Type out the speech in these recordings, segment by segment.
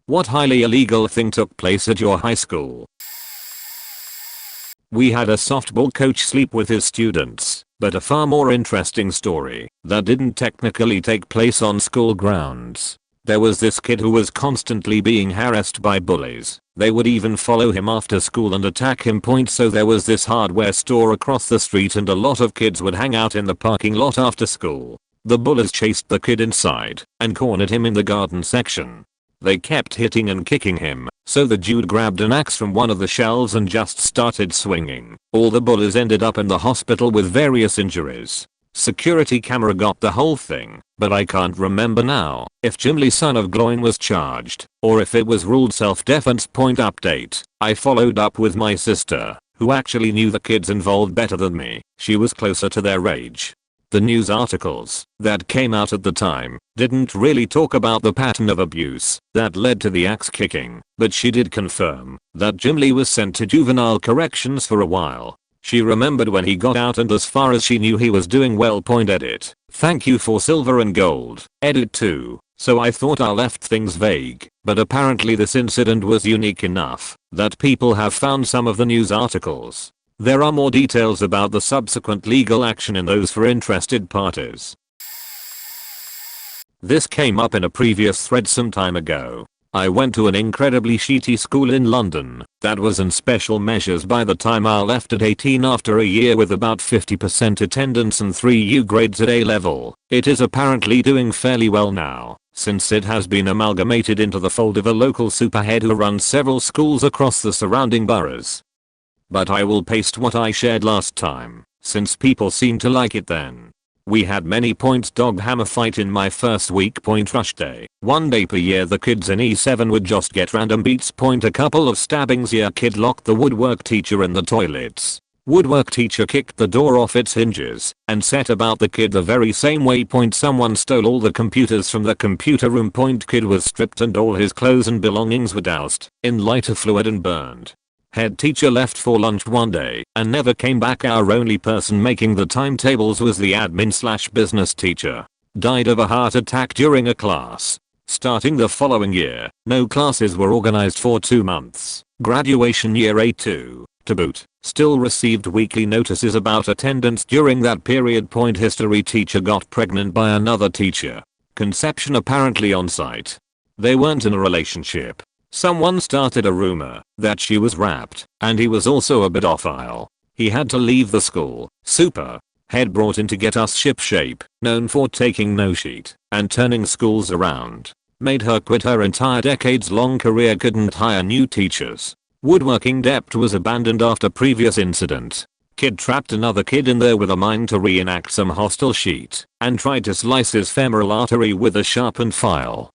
What highly illegal thing took place at your high school? We had a softball coach sleep with his students, but a far more interesting story that didn't technically take place on school grounds. There was this kid who was constantly being harassed by bullies. They would even follow him after school and attack him. So there was this hardware store across the street and a lot of kids would hang out in the parking lot after school. The bullies chased the kid inside and cornered him in the garden section. They kept hitting and kicking him, so the dude grabbed an axe from one of the shelves and just started swinging. All the bullies ended up in the hospital with various injuries. Security camera got the whole thing, but I can't remember now if Jim Lee son of Gloin was charged or if it was ruled self-defense. Update. I followed up with my sister, who actually knew the kids involved better than me. She was closer to their age. The news articles that came out at the time didn't really talk about the pattern of abuse that led to the axe kicking, but she did confirm that Jim Lee was sent to juvenile corrections for a while. She remembered when he got out, and as far as she knew he was doing well. Edit. Thank you for silver and gold. Edit 2. So I thought I left things vague, but apparently this incident was unique enough that people have found some of the news articles. There are more details about the subsequent legal action in those for interested parties. This came up in a previous thread some time ago. I went to an incredibly shitty school in London that was in special measures by the time I left at 18 after a year with about 50% attendance and 3 U grades at A level. It is apparently doing fairly well now, since it has been amalgamated into the fold of a local superhead who runs several schools across the surrounding boroughs. But I will paste what I shared last time, since people seemed to like it then. We had many dog hammer fight in my first week. Rush day. 1 day per year the kids in E7 would just get random beats. A couple of stabbings. Yeah, kid locked the woodwork teacher in the toilets. Woodwork teacher kicked the door off its hinges and set about the kid the very same way. Someone stole all the computers from the computer room. Kid was stripped and all his clothes and belongings were doused in lighter fluid and burned. Head teacher left for lunch one day and never came back. Our only person making the timetables was the admin/business teacher. Died of a heart attack during a class. Starting the following year, no classes were organized for 2 months. Graduation year A2, to boot, still received weekly notices about attendance during that period. History teacher got pregnant by another teacher. Conception apparently on site. They weren't in a relationship. Someone started a rumor that she was wrapped, and he was also a pedophile. He had to leave the school. Super. Head brought in to get us shipshape, known for taking no shit and turning schools around. Made her quit her entire decades-long career. Couldn't hire new teachers. Woodworking dept was abandoned after previous incident. Kid trapped another kid in there with a mind to reenact some hostile shit and tried to slice his femoral artery with a sharpened file.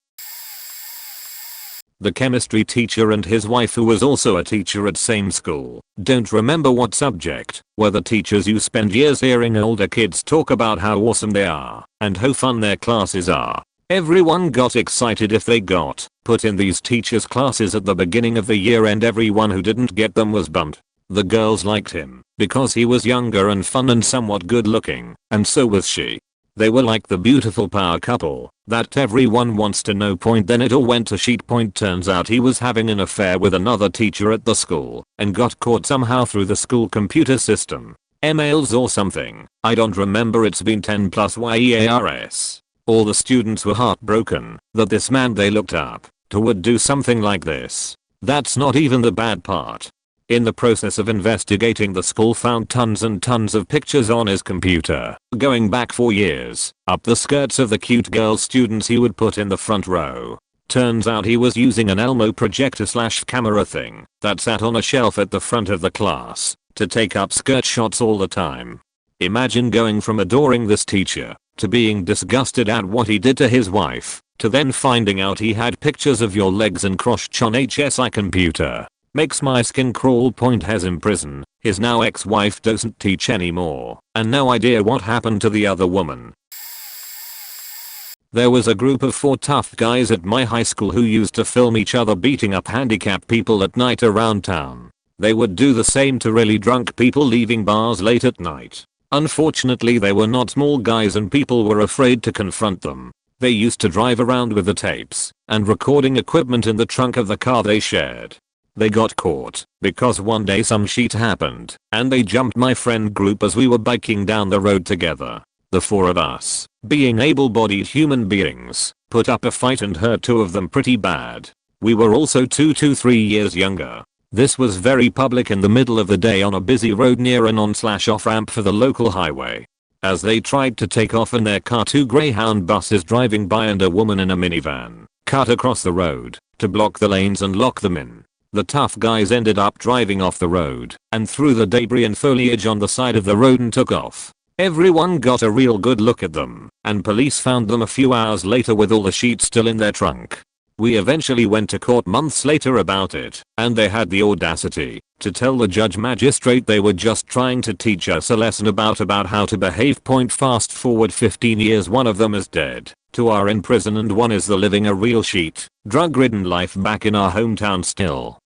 The chemistry teacher and his wife, who was also a teacher at same school, don't remember what subject, were the teachers you spend years hearing older kids talk about how awesome they are and how fun their classes are. Everyone got excited if they got put in these teachers' classes at the beginning of the year, and everyone who didn't get them was bummed. The girls liked him because he was younger and fun and somewhat good looking, and so was she. They were like the beautiful power couple that everyone wants to know. Then it all went to shit. Turns out he was having an affair with another teacher at the school and got caught somehow through the school computer system. Emails or something. I don't remember. It's been 10 plus years. All the students were heartbroken that this man they looked up to would do something like this. That's not even the bad part. In the process of investigating, the school found tons and tons of pictures on his computer, going back 4 years, up the skirts of the cute girl students he would put in the front row. Turns out he was using an Elmo projector/camera thing that sat on a shelf at the front of the class to take up skirt shots all the time. Imagine going from adoring this teacher to being disgusted at what he did to his wife, to then finding out he had pictures of your legs and crotch on HSI computer. Makes my skin crawl. Has in prison. His now ex-wife doesn't teach anymore, and no idea what happened to the other woman. There was a group of 4 tough guys at my high school who used to film each other beating up handicapped people at night around town. They would do the same to really drunk people leaving bars late at night. Unfortunately, they were not small guys and people were afraid to confront them. They used to drive around with the tapes and recording equipment in the trunk of the car they shared. They got caught because one day some shit happened and they jumped my friend group as we were biking down the road together. The four of us, being able-bodied human beings, put up a fight and hurt two of them pretty bad. We were also 2 to 3 years younger. This was very public in the middle of the day on a busy road near an on/off ramp for the local highway. As they tried to take off in their car, 2 Greyhound buses driving by and a woman in a minivan cut across the road to block the lanes and lock them in. The tough guys ended up driving off the road and threw the debris and foliage on the side of the road and took off. Everyone got a real good look at them, and police found them a few hours later with all the sheets still in their trunk. We eventually went to court months later about it, and they had the audacity to tell the judge magistrate they were just trying to teach us a lesson about how to behave. Fast forward 15 years, one of them is dead, 2 are in prison, and 1 is living a real sheet, drug-ridden life back in our hometown still.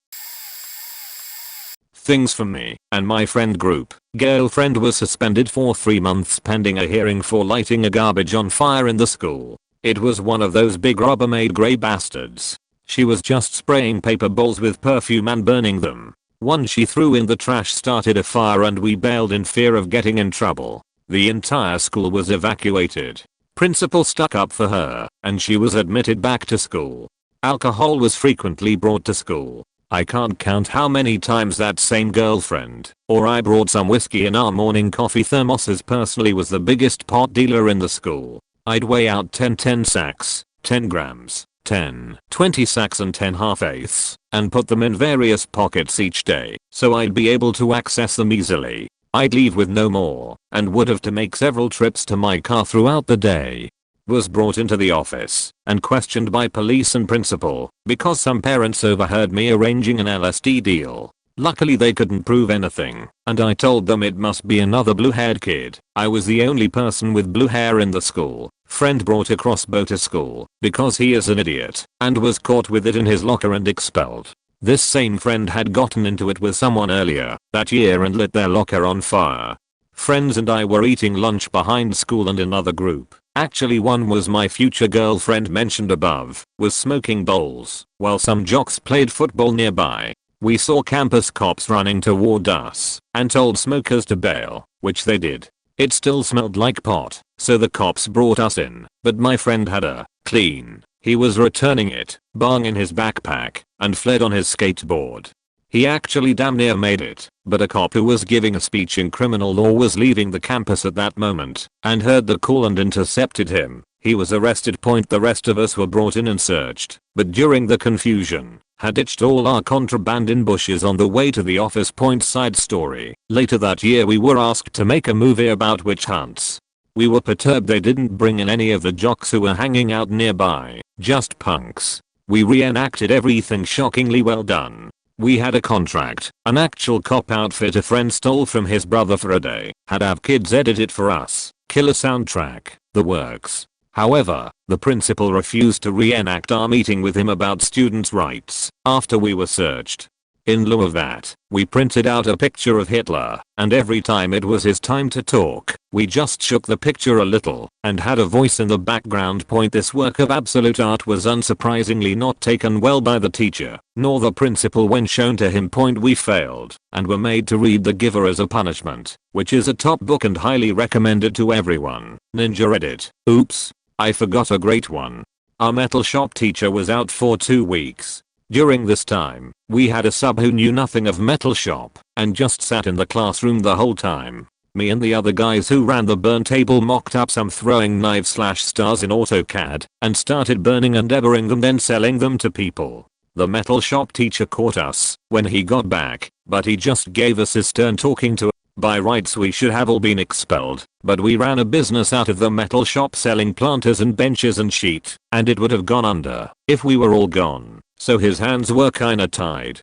Things from me and my friend group. Girlfriend was suspended for 3 months pending a hearing for lighting a garbage on fire in the school. It was one of those big Rubbermaid grey bastards. She was just spraying paper bowls with perfume and burning them. One she threw in the trash started a fire and we bailed in fear of getting in trouble. The entire school was evacuated. Principal stuck up for her and she was admitted back to school. Alcohol was frequently brought to school. I can't count how many times that same girlfriend or I brought some whiskey in our morning coffee thermoses. Personally was the biggest pot dealer in the school. I'd weigh out 10 sacks, 10 grams, 10, 20 sacks and 10 half-eighths, and put them in various pockets each day so I'd be able to access them easily. I'd leave with no more and would have to make several trips to my car throughout the day. Was brought into the office and questioned by police and principal because some parents overheard me arranging an LSD deal. Luckily they couldn't prove anything and I told them it must be another blue-haired kid. I was the only person with blue hair in the school. Friend brought a crossbow to school because he is an idiot and was caught with it in his locker and expelled. This same friend had gotten into it with someone earlier that year and lit their locker on fire. Friends and I were eating lunch behind school and another group, actually one was my future girlfriend mentioned above, was smoking bowls while some jocks played football nearby. We saw campus cops running toward us and told smokers to bail, which they did. It still smelled like pot, so the cops brought us in, but my friend had a clean. He was returning it, bong in his backpack, and fled on his skateboard. He actually damn near made it, but a cop who was giving a speech in criminal law was leaving the campus at that moment and heard the call and intercepted him. He was arrested. The rest of us were brought in and searched, but during the confusion, had ditched all our contraband in bushes on the way to the office. Side story. Later that year we were asked to make a movie about witch hunts. We were perturbed they didn't bring in any of the jocks who were hanging out nearby, just punks. We reenacted everything shockingly well done. We had a contract, an actual cop outfit a friend stole from his brother for a day, had our kids edit it for us, killer soundtrack, the works. However, the principal refused to reenact our meeting with him about students' rights after we were searched. In lieu of that, we printed out a picture of Hitler, and every time it was his time to talk, we just shook the picture a little and had a voice in the background. This work of absolute art was unsurprisingly not taken well by the teacher, nor the principal when shown to him. We failed and were made to read The Giver as a punishment, which is a top book and highly recommended to everyone. Ninja edit. Oops, I forgot a great one. Our metal shop teacher was out for 2 weeks. During this time, we had a sub who knew nothing of metal shop and just sat in the classroom the whole time. Me and the other guys who ran the burn table mocked up some throwing knives/stars in AutoCAD and started burning and deburring them, then selling them to people. The metal shop teacher caught us when he got back, but he just gave us his stern talking to. By rights we should have all been expelled, but we ran a business out of the metal shop selling planters and benches and sheet, and it would have gone under if we were all gone. So his hands were kinda tied.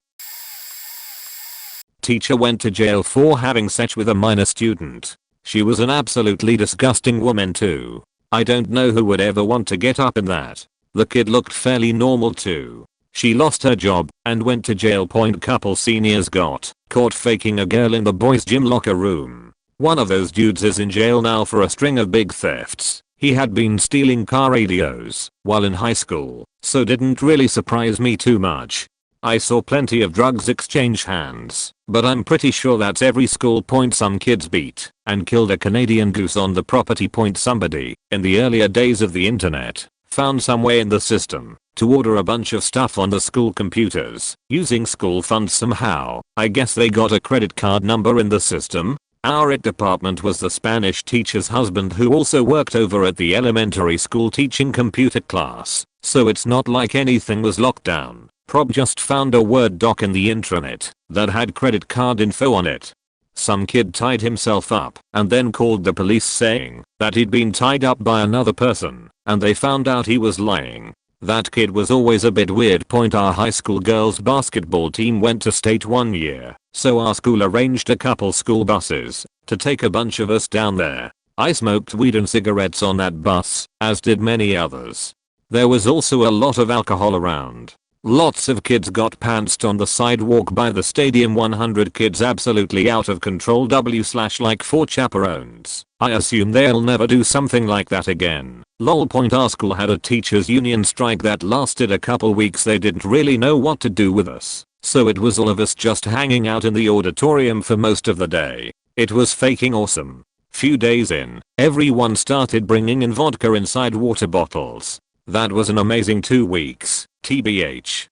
Teacher went to jail for having sex with a minor student. She was an absolutely disgusting woman too. I don't know who would ever want to get up in that. The kid looked fairly normal too. She lost her job and went to jail. Couple seniors got caught faking a girl in the boys gym locker room. One of those dudes is in jail now for a string of big thefts. He had been stealing car radios while in high school, so didn't really surprise me too much. I saw plenty of drugs exchange hands, but I'm pretty sure that's every school point some kids beat and killed a Canadian goose on the property point somebody, in the earlier days of the internet, found some way in the system to order a bunch of stuff on the school computers using school funds somehow. I guess they got a credit card number in the system. Our IT department was the Spanish teacher's husband who also worked over at the elementary school teaching computer class, so it's not like anything was locked down. Prob just found a Word doc in the intranet that had credit card info on it. Some kid tied himself up and then called the police saying that he'd been tied up by another person, and they found out he was lying. That kid was always a bit weird. Our high school girls basketball team went to state one year, so our school arranged a couple school buses to take a bunch of us down there. I smoked weed and cigarettes on that bus, as did many others. There was also a lot of alcohol around. Lots of kids got pantsed on the sidewalk by the stadium. 100 kids absolutely out of control. Like 4 chaperones. I assume they'll never do something like that again. Lol. Our school had a teachers union strike that lasted a couple weeks. They didn't really know what to do with us, so it was all of us just hanging out in the auditorium for most of the day. It was fucking awesome. Few days in, everyone started bringing in vodka inside water bottles. That was an amazing 2 weeks, TBH.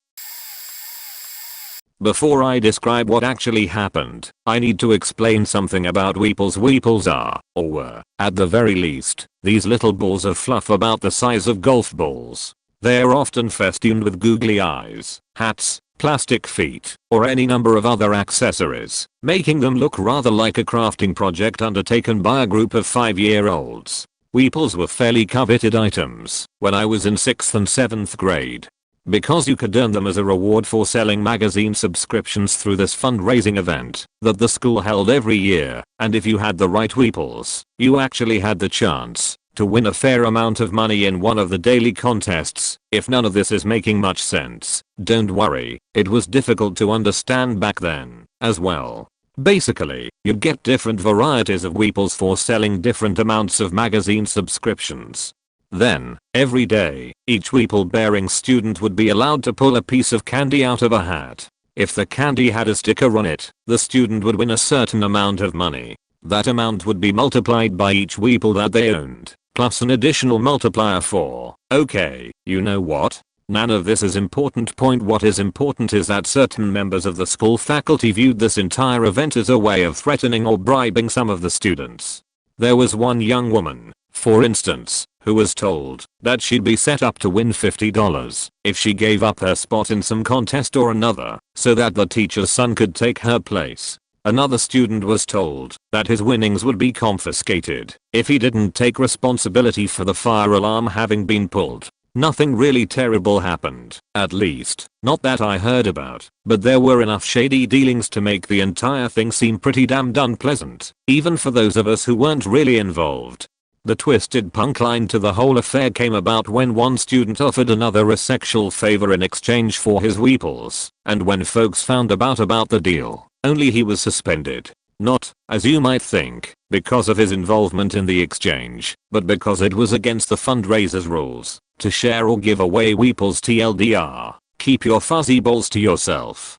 Before I describe what actually happened, I need to explain something about weeples. Weeples are, or were, at the very least, these little balls of fluff about the size of golf balls. They're often festooned with googly eyes, hats, plastic feet, or any number of other accessories, making them look rather like a crafting project undertaken by a group of 5-year-olds. Weeples were fairly coveted items when I was in 6th and 7th grade, because you could earn them as a reward for selling magazine subscriptions through this fundraising event that the school held every year, and if you had the right weeples, you actually had the chance to win a fair amount of money in one of the daily contests. If none of this is making much sense, don't worry, it was difficult to understand back then as well. Basically, you'd get different varieties of weeples for selling different amounts of magazine subscriptions. Then, every day, each weeple bearing student would be allowed to pull a piece of candy out of a hat. If the candy had a sticker on it, the student would win a certain amount of money. That amount would be multiplied by each weeple that they owned, plus an additional multiplier for, okay, you know what? None of this is important. What is important is that certain members of the school faculty viewed this entire event as a way of threatening or bribing some of the students. There was one young woman, for instance, who was told that she'd be set up to win $50 if she gave up her spot in some contest or another, so that the teacher's son could take her place. Another student was told that his winnings would be confiscated if he didn't take responsibility for the fire alarm having been pulled. Nothing really terrible happened, at least, not that I heard about, but there were enough shady dealings to make the entire thing seem pretty damned unpleasant, even for those of us who weren't really involved. The twisted punchline to the whole affair came about when one student offered another a sexual favor in exchange for his weeples, and when folks found about the deal, only he was suspended. Not, as you might think, because of his involvement in the exchange, but because it was against the fundraiser's rules to share or give away weeples. TLDR, keep your fuzzy balls to yourself.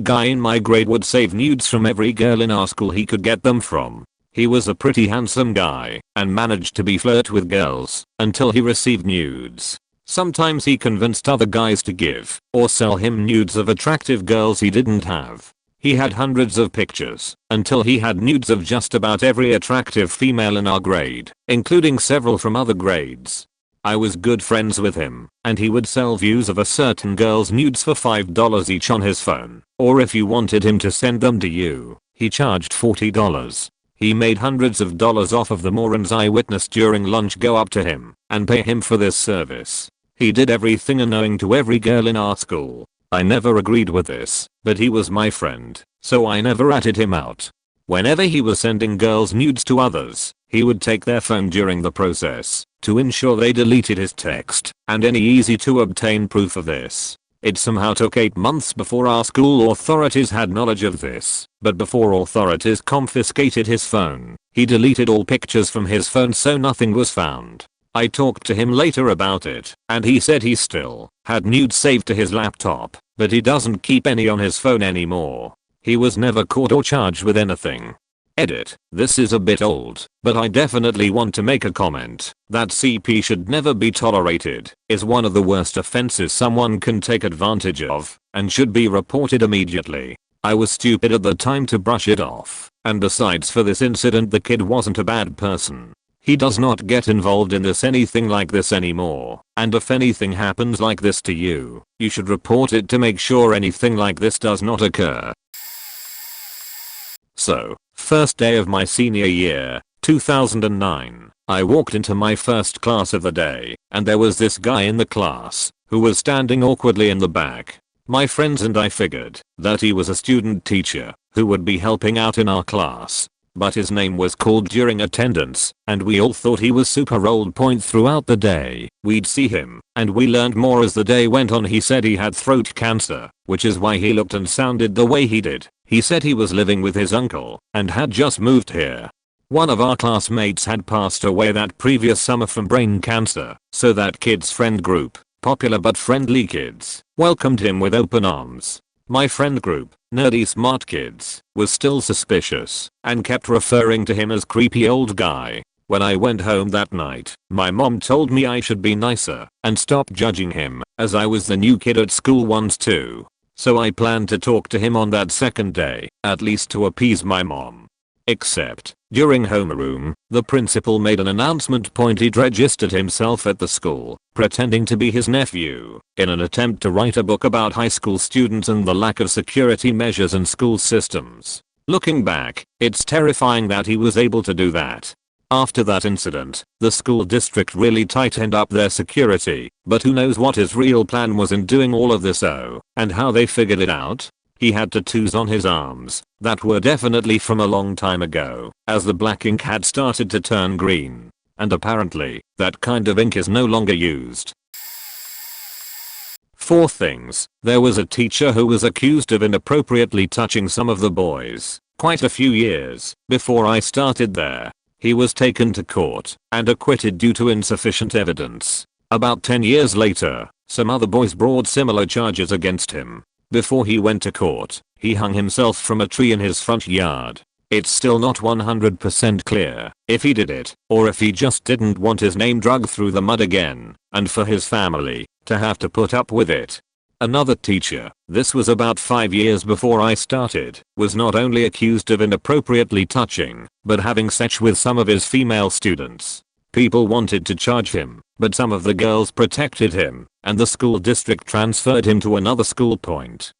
Guy in my grade would save nudes from every girl in our school he could get them from. He was a pretty handsome guy and managed to be flirt with girls until he received nudes. Sometimes he convinced other guys to give or sell him nudes of attractive girls he didn't have. He had hundreds of pictures until he had nudes of just about every attractive female in our grade, including several from other grades. I was good friends with him, and he would sell views of a certain girl's nudes for $5 each on his phone, or if you wanted him to send them to you, he charged $40. He made hundreds of dollars off of the morons I witnessed during lunch go up to him and pay him for this service. He did everything unknowing to every girl in our school. I never agreed with this, but he was my friend, so I never ratted him out. Whenever he was sending girls nudes to others, he would take their phone during the process to ensure they deleted his text and any easy to obtain proof of this. It somehow took 8 months before our school authorities had knowledge of this, but before authorities confiscated his phone, He deleted all pictures from his phone so nothing was found. I talked to him later about it, and he said he still had nudes saved to his laptop, but he doesn't keep any on his phone anymore. He was never caught or charged with anything. Edit. This is a bit old, but I definitely want to make a comment that CP should never be tolerated, is one of the worst offenses someone can take advantage of, and should be reported immediately. I was stupid at the time to brush it off, and besides, for this incident the kid wasn't a bad person. He does not get involved in anything like this anymore, and if anything happens like this to you, you should report it to make sure anything like this does not occur. So, first day of my senior year, 2009, I walked into my first class of the day, and there was this guy in the class who was standing awkwardly in the back. My friends and I figured that he was a student teacher who would be helping out in our class, but his name was called during attendance, and we all thought he was super old. Throughout the day, we'd see him, and we learned more as the day went on. He said he had throat cancer, which is why he looked and sounded the way he did. He said he was living with his uncle and had just moved here. One of our classmates had passed away that previous summer from brain cancer, so that kid's friend group, popular but friendly kids, welcomed him with open arms. My friend group, nerdy smart kids, was still suspicious and kept referring to him as creepy old guy. When I went home that night, my mom told me I should be nicer and stop judging him, as I was the new kid at school once too. So I planned to talk to him on that second day, at least to appease my mom. Except, during homeroom, the principal made an announcement. He'd registered himself at the school, pretending to be his nephew, in an attempt to write a book about high school students and the lack of security measures in school systems. Looking back, it's terrifying that he was able to do that. After that incident, the school district really tightened up their security, but who knows what his real plan was in doing all of this. And how they figured it out? He had tattoos on his arms that were definitely from a long time ago, as the black ink had started to turn green. And apparently, that kind of ink is no longer used. 4 things. There was a teacher who was accused of inappropriately touching some of the boys, quite a few years before I started there. He was taken to court and acquitted due to insufficient evidence. About 10 years later, some other boys brought similar charges against him. Before he went to court, he hung himself from a tree in his front yard. It's still not 100% clear if he did it, or if he just didn't want his name dragged through the mud again, and for his family to have to put up with it. Another teacher, this was about 5 years before I started, was not only accused of inappropriately touching, but having sex with some of his female students. People wanted to charge him, but some of the girls protected him, and the school district transferred him to another school.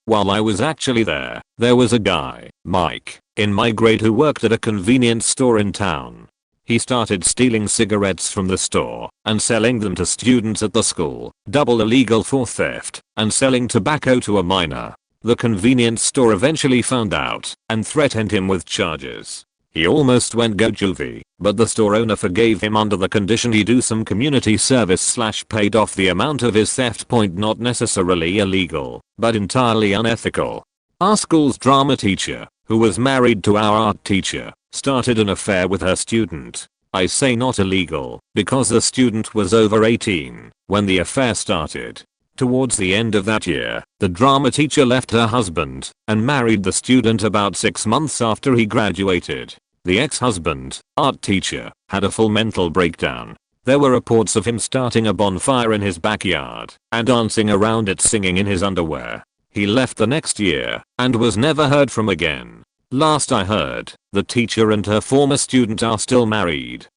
While I was actually there was a guy, Mike, in my grade who worked at a convenience store in town. He started stealing cigarettes from the store and selling them to students at the school, double illegal for theft, and selling tobacco to a minor. The convenience store eventually found out and threatened him with charges. He almost went go juvie, but the store owner forgave him under the condition he do some community service / paid off the amount of his theft. Not necessarily illegal, but entirely unethical. Our school's drama teacher, who was married to our art teacher, started an affair with her student. I say not illegal, because the student was over 18 when the affair started. Towards the end of that year, the drama teacher left her husband and married the student about 6 months after he graduated. The ex-husband, art teacher, had a full mental breakdown. There were reports of him starting a bonfire in his backyard and dancing around it singing in his underwear. He left the next year and was never heard from again. Last I heard, the teacher and her former student are still married.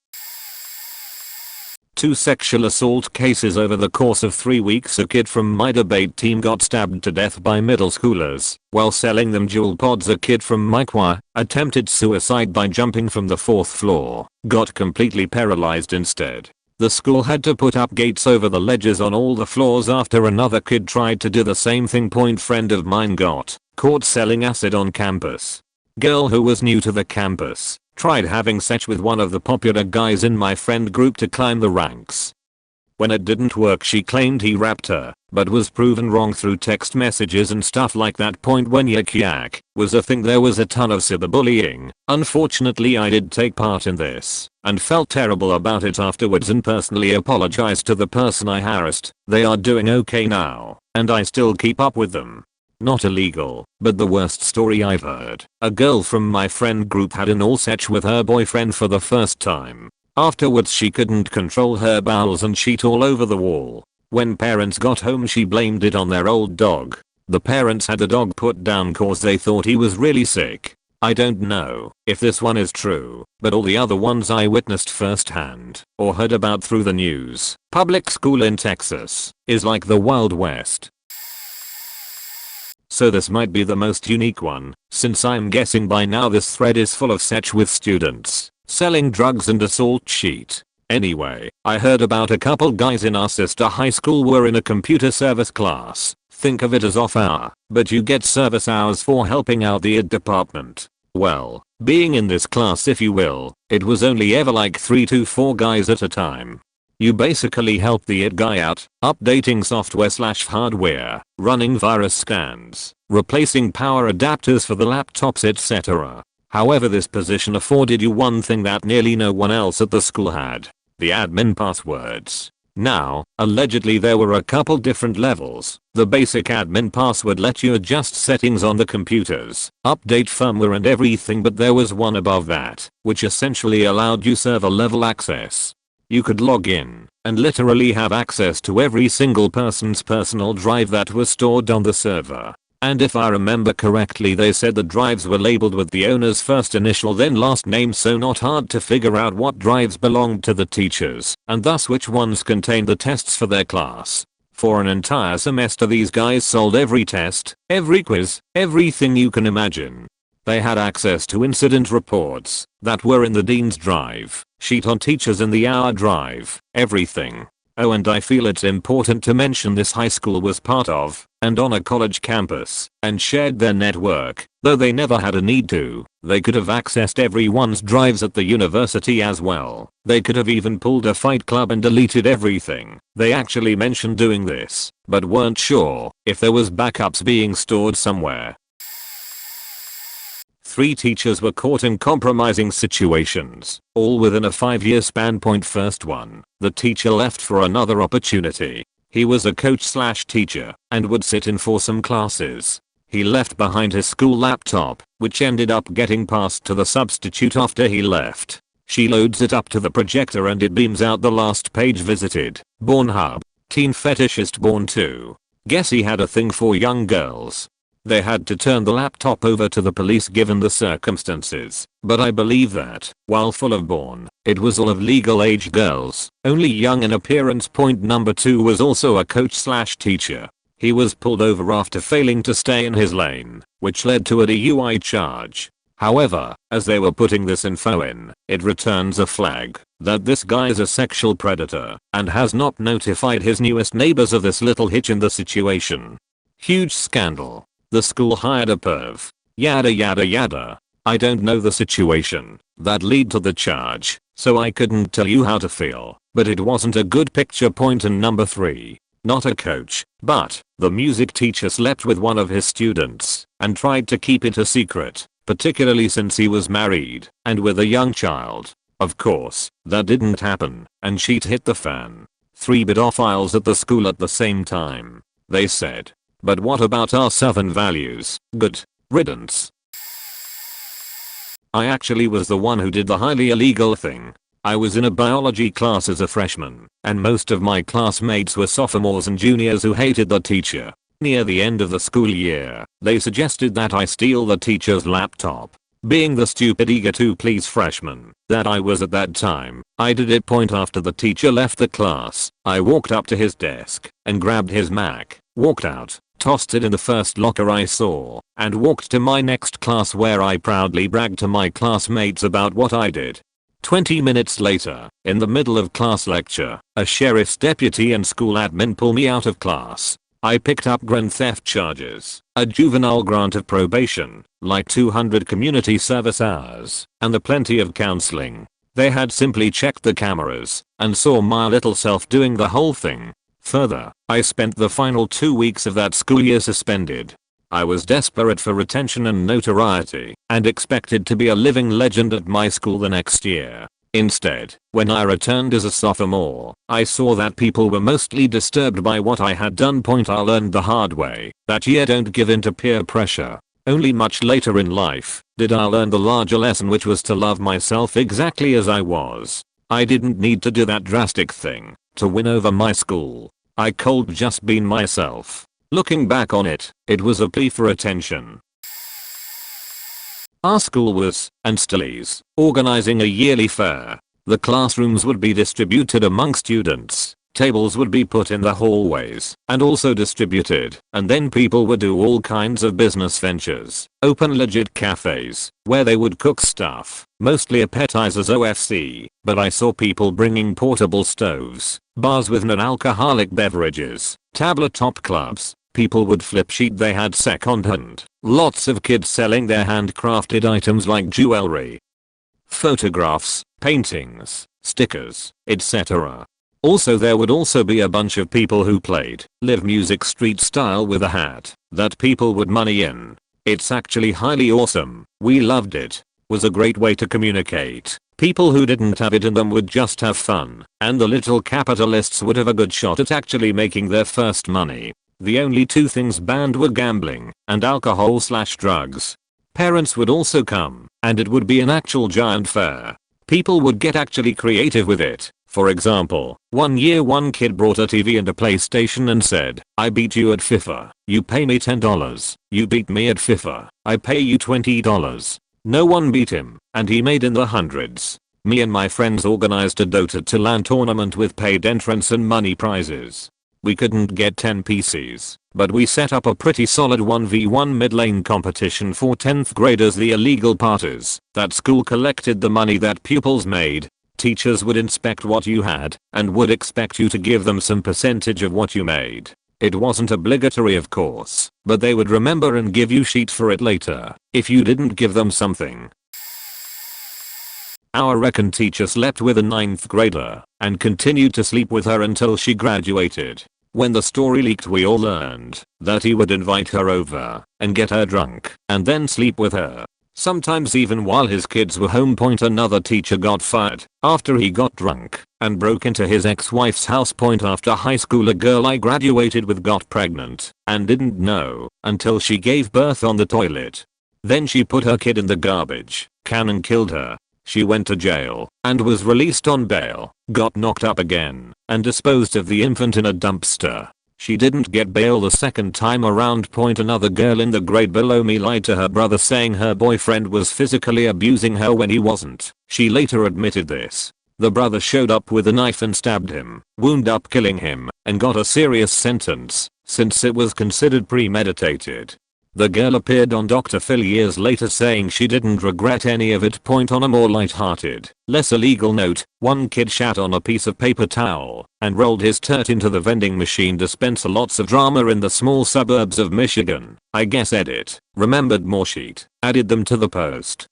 2 sexual assault cases over the course of 3 weeks. A kid from my debate team got stabbed to death by middle schoolers while selling them jewel pods. A kid from my choir attempted suicide by jumping from the 4th floor, got completely paralyzed instead. The school had to put up gates over the ledges on all the floors after another kid tried to do the same thing. Friend of mine got caught selling acid on campus. Girl who was new to the campus tried having sex with one of the popular guys in my friend group to climb the ranks. When it didn't work she claimed he raped her, but was proven wrong through text messages and stuff like that. Point when yak yak was a thing, there was a ton of cyberbullying. Unfortunately I did take part in this and felt terrible about it afterwards and personally apologized to the person I harassed. They are doing okay now and I still keep up with them. Not illegal, but the worst story I've heard. A girl from my friend group had an all sex with her boyfriend for the first time. Afterwards she couldn't control her bowels and shit all over the wall. When parents got home she blamed it on their old dog. The parents had the dog put down cause they thought he was really sick. I don't know if this one is true, but all the other ones I witnessed firsthand or heard about through the news. Public school in Texas is like the Wild West. So this might be the most unique one, since I'm guessing by now this thread is full of sex with students selling drugs and assault sheet. Anyway, I heard about a couple guys in our sister high school were in a computer service class. Think of it as off hour, but you get service hours for helping out the ed department. Well, being in this class if you will, it was only ever like 3 to 4 guys at a time. You basically help the ed guy out, updating software/hardware, running virus scans, replacing power adapters for the laptops etc. However, this position afforded you one thing that nearly no one else at the school had: the admin passwords. Now, allegedly there were a couple different levels. The basic admin password let you adjust settings on the computers, update firmware and everything, but there was one above that, which essentially allowed you server level access. You could log in and literally have access to every single person's personal drive that was stored on the server. And if I remember correctly, they said the drives were labeled with the owner's first initial then last name, so not hard to figure out what drives belonged to the teachers and thus which ones contained the tests for their class. For an entire semester these guys sold every test, every quiz, everything you can imagine. They had access to incident reports that were in the dean's drive, sheet on teachers in the hour drive, everything. Oh, and I feel it's important to mention this high school was part of and on a college campus and shared their network, though they never had a need to. They could have accessed everyone's drives at the university as well. They could have even pulled a fight club and deleted everything. They actually mentioned doing this, but weren't sure if there was backups being stored somewhere. 3 teachers were caught in compromising situations, all within a 5-year span. First one, the teacher left for another opportunity. He was a coach/teacher and would sit in for some classes. He left behind his school laptop, which ended up getting passed to the substitute after he left. She loads it up to the projector and it beams out the last page visited. Pornhub. Teen fetishist born too. Guess he had a thing for young girls. They had to turn the laptop over to the police given the circumstances, but I believe that, while full of porn, it was all of legal age girls, only young in appearance. Number 2 was also a coach/teacher. He was pulled over after failing to stay in his lane, which led to a DUI charge. However, as they were putting this info in, it returns a flag that this guy is a sexual predator and has not notified his newest neighbors of this little hitch in the situation. Huge scandal. The school hired a perv. Yada yada yada. I don't know the situation that led to the charge, so I couldn't tell you how to feel, but it wasn't a good picture. And number 3. Not a coach, but the music teacher slept with one of his students and tried to keep it a secret, particularly since he was married and with a young child. Of course, that didn't happen, and shit hit the fan. 3 pedophiles at the school at the same time. They said. But what about our Southern values? Good riddance. I actually was the one who did the highly illegal thing. I was in a biology class as a freshman, and most of my classmates were sophomores and juniors who hated the teacher. Near the end of the school year, they suggested that I steal the teacher's laptop. Being the stupid eager to please freshman that I was at that time, I did it. After the teacher left the class, I walked up to his desk and grabbed his Mac, walked out, tossed it in the first locker I saw, and walked to my next class where I proudly bragged to my classmates about what I did. 20 minutes later, in the middle of class lecture, a sheriff's deputy and school admin pull me out of class. I picked up grand theft charges, a juvenile grant of probation, like 200 community service hours, and the plenty of counseling. They had simply checked the cameras and saw my little self doing the whole thing. Further, I spent the final 2 weeks of that school year suspended. I was desperate for attention and notoriety and expected to be a living legend at my school the next year. Instead, when I returned as a sophomore, I saw that people were mostly disturbed by what I had done. I learned the hard way that year, don't give in to peer pressure. Only much later in life did I learn the larger lesson, which was to love myself exactly as I was. I didn't need to do that drastic thing to win over my school. I could just been myself. Looking back on it, it was a plea for attention. Our school was, and still is, organizing a yearly fair. The classrooms would be distributed among students, tables would be put in the hallways and also distributed, and then people would do all kinds of business ventures, open legit cafes, where they would cook stuff, mostly appetizers OFC, but I saw people bringing portable stoves, bars with non-alcoholic beverages, tabletop clubs. People would flip sheet they had second-hand. Lots of kids selling their handcrafted items like jewelry, photographs, paintings, stickers, etc. Also, there would also be a bunch of people who played live music street style with a hat that people would money in. It's actually highly awesome. We loved it. Was a great way to communicate. People who didn't have it in them would just have fun, and the little capitalists would have a good shot at actually making their first money. The only two things banned were gambling and alcohol/drugs. Parents would also come, and it would be an actual giant fair. People would get actually creative with it. For example, one year one kid brought a TV and a PlayStation and said, "I beat you at FIFA. You pay me $10. You beat me at FIFA. I pay you $20. No one beat him, and he made in the hundreds. Me and my friends organized a Dota to LAN tournament with paid entrance and money prizes. We couldn't get 10 PCs, but we set up a pretty solid 1v1 mid-lane competition for 10th graders. The illegal part is that school collected the money that pupils made. Teachers would inspect what you had and would expect you to give them some percentage of what you made. It wasn't obligatory, of course, but they would remember and give you shit for it later if you didn't give them something. Our recon teacher slept with a 9th grader and continued to sleep with her until she graduated. When the story leaked, we all learned that he would invite her over and get her drunk and then sleep with her. Sometimes even while his kids were home. Another teacher got fired after he got drunk and broke into his ex-wife's house. After high school, a girl I graduated with got pregnant and didn't know until she gave birth on the toilet. Then she put her kid in the garbage can and killed her. She went to jail and was released on bail, got knocked up again, and disposed of the infant in a dumpster. She didn't get bail the second time around. Another girl in the grade below me lied to her brother saying her boyfriend was physically abusing her when he wasn't. She later admitted this. The brother showed up with a knife and stabbed him, wound up killing him, and got a serious sentence, since it was considered premeditated. The girl appeared on Dr. Phil years later saying she didn't regret any of it. On a more light-hearted, less illegal note, one kid shat on a piece of paper towel and rolled his turd into the vending machine dispenser. Lots of drama in the small suburbs of Michigan. I guess edit, remembered more sheet, added them to the post.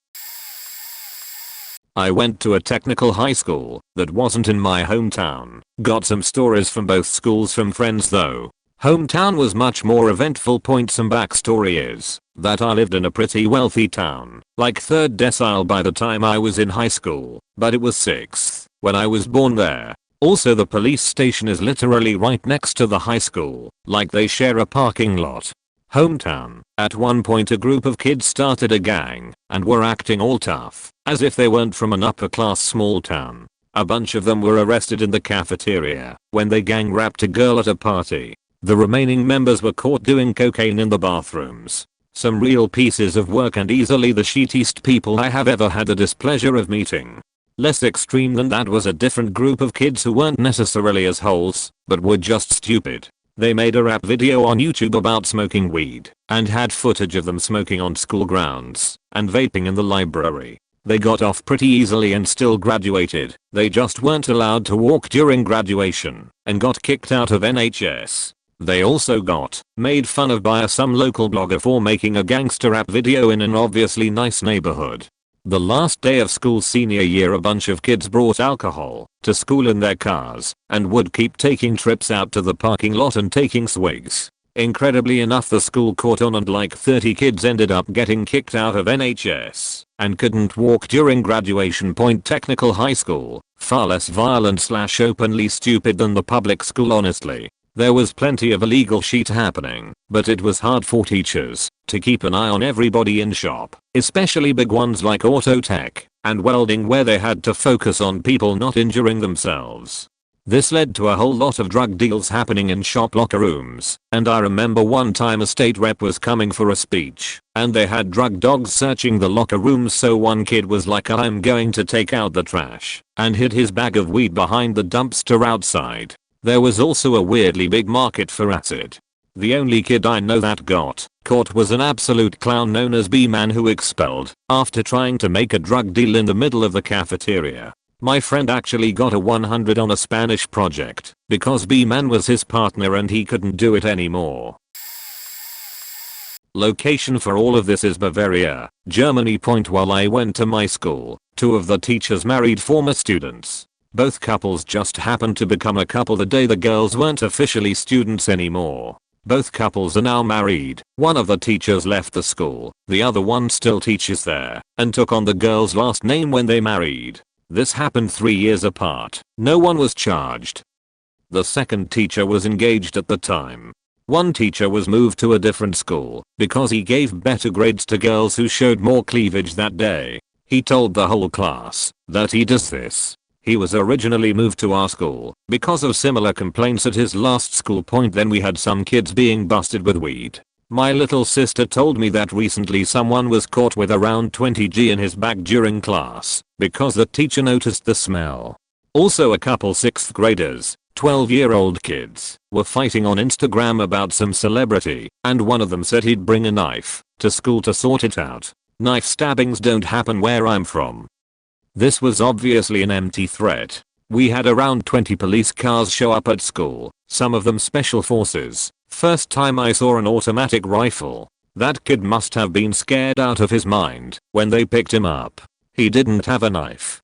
I went to a technical high school that wasn't in my hometown. Got some stories from both schools from friends though. Hometown was much more eventful. Some backstory is that I lived in a pretty wealthy town, like 3rd decile by the time I was in high school, but it was 6th when I was born there. Also, the police station is literally right next to the high school, like they share a parking lot. Hometown. At one point a group of kids started a gang and were acting all tough, as if they weren't from an upper class small town. A bunch of them were arrested in the cafeteria when they gang rapped a girl at a party. The remaining members were caught doing cocaine in the bathrooms. Some real pieces of work and easily the shittiest people I have ever had the displeasure of meeting. Less extreme than that was a different group of kids who weren't necessarily assholes, but were just stupid. They made a rap video on YouTube about smoking weed and had footage of them smoking on school grounds and vaping in the library. They got off pretty easily and still graduated. They just weren't allowed to walk during graduation and got kicked out of NHS. They also got made fun of by some local blogger for making a gangster rap video in an obviously nice neighborhood. The last day of school senior year, a bunch of kids brought alcohol to school in their cars and would keep taking trips out to the parking lot and taking swigs. Incredibly enough, the school caught on and like 30 kids ended up getting kicked out of NHS and couldn't walk during graduation. Technical high school, far less violent / openly stupid than the public school. Honestly, there was plenty of illegal shit happening, but it was hard for teachers to keep an eye on everybody in shop, especially big ones like auto tech and welding, where they had to focus on people not injuring themselves. This led to a whole lot of drug deals happening in shop locker rooms, and I remember one time a state rep was coming for a speech, and they had drug dogs searching the locker rooms, so one kid was like, "I'm going to take out the trash," and hid his bag of weed behind the dumpster outside. There was also a weirdly big market for acid. The only kid I know that got caught was an absolute clown known as B-Man, who expelled after trying to make a drug deal in the middle of the cafeteria. My friend actually got a 100 on a Spanish project because B-Man was his partner and he couldn't do it anymore. Location for all of this is Bavaria, Germany. While I went to my school, 2 of the teachers married former students. Both couples just happened to become a couple the day the girls weren't officially students anymore. Both couples are now married. One of the teachers left the school, the other one still teaches there, and took on the girl's last name when they married. This happened 3 years apart. No one was charged. The second teacher was engaged at the time. One teacher was moved to a different school because he gave better grades to girls who showed more cleavage that day. He told the whole class that he does this. He was originally moved to our school because of similar complaints at his last school. Then we had some kids being busted with weed. My little sister told me that recently someone was caught with around 20g in his bag during class because the teacher noticed the smell. Also, a couple 6th graders, 12-year-old kids, were fighting on Instagram about some celebrity, and one of them said he'd bring a knife to school to sort it out. Knife stabbings don't happen where I'm from. This was obviously an empty threat. We had around 20 police cars show up at school, some of them special forces. First time I saw an automatic rifle. That kid must have been scared out of his mind when they picked him up. He didn't have a knife.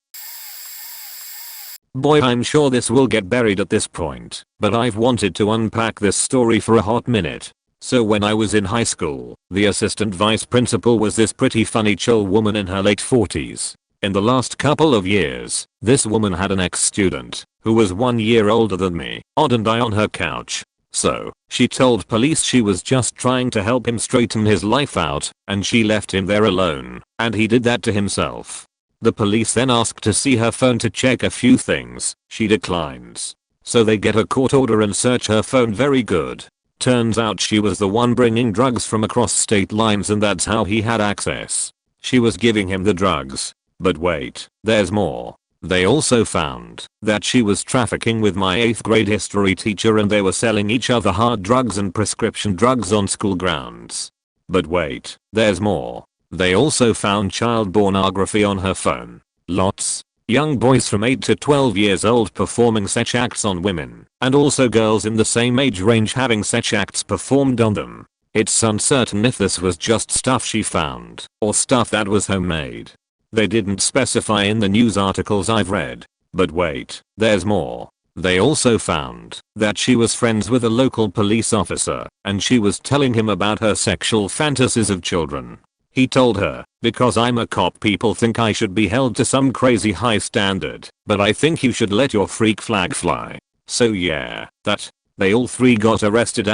Boy, I'm sure this will get buried at this point, but I've wanted to unpack this story for a hot minute. So when I was in high school, the assistant vice principal was this pretty funny chill woman in her late 40s. In the last couple of years, this woman had an ex-student who was 1 year older than me, odd and I on her couch. So, she told police she was just trying to help him straighten his life out, and she left him there alone, and he did that to himself. The police then asked to see her phone to check a few things. She declines. So they get a court order and search her phone. Very good. Turns out she was the one bringing drugs from across state lines, and that's how he had access. She was giving him the drugs. But wait, there's more. They also found that she was trafficking with my 8th grade history teacher, and they were selling each other hard drugs and prescription drugs on school grounds. But wait, there's more. They also found child pornography on her phone. Lots. Young boys from 8 to 12 years old performing sex acts on women, and also girls in the same age range having sex acts performed on them. It's uncertain if this was just stuff she found or stuff that was homemade. They didn't specify in the news articles I've read. But wait, there's more. They also found that she was friends with a local police officer, and she was telling him about her sexual fantasies of children. He told her, "Because I'm a cop, people think I should be held to some crazy high standard, but I think you should let your freak flag fly." So yeah, that. They all 3 got arrested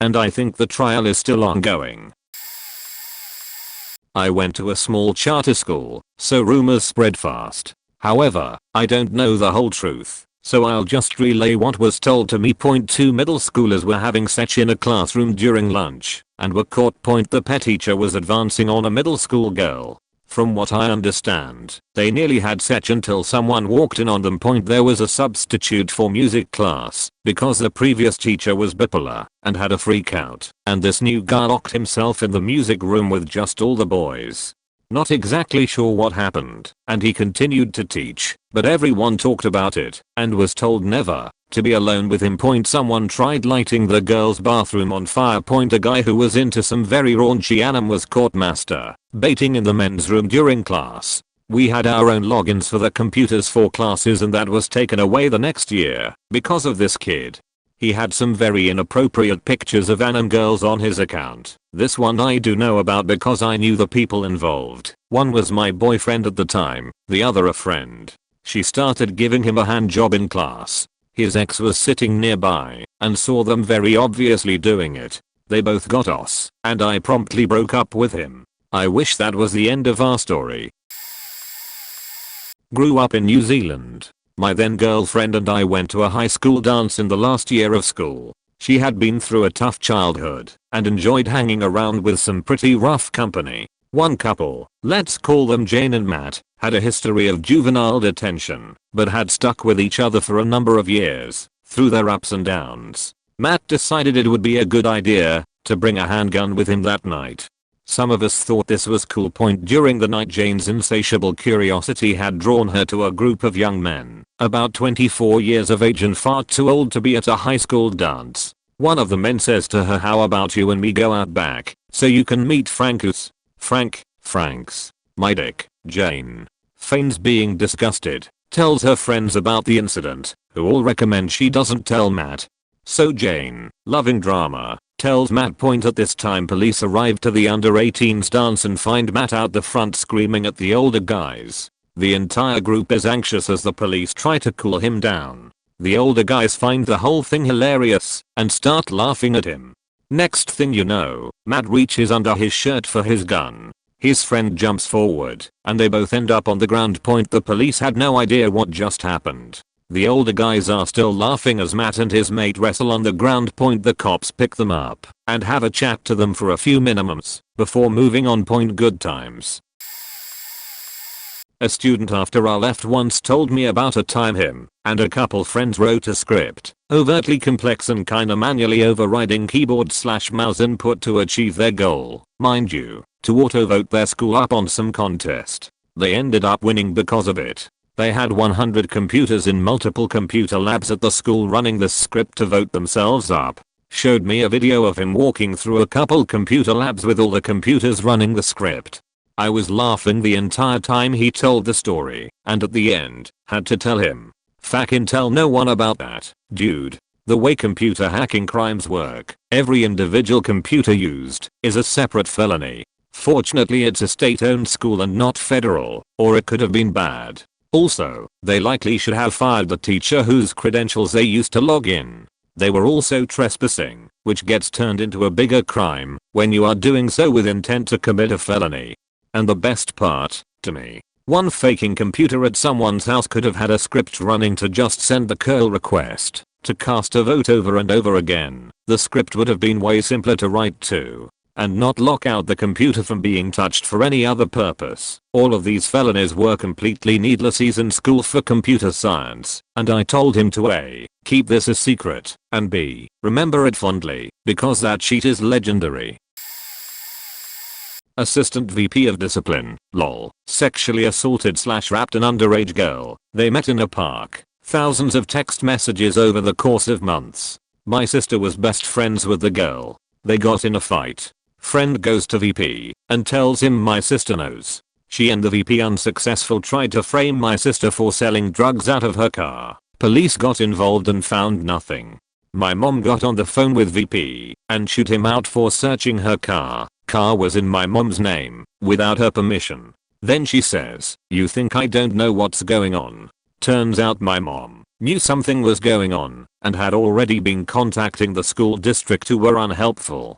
and I think the trial is still ongoing. I went to a small charter school, so rumors spread fast. However, I don't know the whole truth, so I'll just relay what was told to me. 2 middle schoolers were having sex in a classroom during lunch, and were caught. The pet teacher was advancing on a middle school girl. From what I understand, they nearly had sex until someone walked in on them. There was a substitute for music class because the previous teacher was bipolar and had a freak out, and this new guy locked himself in the music room with just all the boys. Not exactly sure what happened, and he continued to teach, but everyone talked about it and was told never to be alone with him. Someone tried lighting the girls' bathroom on fire. A guy who was into some very raunchy anime was caught master baiting in the men's room during class. We had our own logins for the computers for classes and that was taken away the next year because of this kid. He had some very inappropriate pictures of anime girls on his account. This one I do know about because I knew the people involved. One was my boyfriend at the time, the other a friend. She started giving him a hand job in class. His ex was sitting nearby and saw them very obviously doing it. They both got OS and I promptly broke up with him. I wish that was the end of our story. Grew up in New Zealand. My then girlfriend and I went to a high school dance in the last year of school. She had been through a tough childhood and enjoyed hanging around with some pretty rough company. One couple, let's call them Jane and Matt, had a history of juvenile detention, but had stuck with each other for a number of years, through their ups and downs. Matt decided it would be a good idea to bring a handgun with him that night. Some of us thought this was cool. During the night, Jane's insatiable curiosity had drawn her to a group of young men, about 24 years of age and far too old to be at a high school dance. One of the men says to her, "How about you and me go out back so you can meet Frankus?" Franks. My dick. Jane feigns being disgusted, tells her friends about the incident, who all recommend she doesn't tell Matt. So Jane, loving drama, tells Matt. At this time police arrived to the under 18s dance and find Matt out the front screaming at the older guys. The entire group is anxious as the police try to cool him down. The older guys find the whole thing hilarious and start laughing at him. Next thing you know, Matt reaches under his shirt for his gun. His friend jumps forward and they both end up on the ground. The police had no idea what just happened. The older guys are still laughing as Matt and his mate wrestle on the ground. The cops pick them up and have a chat to them for a few minutes before moving on. Good times. A student after I left once told me about a time him and a couple friends wrote a script, overtly complex and kinda manually overriding keyboard/mouse input to achieve their goal, mind you, to auto-vote their school up on some contest. They ended up winning because of it. They had 100 computers in multiple computer labs at the school running the script to vote themselves up. Showed me a video of him walking through a couple computer labs with all the computers running the script. I was laughing the entire time he told the story, and at the end, had to tell him, "Fucking tell no one about that, dude. The way computer hacking crimes work, every individual computer used is a separate felony. Fortunately it's a state-owned school and not federal, or it could have been bad. Also, they likely should have fired the teacher whose credentials they used to log in. They were also trespassing, which gets turned into a bigger crime when you are doing so with intent to commit a felony." And the best part, to me, one faking computer at someone's house could have had a script running to just send the curl request to cast a vote over and over again. The script would have been way simpler to write too, and not lock out the computer from being touched for any other purpose. All of these felonies were completely needless. He's in school for computer science, and I told him to A, keep this a secret, and B, remember it fondly, because that sheet is legendary. Assistant VP of Discipline, lol, sexually assaulted/raped an underage girl. They met in a park. Thousands of text messages over the course of months. My sister was best friends with the girl. They got in a fight. Friend goes to VP and tells him my sister knows. She and the VP, unsuccessful, tried to frame my sister for selling drugs out of her car. Police got involved and found nothing. My mom got on the phone with VP and chewed him out for searching her car. Car was in my mom's name, without her permission. Then she says, "You think I don't know what's going on?" Turns out my mom knew something was going on and had already been contacting the school district, who were unhelpful.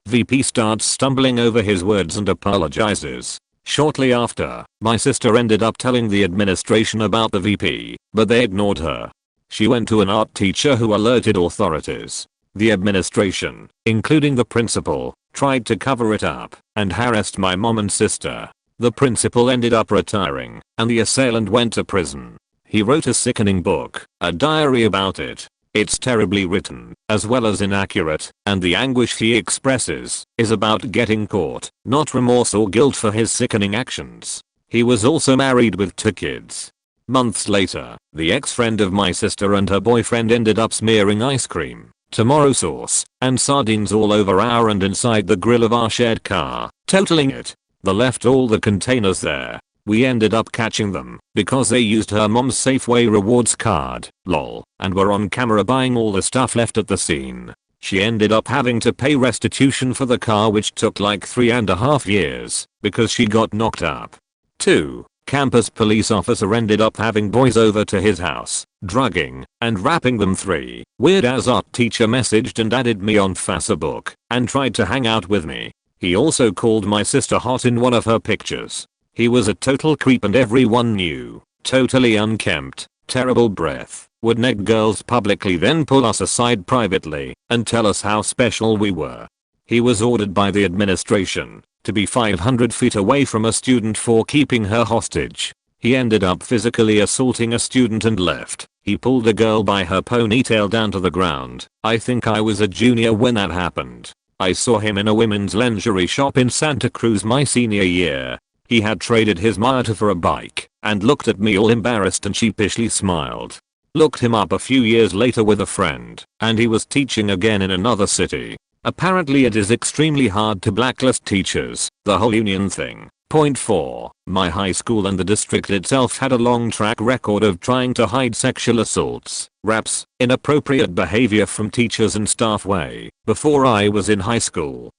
VP starts stumbling over his words and apologizes. Shortly after, my sister ended up telling the administration about the VP, but they ignored her. She went to an art teacher who alerted authorities. The administration, including the principal, tried to cover it up and harassed my mom and sister. The principal ended up retiring and the assailant went to prison. He wrote a sickening book, a diary about it. It's terribly written, as well as inaccurate, and the anguish he expresses is about getting caught, not remorse or guilt for his sickening actions. He was also married with 2 kids. Months later, the ex-friend of my sister and her boyfriend ended up smearing ice cream, tomato sauce, and sardines all over our and inside the grill of our shared car, totaling it. They left all the containers there. We ended up catching them because they used her mom's Safeway rewards card, lol, and were on camera buying all the stuff left at the scene. She ended up having to pay restitution for the car, which took like 3.5 years because she got knocked up. 2. Campus police officer ended up having boys over to his house, drugging and rapping them. 3. Weird as art teacher messaged and added me on Facebook and tried to hang out with me. He also called my sister hot in one of her pictures. He was a total creep and everyone knew. Totally unkempt, terrible breath, would neg girls publicly then pull us aside privately and tell us how special we were. He was ordered by the administration to be 500 feet away from a student for keeping her hostage. He ended up physically assaulting a student and left. He pulled a girl by her ponytail down to the ground. I think I was a junior when that happened. I saw him in a women's lingerie shop in Santa Cruz my senior year. He had traded his Miata for a bike and looked at me all embarrassed and sheepishly smiled. Looked him up a few years later with a friend and he was teaching again in another city. Apparently it is extremely hard to blacklist teachers, the whole union thing. Point 4. My high school and the district itself had a long track record of trying to hide sexual assaults, raps, inappropriate behavior from teachers and staff way before I was in high school.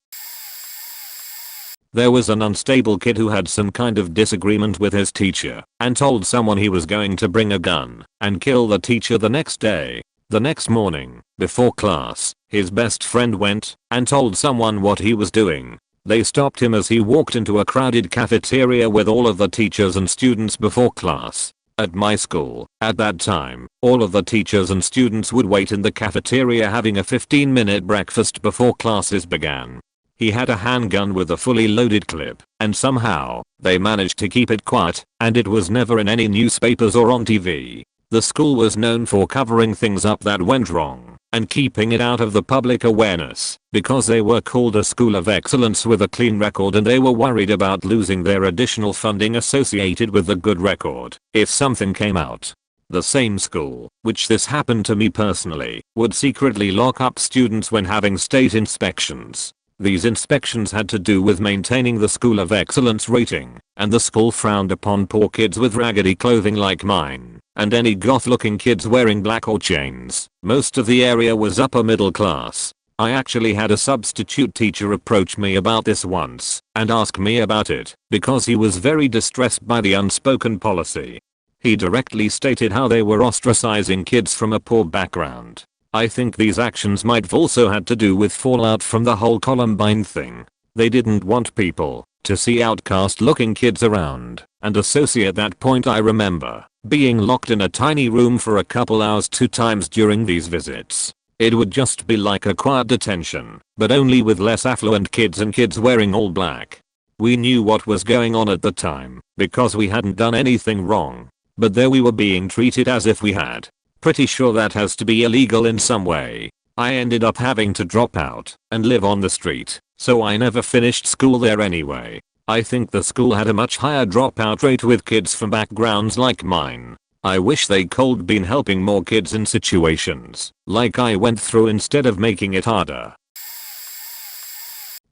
There was an unstable kid who had some kind of disagreement with his teacher and told someone he was going to bring a gun and kill the teacher the next day. The next morning, before class, his best friend went and told someone what he was doing. They stopped him as he walked into a crowded cafeteria with all of the teachers and students before class. At my school, at that time, all of the teachers and students would wait in the cafeteria having a 15-minute breakfast before classes began. He had a handgun with a fully loaded clip, and somehow, they managed to keep it quiet, and it was never in any newspapers or on TV. The school was known for covering things up that went wrong and keeping it out of the public awareness because they were called a school of excellence with a clean record and they were worried about losing their additional funding associated with the good record if something came out. The same school, which this happened to me personally, would secretly lock up students when having state inspections. These inspections had to do with maintaining the school of excellence rating, and the school frowned upon poor kids with raggedy clothing like mine, and any goth-looking kids wearing black or chains. Most of the area was upper middle class. I actually had a substitute teacher approach me about this once and ask me about it because he was very distressed by the unspoken policy. He directly stated how they were ostracizing kids from a poor background. I think these actions might have also had to do with fallout from the whole Columbine thing. They didn't want people to see outcast looking kids around and associate that point. I remember being locked in a tiny room for a couple hours 2 times during these visits. It would just be like a quiet detention, but only with less affluent kids and kids wearing all black. We knew what was going on at the time because we hadn't done anything wrong, but there we were being treated as if we had. Pretty sure that has to be illegal in some way. I ended up having to drop out and live on the street, so I never finished school there anyway. I think the school had a much higher dropout rate with kids from backgrounds like mine. I wish they could been helping more kids in situations like I went through instead of making it harder.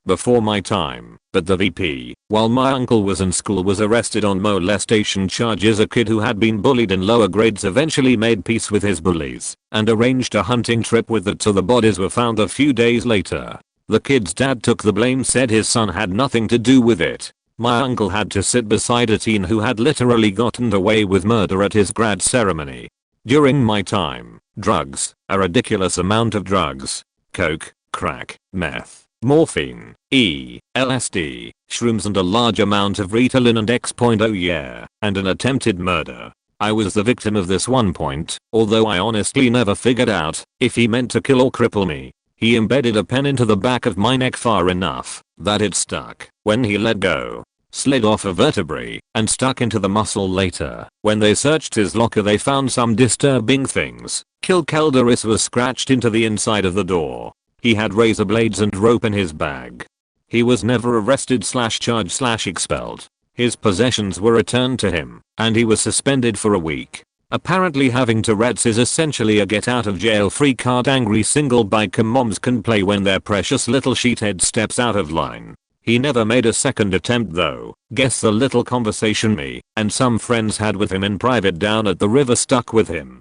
Before my time, but the VP, while my uncle was in school, was arrested on molestation charges. A kid who had been bullied in lower grades eventually made peace with his bullies and arranged a hunting trip with them till the bodies were found a few days later. The kid's dad took the blame, said his son had nothing to do with it. My uncle had to sit beside a teen who had literally gotten away with murder at his grad ceremony. During my time, drugs, a ridiculous amount of drugs, coke, crack, meth, morphine, LSD, shrooms and a large amount of Ritalin and X.0 yeah, and an attempted murder. I was the victim of this one point, although I honestly never figured out if he meant to kill or cripple me. He embedded a pen into the back of my neck far enough that it stuck when he let go, slid off a vertebrae, and stuck into the muscle later. When they searched his locker they found some disturbing things. Calderis was scratched into the inside of the door. He had razor blades and rope in his bag. He was never arrested / charged / expelled. His possessions were returned to him, and he was suspended for a week. Apparently having Tourette's is essentially a get out of jail free card angry single biker moms can play when their precious little sheethead steps out of line. He never made a second attempt though. Guess the little conversation me and some friends had with him in private down at the river stuck with him.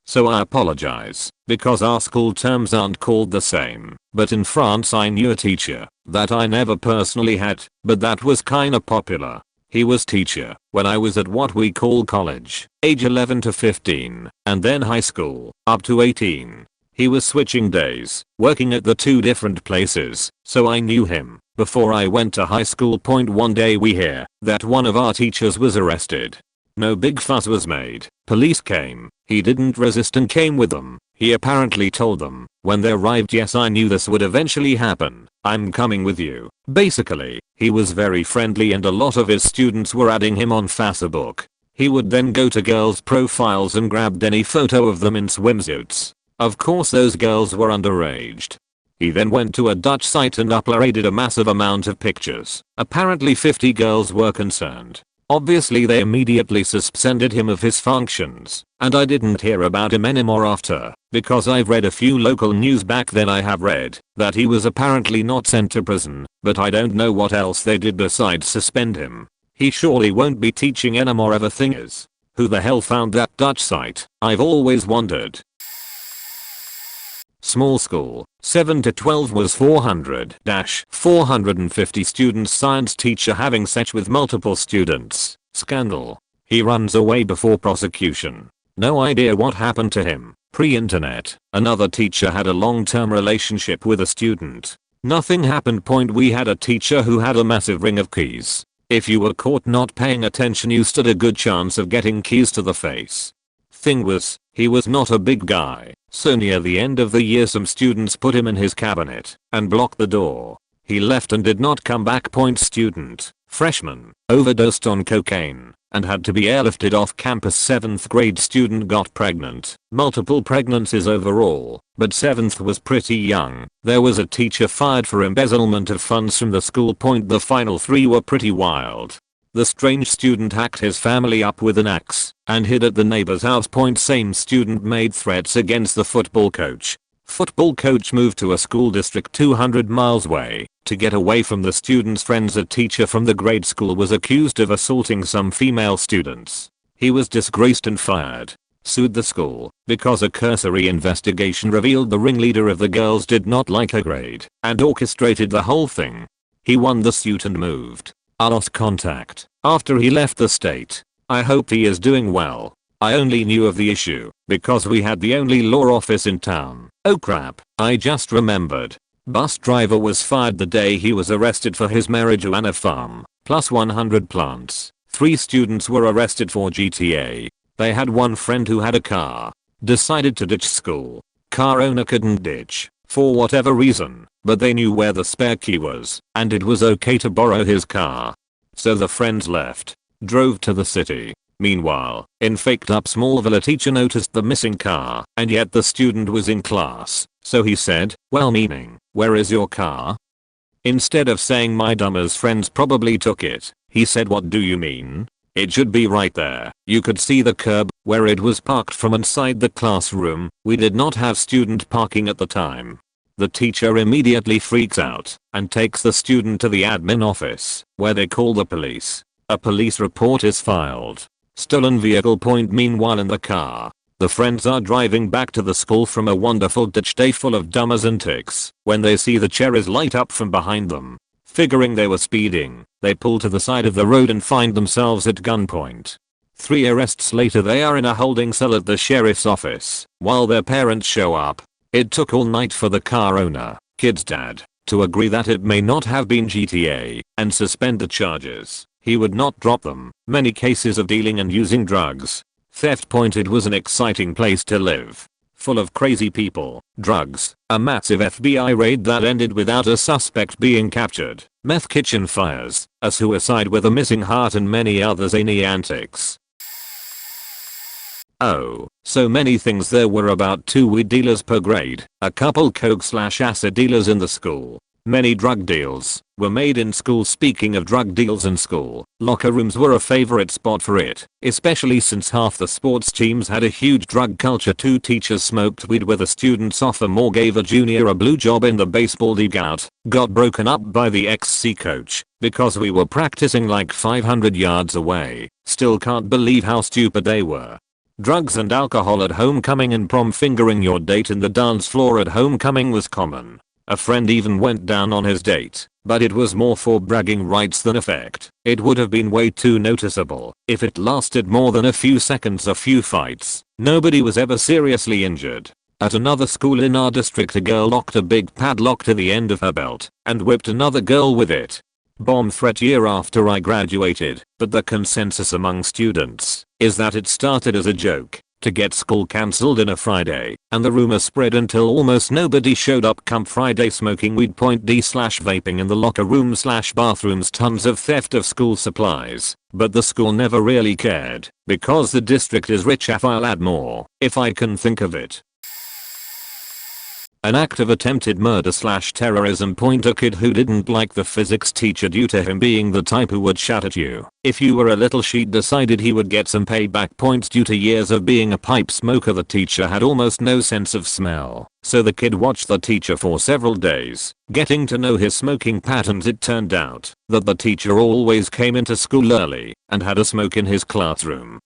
So I apologize, because our school terms aren't called the same, but in France I knew a teacher that I never personally had, but that was kinda popular. He was teacher when I was at what we call college, age 11 to 15, and then high school, up to 18. He was switching days, working at the two different places, so I knew him before I went to high school. One day we hear that one of our teachers was arrested. No big fuss was made. Police came. He didn't resist and came with them. He apparently told them when they arrived, yes, I knew this would eventually happen. I'm coming with you. Basically, he was very friendly and a lot of his students were adding him on Facebook. He would then go to girls' profiles and grabbed any photo of them in swimsuits. Of course those girls were underage. He then went to a Dutch site and uploaded a massive amount of pictures. Apparently 50 girls were concerned. Obviously they immediately suspended him of his functions, and I didn't hear about him anymore after, because I've read a few local news back then. I have read that he was apparently not sent to prison, but I don't know what else they did besides suspend him. He surely won't be teaching anymore ever. Thing is, who the hell found that Dutch site? I've always wondered. Small school, 7 to 12 was 400-450 students. Science teacher having sex with multiple students. Scandal. He runs away before prosecution. No idea what happened to him. Pre-internet. Another teacher had a long-term relationship with a student. Nothing happened. We had a teacher who had a massive ring of keys. If you were caught not paying attention, you stood a good chance of getting keys to the face. Thing was, he was not a big guy, so near the end of the year some students put him in his cabinet and blocked the door. He left and did not come back. Student, freshman, overdosed on cocaine and had to be airlifted off campus. 7th grade student got pregnant. Multiple pregnancies overall, but 7th was pretty young. There was a teacher fired for embezzlement of funds from the school. The final 3 were pretty wild. The strange student hacked his family up with an axe and hid at the neighbor's house. Same student made threats against the football coach. Football coach moved to a school district 200 miles away to get away from the student's friends. A teacher from the grade school was accused of assaulting some female students. He was disgraced and fired. Sued the school because a cursory investigation revealed the ringleader of the girls did not like her grade and orchestrated the whole thing. He won the suit and moved. I lost contact after he left the state. I hope he is doing well. I only knew of the issue because we had the only law office in town. Oh crap, I just remembered. Bus driver was fired the day he was arrested for his marijuana farm, plus 100 plants. 3 students were arrested for GTA. They had one friend who had a car. Decided to ditch school. Car owner couldn't ditch for whatever reason, but they knew where the spare key was, and it was okay to borrow his car. So the friends left, drove to the city. Meanwhile, in faked up Smallville, a teacher noticed the missing car, and yet the student was in class, so he said, well meaning, where is your car? Instead of saying my dumbass friends probably took it, he said, what do you mean? It should be right there. You could see the curb where it was parked from inside the classroom. We did not have student parking at the time. The teacher immediately freaks out and takes the student to the admin office where they call the police. A police report is filed. Stolen vehicle. Meanwhile in the car, the friends are driving back to the school from a wonderful ditch day full of dumbers and ticks when they see the cherries light up from behind them. Figuring they were speeding, they pull to the side of the road and find themselves at gunpoint. 3 arrests later they are in a holding cell at the sheriff's office while their parents show up. It took all night for the car owner, kid's dad, to agree that it may not have been GTA and suspend the charges. He would not drop them. Many cases of dealing and using drugs. Theft. It was an exciting place to live. Full of crazy people, drugs, a massive FBI raid that ended without a suspect being captured, meth kitchen fires, a suicide with a missing heart and many other zany antics. Oh, so many things. There were about 2 weed dealers per grade, a couple coke/acid dealers in the school, Many drug deals were made in school. Speaking of drug deals in school, locker rooms were a favorite spot for it, especially since half the sports teams had a huge drug culture. Two teachers smoked weed with a student. Sophomore gave a junior a blue job in the baseball league. Got broken up by the XC coach because we were practicing like 500 yards away. Still can't believe how stupid they were. Drugs and alcohol at homecoming and prom. Fingering your date in the dance floor at homecoming was common. A friend even went down on his date, but it was more for bragging rights than effect. It would have been way too noticeable if it lasted more than a few seconds. A few fights. Nobody was ever seriously injured. At another school in our district, a girl locked a big padlock to the end of her belt and whipped another girl with it. Bomb threat year after I graduated, but the consensus among students is that it started as a joke to get school cancelled in a Friday, and the rumor spread until almost nobody showed up come Friday. Smoking weed. .d/vaping in the locker room/bathrooms. Tons of theft of school supplies, but the school never really cared because the district is rich. I'll add more if I can think of it. An act of attempted murder/terrorism. A kid who didn't like the physics teacher due to him being the type who would shout at you if you were a little shit decided he would get some payback points. Due to years of being a pipe smoker, the teacher had almost no sense of smell, so the kid watched the teacher for several days, getting to know his smoking patterns. It turned out that the teacher always came into school early and had a smoke in his classroom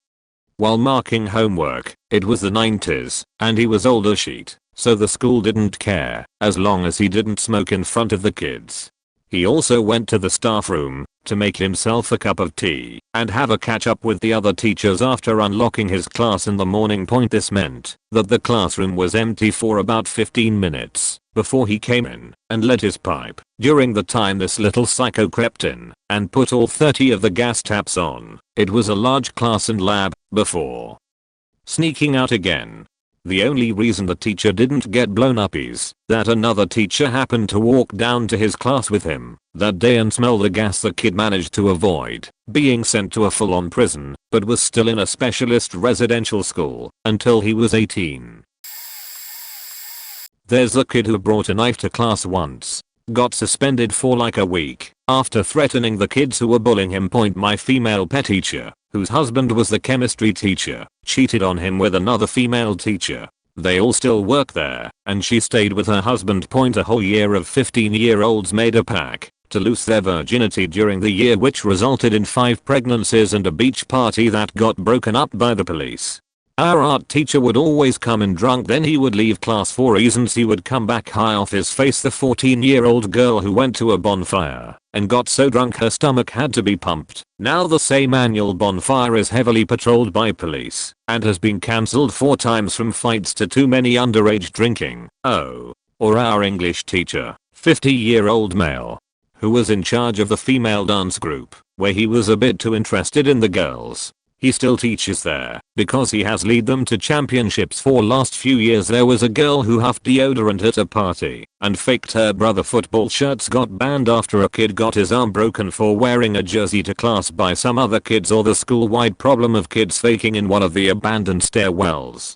while marking homework. It was the 90s, and he was older shit, so the school didn't care as long as he didn't smoke in front of the kids. He also went to the staff room to make himself a cup of tea and have a catch up with the other teachers after unlocking his class in the morning. This meant that the classroom was empty for about 15 minutes before he came in and lit his pipe. During the time this little psycho crept in and put all 30 of the gas taps on, it was a large class and lab, before sneaking out again. The only reason the teacher didn't get blown up is that another teacher happened to walk down to his class with him that day and smell the gas. The kid managed to avoid being sent to a full-on prison, but was still in a specialist residential school until he was 18. There's a kid who brought a knife to class once. Got suspended for like a week after threatening the kids who were bullying him. My female pet teacher, whose husband was the chemistry teacher, cheated on him with another female teacher. They all still work there, and she stayed with her husband. A whole year of 15-year-olds made a pact to lose their virginity during the year, which resulted in 5 pregnancies and a beach party that got broken up by the police. Our art teacher would always come in drunk, then he would leave class for reasons. He would come back high off his face. The 14-year-old girl who went to a bonfire and got so drunk her stomach had to be pumped. Now the same annual bonfire is heavily patrolled by police and has been cancelled 4 times from fights to too many underage drinking. Oh. Or our English teacher, 50-year-old male, who was in charge of the female dance group, where he was a bit too interested in the girls. He still teaches there because he has led them to championships for last few years. There was a girl who huffed deodorant at a party and faked her brother football shirts. Got banned after a kid got his arm broken for wearing a jersey to class by some other kids. Or the school-wide problem of kids faking in one of the abandoned stairwells.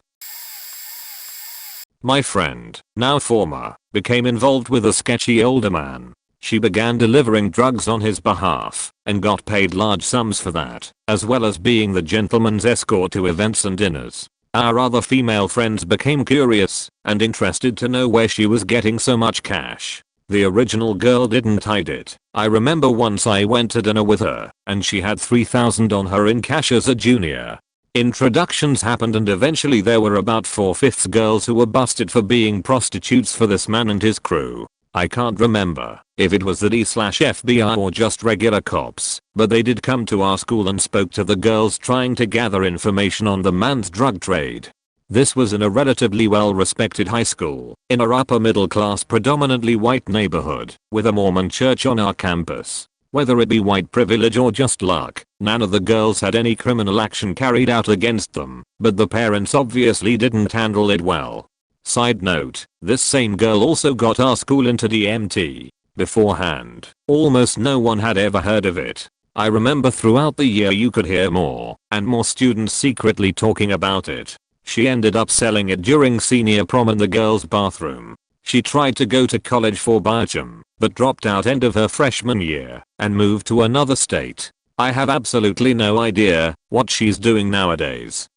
My friend, now former, became involved with a sketchy older man. She began delivering drugs on his behalf and got paid large sums for that, as well as being the gentleman's escort to events and dinners. Our other female friends became curious and interested to know where she was getting so much cash. The original girl didn't hide it. I remember once I went to dinner with her and she had $3,000 on her in cash as a junior. Introductions happened and eventually there were about 4/5 girls who were busted for being prostitutes for this man and his crew. I can't remember if it was the D/FBI or just regular cops, but they did come to our school and spoke to the girls trying to gather information on the man's drug trade. This was in a relatively well-respected high school, in a upper middle class predominantly white neighborhood, with a Mormon church on our campus. Whether it be white privilege or just luck, none of the girls had any criminal action carried out against them, but the parents obviously didn't handle it well. Side note, this same girl also got our school into DMT. Beforehand, almost no one had ever heard of it. I remember throughout the year you could hear more and more students secretly talking about it. She ended up selling it during senior prom in the girls' bathroom. She tried to go to college for biochem, but dropped out end of her freshman year and moved to another state. I have absolutely no idea what she's doing nowadays.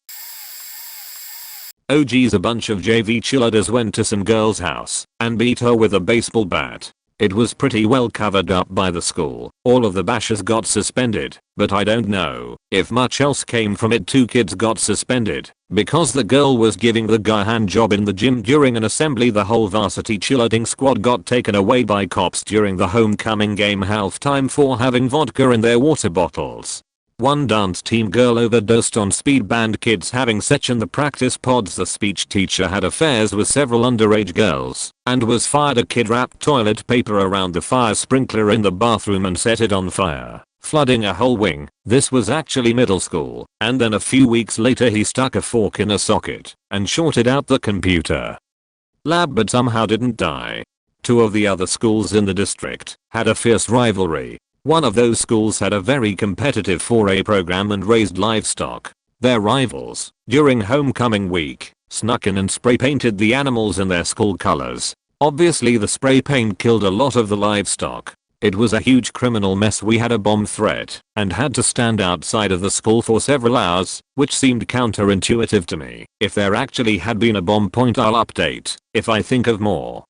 Oh geez, a bunch of JV cheerleaders went to some girl's house and beat her with a baseball bat. It was pretty well covered up by the school. All of the bashers got suspended, but I don't know if much else came from it. 2 kids got suspended because the girl was giving the guy a hand job in the gym during an assembly. The whole varsity cheerleading squad got taken away by cops during the homecoming game halftime for having vodka in their water bottles. One dance team girl overdosed on speed. Band kids having sex in the practice pods. The speech teacher had affairs with several underage girls and was fired. A kid wrapped toilet paper around the fire sprinkler in the bathroom and set it on fire, flooding a whole wing. This was actually middle school, and then a few weeks later he stuck a fork in a socket and shorted out the computer lab but somehow didn't die. 2 of the other schools in the district had a fierce rivalry. One of those schools had a very competitive 4A program and raised livestock. Their rivals, during homecoming week, snuck in and spray painted the animals in their school colors. Obviously the spray paint killed a lot of the livestock. It was a huge criminal mess. We had a bomb threat and had to stand outside of the school for several hours, which seemed counterintuitive to me. If there actually had been a bomb point, I'll update if I think of more.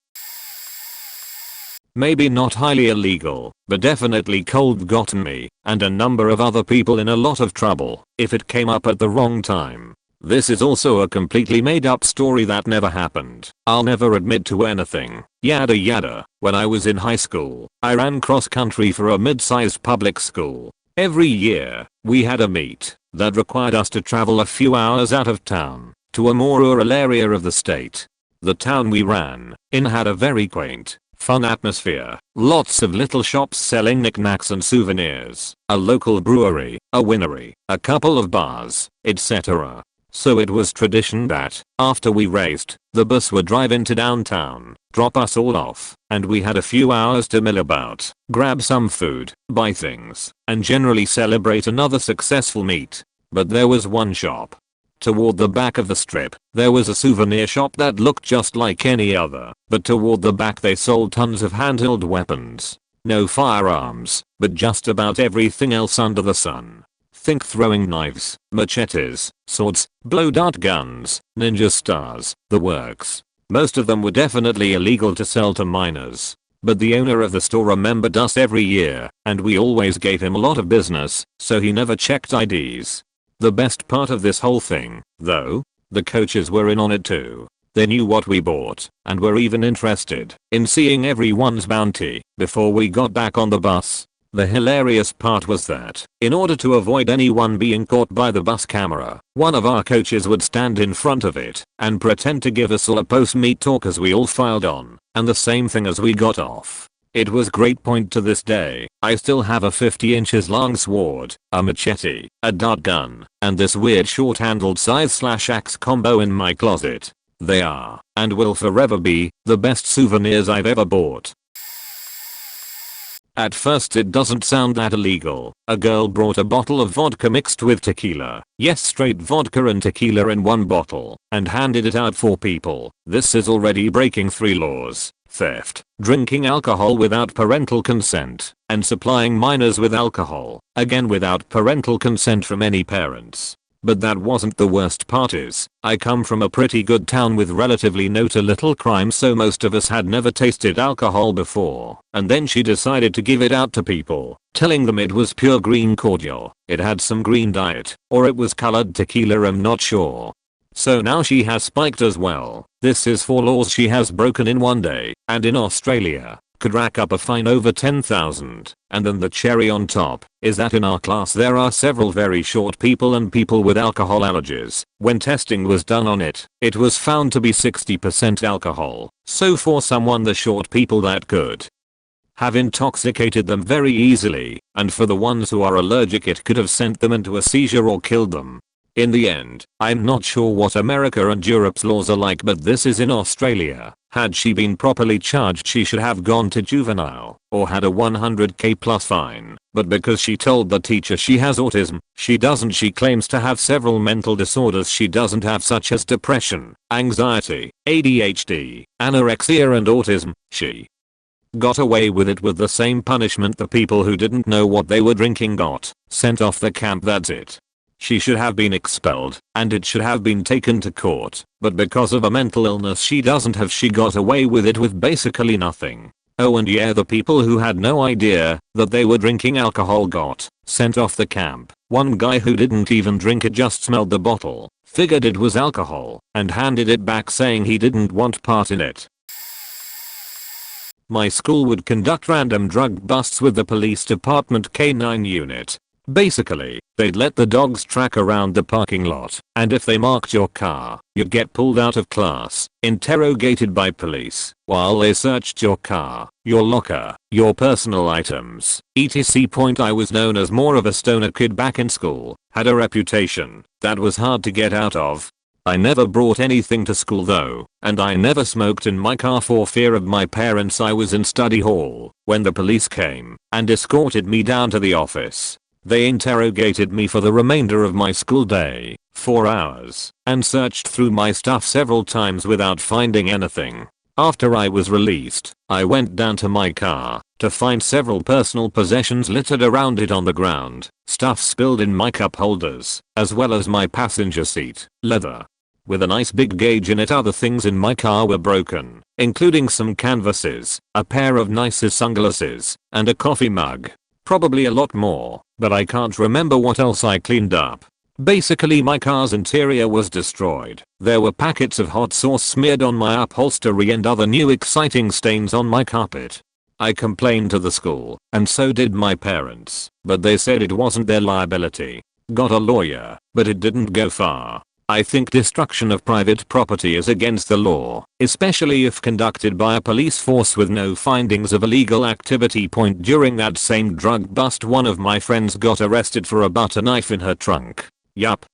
Maybe not highly illegal, but definitely cold gotten me and a number of other people in a lot of trouble if it came up at the wrong time. This is also a completely made up story that never happened. I'll never admit to anything. Yada yada. When I was in high school, I ran cross country for a mid-sized public school. Every year, we had a meet that required us to travel a few hours out of town to a more rural area of the state. The town we ran in had a very quaint, fun atmosphere. Lots of little shops selling knickknacks and souvenirs, a local brewery, a winery, a couple of bars, etc. So it was tradition that, after we raced, the bus would drive into downtown, drop us all off, and we had a few hours to mill about, grab some food, buy things, and generally celebrate another successful meet. But there was one shop. Toward the back of the strip, there was a souvenir shop that looked just like any other, but toward the back they sold tons of handheld weapons. No firearms, but just about everything else under the sun. Think throwing knives, machetes, swords, blow dart guns, ninja stars, the works. Most of them were definitely illegal to sell to minors. But the owner of the store remembered us every year, and we always gave him a lot of business, so he never checked IDs. The best part of this whole thing, though, the coaches were in on it too. They knew what we bought and were even interested in seeing everyone's bounty before we got back on the bus. The hilarious part was that, in order to avoid anyone being caught by the bus camera, one of our coaches would stand in front of it and pretend to give us all a post-meet talk as we all filed on, and the same thing as we got off. It was great. Point to this day, I still have a 50 inches long sword, a machete, a dart gun, and this weird short-handled scythe/axe combo in my closet. They are, and will forever be, the best souvenirs I've ever bought. At first it doesn't sound that illegal. A girl brought a bottle of vodka mixed with tequila, yes, straight vodka and tequila in one bottle, and handed it out for people. This is already breaking 3 laws. Theft, drinking alcohol without parental consent, and supplying minors with alcohol, again without parental consent from any parents. But that wasn't the worst part. Is, I come from a pretty good town with relatively no to little crime, so most of us had never tasted alcohol before, and then she decided to give it out to people, telling them it was pure green cordial, it had some green diet, or it was colored tequila, I'm not sure. So now she has spiked as well. This is 4 laws she has broken in one day, and in Australia, could rack up a fine over 10,000. And then the cherry on top is that in our class there are several very short people and people with alcohol allergies. When testing was done on it, it was found to be 60% alcohol. So for someone the short people, that could have intoxicated them very easily, and for the ones who are allergic it could have sent them into a seizure or killed them. In the end, I'm not sure what America and Europe's laws are like, but this is in Australia. Had she been properly charged she should have gone to juvenile, or had a 100k plus fine, but because she told the teacher she has autism, she doesn't. She claims to have several mental disorders she doesn't have, such as depression, anxiety, ADHD, anorexia and autism. She Got away with it with the same punishment the people who didn't know what they were drinking got. Sent off the camp, that's it. She should have been expelled, and it should have been taken to court, but because of a mental illness she doesn't have, she got away with it with basically nothing. Oh, and yeah, the people who had no idea that they were drinking alcohol got sent off the camp. One guy who didn't even drink it just smelled the bottle, figured it was alcohol, and handed it back saying he didn't want part in it. My school would conduct random drug busts with the police department K9 unit. Basically, they'd let the dogs track around the parking lot, and if they marked your car, you'd get pulled out of class, interrogated by police, while they searched your car, your locker, your personal items, etc. I was known as more of a stoner kid back in school, had a reputation that was hard to get out of. I never brought anything to school though, and I never smoked in my car for fear of my parents. I was in study hall when the police came and escorted me down to the office. They interrogated me for the remainder of my school day, 4 hours, and searched through my stuff several times without finding anything. After I was released, I went down to my car to find several personal possessions littered around it on the ground, stuff spilled in my cup holders, as well as my passenger seat, leather, with a nice big gauge in it. Other things in my car were broken, including some canvases, a pair of nicest sunglasses, and a coffee mug. Probably a lot more, but I can't remember what else I cleaned up. Basically my car's interior was destroyed. There were packets of hot sauce smeared on my upholstery and other new exciting stains on my carpet. I complained to the school, and so did my parents, but they said it wasn't their liability. Got a lawyer, but it didn't go far. I think destruction of private property is against the law, especially if conducted by a police force with no findings of illegal activity. During that same drug bust, one of my friends got arrested for a butter knife in her trunk. Yup.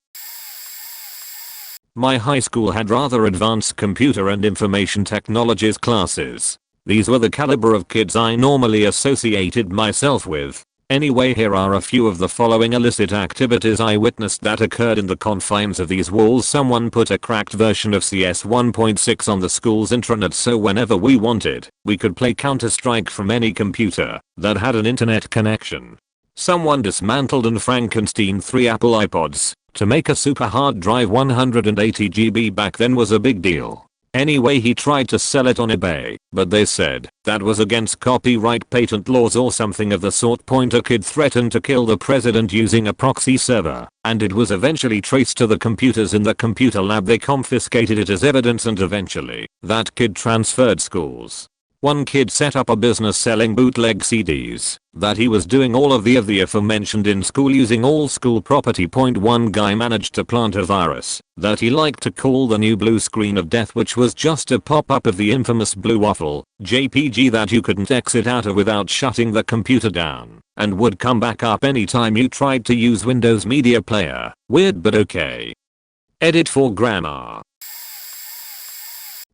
My high school had rather advanced computer and information technologies classes. These were the caliber of kids I normally associated myself with. Anyway, here are a few of the following illicit activities I witnessed that occurred in the confines of these walls. Someone put a cracked version of CS 1.6 on the school's intranet, so whenever we wanted, we could play Counter-Strike from any computer that had an internet connection. Someone dismantled and Frankenstein 3 Apple iPods to make a super hard drive. 180 GB back then was a big deal. Anyway, he tried to sell it on eBay, but they said that was against copyright patent laws or something of the sort. A kid threatened to kill the president using a proxy server, and it was eventually traced to the computers in the computer lab. They confiscated it as evidence, and eventually, that kid transferred schools. One kid set up a business selling bootleg CDs that he was doing all of the aforementioned in school using all school property. One guy managed to plant a virus that he liked to call the new blue screen of death, which was just a pop-up of the infamous blue waffle JPG that you couldn't exit out of without shutting the computer down, and would come back up anytime you tried to use Windows Media Player. Weird but okay. Edit for grammar.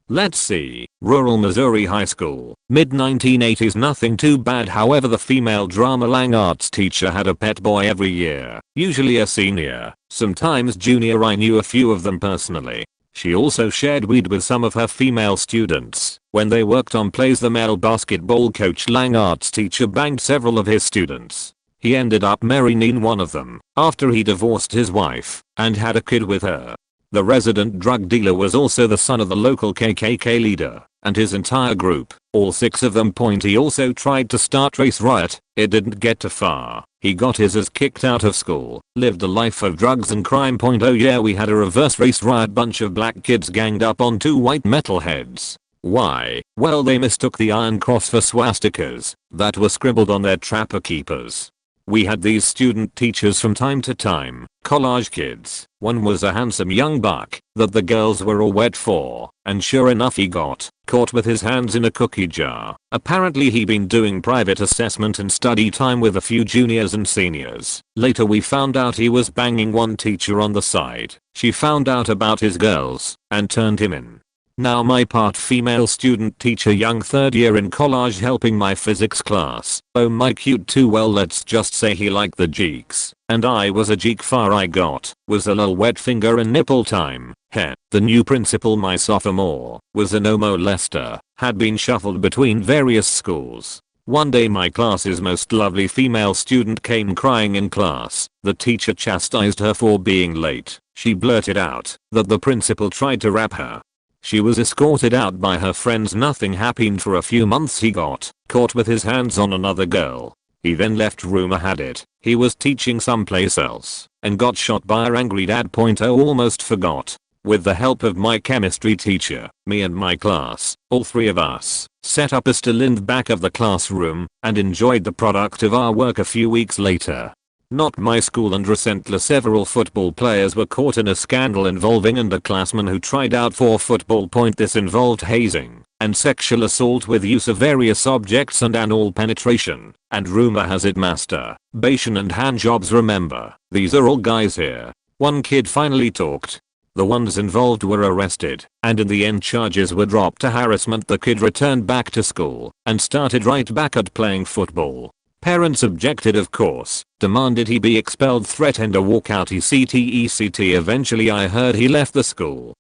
Let's see. Rural Missouri High School, mid-1980s. Nothing too bad. However, the female drama lang arts teacher had a pet boy every year, usually a senior, sometimes junior. I knew a few of them personally. She also shared weed with some of her female students. When they worked on plays, the male basketball coach lang arts teacher banged several of his students. He ended up marrying one of them after he divorced his wife and had a kid with her. The resident drug dealer was also the son of the local KKK leader and his entire group, all 6 of them. He also tried to start race riot. It didn't get too far. He got his ass kicked out of school, lived a life of drugs and crime. Oh yeah, we had a reverse race riot. Bunch of black kids ganged up on 2 white metalheads. Why? Well, they mistook the Iron Cross for swastikas that were scribbled on their trapper keepers. We had these student teachers from time to time, college kids. One was a handsome young buck that the girls were all wet for, and sure enough he got caught with his hands in a cookie jar. Apparently he'd been doing private assessment and study time with a few juniors and seniors. Later we found out he was banging one teacher on the side. She found out about his girls and turned him in. Now my part female student teacher, young third year in college, helping my physics class. Oh my cute too, well let's just say he liked the jeeks. And I was a jeek, far I got, was a lil wet finger in nipple time. Heh. The new principal my sophomore was a no molester, had been shuffled between various schools. One day my class's most lovely female student came crying in class. The teacher chastised her for being late. She blurted out that the principal tried to rap her. She was escorted out by her friends. Nothing happened for a few months. He got caught with his hands on another girl. He then left. Rumor had it he was teaching someplace else and got shot by her angry dad. Almost forgot. With the help of my chemistry teacher, me and my class, all three of us, set up a stall in the back of the classroom and enjoyed the product of our work. A few weeks later, not my school and resentless, several football players were caught in a scandal involving underclassmen who tried out for football. This involved hazing and sexual assault with use of various objects and anal penetration, and rumor has it masturbation and handjobs. Remember, these are all guys here. One kid finally talked. The ones involved were arrested, and in the end charges were dropped to harassment. The kid returned back to school and started right back at playing football. Parents objected, of course, demanded he be expelled, threatened a walkout, etc. Eventually I heard he left the school.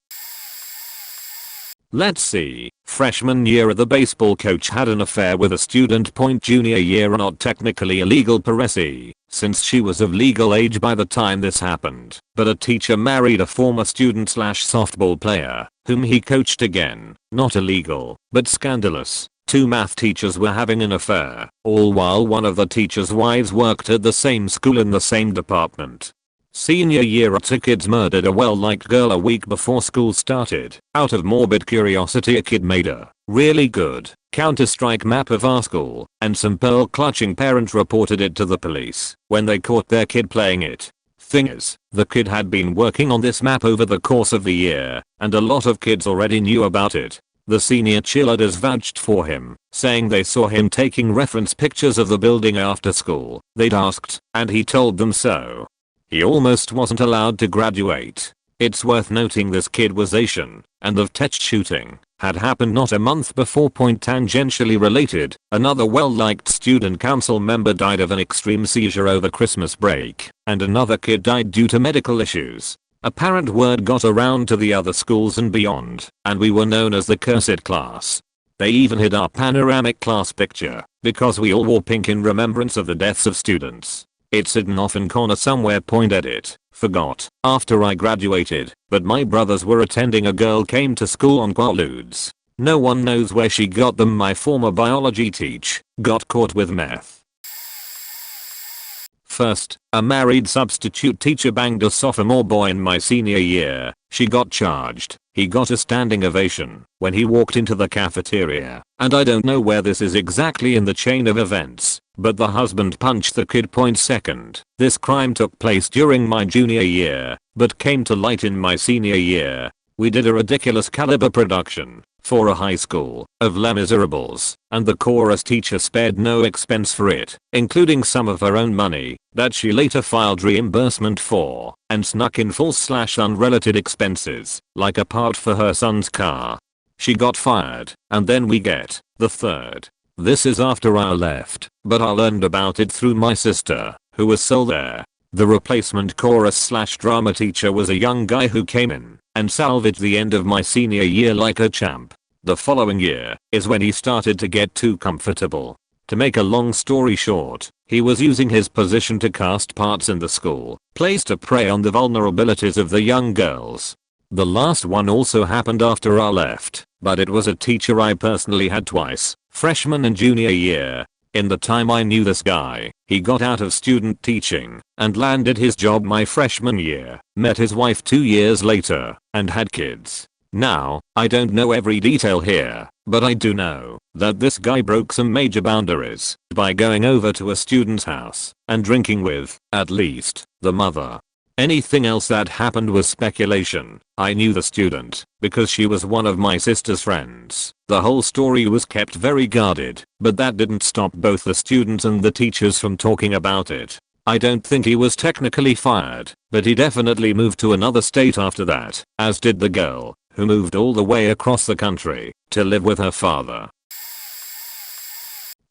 Let's see. Freshman year, the baseball coach had an affair with a student. Junior year, not technically illegal since she was of legal age by the time this happened, but a teacher married a former student slash softball player, whom he coached. Again, not illegal, but scandalous. Two math teachers were having an affair, all while one of the teachers' wives worked at the same school in the same department. Senior year, two kids murdered a well-liked girl a week before school started. Out of morbid curiosity, a kid made a really good Counter-Strike map of our school, and some pearl-clutching parent reported it to the police when they caught their kid playing it. Thing is, the kid had been working on this map over the course of the year, and a lot of kids already knew about it. The senior cheerleaders vouched for him, saying they saw him taking reference pictures of the building after school. They'd asked, and he told them so. He almost wasn't allowed to graduate. It's worth noting this kid was Asian, and the tech shooting had happened not a month before. Tangentially related, another well-liked student council member died of an extreme seizure over Christmas break, and another kid died due to medical issues. Apparent word got around to the other schools and beyond, and we were known as the cursed class. They even hid our panoramic class picture, because we all wore pink in remembrance of the deaths of students. It's hidden off in corner somewhere. Edit. Forgot after I graduated, but my brothers were attending. A girl came to school on Quaaludes. No one knows where she got them. My former biology teacher got caught with meth. First, a married substitute teacher banged a sophomore boy in my senior year. She got charged. He got a standing ovation when he walked into the cafeteria, and I don't know where this is exactly in the chain of events, but the husband punched the kid. Second, this crime took place during my junior year, but came to light in my senior year. We did a ridiculous caliber production for a high school of Les Miserables, and the chorus teacher spared no expense for it, including some of her own money that she later filed reimbursement for, and snuck in full/unrelated expenses, like a part for her son's car. She got fired, and then we get the third. This is after I left, but I learned about it through my sister, who was still there. The replacement chorus/drama teacher was a young guy who came in and salvaged the end of my senior year like a champ. The following year is when he started to get too comfortable. To make a long story short, he was using his position to cast parts in the school plays to prey on the vulnerabilities of the young girls. The last one also happened after I left, but it was a teacher I personally had twice, freshman and junior year. In the time I knew this guy, he got out of student teaching and landed his job my freshman year, met his wife 2 years later, and had kids. Now, I don't know every detail here, but I do know that this guy broke some major boundaries by going over to a student's house and drinking with, at least, the mother. Anything else that happened was speculation. I knew the student because she was one of my sister's friends. The whole story was kept very guarded, but that didn't stop both the students and the teachers from talking about it. I don't think he was technically fired, but he definitely moved to another state after that, as did the girl who moved all the way across the country to live with her father.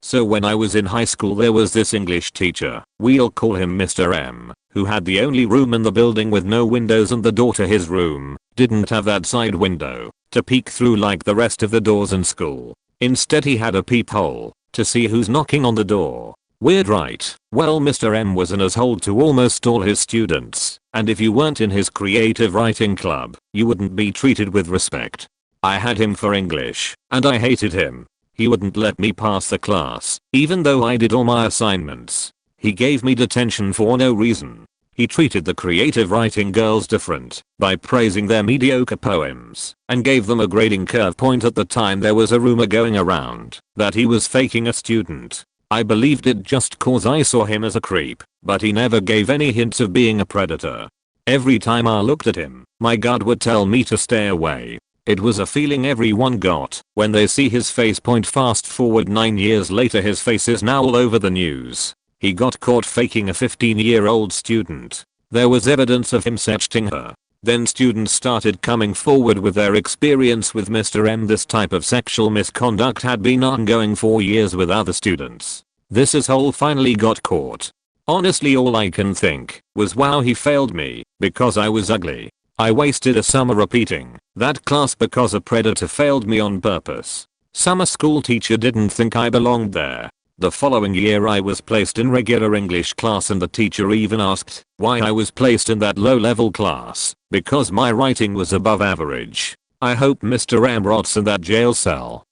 So when I was in high school there was this English teacher, we'll call him Mr. M, who had the only room in the building with no windows, and the door to his room didn't have that side window to peek through like the rest of the doors in school. Instead he had a peephole to see who's knocking on the door. Weird, right? Well, Mr. M was an asshole to almost all his students, and if you weren't in his creative writing club, you wouldn't be treated with respect. I had him for English, and I hated him. He wouldn't let me pass the class, even though I did all my assignments. He gave me detention for no reason. He treated the creative writing girls different by praising their mediocre poems and gave them a grading curve point. At the time there was a rumor going around that he was faking a student. I believed it just cause I saw him as a creep, but he never gave any hints of being a predator. Every time I looked at him, my gut would tell me to stay away. It was a feeling everyone got when they see his face point. Fast forward 9 years later, his face is now all over the news. He got caught faking a 15-year-old student. There was evidence of him sexting her. Then students started coming forward with their experience with Mr. M. This type of sexual misconduct had been ongoing for years with other students. This asshole finally got caught. Honestly, all I can think was, wow, he failed me because I was ugly. I wasted a summer repeating that class because a predator failed me on purpose. Summer school teacher didn't think I belonged there. The following year I was placed in regular English class, and the teacher even asked why I was placed in that low-level class, because my writing was above average. I hope Mr. M rots in that jail cell.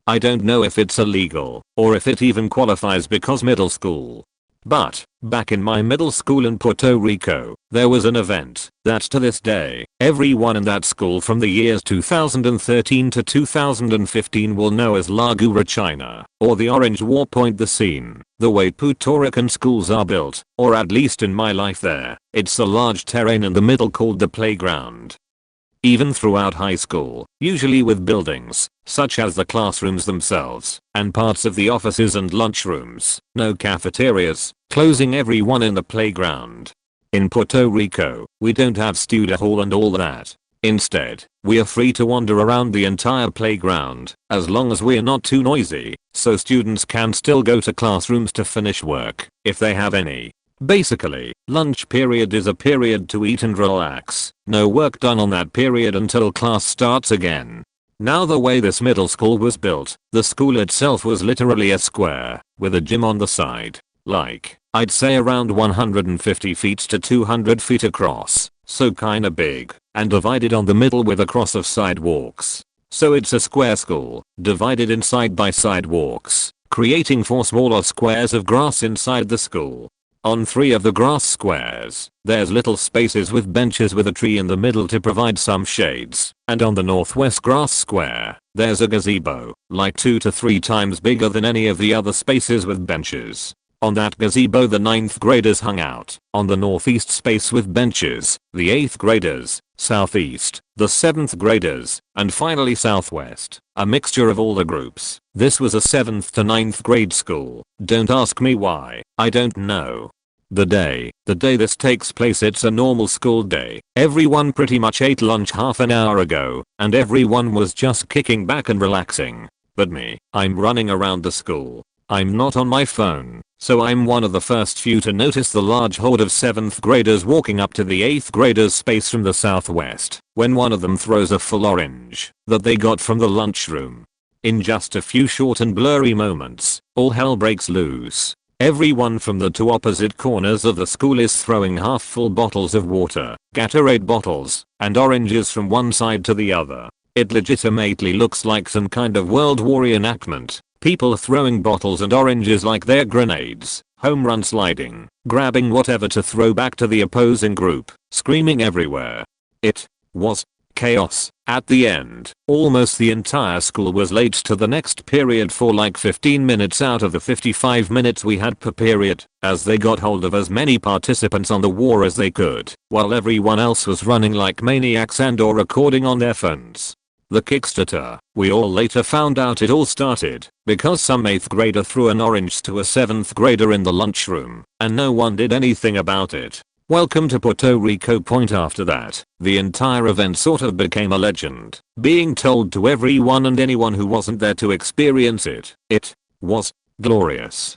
I don't know if it's illegal or if it even qualifies because middle school. But back in my middle school in Puerto Rico, there was an event that to this day, everyone in that school from the years 2013 to 2015 will know as La Gurachina, or the Orange War. Point the scene, the way Puerto Rican schools are built, or at least in my life there, it's a large terrain in the middle called the playground. Even throughout high school, usually with buildings, such as the classrooms themselves, and parts of the offices and lunchrooms, no cafeterias, closing everyone in the playground. In Puerto Rico, we don't have student hall and all that. Instead, we are free to wander around the entire playground, as long as we're not too noisy, so students can still go to classrooms to finish work, if they have any. Basically, lunch period is a period to eat and relax. No work done on that period until class starts again. Now the way this middle school was built, the school itself was literally a square, with a gym on the side. Like, I'd say around 150 feet to 200 feet across, so kinda big, and divided on the middle with a cross of sidewalks. So it's a square school, divided inside by sidewalks, creating 4 smaller squares of grass inside the school. On 3 of the grass squares, there's little spaces with benches with a tree in the middle to provide some shades, and on the northwest grass square, there's a gazebo, like 2 to 3 times bigger than any of the other spaces with benches. On that gazebo the 9th graders hung out. On the northeast space with benches, the 8th graders, southeast, the 7th graders, and finally southwest, a mixture of all the groups. This was a 7th to 9th grade school. Don't ask me why, I don't know. The day this takes place, it's a normal school day. Everyone pretty much ate lunch half an hour ago, and everyone was just kicking back and relaxing. But me, I'm running around the school. I'm not on my phone, so I'm one of the first few to notice the large horde of 7th graders walking up to the 8th graders' space from the southwest, when one of them throws a full orange that they got from the lunchroom. In just a few short and blurry moments, all hell breaks loose. Everyone from the 2 opposite corners of the school is throwing half-full bottles of water, Gatorade bottles, and oranges from one side to the other. It legitimately looks like some kind of World War reenactment. People throwing bottles and oranges like they're grenades, home run sliding, grabbing whatever to throw back to the opposing group, screaming everywhere. It was chaos. At the end, almost the entire school was late to the next period for like 15 minutes out of the 55 minutes we had per period, as they got hold of as many participants on the war as they could, while everyone else was running like maniacs and or recording on their phones. The Kickstarter, we all later found out it all started because some 8th grader threw an orange to a 7th grader in the lunchroom, and no one did anything about it. Welcome to Puerto Rico. Point after that, the entire event sort of became a legend, being told to everyone and anyone who wasn't there to experience it. It was glorious.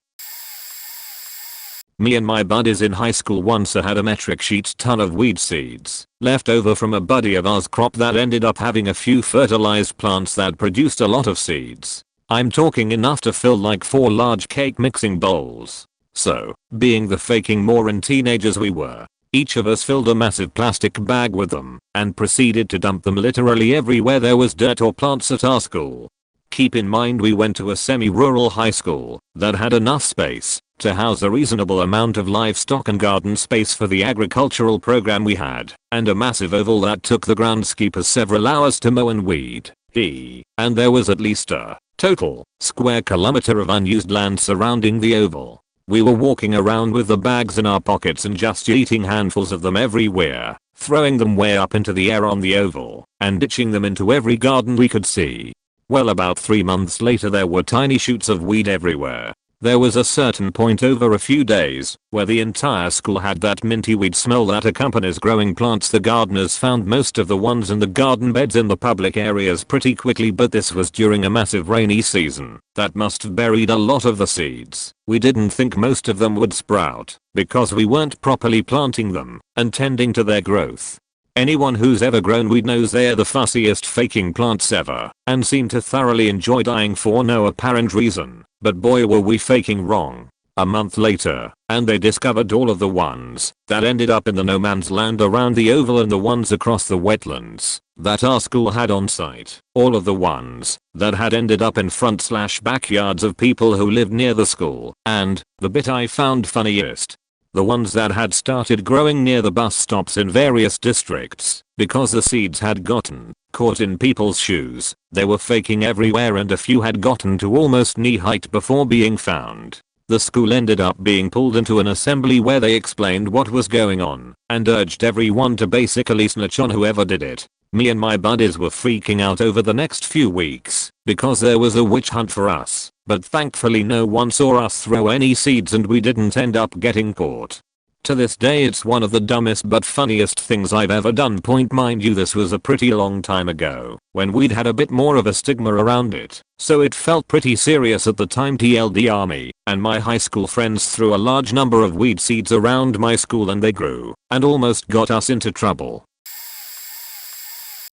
Me and my buddies in high school once had a metric sheet ton of weed seeds left over from a buddy of ours crop that ended up having a few fertilized plants that produced a lot of seeds. I'm talking enough to fill like 4 large cake mixing bowls. So, being the faking moron teenagers we were, each of us filled a massive plastic bag with them and proceeded to dump them literally everywhere there was dirt or plants at our school. Keep in mind we went to a semi-rural high school that had enough space to house a reasonable amount of livestock and garden space for the agricultural program we had, and a massive oval that took the groundskeepers several hours to mow and weed. And there was at least a total square kilometer of unused land surrounding the oval. We were walking around with the bags in our pockets and just eating handfuls of them everywhere, throwing them way up into the air on the oval, and ditching them into every garden we could see. Well, about 3 months later there were tiny shoots of weed everywhere. There was a certain point over a few days where the entire school had that minty weed smell that accompanies growing plants. The gardeners found most of the ones in the garden beds in the public areas pretty quickly, but this was during a massive rainy season that must have buried a lot of the seeds. We didn't think most of them would sprout because we weren't properly planting them and tending to their growth. Anyone who's ever grown weed knows they're the fussiest faking plants ever and seem to thoroughly enjoy dying for no apparent reason. But boy were we faking wrong. A month later, and they discovered all of the ones that ended up in the no man's land around the oval and the ones across the wetlands that our school had on site. All of the ones that had ended up in front/backyards of people who lived near the school. And, the bit I found funniest, the ones that had started growing near the bus stops in various districts because the seeds had gotten caught in people's shoes. They were faking everywhere and a few had gotten to almost knee height before being found. The school ended up being pulled into an assembly where they explained what was going on and urged everyone to basically snitch on whoever did it. Me and my buddies were freaking out over the next few weeks because there was a witch hunt for us, but thankfully no one saw us throw any seeds and we didn't end up getting caught. To this day it's one of the dumbest but funniest things I've ever done. Point mind you, this was a pretty long time ago when weed had a bit more of a stigma around it, so it felt pretty serious at the time. TLDR, me and my high school friends threw a large number of weed seeds around my school and they grew and almost got us into trouble.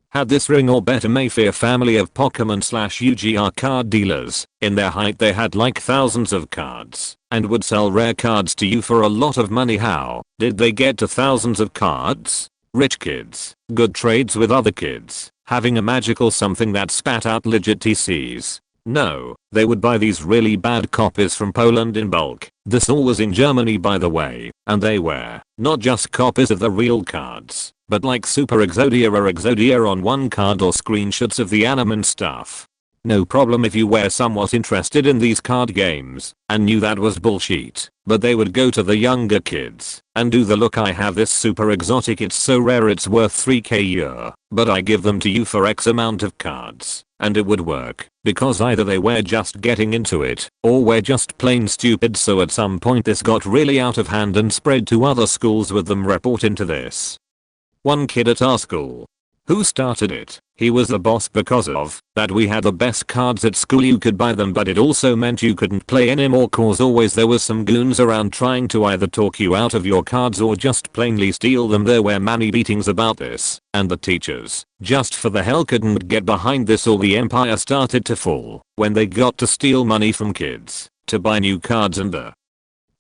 Had this ring or better Mayfair family of Pokemon/UGR card dealers. In their height they had like thousands of cards and would sell rare cards to you for a lot of money. How did they get to thousands of cards? Rich kids, good trades with other kids, having a magical something that spat out legit TCs. No, they would buy these really bad copies from Poland in bulk. This all was in Germany by the way, and they were not just copies of the real cards, but like Super Exodia or Exodia on one card or screenshots of the anime and stuff. No problem if you were somewhat interested in these card games and knew that was bullshit, but they would go to the younger kids and do the look, I have this super exotic, it's so rare it's worth 3k a year, but I give them to you for X amount of cards. And it would work because either they were just getting into it or were just plain stupid. So at some point this got really out of hand and spread to other schools with them reporting to this. One kid at our school who started it. He was the boss because of that we had the best cards at school. You could buy them, but it also meant you couldn't play anymore cause always there was some goons around trying to either talk you out of your cards or just plainly steal them. There were many beatings about this, and the teachers, just for the hell, couldn't get behind this. All the empire started to fall when they got to steal money from kids to buy new cards, and the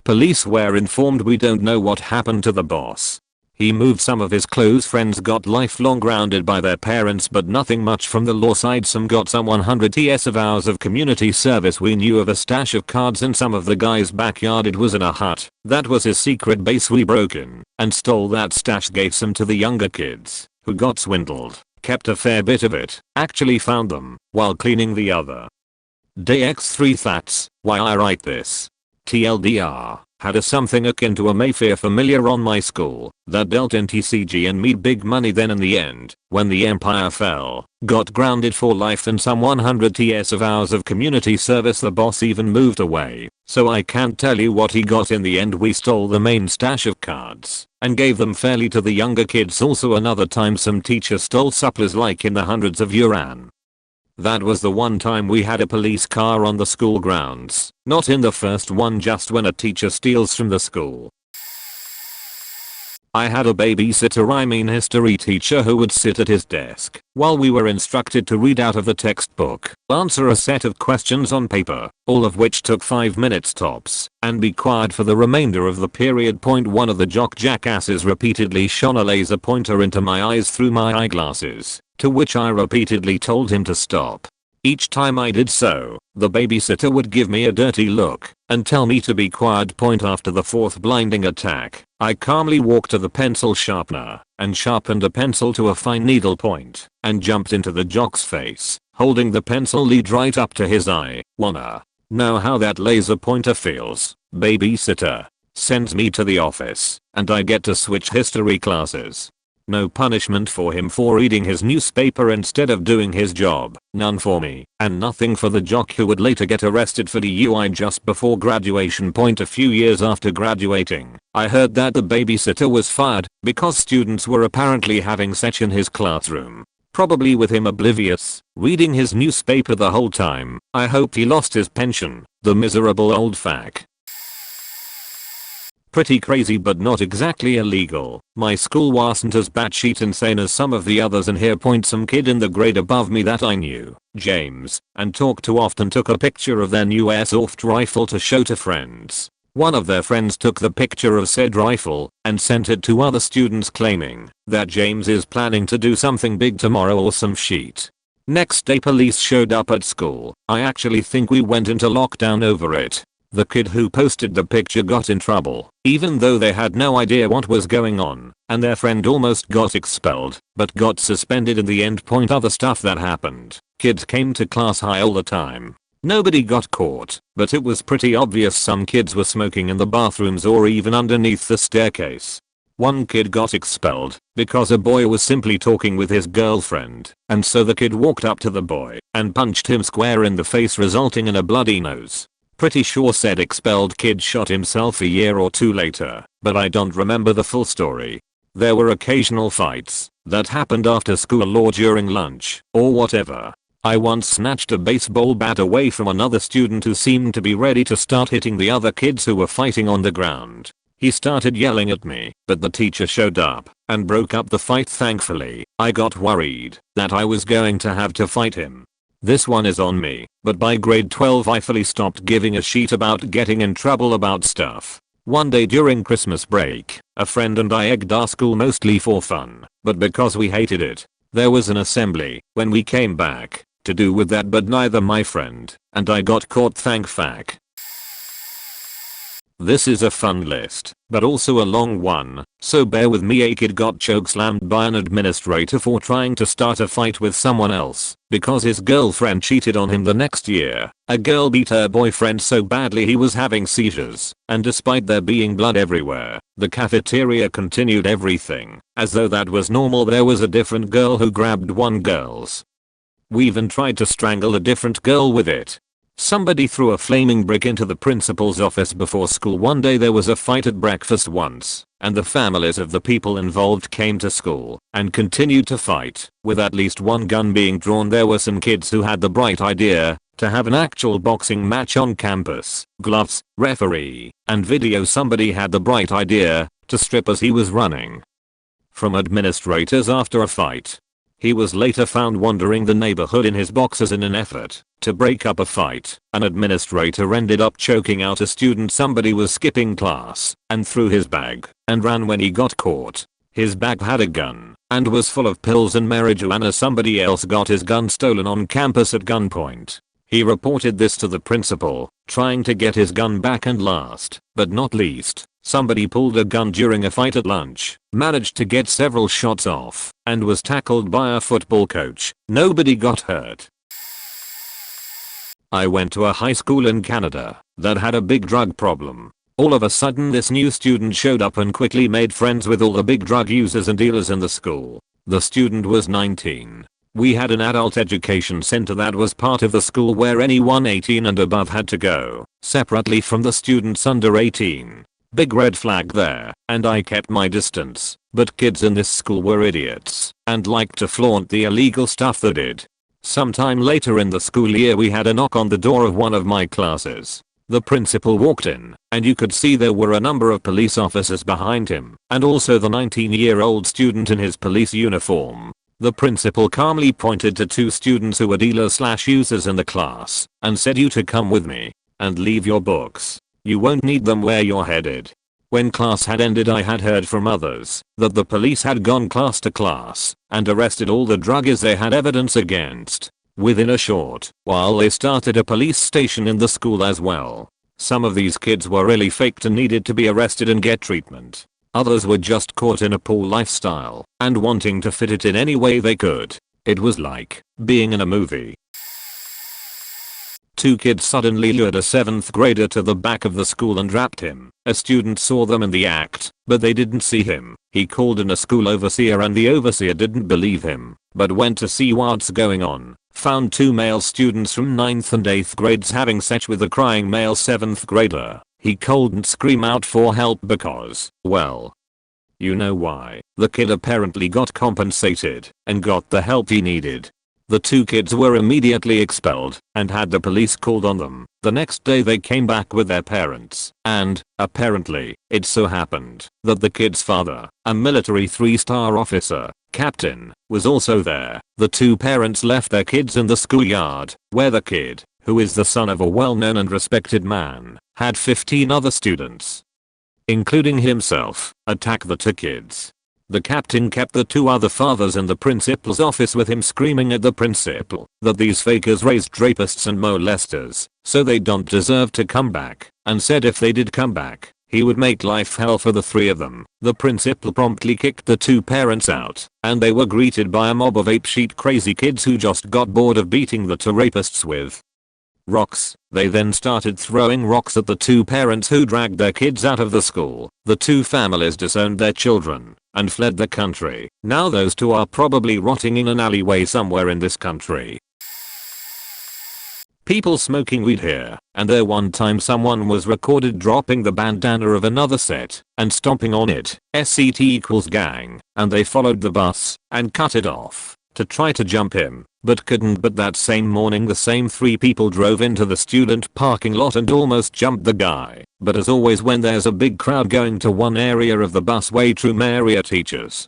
police were informed. We don't know what happened to the boss. He moved, some of his close friends got lifelong grounded by their parents, but nothing much from the law side. Some got some 100 TS of hours of community service. We knew of a stash of cards in some of the guy's backyard. It was in a hut. That was his secret base. We broke in and stole that stash, gave some to the younger kids who got swindled, kept a fair bit of it, actually found them while cleaning the other day. X3 That's why I write this. TLDR. had a something akin to a Mayfair familiar on my school that dealt in TCG and me big money. Then in the end, when the empire fell, got grounded for life and some 100 TS of hours of community service, the boss even moved away. So I can't tell you what he got in the end. We stole the main stash of cards and gave them fairly to the younger kids. Also another time some teacher stole supplies like in the hundreds of yuan. That was the one time we had a police car on the school grounds. Not in the first one, just when a teacher steals from the school. I had a babysitter, I mean history teacher, who would sit at his desk while we were instructed to read out of the textbook, answer a set of questions on paper, all of which took 5 minutes tops, and be quiet for the remainder of the period. One of the jock jackasses repeatedly shone a laser pointer into my eyes through my eyeglasses, to which I repeatedly told him to stop. Each time I did so, the babysitter would give me a dirty look and tell me to be quiet. After the fourth blinding attack, I calmly walked to the pencil sharpener and sharpened a pencil to a fine needle point and jumped into the jock's face, holding the pencil lead right up to his eye. Wanna know how that laser pointer feels? Babysitter sends me to the office and I get to switch history classes. No punishment for him for reading his newspaper instead of doing his job, none for me, and nothing for the jock who would later get arrested for DUI just before graduation. A few years after graduating, I heard that the babysitter was fired because students were apparently having sex in his classroom. Probably with him oblivious, reading his newspaper the whole time. I hope he lost his pension, the miserable old fuck. Pretty crazy but not exactly illegal. My school wasn't as batshit insane as some of the others, and here some kid in the grade above me that I knew, James, and talked to often, took a picture of their new airsoft rifle to show to friends. One of their friends took the picture of said rifle and sent it to other students claiming that James is planning to do something big tomorrow or some shit. Next day police showed up at school. I actually think we went into lockdown over it. The kid who posted the picture got in trouble, even though they had no idea what was going on, and their friend almost got expelled, but got suspended in the end. Other stuff that happened. Kids came to class high all the time. Nobody got caught, but it was pretty obvious some kids were smoking in the bathrooms or even underneath the staircase. One kid got expelled because a boy was simply talking with his girlfriend, and so the kid walked up to the boy and punched him square in the face, resulting in a bloody nose. Pretty sure said expelled kid shot himself a year or two later, but I don't remember the full story. There were occasional fights that happened after school or during lunch or whatever. I once snatched a baseball bat away from another student who seemed to be ready to start hitting the other kids who were fighting on the ground. He started yelling at me, but the teacher showed up and broke up the fight. Thankfully, I got worried that I was going to have to fight him. This one is on me, but by grade 12 I fully stopped giving a shit about getting in trouble about stuff. One day during Christmas break, a friend and I egged our school mostly for fun, but because we hated it. There was an assembly when we came back to do with that, but neither my friend and I got caught, thank fuck. This is a fun list, but also a long one, so bear with me. A kid got chokeslammed by an administrator for trying to start a fight with someone else because his girlfriend cheated on him. The next year, a girl beat her boyfriend so badly he was having seizures, and despite there being blood everywhere, the cafeteria continued everything as though that was normal. There was a different girl who grabbed one girl's. We even tried to strangle a different girl with it. Somebody threw a flaming brick into the principal's office before school. One day there was a fight at breakfast once, and the families of the people involved came to school and continued to fight, with at least one gun being drawn. There were some kids who had the bright idea to have an actual boxing match on campus, gloves, referee, and video. Somebody had the bright idea to strip as he was running from administrators after a fight. He was later found wandering the neighborhood in his boxers in an effort to break up a fight. An administrator ended up choking out a student. Somebody was skipping class and threw his bag and ran when he got caught. His bag had a gun and was full of pills and marijuana. Somebody else got his gun stolen on campus at gunpoint. He reported this to the principal, trying to get his gun back, and last, but not least, somebody pulled a gun during a fight at lunch, managed to get several shots off, and was tackled by a football coach. Nobody got hurt. I went to a high school in Canada that had a big drug problem. All of a sudden this new student showed up and quickly made friends with all the big drug users and dealers in the school. The student was 19. We had an adult education center that was part of the school where anyone 18 and above had to go, separately from the students under 18. Big red flag there, and I kept my distance, but kids in this school were idiots and liked to flaunt the illegal stuff they did. Sometime later in the school year we had a knock on the door of one of my classes. The principal walked in, and you could see there were a number of police officers behind him, and also the 19-year-old student in his police uniform. The principal calmly pointed to two students who were dealers/users in the class, and said, "You to come with me, and leave your books. You won't need them where you're headed." When class had ended I had heard from others that the police had gone class to class and arrested all the druggies they had evidence against. Within a short while they started a police station in the school as well. Some of these kids were really faked and needed to be arrested and get treatment. Others were just caught in a poor lifestyle and wanting to fit it in any way they could. It was like being in a movie. Two kids suddenly lured a 7th grader to the back of the school and rapped him. A student saw them in the act, but they didn't see him. He called in a school overseer and the overseer didn't believe him, but went to see what's going on. Found two male students from 9th and 8th grades having sex with a crying male 7th grader. He couldn't scream out for help because, well, you know why. The kid apparently got compensated and got the help he needed. The two kids were immediately expelled and had the police called on them. The next day they came back with their parents, and, apparently, it so happened that the kid's father, a military 3-star officer, captain, was also there. The two parents left their kids in the schoolyard, where the kid, who is the son of a well-known and respected man, had 15 other students, including himself, attack the two kids. The captain kept the two other fathers in the principal's office with him screaming at the principal that these fakers raised rapists and molesters, so they don't deserve to come back, and said if they did come back, he would make life hell for the three of them. The principal promptly kicked the two parents out, and they were greeted by a mob of apeshit crazy kids who just got bored of beating the two rapists with rocks. They then started throwing rocks at the two parents who dragged their kids out of the school. The two families disowned their children and fled the country. Now those two are probably rotting in an alleyway somewhere in this country. People smoking weed here and there. One time someone was recorded dropping the bandana of another set and stomping on it. SCT equals gang, and they followed the bus and cut it off to try to jump him, but couldn't. But that same morning the same three people drove into the student parking lot and almost jumped the guy. But as always when there's a big crowd going to one area of the busway, true area teachers,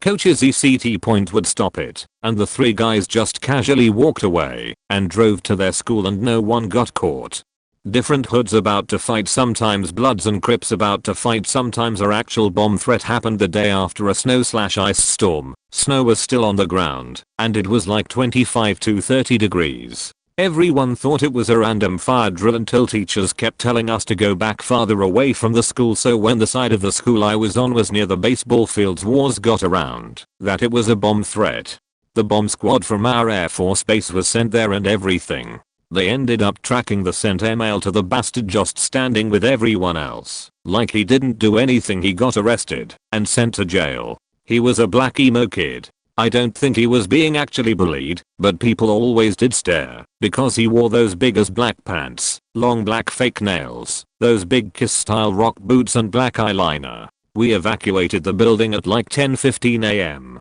coaches ECT point would stop it, and the three guys just casually walked away and drove to their school and no one got caught. Different hoods about to fight, sometimes Bloods and Crips about to fight, sometimes our actual bomb threat happened the day after a snow/ice storm. Snow was still on the ground, and it was like 25 to 30 degrees. Everyone thought it was a random fire drill until teachers kept telling us to go back farther away from the school, so when the side of the school I was on was near the baseball fields, wars got around that it was a bomb threat. The bomb squad from our Air Force base was sent there and everything. They ended up tracking the sent email to the bastard just standing with everyone else. Like he didn't do anything. He got arrested and sent to jail. He was a black emo kid. I don't think he was being actually bullied, but people always did stare because he wore those big as black pants, long black fake nails, those big Kiss style rock boots and black eyeliner. We evacuated the building at like 10:15 am.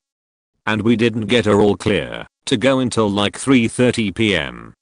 And we didn't get a all clear to go until like 3:30 p.m.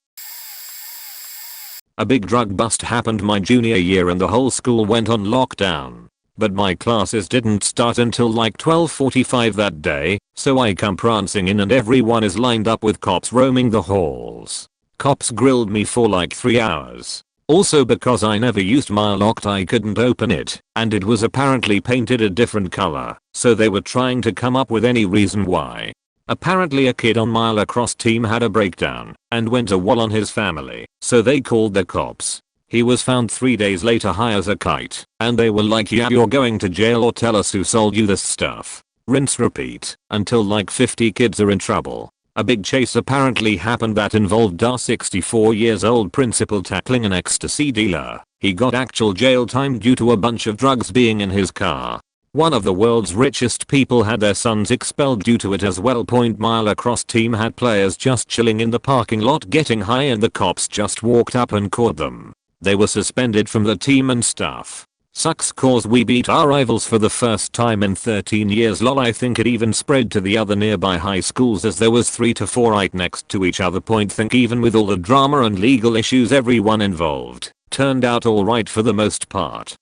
A big drug bust happened my junior year and the whole school went on lockdown. But my classes didn't start until like 12:45 that day, so I come prancing in and everyone is lined up with cops roaming the halls. Cops grilled me for like 3 hours. Also because I never used my lock I couldn't open it, and it was apparently painted a different color, so they were trying to come up with any reason why. Apparently a kid on my lacrosse team had a breakdown and went to wall on his family, so they called the cops. He was found 3 days later high as a kite, and they were like, yeah, you're going to jail or tell us who sold you this stuff. Rinse repeat until like 50 kids are in trouble. A big chase apparently happened that involved our 64 years old principal tackling an ecstasy dealer. He got actual jail time due to a bunch of drugs being in his car. One of the world's richest people had their sons expelled due to it as well. Mile Lacrosse team had players just chilling in the parking lot getting high and the cops just walked up and caught them. They were suspended from the team and stuff. Sucks cause we beat our rivals for the first time in 13 years. Lol. I think it even spread to the other nearby high schools as there was 3 to 4 right next to each other. Think even with all the drama and legal issues everyone involved turned out alright for the most part.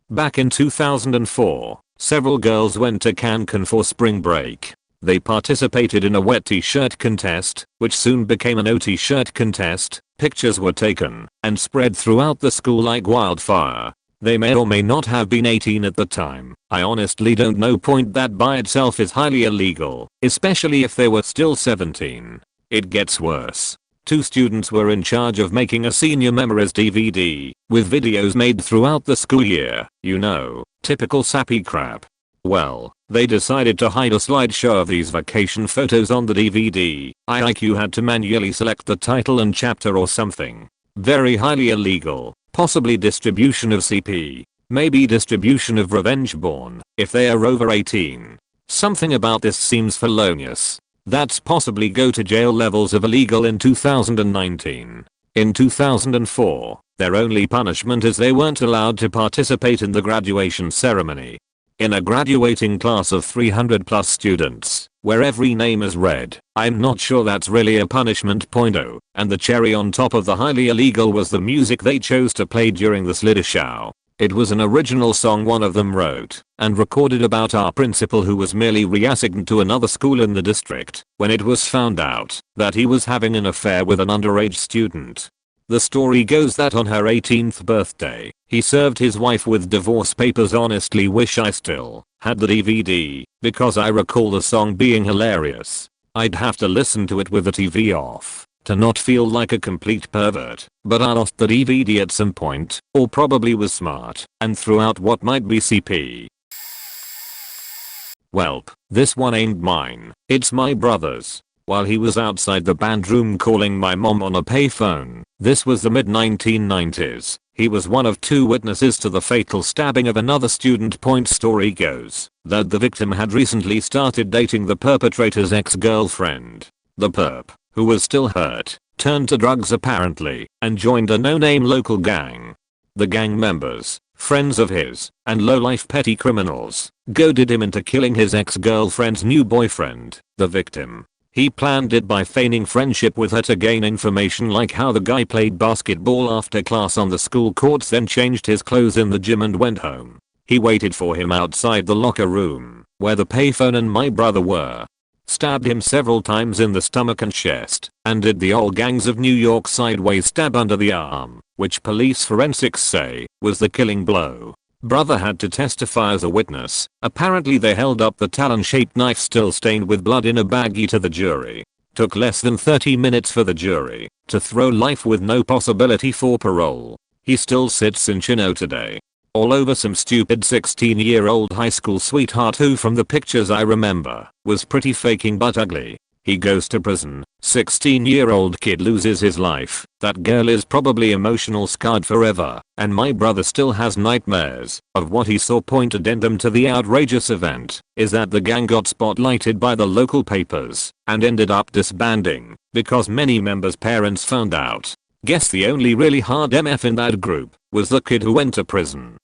Back in 2004, several girls went to Cancun for spring break. They participated in a wet t-shirt contest, which soon became an OT shirt contest. Pictures were taken and spread throughout the school like wildfire. They may or may not have been 18 at the time. I honestly don't know. That by itself is highly illegal, especially if they were still 17. It gets worse. 2 students were in charge of making a senior memories DVD with videos made throughout the school year. You know, typical sappy crap. Well, they decided to hide a slideshow of these vacation photos on the DVD. You had to manually select the title and chapter or something. Very highly illegal. Possibly distribution of CP. Maybe distribution of revenge porn if they are over 18. Something about this seems felonious. That's possibly go to jail levels of illegal in 2019. In 2004, their only punishment is they weren't allowed to participate in the graduation ceremony. In a graduating class of 300 plus students, where every name is read, I'm not sure that's really a punishment. And the cherry on top of the highly illegal was the music they chose to play during the slideshow. It was an original song one of them wrote and recorded about our principal, who was merely reassigned to another school in the district when it was found out that he was having an affair with an underage student. The story goes that on her 18th birthday, he served his wife with divorce papers. Honestly wish I still had the DVD, because I recall the song being hilarious. I'd have to listen to it with the TV off to not feel like a complete pervert, but I lost the DVD at some point, or probably was smart and threw out what might be CP. Welp, this one ain't mine, it's my brother's. While he was outside the band room calling my mom on a payphone, this was the mid-1990s, he was one of 2 witnesses to the fatal stabbing of another student. Story goes that the victim had recently started dating the perpetrator's ex-girlfriend. The perp, who was still hurt, turned to drugs apparently, and joined a no-name local gang. The gang members, friends of his, and low-life petty criminals, goaded him into killing his ex-girlfriend's new boyfriend, the victim. He planned it by feigning friendship with her to gain information like how the guy played basketball after class on the school courts, then changed his clothes in the gym and went home. He waited for him outside the locker room, where the payphone and my brother were. Stabbed him several times in the stomach and chest, and did the old gangs of New York sideways stab under the arm, which police forensics say was the killing blow. Brother had to testify as a witness. Apparently they held up the talon-shaped knife still stained with blood in a baggie to the jury. Took less than 30 minutes for the jury to throw life with no possibility for parole. He still sits in Chino today. All over some stupid 16-year-old high school sweetheart who, from the pictures I remember, was pretty faking but ugly. He goes to prison. 16-year-old kid loses his life. That girl is probably emotional scarred forever, and my brother still has nightmares of what he saw. Addendum to the outrageous event is that the gang got spotlighted by the local papers and ended up disbanding because many members' parents found out. Guess the only really hard MF in that group was the kid who went to prison.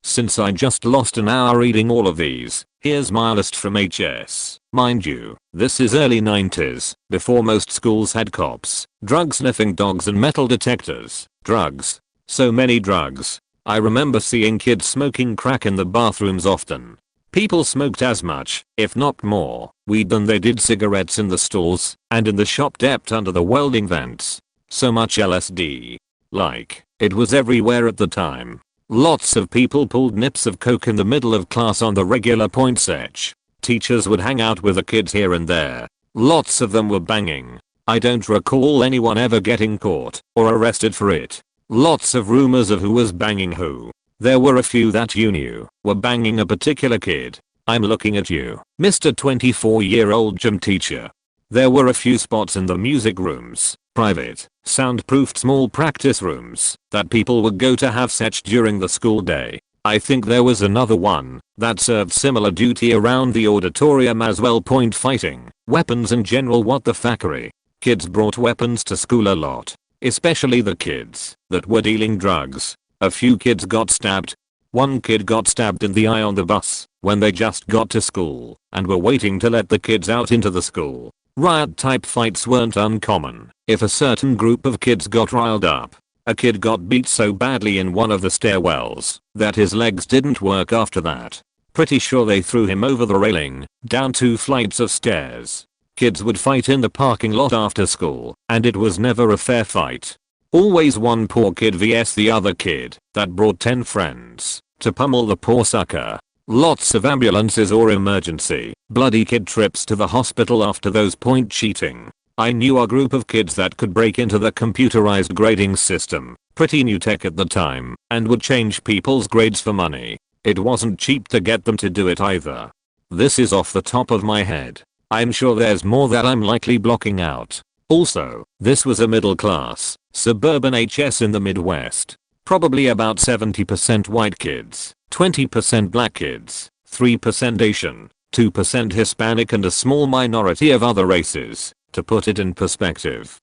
Since I just lost an hour reading all of these, here's my list from HS. Mind you, this is early 90s, before most schools had cops, drug sniffing dogs and metal detectors. Drugs. So many drugs. I remember seeing kids smoking crack in the bathrooms often. People smoked as much, if not more, weed than they did cigarettes in the stalls and in the shop depth under the welding vents. So much LSD. Like, it was everywhere at the time. Lots of people pulled nips of coke in the middle of class on the regular. Sech. Teachers would hang out with the kids here and there. Lots of them were banging. I don't recall anyone ever getting caught or arrested for it. Lots of rumors of who was banging who. There were a few that you knew were banging a particular kid. I'm looking at you, Mr. 24-year-old gym teacher. There were a few spots in the music rooms Private, soundproofed small practice rooms that people would go to have sex during the school day. I think there was another one that served similar duty around the auditorium as well. Point fighting, weapons in general. What the fuckery. Kids brought weapons to school a lot. Especially the kids that were dealing drugs. A few kids got stabbed. One kid got stabbed in the eye on the bus when they just got to school and were waiting to let the kids out into the school. Riot type fights weren't uncommon if a certain group of kids got riled up. A kid got beat so badly in one of the stairwells that his legs didn't work after that. Pretty sure they threw him over the railing, down 2 flights of stairs. Kids would fight in the parking lot after school, and it was never a fair fight. Always one poor kid vs the other kid that brought 10 friends to pummel the poor sucker. Lots of ambulances or emergency, bloody kid trips to the hospital after those. Point cheating. I knew a group of kids that could break into the computerized grading system, pretty new tech at the time, and would change people's grades for money. It wasn't cheap to get them to do it either. This is off the top of my head. I'm sure there's more that I'm likely blocking out. Also, this was a middle class, suburban HS in the Midwest. Probably about 70% white kids, 20% black kids, 3% Asian, 2% Hispanic and a small minority of other races, to put it in perspective.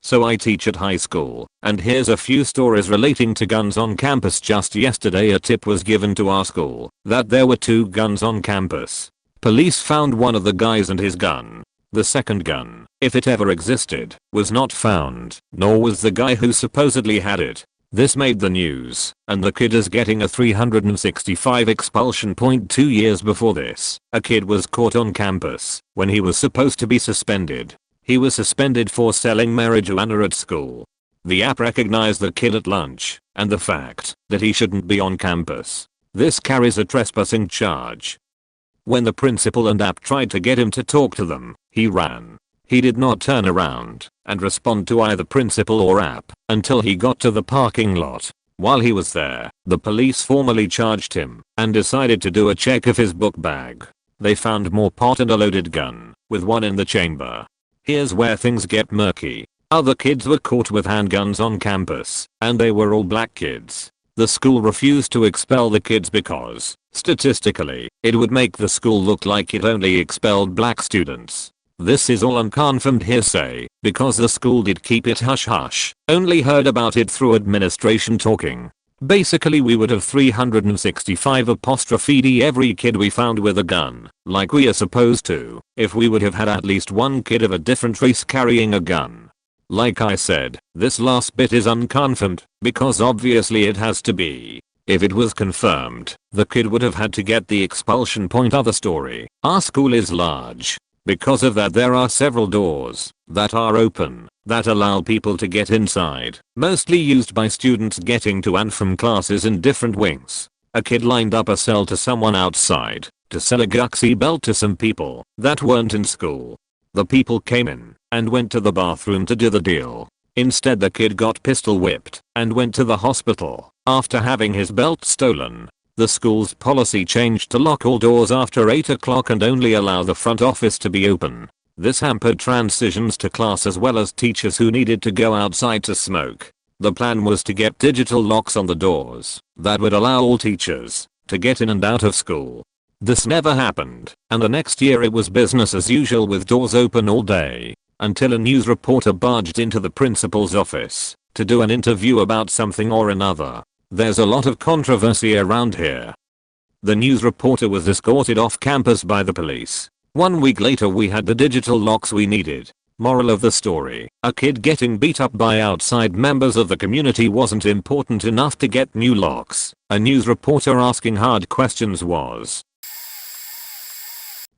So I teach at high school, and here's a few stories relating to guns on campus. Just yesterday a tip was given to our school that there were 2 guns on campus. Police found one of the guys and his gun. The second gun, if it ever existed, was not found, nor was the guy who supposedly had it. This made the news, and the kid is getting a 365 expulsion. 2 years before this, a kid was caught on campus when he was supposed to be suspended. He was suspended for selling marijuana at school. The app recognized the kid at lunch and the fact that he shouldn't be on campus. This carries a trespassing charge. When the principal and app tried to get him to talk to them, he ran. He did not turn around and respond to either principal or app until he got to the parking lot. While he was there, the police formally charged him and decided to do a check of his book bag. They found more pot and a loaded gun, with one in the chamber. Here's where things get murky. Other kids were caught with handguns on campus, and they were all black kids. The school refused to expel the kids because, statistically, it would make the school look like it only expelled black students. This is all unconfirmed hearsay, because the school did keep it hush hush, only heard about it through administration talking. Basically we would have 365 every kid we found with a gun, like we are supposed to, if we would have had at least one kid of a different race carrying a gun. Like I said, this last bit is unconfirmed, because obviously it has to be. If it was confirmed, the kid would have had to get the expulsion. Other story. Our school is large. Because of that there are several doors that are open that allow people to get inside, mostly used by students getting to and from classes in different wings. A kid lined up a cell to someone outside to sell a Guxy belt to some people that weren't in school. The people came in and went to the bathroom to do the deal. Instead the kid got pistol whipped and went to the hospital after having his belt stolen. The school's policy changed to lock all doors after 8 o'clock and only allow the front office to be open. This hampered transitions to class as well as teachers who needed to go outside to smoke. The plan was to get digital locks on the doors that would allow all teachers to get in and out of school. This never happened, and the next year it was business as usual with doors open all day, until a news reporter barged into the principal's office to do an interview about something or another. There's a lot of controversy around here. The news reporter was escorted off campus by the police. 1 week later we had the digital locks we needed. Moral of the story, a kid getting beat up by outside members of the community wasn't important enough to get new locks. A news reporter asking hard questions was.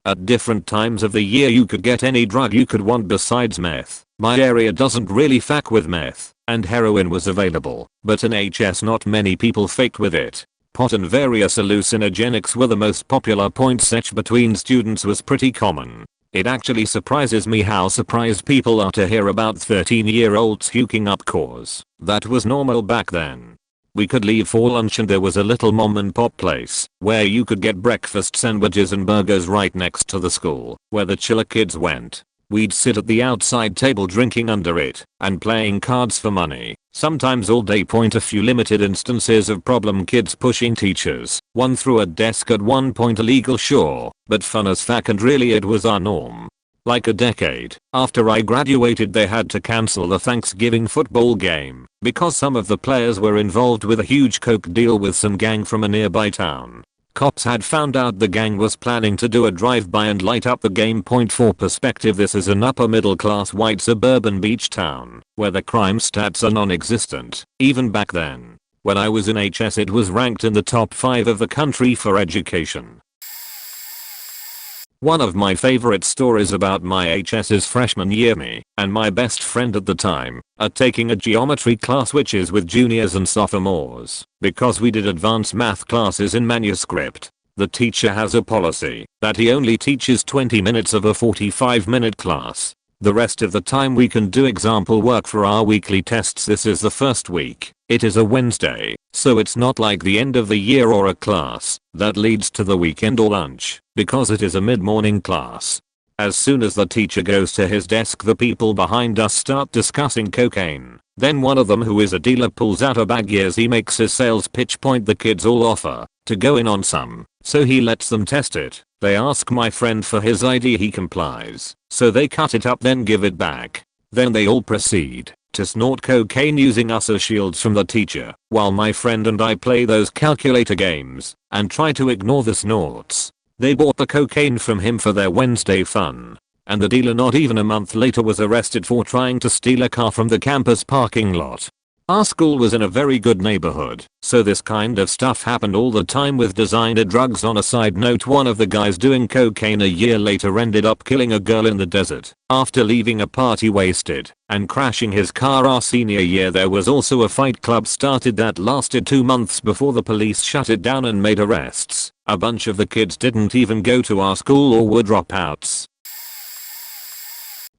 At different times of the year you could get any drug you could want besides meth. My area doesn't really fuck with meth, and heroin was available, but in HS not many people faked with it. Pot and various hallucinogenics were the most popular. Sex between students was pretty common. It actually surprises me how surprised people are to hear about 13-year-olds hooking up cause. That was normal back then. We could leave for lunch and there was a little mom and pop place where you could get breakfast sandwiches and burgers right next to the school where the chiller kids went. We'd sit at the outside table drinking under it and playing cards for money, sometimes all day. A few limited instances of problem kids pushing teachers, one through a desk at one point illegal sure, but fun as fuck, and really it was our norm. Like a decade after I graduated they had to cancel the Thanksgiving football game because some of the players were involved with a huge coke deal with some gang from a nearby town. Cops had found out the gang was planning to do a drive-by and light up the game. For perspective, this is an upper middle class white suburban beach town where the crime stats are non-existent. Even back then, when I was in HS, it was ranked in the top 5 of the country for education. One of my favorite stories about my HS's freshman year, me and my best friend at the time are taking a geometry class which is with juniors and sophomores. Because we did advanced math classes in manuscript, the teacher has a policy that he only teaches 20 minutes of a 45-minute class. The rest of the time we can do example work for our weekly tests. This is the first week. It is a Wednesday, so it's not like the end of the year or a class that leads to the weekend or lunch, because it is a mid-morning class. As soon as the teacher goes to his desk, the people behind us start discussing cocaine. Then one of them, who is a dealer, pulls out a bag. As he makes his sales pitch point, the kids all offer to go in on some, so he lets them test it. They ask my friend for his ID, he complies, so they cut it up then give it back. Then they all proceed to snort cocaine using us as shields from the teacher, while my friend and I play those calculator games and try to ignore the snorts. They bought the cocaine from him for their Wednesday fun, and the dealer not even a month later was arrested for trying to steal a car from the campus parking lot. Our school was in a very good neighborhood, so this kind of stuff happened all the time with designer drugs. On a side note, one of the guys doing cocaine a year later ended up killing a girl in the desert after leaving a party wasted and crashing his car. Our senior year there was also a fight club started that lasted 2 months before the police shut it down and made arrests. A bunch of the kids didn't even go to our school or were dropouts.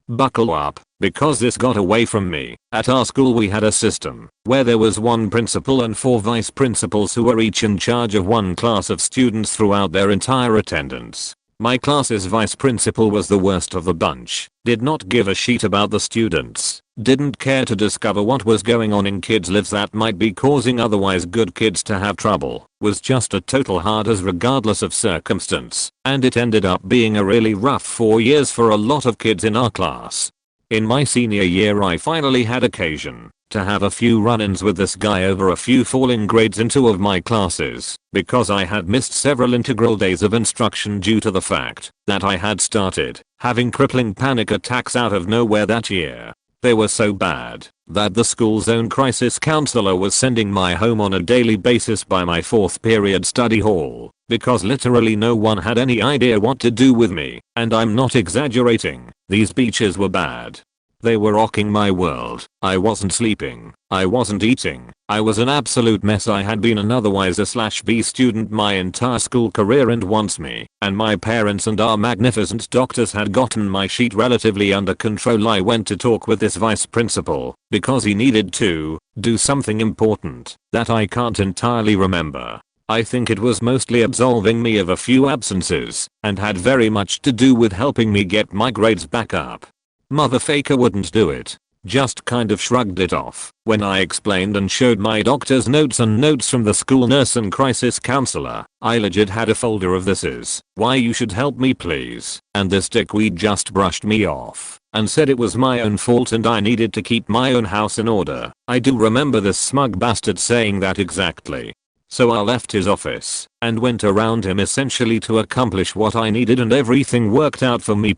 Buckle up, because this got away from me. At our school we had a system where there was one principal and 4 vice principals who were each in charge of one class of students throughout their entire attendance. My class's vice principal was the worst of the bunch, did not give a shit about the students, didn't care to discover what was going on in kids' lives that might be causing otherwise good kids to have trouble, was just a total hard ass regardless of circumstance, and it ended up being a really rough 4 years for a lot of kids in our class. In my senior year I finally had occasion to have a few run-ins with this guy over a few falling grades in 2 of my classes, because I had missed several integral days of instruction due to the fact that I had started having crippling panic attacks out of nowhere that year. They were so bad that the school's own crisis counselor was sending my home on a daily basis by my 4th period study hall, because literally no one had any idea what to do with me, and I'm not exaggerating. These beaches were bad. They were rocking my world. I wasn't sleeping. I wasn't eating. I was an absolute mess. I had been an otherwise A/B student my entire school career, and once me and my parents and our magnificent doctors had gotten my shit relatively under control, I went to talk with this vice principal because he needed to do something important that I can't entirely remember. I think it was mostly absolving me of a few absences and had very much to do with helping me get my grades back up. Motherfucker wouldn't do it. Just kind of shrugged it off when I explained and showed my doctor's notes and notes from the school nurse and crisis counselor. I legit had a folder of "this is why you should help me please," and this dickweed just brushed me off and said it was my own fault and I needed to keep my own house in order. I do remember this smug bastard saying that exactly. So I left his office and went around him essentially to accomplish what I needed, and everything worked out for me.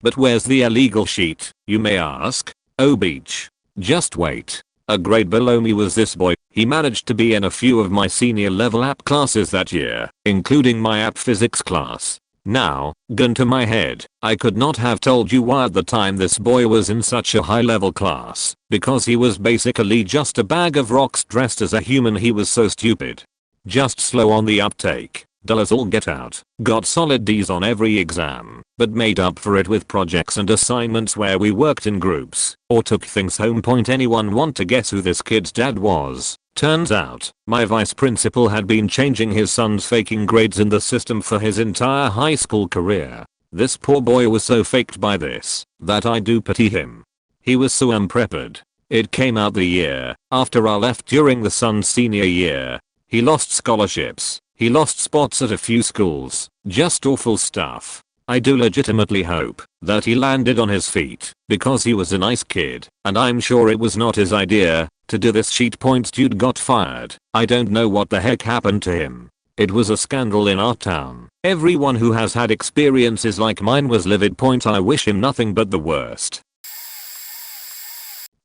But where's the illegal sheet, you may ask? Oh, beach. Just wait. A grade below me was this boy. He managed to be in a few of my senior level app classes that year, including my app physics class. Now, gun to my head, I could not have told you why at the time this boy was in such a high level class, because he was basically just a bag of rocks dressed as a human. He was so stupid. Just slow on the uptake, dull as all get out, got solid D's on every exam, but made up for it with projects and assignments where we worked in groups or took things home. Anyone want to guess who this kid's dad was? Turns out, my vice principal had been changing his son's faking grades in the system for his entire high school career. This poor boy was so faked by this that I do pity him. He was so unprepared. It came out the year after I left during the son's senior year. He lost scholarships. He lost spots at a few schools. Just awful stuff. I do legitimately hope that he landed on his feet because he was a nice kid, and I'm sure it was not his idea to do this shit. Dude got fired. I don't know what the heck happened to him. It was a scandal in our town. Everyone who has had experiences like mine was livid. I wish him nothing but the worst.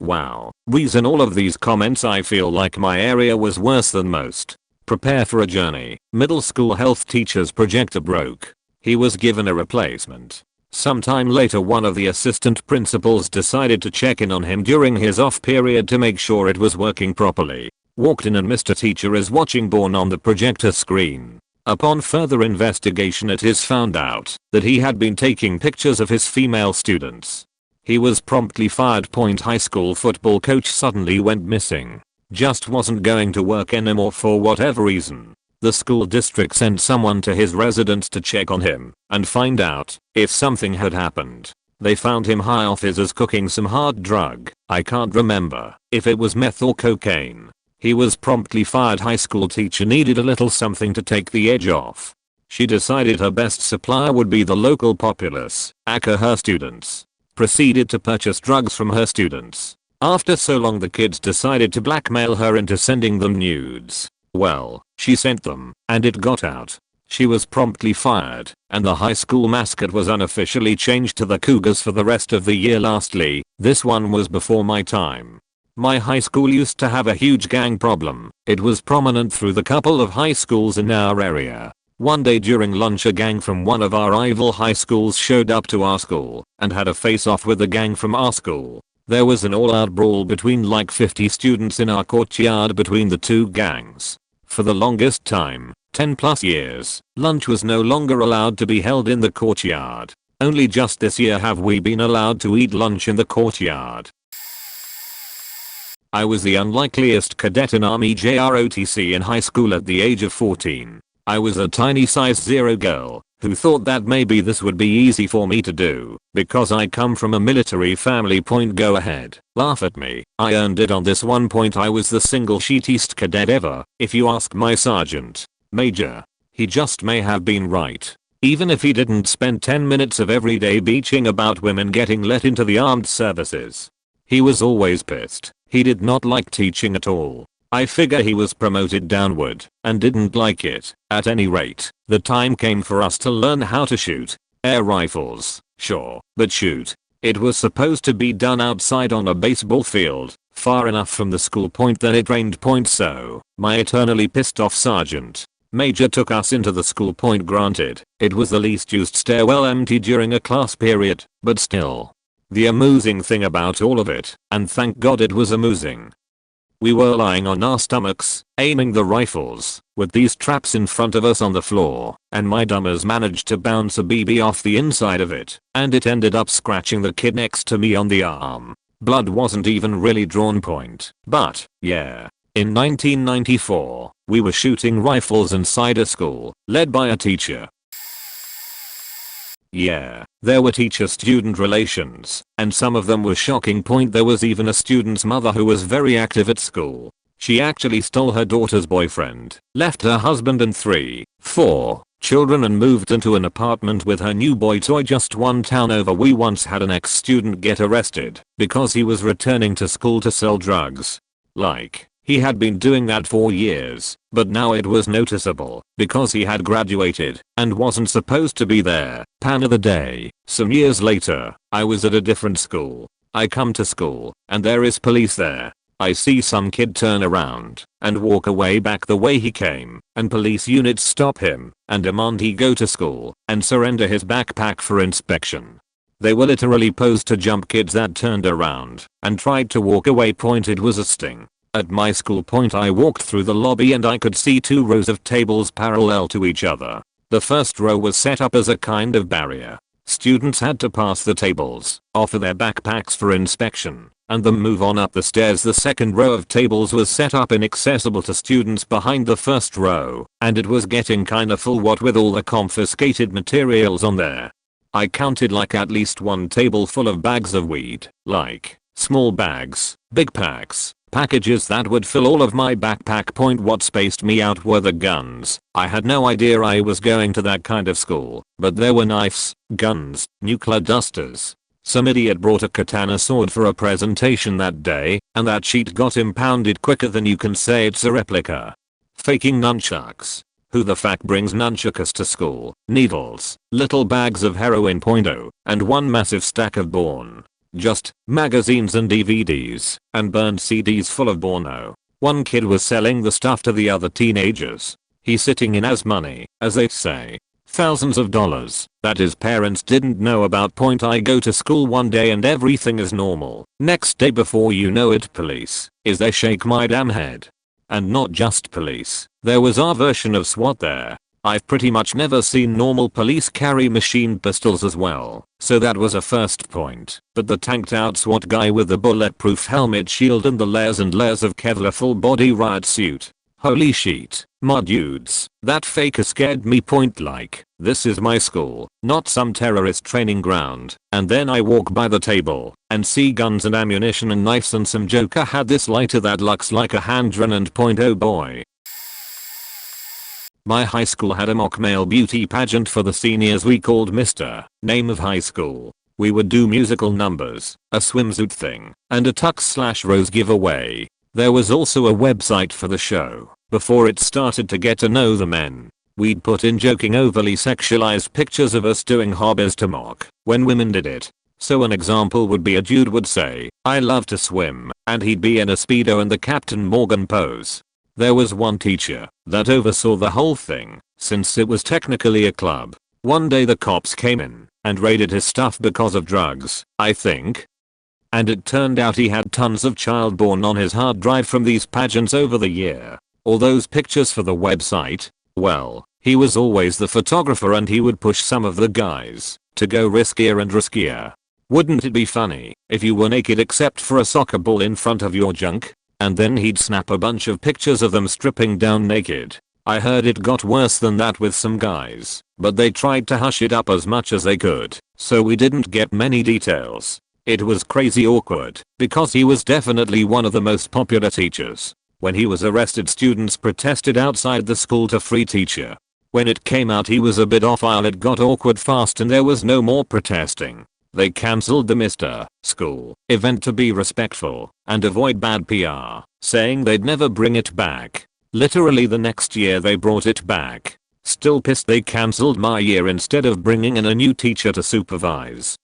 Wow. Reason all of these comments. I feel like my area was worse than most. Prepare for a journey. Middle school health teacher's projector broke. He was given a replacement. Sometime later one of the assistant principals decided to check in on him during his off period to make sure it was working properly. Walked in and Mr. Teacher is watching porn on the projector screen. Upon further investigation it is found out that he had been taking pictures of his female students. He was promptly fired. High school football coach suddenly went missing. Just wasn't going to work anymore for whatever reason. The school district sent someone to his residence to check on him and find out if something had happened. They found him high off his cooking some hard drug. I can't remember if it was meth or cocaine. He was promptly fired. High school teacher needed a little something to take the edge off. She decided her best supplier would be the local populace, aka her students. Proceeded to purchase drugs from her students. After so long the kids decided to blackmail her into sending them nudes. Well, she sent them, and it got out. She was promptly fired, and the high school mascot was unofficially changed to the Cougars for the rest of the year. Lastly, this one was before my time. My high school used to have a huge gang problem. It was prominent through the couple of high schools in our area. One day during lunch a gang from one of our rival high schools showed up to our school and had a face-off with the gang from our school. There was an all-out brawl between like 50 students in our courtyard between the two gangs. For the longest time, 10 plus years, lunch was no longer allowed to be held in the courtyard. Only just this year have we been allowed to eat lunch in the courtyard. I was the unlikeliest cadet in Army JROTC in high school at the age of 14. I was a tiny size 0 girl who thought that maybe this would be easy for me to do because I come from a military family. Go ahead, laugh at me. I earned it on this one. I was the single shittiest cadet ever. If you ask my sergeant major, he just may have been right. Even if he didn't spend 10 minutes of every day bitching about women getting let into the armed services. He was always pissed. He did not like teaching at all. I figure he was promoted downward and didn't like it. At any rate, the time came for us to learn how to shoot. Air rifles, sure, but shoot. It was supposed to be done outside on a baseball field, far enough from the school that it rained. So, my eternally pissed off sergeant major took us into the school. Granted, it was the least used stairwell, empty during a class period, but still. The amusing thing about all of it, and thank God it was amusing. We were lying on our stomachs, aiming the rifles, with these traps in front of us on the floor, and my dumbers managed to bounce a BB off the inside of it, and it ended up scratching the kid next to me on the arm. Blood wasn't even really drawn. But, yeah. In 1994, we were shooting rifles inside a school, led by a teacher. Yeah, there were teacher-student relations, and some of them were shocking. There was even a student's mother who was very active at school. She actually stole her daughter's boyfriend, left her husband and 4 children and moved into an apartment with her new boy toy just one town over. We once had an ex-student get arrested because he was returning to school to sell drugs. Like, he had been doing that for years, but now it was noticeable because he had graduated and wasn't supposed to be there. Pan of the day. Some years later, I was at a different school. I come to school, and there is police there. I see some kid turn around and walk away back the way he came, and police units stop him and demand he go to school and surrender his backpack for inspection. They were literally posed to jump kids that turned around and tried to walk away. It was a sting. At my school. I walked through the lobby and I could see 2 rows of tables parallel to each other. The first row was set up as a kind of barrier. Students had to pass the tables, offer their backpacks for inspection, and then move on up the stairs. The second row of tables was set up inaccessible to students behind the first row, and it was getting kinda full what with all the confiscated materials on there. I counted like at least one table full of bags of weed, like small bags, big packs, packages that would fill all of my backpack. What spaced me out were the guns. I had no idea I was going to that kind of school, but there were knives, guns, nuclear dusters. Some idiot brought a katana sword for a presentation that day, and that sheet got impounded quicker than you can say it's a replica. Faking nunchucks. Who the fuck brings nunchucks to school? Needles, little bags of heroin, and one massive stack of Born. Just magazines and DVDs, and burned CDs full of Borno. One kid was selling the stuff to the other teenagers. He's sitting in as money, as they say. Thousands of dollars that his parents didn't know about. I go to school one day and everything is normal. Next day, before you know it, police is there. Shake my damn head. And not just police, there was our version of SWAT there. I've pretty much never seen normal police carry machine pistols as well, so that was a first point. But the tanked out SWAT guy with the bulletproof helmet, shield and the layers and layers of Kevlar full body riot suit. Holy shit, my dudes, that faker scared me. Like, this is my school, not some terrorist training ground. And then I walk by the table and see guns and ammunition and knives, and some joker had this lighter that looks like a hand grenade. Oh boy. My high school had a mock male beauty pageant for the seniors we called Mr. Name of High School. We would do musical numbers, a swimsuit thing, and a tux/rose giveaway. There was also a website for the show. Before it started, to get to know the men, we'd put in joking overly sexualized pictures of us doing hobbies to mock when women did it. So an example would be a dude would say, "I love to swim," and he'd be in a Speedo and the Captain Morgan pose. There was one teacher that oversaw the whole thing, since it was technically a club. One day the cops came in and raided his stuff because of drugs, I think. And it turned out he had tons of child porn on his hard drive from these pageants over the year. All those pictures for the website. Well, he was always the photographer and he would push some of the guys to go riskier and riskier. Wouldn't it be funny if you were naked except for a soccer ball in front of your junk? And then he'd snap a bunch of pictures of them stripping down naked. I heard it got worse than that with some guys, but they tried to hush it up as much as they could, so we didn't get many details. It was crazy awkward, because he was definitely one of the most popular teachers. When he was arrested, students protested outside the school to free teacher. When it came out he was a bit off aisle, it got awkward fast and there was no more protesting. They cancelled the Mr. School event to be respectful and avoid bad PR, saying they'd never bring it back. Literally the next year they brought it back. Still pissed they cancelled my year instead of bringing in a new teacher to supervise.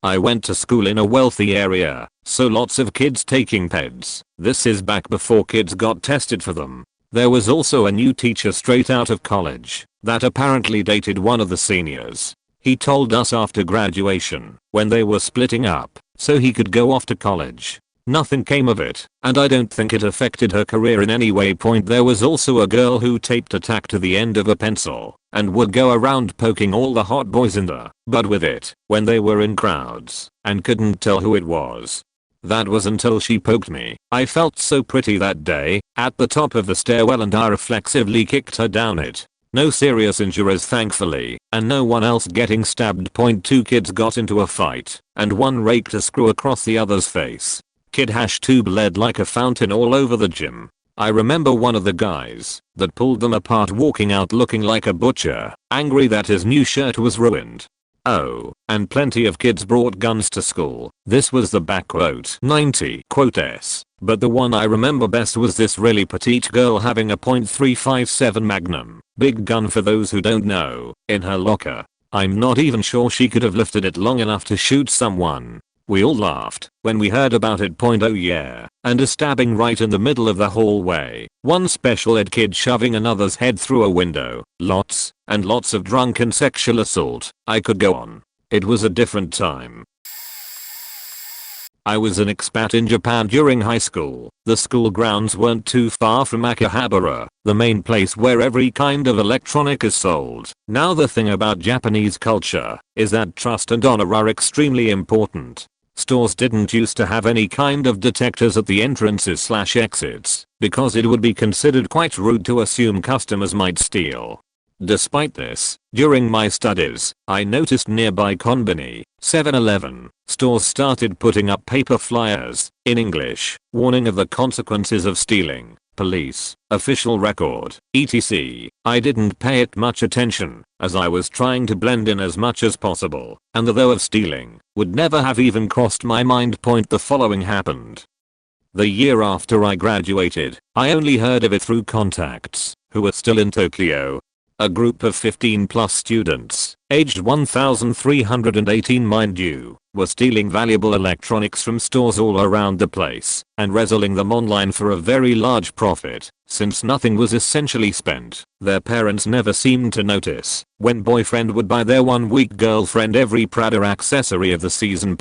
I went to school in a wealthy area, so lots of kids taking peds. This is back before kids got tested for them. There was also a new teacher straight out of college that apparently dated one of the seniors. He told us after graduation, when they were splitting up, so he could go off to college. Nothing came of it, and I don't think it affected her career in any way. There was also a girl who taped a tack to the end of a pencil and would go around poking all the hot boys in the butt with it when they were in crowds and couldn't tell who it was. That was until she poked me. I felt so pretty that day at the top of the stairwell and I reflexively kicked her down it. No serious injuries thankfully, and no one else getting stabbed. 2 kids got into a fight, and one raked a screw across the other's face. Kid #2 bled like a fountain all over the gym. I remember one of the guys that pulled them apart walking out looking like a butcher, angry that his new shirt was ruined. Oh, and plenty of kids brought guns to school. This was the #90s. But the one I remember best was this really petite girl having a .357 Magnum, big gun for those who don't know, in her locker. I'm not even sure she could have lifted it long enough to shoot someone. We all laughed when we heard about it. Oh yeah, and a stabbing right in the middle of the hallway. One special ed kid shoving another's head through a window. Lots and lots of drunken sexual assault. I could go on. It was a different time. I was an expat in Japan during high school. The school grounds weren't too far from Akihabara, the main place where every kind of electronic is sold. Now the thing about Japanese culture is that trust and honor are extremely important. Stores didn't used to have any kind of detectors at the entrances/exits because it would be considered quite rude to assume customers might steal. Despite this, during my studies, I noticed nearby Konbini, 7-Eleven, stores started putting up paper flyers, in English, warning of the consequences of stealing, police, official record, etc. I didn't pay it much attention, as I was trying to blend in as much as possible, and the though of stealing would never have even crossed my mind. The following happened. The year after I graduated, I only heard of it through contacts, who were still in Tokyo. A group of 15 plus students, aged 1318 mind you, were stealing valuable electronics from stores all around the place and reselling them online for a very large profit. Since nothing was essentially spent, their parents never seemed to notice when boyfriend would buy their 1-week girlfriend every Prada accessory of the season.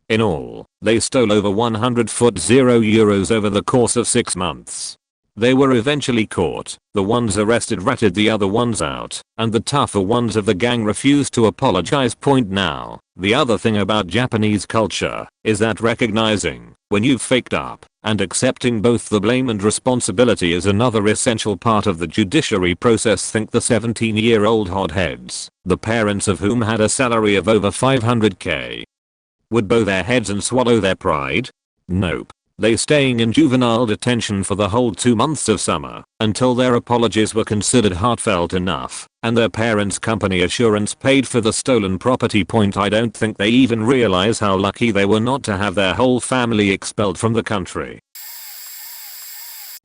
In all, they stole over €100,000 over the course of 6 months. They were eventually caught, the ones arrested ratted the other ones out, and the tougher ones of the gang refused to apologize. Now, the other thing about Japanese culture is that recognizing when you've faked up and accepting both the blame and responsibility is another essential part of the judiciary process. Think the 17-year-old hotheads, the parents of whom had a salary of over $500k. Would bow their heads and swallow their pride? Nope. They staying in juvenile detention for the whole 2 months of summer until their apologies were considered heartfelt enough and their parents' company assurance paid for the stolen property. I don't think they even realize how lucky they were not to have their whole family expelled from the country.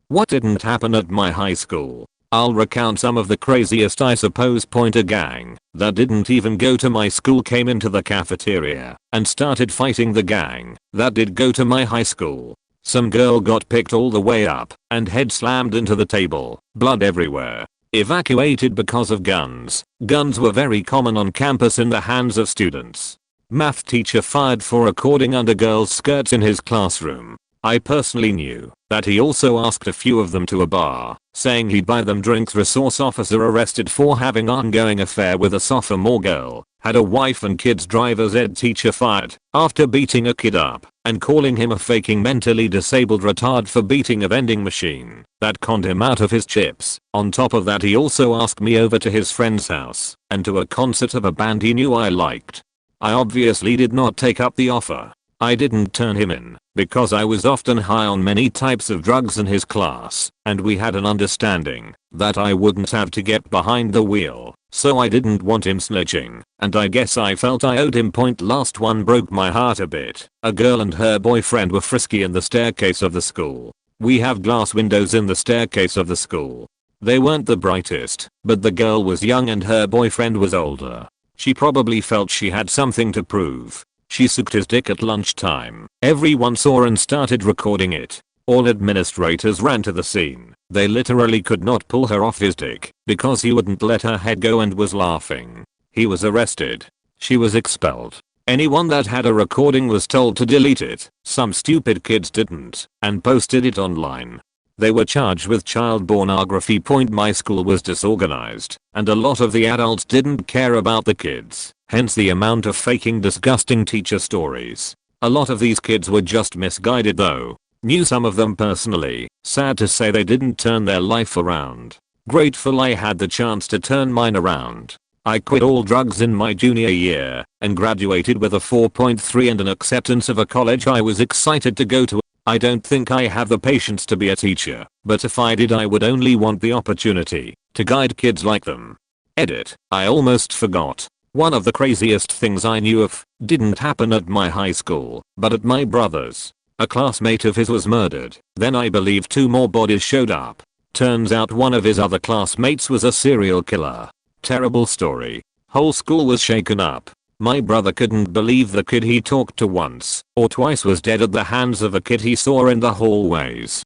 What didn't happen at my high school? I'll recount some of the craziest I suppose. A gang that didn't even go to my school came into the cafeteria and started fighting the gang that did go to my high school. Some girl got picked all the way up and head slammed into the table, blood everywhere. Evacuated because of guns. Guns were very common on campus in the hands of students. Math teacher fired for recording under girls' skirts in his classroom. I personally knew that he also asked a few of them to a bar, saying he'd buy them drinks. Resource officer arrested for having ongoing affair with a sophomore girl, had a wife and kids. Driver's ed teacher fired after beating a kid up and calling him a faking mentally disabled retard for beating a vending machine that conned him out of his chips. On top of that, he also asked me over to his friend's house and to a concert of a band he knew I liked. I obviously did not take up the offer. I didn't turn him in because I was often high on many types of drugs in his class, and we had an understanding that I wouldn't have to get behind the wheel, so I didn't want him snitching, and I guess I felt I owed him. Last one broke my heart a bit. A girl and her boyfriend were frisky in the staircase of the school. We have glass windows in the staircase of the school. They weren't the brightest, but the girl was young and her boyfriend was older. She probably felt she had something to prove. She sucked his dick at lunchtime. Everyone saw and started recording it. All administrators ran to the scene. They literally could not pull her off his dick because he wouldn't let her head go and was laughing. He was arrested. She was expelled. Anyone that had a recording was told to delete it. Some stupid kids didn't and posted it online. They were charged with child pornography. My school was disorganized and a lot of the adults didn't care about the kids. Hence the amount of faking disgusting teacher stories. A lot of these kids were just misguided though. Knew some of them personally. Sad to say they didn't turn their life around. Grateful I had the chance to turn mine around. I quit all drugs in my junior year and graduated with a 4.3 and an acceptance of a college I was excited to go to. I don't think I have the patience to be a teacher, but if I did I would only want the opportunity to guide kids like them. Edit. I almost forgot. One of the craziest things I knew of didn't happen at my high school, but at my brother's. A classmate of his was murdered. Then I believe 2 more bodies showed up. Turns out one of his other classmates was a serial killer. Terrible story. Whole school was shaken up. My brother couldn't believe the kid he talked to once or twice was dead at the hands of a kid he saw in the hallways.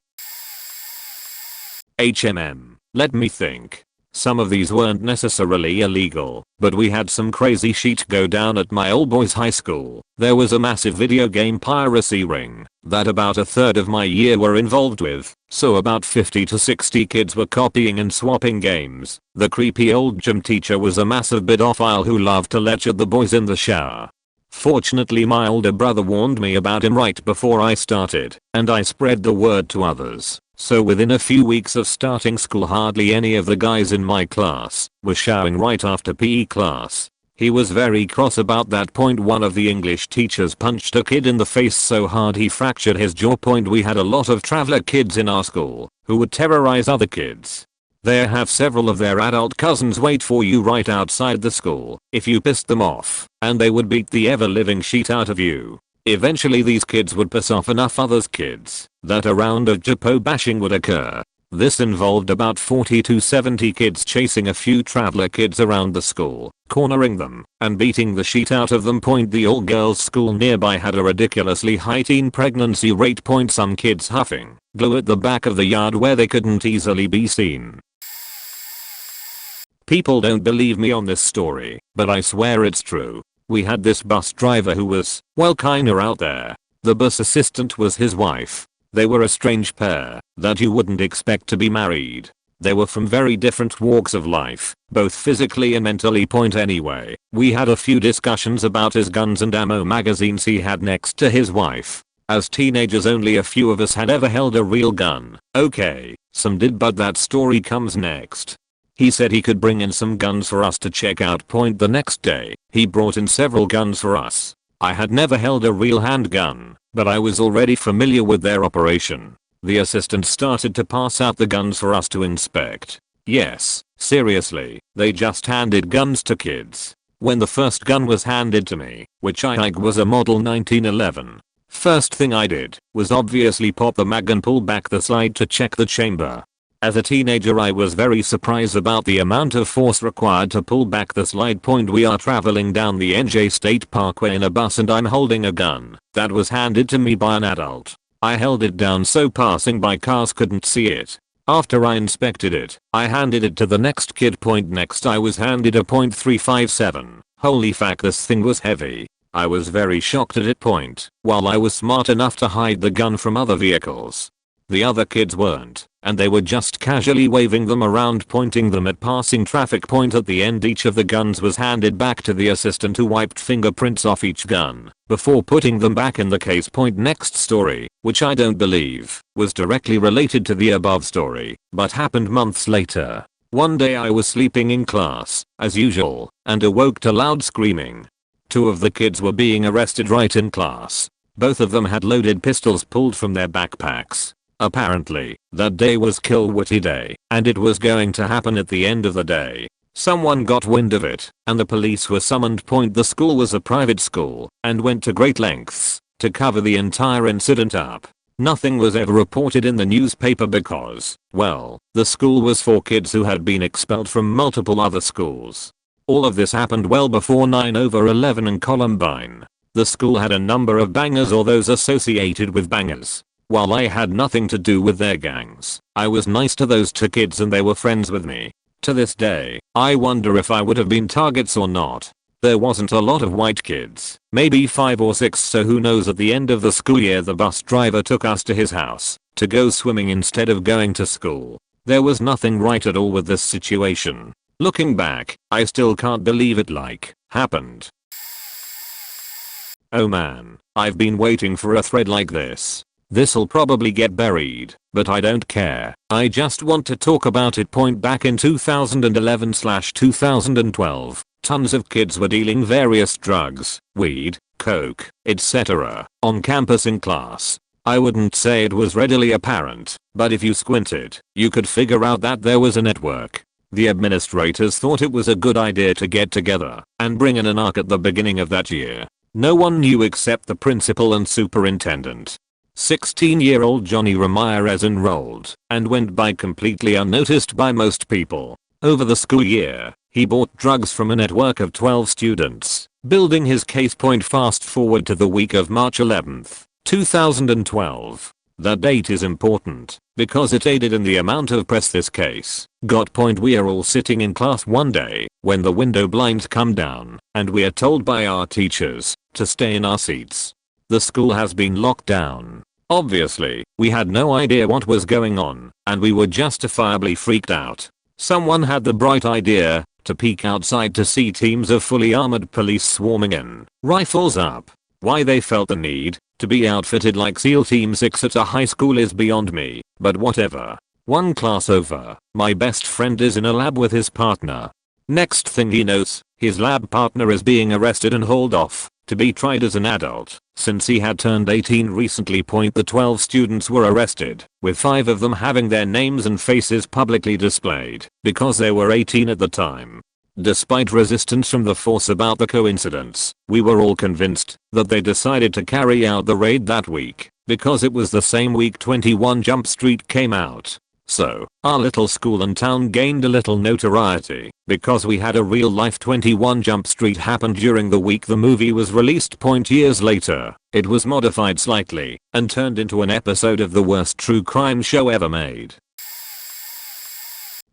Let me think. Some of these weren't necessarily illegal, but we had some crazy shit go down at my old boys' high school. There was a massive video game piracy ring that about a third of my year were involved with, so about 50 to 60 kids were copying and swapping games. The creepy old gym teacher was a massive pedophile who loved to lecture the boys in the shower. Fortunately my older brother warned me about him right before I started, and I spread the word to others. So within a few weeks of starting school hardly any of the guys in my class were showering right after PE class. He was very cross about that. One of the English teachers punched a kid in the face so hard he fractured his jaw. We had a lot of traveler kids in our school who would terrorize other kids. They have several of their adult cousins wait for you right outside the school if you pissed them off, and they would beat the ever-living shit out of you. Eventually these kids would piss off enough others kids that a round of Japo bashing would occur. This involved about 40 to 70 kids chasing a few traveler kids around the school, cornering them, and beating the shit out of them. The all-girls school nearby had a ridiculously high teen pregnancy rate. Some kids huffing glue at the back of the yard where they couldn't easily be seen. People don't believe me on this story, but I swear it's true. We had this bus driver who was, well, kinda out there. The bus assistant was his wife. They were a strange pair that you wouldn't expect to be married. They were from very different walks of life, both physically and mentally. Anyway, we had a few discussions about his guns and ammo magazines he had next to his wife. As teenagers only a few of us had ever held a real gun. Okay, some did, but that story comes next. He said he could bring in some guns for us to check out. The next day, he brought in several guns for us. I had never held a real handgun, but I was already familiar with their operation. The assistant started to pass out the guns for us to inspect. Yes, seriously, they just handed guns to kids. When the first gun was handed to me, which I think was a model 1911, first thing I did was obviously pop the mag and pull back the slide to check the chamber. As a teenager I was very surprised about the amount of force required to pull back the slide. We are traveling down the NJ State Parkway in a bus and I'm holding a gun that was handed to me by an adult. I held it down so passing by cars couldn't see it. After I inspected it, I handed it to the next kid. Next I was handed a .357. Holy fuck, this thing was heavy. I was very shocked at it. While I was smart enough to hide the gun from other vehicles, the other kids weren't, and they were just casually waving them around, pointing them at passing traffic. At the end each of the guns was handed back to the assistant who wiped fingerprints off each gun before putting them back in the case. Next story, which I don't believe was directly related to the above story, but happened months later. One day I was sleeping in class, as usual, and awoke to loud screaming. Two of the kids were being arrested right in class. Both of them had loaded pistols pulled from their backpacks. Apparently, that day was Kill Witty Day, and it was going to happen at the end of the day. Someone got wind of it, and the police were summoned. The school was a private school, and went to great lengths to cover the entire incident up. Nothing was ever reported in the newspaper because, well, the school was for kids who had been expelled from multiple other schools. All of this happened well before 9/11 and Columbine. The school had a number of bangers or those associated with bangers. While I had nothing to do with their gangs, I was nice to those two kids and they were friends with me. To this day, I wonder if I would have been targets or not. There wasn't a lot of white kids, maybe 5 or 6, so who knows. At the end of the school year the bus driver took us to his house to go swimming instead of going to school. There was nothing right at all with this situation. Looking back, I still can't believe it happened. Oh man, I've been waiting for a thread like this. This'll probably get buried, but I don't care. I just want to talk about it. Back in 2011/2012, tons of kids were dealing various drugs, weed, coke, etc. on campus in class. I wouldn't say it was readily apparent, but if you squinted, you could figure out that there was a network. The administrators thought it was a good idea to get together and bring in an ARC at the beginning of that year. No one knew except the principal and superintendent. 16-year-old Johnny Ramirez enrolled and went by completely unnoticed by most people. Over the school year, he bought drugs from a network of 12 students, building his case. Fast forward to the week of March 11th, 2012. That date is important because it aided in the amount of press this case got. We are all sitting in class one day when the window blinds come down and we are told by our teachers to stay in our seats. The school has been locked down. Obviously, we had no idea what was going on, and we were justifiably freaked out. Someone had the bright idea to peek outside to see teams of fully armored police swarming in, rifles up. Why they felt the need to be outfitted like SEAL Team 6 at a high school is beyond me, but whatever. One class over, my best friend is in a lab with his partner. Next thing he knows, his lab partner is being arrested and hauled off to be tried as an adult, since he had turned 18 recently. The 12 students were arrested, with 5 of them having their names and faces publicly displayed because they were 18 at the time. Despite resistance from the force about the coincidence, we were all convinced that they decided to carry out the raid that week because it was the same week 21 Jump Street came out. So, our little school and town gained a little notoriety because we had a real life 21 Jump Street happen during the week the movie was released. Years later, it was modified slightly and turned into an episode of the worst true crime show ever made.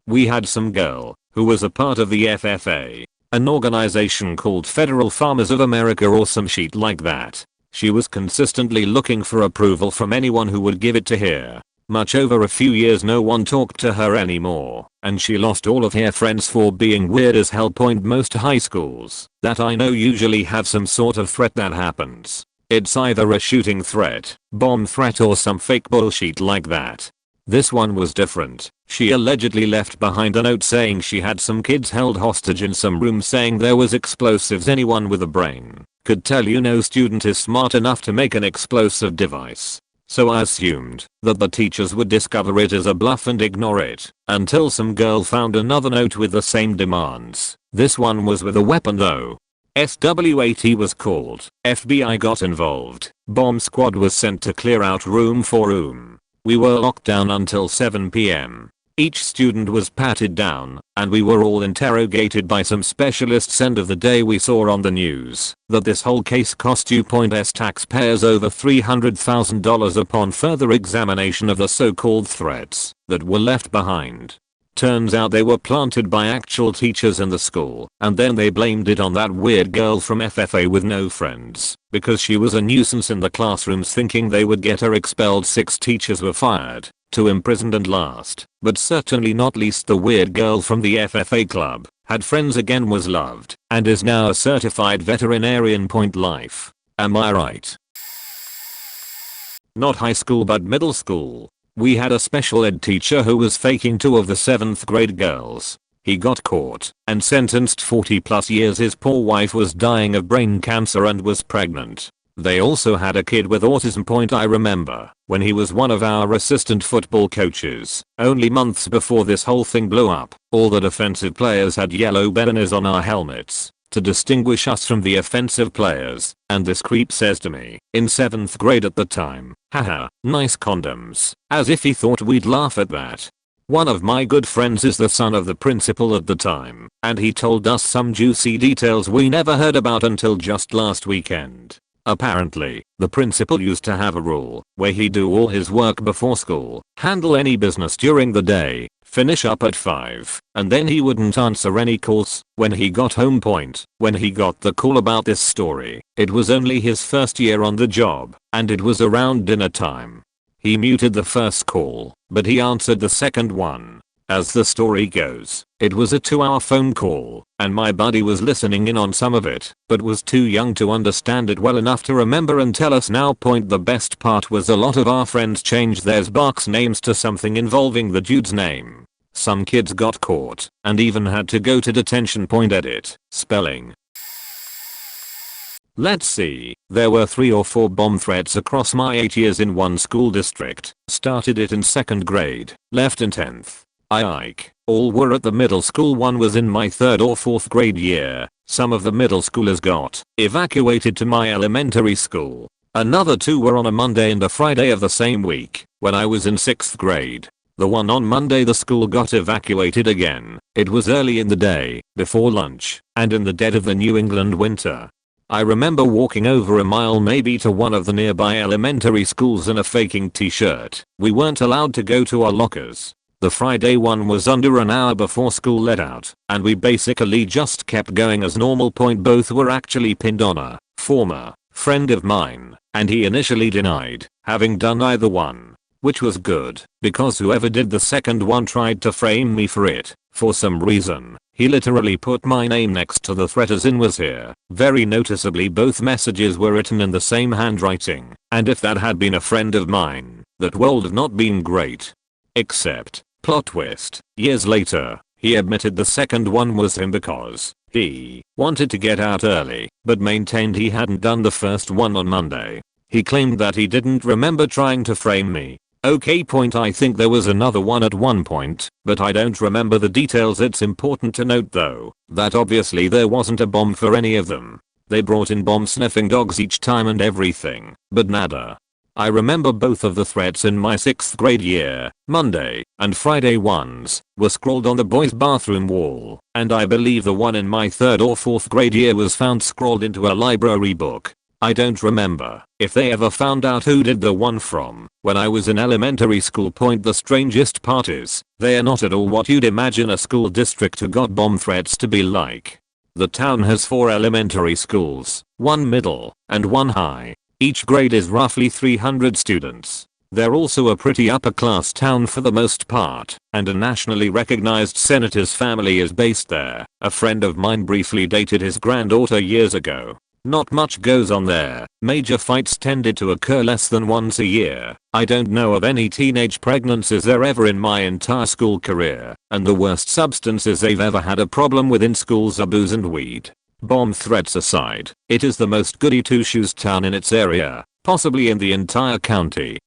We had some girl who was a part of the FFA, an organization called Federal Farmers of America or some shit like that. She was consistently looking for approval from anyone who would give it to her. Much over a few years no one talked to her anymore, and she lost all of her friends for being weird as hell. Most high schools that I know usually have some sort of threat that happens. It's either a shooting threat, bomb threat, or some fake bullshit like that. This one was different. She allegedly left behind a note saying she had some kids held hostage in some room, saying there was explosives. Anyone with a brain could tell you no student is smart enough to make an explosive device. So I assumed that the teachers would discover it as a bluff and ignore it until some girl found another note with the same demands. This one was with a weapon though. SWAT was called. FBI got involved. Bomb squad was sent to clear out room for room. We were locked down until 7 p.m. Each student was patted down, and we were all interrogated by some specialists. End of the day, we saw on the news that this whole case cost U.S. taxpayers over $300,000 upon further examination of the so-called threats that were left behind. Turns out they were planted by actual teachers in the school, and then they blamed it on that weird girl from FFA with no friends because she was a nuisance in the classrooms, thinking they would get her expelled. 6 teachers were fired, 2 imprisoned, and last, but certainly not least, the weird girl from the FFA club had friends again, was loved, and is now a certified veterinarian. Life. Am I right? Not high school but middle school. We had a special ed teacher who was faking 2 of the 7th grade girls. He got caught and sentenced 40+ years. His poor wife was dying of brain cancer and was pregnant. They also had a kid with autism. I remember when he was one of our assistant football coaches. Only months before this whole thing blew up, all the defensive players had yellow bandanas on our helmets to distinguish us from the offensive players, and this creep says to me, in 7th grade at the time, haha, nice condoms, as if he thought we'd laugh at that. One of my good friends is the son of the principal at the time, and he told us some juicy details we never heard about until just last weekend. Apparently, the principal used to have a rule where he'd do all his work before school, handle any business during the day, finish up at 5, and then he wouldn't answer any calls when he got home. When he got the call about this story, it was only his first year on the job, and it was around dinner time. He muted the first call, but he answered the second one. As the story goes, it was a 2-hour phone call, and my buddy was listening in on some of it, but was too young to understand it well enough to remember and tell us now. The best part was a lot of our friends changed their Xbox names to something involving the dude's name. Some kids got caught and even had to go to detention. Edit. Spelling. Let's see, there were 3 or 4 bomb threats across my 8 years in one school district. Started it in 2nd grade, left in 10th. All were at the middle school. One was in my 3rd or 4th grade year. Some of the middle schoolers got evacuated to my elementary school. Another 2 were on a Monday and a Friday of the same week, when I was in 6th grade. The one on Monday the school got evacuated again. It was early in the day, before lunch, and in the dead of the New England winter. I remember walking over a mile maybe to one of the nearby elementary schools in a faking t-shirt. We weren't allowed to go to our lockers. The Friday one was under an hour before school let out, and we basically just kept going as normal. Both were actually pinned on a former friend of mine, and he initially denied having done either one. which was good, because whoever did the second one tried to frame me for it. For some reason, he literally put my name next to the threat as in was here. Very noticeably both messages were written in the same handwriting, and if that had been a friend of mine, that would have not been great. Except, plot twist, years later, he admitted the second one was him because he wanted to get out early, but maintained he hadn't done the first one on Monday. He claimed that he didn't remember trying to frame me. Okay point, I think there was another one at one point, but I don't remember the details. It's important to note though, that obviously there wasn't a bomb for any of them. They brought in bomb sniffing dogs each time and everything, but nada. I remember both of the threats in my 6th grade year, Monday and Friday ones, were scrawled on the boys' bathroom wall, and I believe the one in my 3rd or 4th grade year was found scrawled into a library book. I don't remember if they ever found out who did the one from when I was in elementary school. Point, the strangest part is, they are not at all what you'd imagine a school district who got bomb threats to be like. The town has 4 elementary schools, 1 middle, and 1 high. Each grade is roughly 300 students. They're also a pretty upper class town for the most part, and a nationally recognized senator's family is based there. A friend of mine briefly dated his granddaughter years ago. Not much goes on there. Major fights tended to occur less than once a year. I don't know of any teenage pregnancies there ever in my entire school career, and the worst substances they've ever had a problem with in schools are booze and weed. Bomb threats aside, it is the most goody two-shoes town in its area, possibly in the entire county.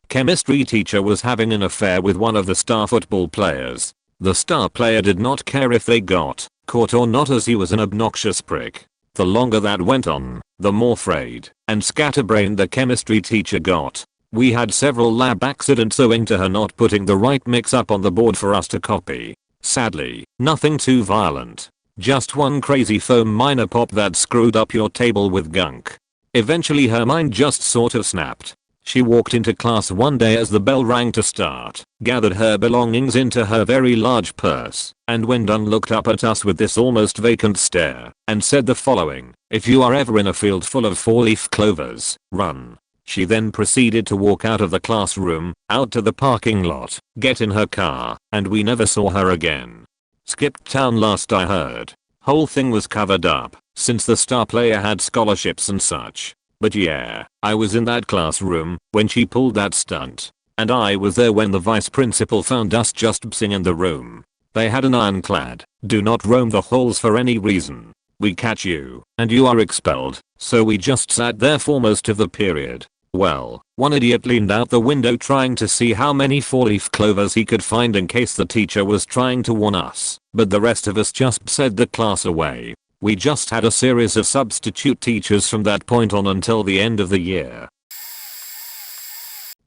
Chemistry teacher was having an affair with one of the star football players. The star player did not care if they got caught or not, as he was an obnoxious prick. The longer that went on, the more frayed and scatterbrained the chemistry teacher got. We had several lab accidents owing to her not putting the right mix up on the board for us to copy. Sadly, nothing too violent. Just one crazy foam minor pop that screwed up your table with gunk. Eventually her mind just sort of snapped. She walked into class one day as the bell rang to start, gathered her belongings into her very large purse, and when done looked up at us with this almost vacant stare, and said the following: "If you are ever in a field full of 4-leaf clovers, run." She then proceeded to walk out of the classroom, out to the parking lot, get in her car, and we never saw her again. Skipped town last I heard. Whole thing was covered up, since the star player had scholarships and such. But yeah, I was in that classroom when she pulled that stunt. And I was there when the vice principal found us just psing in the room. They had an ironclad, "Do not roam the halls for any reason. We catch you, and you are expelled." So we just sat there for most of the period. Well, one idiot leaned out the window trying to see how many 4-leaf clovers he could find in case the teacher was trying to warn us, but the rest of us just psed the class away. We just had a series of substitute teachers from that point on until the end of the year.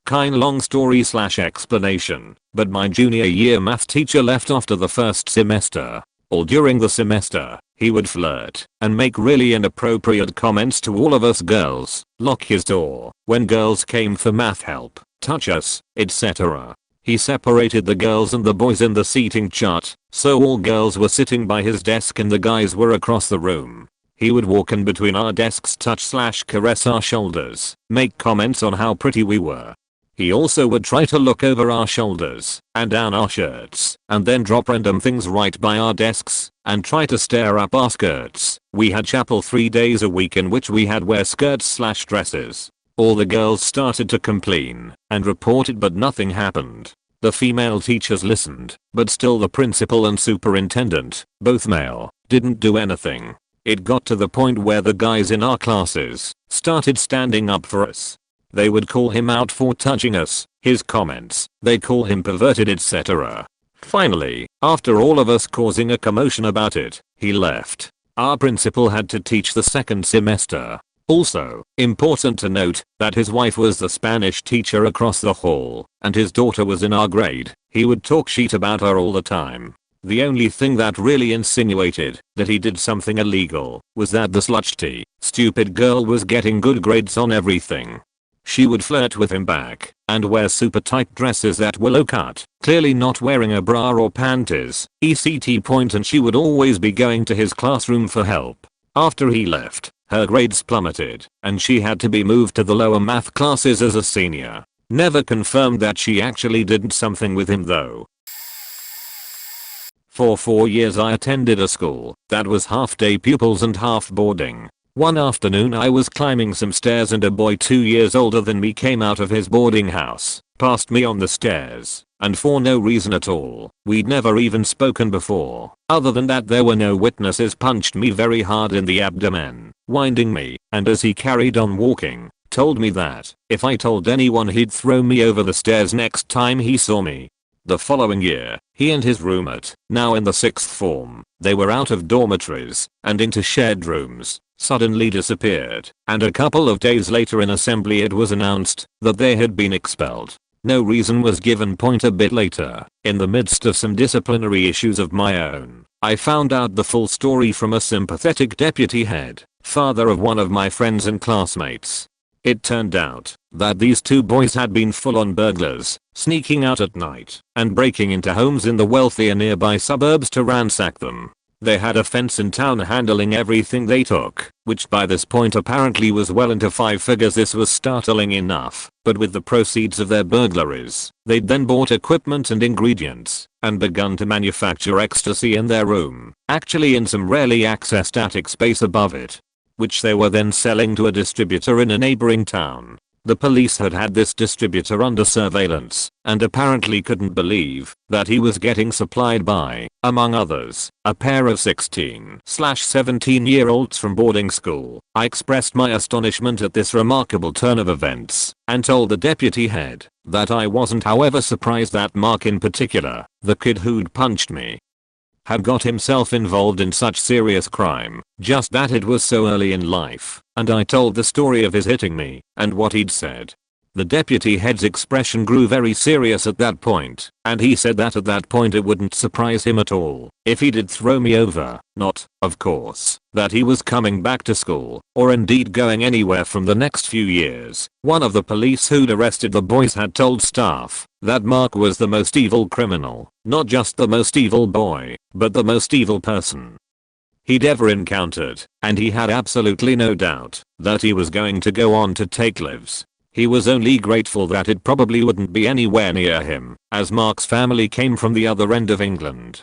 Kind long story / explanation, but my junior year math teacher left after the first semester. All during the semester, he would flirt and make really inappropriate comments to all of us girls, lock his door when girls came for math help, touch us, etc. He separated the girls and the boys in the seating chart, so all girls were sitting by his desk and the guys were across the room. He would walk in between our desks, touch / caress our shoulders, make comments on how pretty we were. He also would try to look over our shoulders and down our shirts, and then drop random things right by our desks and try to stare up our skirts. We had chapel 3 days a week in which we had wear skirts / dresses. All the girls started to complain and report it, but nothing happened. The female teachers listened, but still the principal and superintendent, both male, didn't do anything. It got to the point where the guys in our classes started standing up for us. They would call him out for touching us, his comments, they'd call him perverted, etc. Finally, after all of us causing a commotion about it, he left. Our principal had to teach the second semester. Also, important to note that his wife was the Spanish teacher across the hall, and his daughter was in our grade. He would talk shit about her all the time. The only thing that really insinuated that he did something illegal was that the slutty, stupid girl was getting good grades on everything. She would flirt with him back and wear super tight dresses that were low cut, clearly not wearing a bra or panties, etc. And she would always be going to his classroom for help. After he left, Her grades plummeted, and she had to be moved to the lower math classes as a senior. Never confirmed that she actually did something with him though. For 4 years I attended a school that was half day pupils and half boarding. One afternoon I was climbing some stairs and a boy 2 years older than me came out of his boarding house, passed me on the stairs, and for no reason at all, we'd never even spoken before, other than that there were no witnesses, punched me very hard in the abdomen, winding me, and as he carried on walking, told me that if I told anyone he'd throw me over the stairs next time he saw me. The following year, he and his roommate, now in the 6th form, they were out of dormitories and into shared rooms, suddenly disappeared, and a couple of days later in assembly it was announced that they had been expelled. No reason was given. A bit later, in the midst of some disciplinary issues of my own, I found out the full story from a sympathetic deputy head, father of one of my friends and classmates. It turned out that these two boys had been full-on burglars, sneaking out at night and breaking into homes in the wealthier nearby suburbs to ransack them. They had a fence in town handling everything they took, which by this point apparently was well into 5 figures. This was startling enough, but with the proceeds of their burglaries, they'd then bought equipment and ingredients and begun to manufacture ecstasy in their room, actually in some rarely accessed attic space above it, which they were then selling to a distributor in a neighboring town. The police had had this distributor under surveillance and apparently couldn't believe that he was getting supplied by, among others, a pair of 16/17-year-olds from boarding school. I expressed my astonishment at this remarkable turn of events and told the deputy head that I wasn't however surprised that Mark in particular, the kid who'd punched me, had got himself involved in such serious crime, just that it was so early in life, and I told the story of his hitting me and what he'd said. The deputy head's expression grew very serious at that point, and he said that at that point it wouldn't surprise him at all if he did throw me over, not, of course, that he was coming back to school, or indeed going anywhere from the next few years. One of the police who'd arrested the boys had told staff that Mark was the most evil criminal, not just the most evil boy, but the most evil person he'd ever encountered, and he had absolutely no doubt that he was going to go on to take lives. He was only grateful that it probably wouldn't be anywhere near him, as Mark's family came from the other end of England.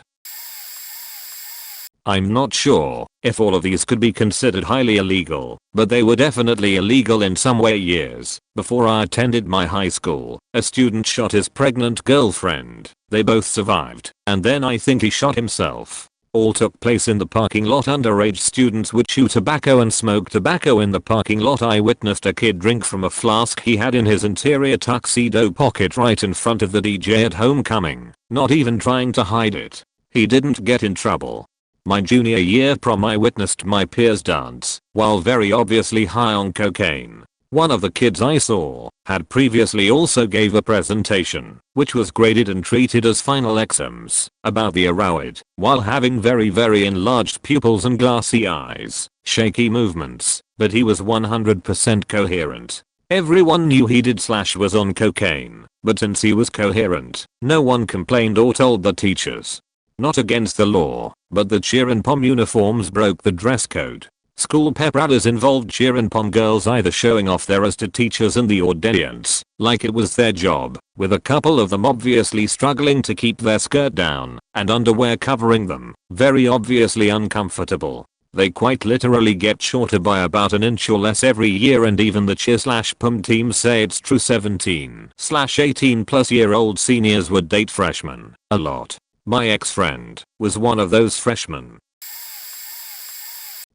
I'm not sure if all of these could be considered highly illegal, but they were definitely illegal in some way. Years before I attended my high school, a student shot his pregnant girlfriend. They both survived, and then I think he shot himself. All took place in the parking lot. Underage students would chew tobacco and smoke tobacco in the parking lot. I witnessed a kid drink from a flask he had in his interior tuxedo pocket right in front of the DJ at homecoming, not even trying to hide it. He didn't get in trouble. My junior year prom I witnessed my peers dance while very obviously high on cocaine. One of the kids I saw had previously also gave a presentation, which was graded and treated as final exams, about the aroid, while having very enlarged pupils and glassy eyes, shaky movements, but he was 100% coherent. Everyone knew he did/was on cocaine, but since he was coherent, no one complained or told the teachers. Not against the law, but the cheer and pom uniforms broke the dress code. School pep rallies involved cheer and pom girls either showing off theirs to teachers and the audience, like it was their job, with a couple of them obviously struggling to keep their skirt down, and underwear covering them, very obviously uncomfortable. They quite literally get shorter by about an inch or less every year, and even the cheer/pom teams say it's true. 17/18 plus year old seniors would date freshmen a lot. My ex-friend was one of those freshmen.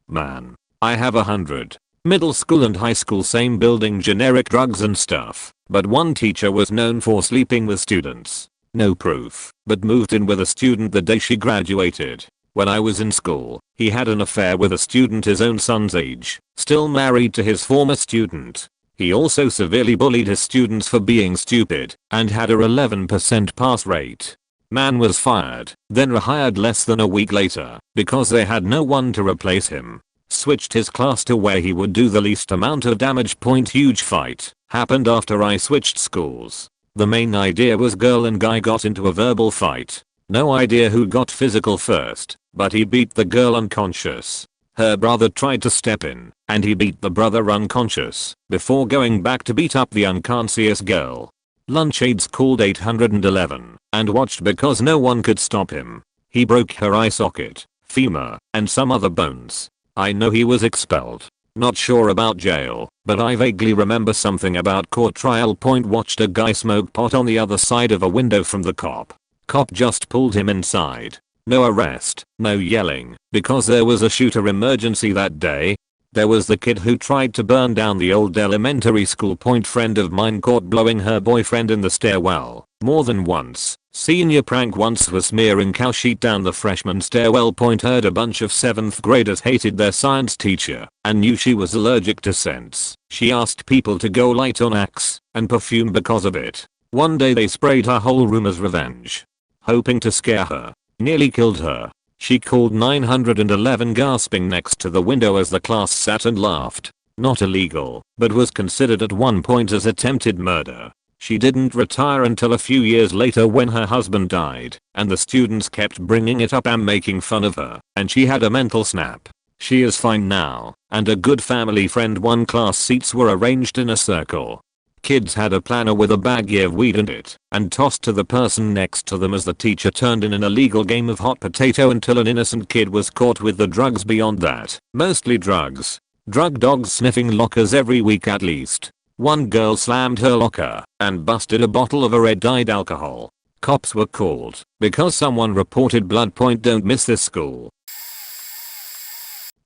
Man, I have 100. Middle school and high school, same building, generic drugs and stuff, but one teacher was known for sleeping with students. No proof, but moved in with a student the day she graduated. When I was in school, he had an affair with a student his own son's age, still married to his former student. He also severely bullied his students for being stupid, and had a 11% pass rate. Man was fired, then rehired less than a week later, because they had no one to replace him. Switched his class to where he would do the least amount of damage. Huge fight happened after I switched schools. The main idea was girl and guy got into a verbal fight. No idea who got physical first, but he beat the girl unconscious. Her brother tried to step in, and he beat the brother unconscious, before going back to beat up the unconscious girl. Lunch aides called 811, and watched because no one could stop him. He broke her eye socket, femur, and some other bones. I know he was expelled. Not sure about jail, but I vaguely remember something about court trial. Watched a guy smoke pot on the other side of a window from the cop. Cop just pulled him inside. No arrest, no yelling, because there was a shooter emergency that day. There was the kid who tried to burn down the old elementary school. Friend of mine caught blowing her boyfriend in the stairwell, more than once. Senior prank once was smearing cow sheet down the freshman stairwell. Heard a bunch of 7th graders hated their science teacher and knew she was allergic to scents. She asked people to go light on Axe and perfume because of it. One day they sprayed her whole room as revenge, hoping to scare her. Nearly killed her. She called 911 gasping next to the window as the class sat and laughed. Not illegal, but was considered at one point as attempted murder. She didn't retire until a few years later when her husband died, and the students kept bringing it up and making fun of her, and she had a mental snap. She is fine now, and a good family friend. One class seats were arranged in a circle. Kids had a planner with a baggie of weed in it, and tossed to the person next to them as the teacher turned in an illegal game of hot potato until an innocent kid was caught with the drugs. Beyond that, mostly drugs. Drug dogs sniffing lockers every week at least. One girl slammed her locker and busted a bottle of a red-dyed alcohol. Cops were called because someone reported blood. Don't miss this school.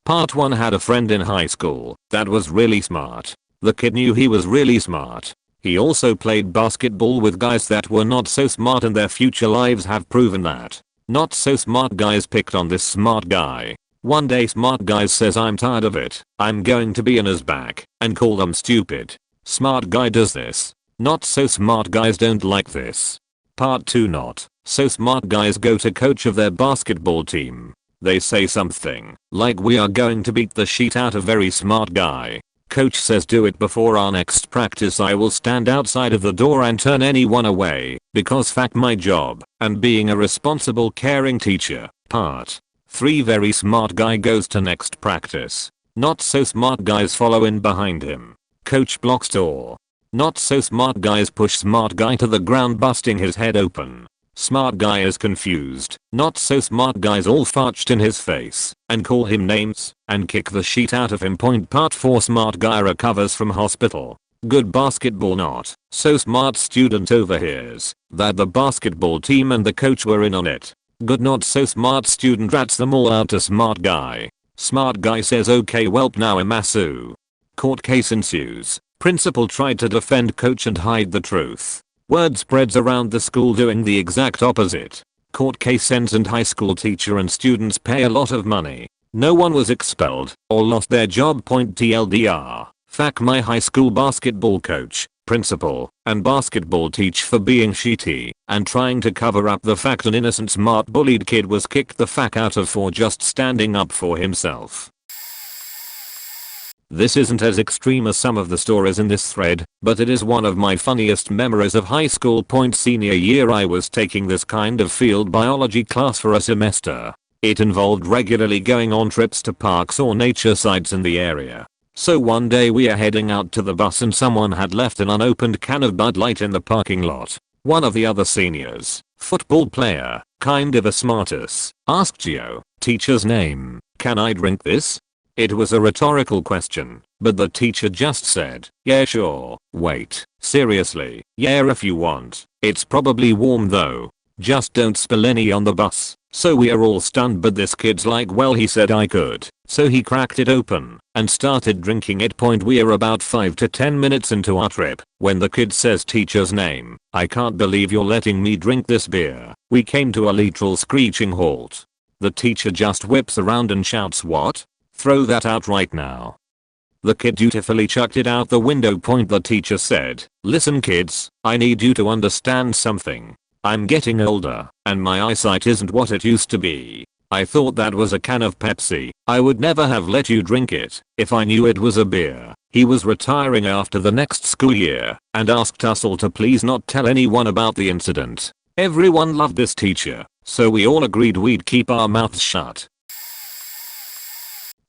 Part 1. Had a friend in high school that was really smart. The kid knew he was really smart. He also played basketball with guys that were not so smart, and their future lives have proven that. Not so smart guys picked on this smart guy. One day smart guy says, I'm tired of it. I'm going to be in his back and call them stupid. Smart guy does this. Not so smart guys don't like this. Part 2. Not so smart guys go to coach of their basketball team. They say something like, we are going to beat the shit out of very smart guy. Coach says, do it before our next practice. I will stand outside of the door and turn anyone away, because fuck my job and being a responsible caring teacher. Part 3. Very smart guy goes to next practice. Not so smart guys follow in behind him. Coach blocks door. Not so smart guys push smart guy to the ground, busting his head open. Smart guy is confused. Not so smart guys all farched in his face and call him names and kick the shit out of him. Part 4. Smart guy recovers from hospital. Good basketball. Not so smart student overhears that the basketball team and the coach were in on it. Good not so smart student rats them all out to smart guy. Smart guy says, okay welp, now Imasu. Court case ensues. Principal tried to defend coach and hide the truth. Word spreads around the school doing the exact opposite. Court case ends and high school teacher and students pay a lot of money. No one was expelled or lost their job. TLDR. Fuck my high school basketball coach, principal, and basketball teach for being shitty and trying to cover up the fact an innocent smart bullied kid was kicked the fuck out of for just standing up for himself. This isn't as extreme as some of the stories in this thread, but it is one of my funniest memories of high school. Senior year I was taking this kind of field biology class for a semester. It involved regularly going on trips to parks or nature sites in the area. So one day we are heading out to the bus and someone had left an unopened can of Bud Light in the parking lot. One of the other seniors, football player, kind of a smartass, asked Gio, teacher's name, can I drink this? It was a rhetorical question, but the teacher just said, yeah sure, wait, seriously, yeah if you want, it's probably warm though. Just don't spill any on the bus. So we are all stunned, but this kid's like, well he said I could. So he cracked it open and started drinking it. We are about 5 to 10 minutes into our trip when the kid says teacher's name. I can't believe you're letting me drink this beer. We came to a literal screeching halt. The teacher just whips around and shouts, what? Throw that out right now. The kid dutifully chucked it out the window. The teacher said, listen kids, I need you to understand something. I'm getting older, and my eyesight isn't what it used to be. I thought that was a can of Pepsi. I would never have let you drink it if I knew it was a beer. He was retiring after the next school year and asked us all to please not tell anyone about the incident. Everyone loved this teacher, so we all agreed we'd keep our mouths shut.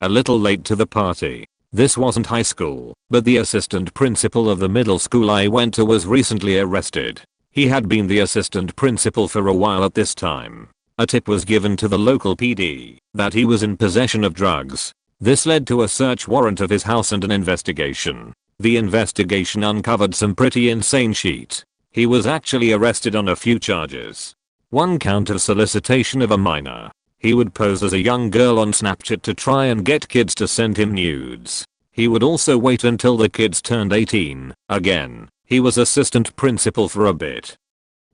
a little late to the party. This wasn't high school, but the assistant principal of the middle school I went to was recently arrested. He had been the assistant principal for a while at this time. A tip was given to the local PD that he was in possession of drugs. This led to a search warrant of his house and an investigation. The investigation uncovered some pretty insane shit. He was actually arrested on a few charges. One count of solicitation of a minor. He would pose as a young girl on Snapchat to try and get kids to send him nudes. He would also wait until the kids turned 18. Again, he was assistant principal for a bit.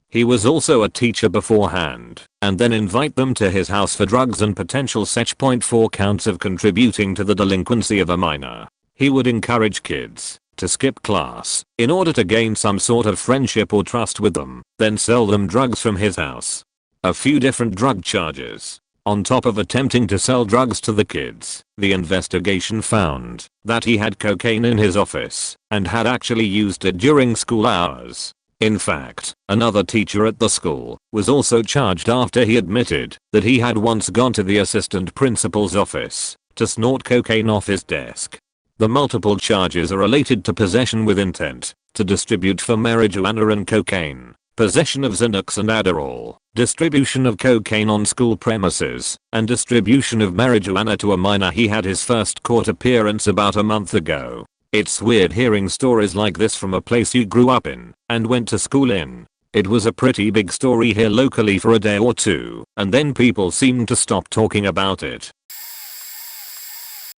He was also a teacher beforehand, and then invite them to his house for drugs and potential sex. 4 counts of contributing to the delinquency of a minor. He would encourage kids to skip class in order to gain some sort of friendship or trust with them, then sell them drugs from his house. A few different drug charges. On top of attempting to sell drugs to the kids, the investigation found that he had cocaine in his office and had actually used it during school hours. In fact, another teacher at the school was also charged after he admitted that he had once gone to the assistant principal's office to snort cocaine off his desk. The multiple charges are related to possession with intent to distribute for marijuana and cocaine, possession of Xanax and Adderall, distribution of cocaine on school premises, and distribution of marijuana to a minor. He had his first court appearance about a month ago. It's weird hearing stories like this from a place you grew up in and went to school in. It was a pretty big story here locally for a day or two, and then people seemed to stop talking about it.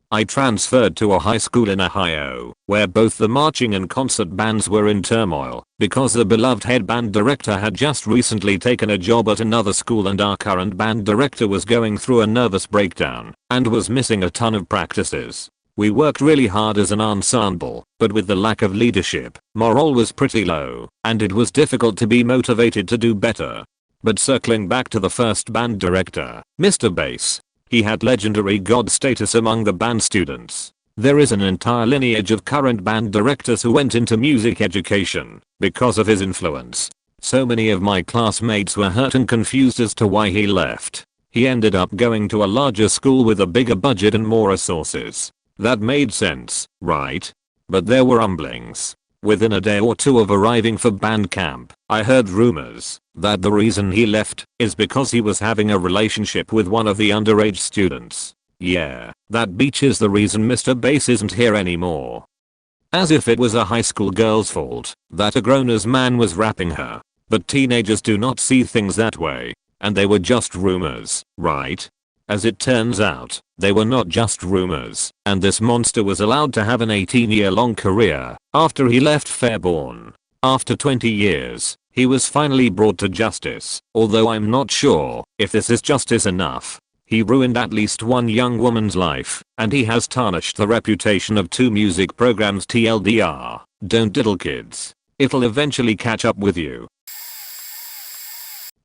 I transferred to a high school in Ohio, where both the marching and concert bands were in turmoil, because the beloved head band director had just recently taken a job at another school and our current band director was going through a nervous breakdown and was missing a ton of practices. We worked really hard as an ensemble, but with the lack of leadership, morale was pretty low, and it was difficult to be motivated to do better. But circling back to the first band director, Mr. Bass, he had legendary god status among the band students. There is an entire lineage of current band directors who went into music education because of his influence. So many of my classmates were hurt and confused as to why he left. He ended up going to a larger school with a bigger budget and more resources. That made sense, right? But there were rumblings. Within a day or two of arriving for band camp, I heard rumors that the reason he left is because he was having a relationship with one of the underage students. Yeah, that beach is the reason Mr. Bass isn't here anymore. As if it was a high school girl's fault that a grown-ass man was rapping her. But teenagers do not see things that way. And they were just rumors, right? As it turns out, they were not just rumors, and this monster was allowed to have an 18-year-long career after he left Fairborn. After 20 years, he was finally brought to justice, although I'm not sure if this is justice enough. He ruined at least one young woman's life, and he has tarnished the reputation of 2 music programs. TLDR, don't diddle kids. It'll eventually catch up with you.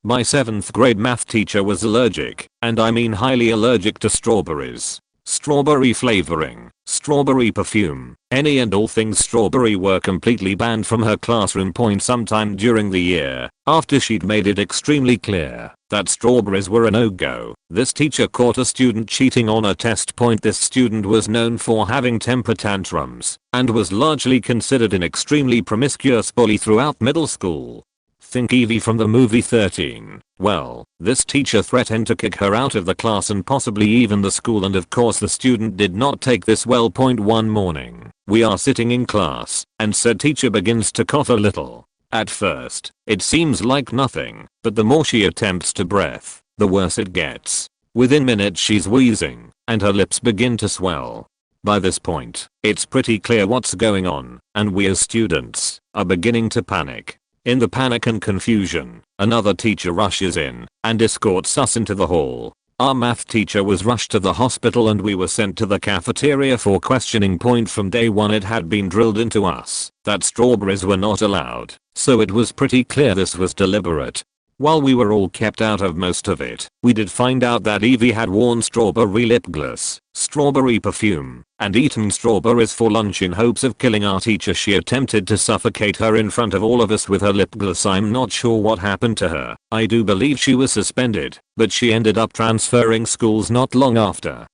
My 7th grade math teacher was allergic, and I mean highly allergic to strawberries. Strawberry flavoring, strawberry perfume, any and all things strawberry were completely banned from her classroom. Sometime during the year, after she'd made it extremely clear that strawberries were a no-go, this teacher caught a student cheating on a test. This student was known for having temper tantrums and was largely considered an extremely promiscuous bully throughout middle school. Think Evie from the movie 13. Well, this teacher threatened to kick her out of the class and possibly even the school, and of course the student did not take this well. One morning, we are sitting in class, and said teacher begins to cough a little. At first, it seems like nothing, but the more she attempts to breath, the worse it gets. Within minutes she's wheezing, and her lips begin to swell. By this point, it's pretty clear what's going on, and we as students are beginning to panic. In the panic and confusion, another teacher rushes in and escorts us into the hall. Our math teacher was rushed to the hospital and we were sent to the cafeteria for questioning. From day one it had been drilled into us that strawberries were not allowed, so it was pretty clear this was deliberate. While we were all kept out of most of it, we did find out that Evie had worn strawberry lip gloss, strawberry perfume, and eaten strawberries for lunch in hopes of killing our teacher. She attempted to suffocate her in front of all of us with her lip gloss. I'm not sure what happened to her. I do believe she was suspended, but she ended up transferring schools not long after.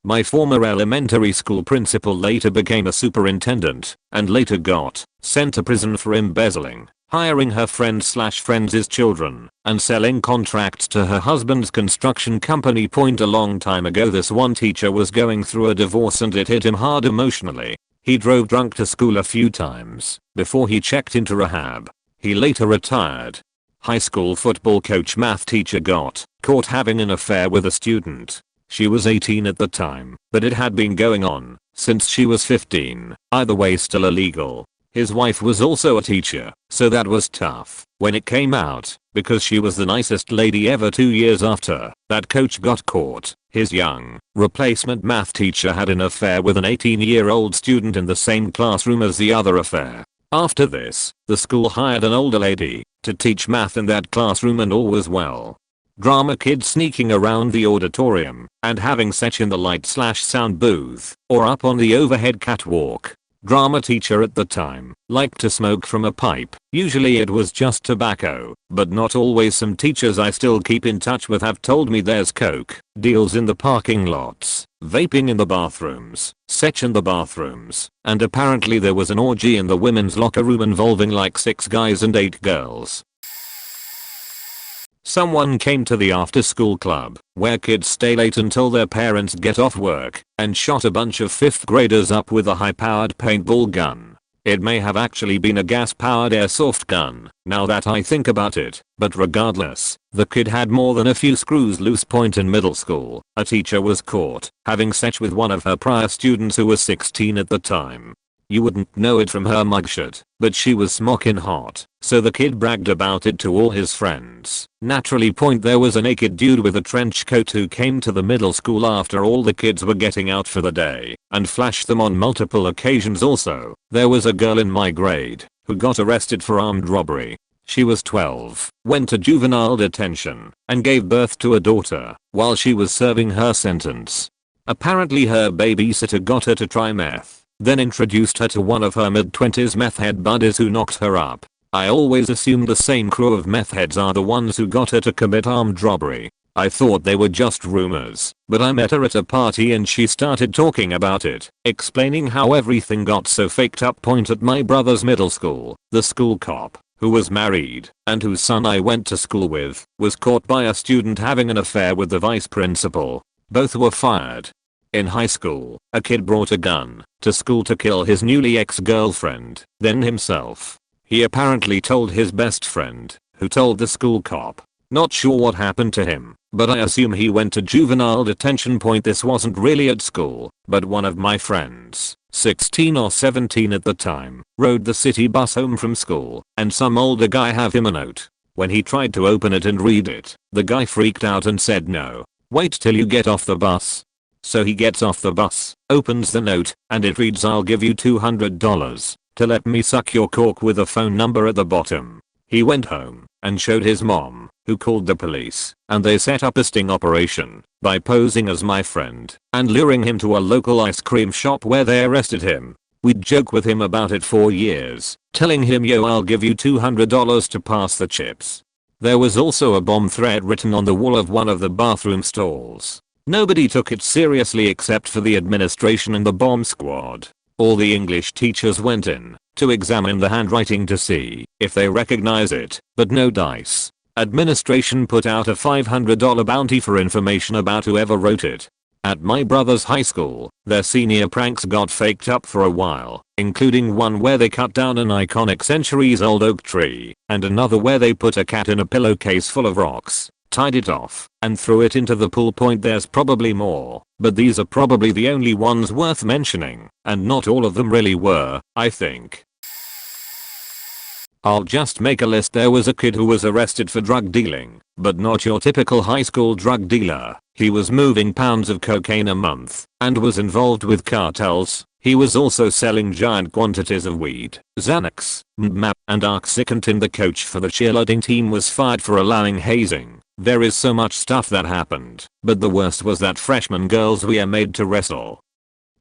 My former elementary school principal later became a superintendent and later got sent to prison for embezzling, hiring her friends' children, and selling contracts to her husband's construction company. A long time ago, this one teacher was going through a divorce and it hit him hard emotionally. He drove drunk to school a few times before he checked into rehab. He later retired. High school football coach math teacher got caught having an affair with a student. She was 18 at the time, but it had been going on since she was 15. Either way, still illegal. His wife was also a teacher, so that was tough when it came out, because she was the nicest lady ever. 2 years after that coach got caught, his young replacement math teacher had an affair with an 18-year-old student in the same classroom as the other affair. After this, the school hired an older lady to teach math in that classroom and all was well. Drama kid sneaking around the auditorium and having sex in the light/sound booth or up on the overhead catwalk. Drama teacher at the time liked to smoke from a pipe. Usually it was just tobacco, but not always. Some teachers I still keep in touch with have told me there's coke deals in the parking lots, vaping in the bathrooms, sex in the bathrooms, and apparently there was an orgy in the women's locker room involving like 6 guys and 8 girls. Someone came to the after school club, where kids stay late until their parents get off work, and shot a bunch of 5th graders up with a high-powered paintball gun. It may have actually been a gas-powered airsoft gun, now that I think about it, but regardless, the kid had more than a few screws loose. In middle school, a teacher was caught having sex with one of her prior students who was 16 at the time. You wouldn't know it from her mugshot, but she was smoking hot, so the kid bragged about it to all his friends. Naturally, there was a naked dude with a trench coat who came to the middle school after all the kids were getting out for the day and flashed them on multiple occasions. Also, there was a girl in my grade who got arrested for armed robbery. She was 12, went to juvenile detention, and gave birth to a daughter while she was serving her sentence. Apparently her babysitter got her to try meth, then introduced her to one of her mid-20s meth head buddies who knocked her up. I always assumed the same crew of meth heads are the ones who got her to commit armed robbery. I thought they were just rumors, but I met her at a party and she started talking about it, explaining how everything got so faked up. At my brother's middle school, the school cop, who was married and whose son I went to school with, was caught by a student having an affair with the vice principal. Both were fired. In high school, a kid brought a gun to school to kill his newly ex-girlfriend, then himself. He apparently told his best friend, who told the school cop. Not sure what happened to him, but I assume he went to juvenile detention. This wasn't really at school, but one of my friends, 16 or 17 at the time, rode the city bus home from school, and some older guy gave him a note. When he tried to open it and read it, the guy freaked out and said, "No, wait till you get off the bus." So he gets off the bus, opens the note, and it reads, "I'll give you $200 to let me suck your cock," with a phone number at the bottom. He went home and showed his mom, who called the police, and they set up a sting operation by posing as my friend and luring him to a local ice cream shop where they arrested him. We'd joke with him about it for years, telling him, "Yo, I'll give you $200 to pass the chips." There was also a bomb threat written on the wall of one of the bathroom stalls. Nobody took it seriously except for the administration and the bomb squad. All the English teachers went in to examine the handwriting to see if they recognize it, but no dice. Administration put out a $500 bounty for information about whoever wrote it. At my brother's high school, their senior pranks got faked up for a while, including one where they cut down an iconic centuries-old oak tree, and another where they put a cat in a pillowcase full of rocks, tied it off, and threw it into the pool. There's probably more, but these are probably the only ones worth mentioning, and not all of them really were, I think. I'll just make a list. There was a kid who was arrested for drug dealing, but not your typical high school drug dealer. He was moving pounds of cocaine a month, and was involved with cartels. He was also selling giant quantities of weed, Xanax, MAP, and Oxycontin. The coach for the cheerleading team was fired for allowing hazing. There is so much stuff that happened, but the worst was that freshman girls were made to wrestle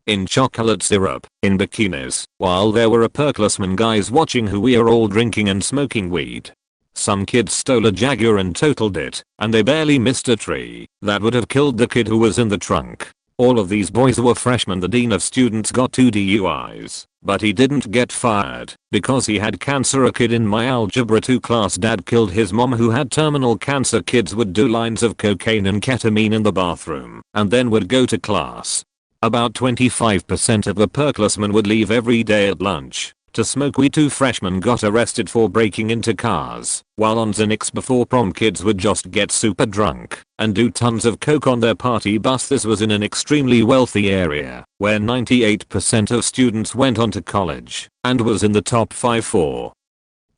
in chocolate syrup, in bikinis, while there were upperclassmen guys watching who we are all drinking and smoking weed. Some kids stole a Jaguar and totaled it, and they barely missed a tree that would have killed the kid who was in the trunk. All of these boys were freshmen. The dean of students got 2 DUIs, but he didn't get fired because he had cancer. A kid in my algebra 2 class dad killed his mom who had terminal cancer. Kids would do lines of cocaine and ketamine in the bathroom and then would go to class. About 25% of upperclassmen would leave every day at lunch to smoke weed. 2 freshmen got arrested for breaking into cars while on Xanax before prom. Kids would just get super drunk and do tons of coke on their party bus. This was in an extremely wealthy area where 98% of students went on to college and was in the top 5 for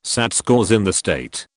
SAT scores in the state.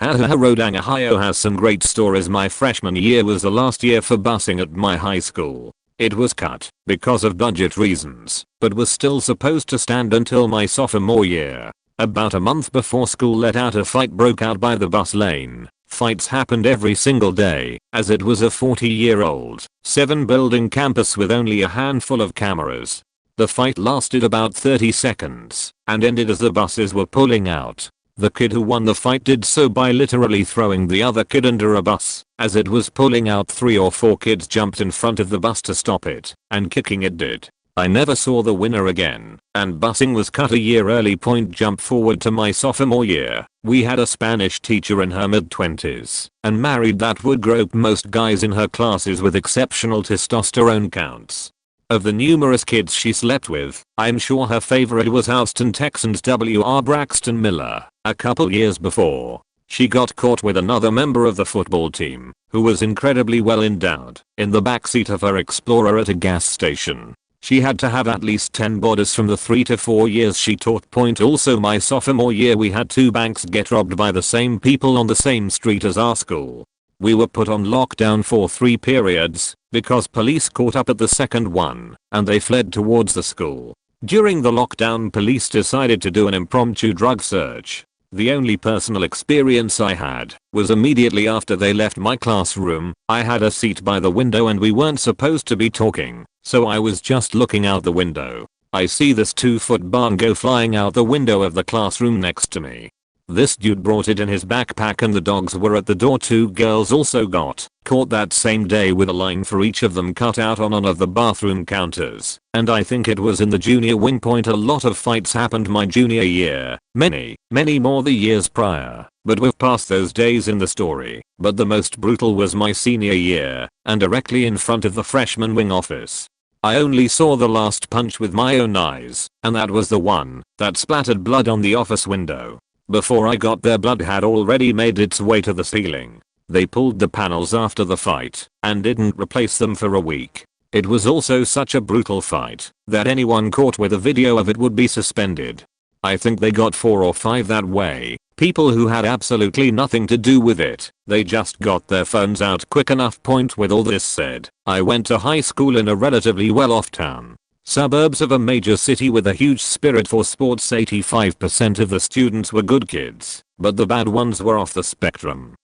Rodang, Ohio has some great stories. My freshman year was the last year for busing at my high school. It was cut because of budget reasons, but was still supposed to stand until my sophomore year. About a month before school let out, a fight broke out by the bus lane. Fights happened every single day, as it was a 40-year-old, 7-building campus with only a handful of cameras. The fight lasted about 30 seconds and ended as the buses were pulling out. The kid who won the fight did so by literally throwing the other kid under a bus. As it was pulling out, 3 or 4 kids jumped in front of the bus to stop it, and kicking it did. I never saw the winner again, and busing was cut a year early. Jump forward to my sophomore year. We had a Spanish teacher in her mid-20s and married that would grope most guys in her classes with exceptional testosterone counts. Of the numerous kids she slept with, I'm sure her favorite was Houston Texans W.R. Braxton Miller. A couple years before, she got caught with another member of the football team, who was incredibly well endowed, in the backseat of her Explorer at a gas station. She had to have at least 10 bodies from the 3 to 4 years she taught. Also my sophomore year we had 2 banks get robbed by the same people on the same street as our school. We were put on lockdown for 3 periods because police caught up at the second one and they fled towards the school. During the lockdown, police decided to do an impromptu drug search. The only personal experience I had was immediately after they left my classroom. I had a seat by the window and we weren't supposed to be talking, so I was just looking out the window. I see this 2-foot barn go flying out the window of the classroom next to me. This dude brought it in his backpack and the dogs were at the door. 2 girls also got caught that same day with a line for each of them cut out on one of the bathroom counters, and I think it was in the junior wing. A lot of fights happened my junior year, many more the years prior, but we've passed those days in the story. But the most brutal was my senior year, and directly in front of the freshman wing office. I only saw the last punch with my own eyes, and that was the one that splattered blood on the office window. Before I got there, blood had already made its way to the ceiling. They pulled the panels after the fight and didn't replace them for a week. It was also such a brutal fight that anyone caught with a video of it would be suspended. I think they got 4 or 5 that way. People who had absolutely nothing to do with it. They just got their phones out quick enough. With all this said, I went to high school in a relatively well-off town. Suburbs of a major city with a huge spirit for sports. 85% of the students were good kids, but the bad ones were off the spectrum.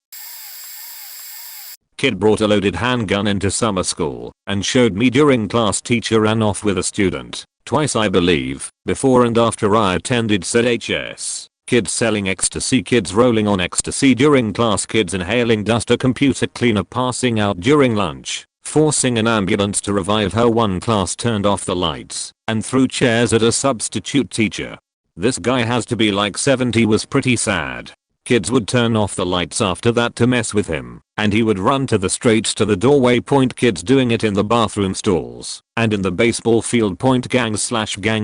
Kid brought a loaded handgun into summer school and showed me during class. Teacher ran off with a student, twice I believe, before and after I attended said HS. Kids selling ecstasy, kids rolling on ecstasy during class, kids inhaling dust, a computer cleaner passing out during lunch, forcing an ambulance to revive her. One class turned off the lights and threw chairs at a substitute teacher. This guy has to be like 70. Was pretty sad. Kids would turn off the lights after that to mess with him, and he would run straight to the doorway. Kids doing it in the bathroom stalls and in the baseball field. Gang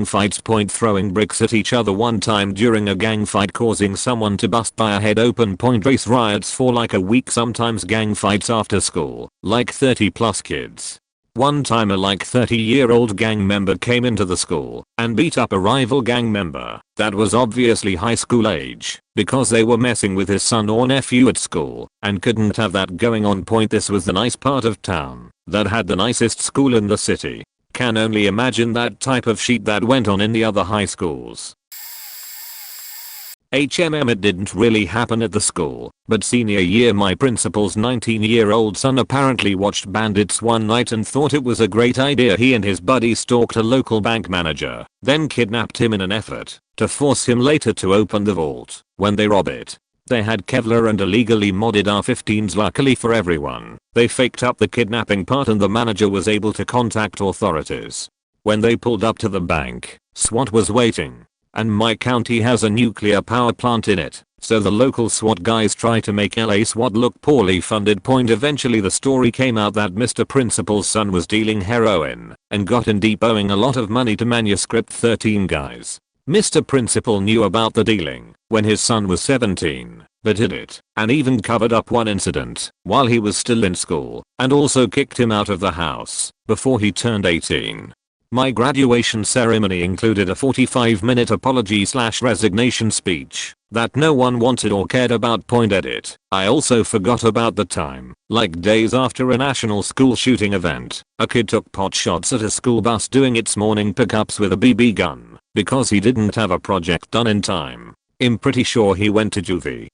fights. Throwing bricks at each other. One time during a gang fight causing someone to bust by a head open. Race riots for like a week. Sometimes gang fights after school, like 30 plus kids. One time a like 30-year-old gang member came into the school and beat up a rival gang member that was obviously high school age because they were messing with his son or nephew at school and couldn't have that going on. This was the nice part of town that had the nicest school in the city. Can only imagine that type of shit that went on in the other high schools. It didn't really happen at the school, but senior year my principal's 19-year-old son apparently watched Bandits one night and thought it was a great idea. He and his buddy stalked a local bank manager, then kidnapped him in an effort to force him later to open the vault when they rob it. They had Kevlar and illegally modded R15s. Luckily for everyone, they faked up the kidnapping part and the manager was able to contact authorities. When they pulled up to the bank, SWAT was waiting. And my county has a nuclear power plant in it, so the local SWAT guys try to make LA SWAT look poorly funded. Eventually the story came out that Mr. Principal's son was dealing heroin and got in deep owing a lot of money to Manuscript 13 guys. Mr. Principal knew about the dealing when his son was 17, but hid it and even covered up one incident while he was still in school and also kicked him out of the house before he turned 18. My graduation ceremony included a 45-minute apology/resignation speech that no one wanted or cared about. Edit. I also forgot about the time, like days after a national school shooting event, a kid took pot shots at a school bus doing its morning pickups with a BB gun because he didn't have a project done in time. I'm pretty sure he went to juvie.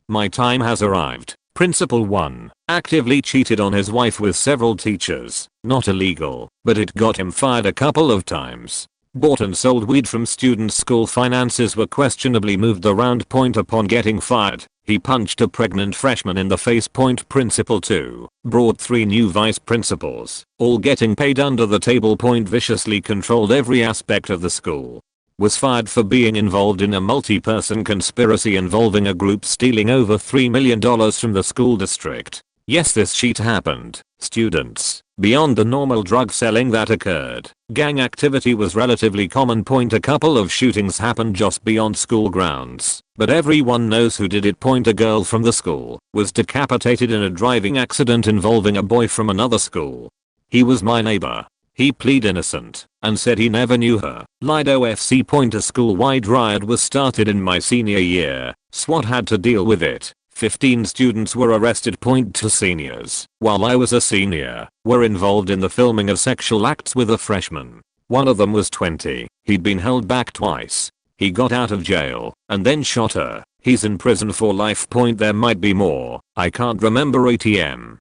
My time has arrived. Principal 1 actively cheated on his wife with several teachers. Not illegal, but it got him fired a couple of times. Bought and sold weed from students. School finances were questionably moved around. Upon getting fired, he punched a pregnant freshman in the face. Principal 2 brought 3 new vice principals, all getting paid under the table. Viciously controlled every aspect of the school. Was fired for being involved in a multi-person conspiracy involving a group stealing over $3 million from the school district. Yes, this shit happened. Students, beyond the normal drug selling that occurred, gang activity was relatively common. A couple of shootings happened just beyond school grounds, but everyone knows who did it. A girl from the school was decapitated in a driving accident involving a boy from another school. He was my neighbor. He pleaded innocent and said he never knew her. Lied. OFC. A school-wide riot was started in my senior year. SWAT had to deal with it. 15 students were arrested. 2 seniors, while I was a senior, were involved in the filming of sexual acts with a freshman. One of them was 20. He'd been held back twice. He got out of jail and then shot her. He's in prison for life. There might be more. I can't remember. ATM.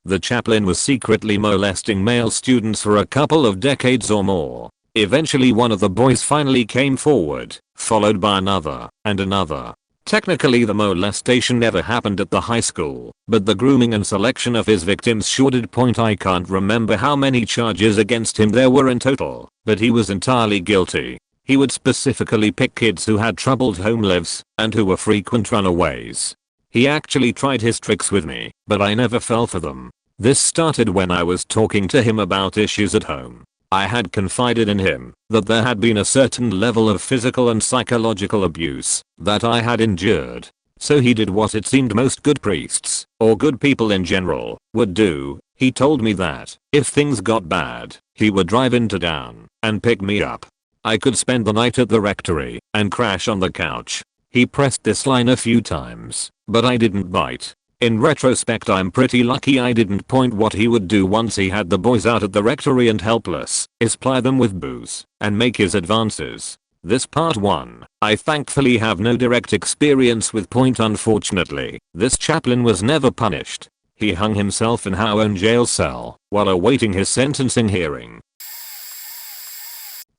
The chaplain was secretly molesting male students for a couple of decades or more. Eventually one of the boys finally came forward, followed by another, and another. Technically the molestation never happened at the high school, but the grooming and selection of his victims sure did. I can't remember how many charges against him there were in total, but he was entirely guilty. He would specifically pick kids who had troubled home lives and who were frequent runaways. He actually tried his tricks with me, but I never fell for them. This started when I was talking to him about issues at home. I had confided in him that there had been a certain level of physical and psychological abuse that I had endured. So he did what it seemed most good priests, or good people in general, would do. He told me that if things got bad, he would drive into town and pick me up. I could spend the night at the rectory and crash on the couch. He pressed this line a few times, but I didn't bite. In retrospect, I'm pretty lucky I didn't. What he would do once he had the boys out at the rectory and helpless is ply them with booze and make his advances. This part 1. I thankfully have no direct experience with. Unfortunately, this chaplain was never punished. He hung himself in our own jail cell while awaiting his sentencing hearing.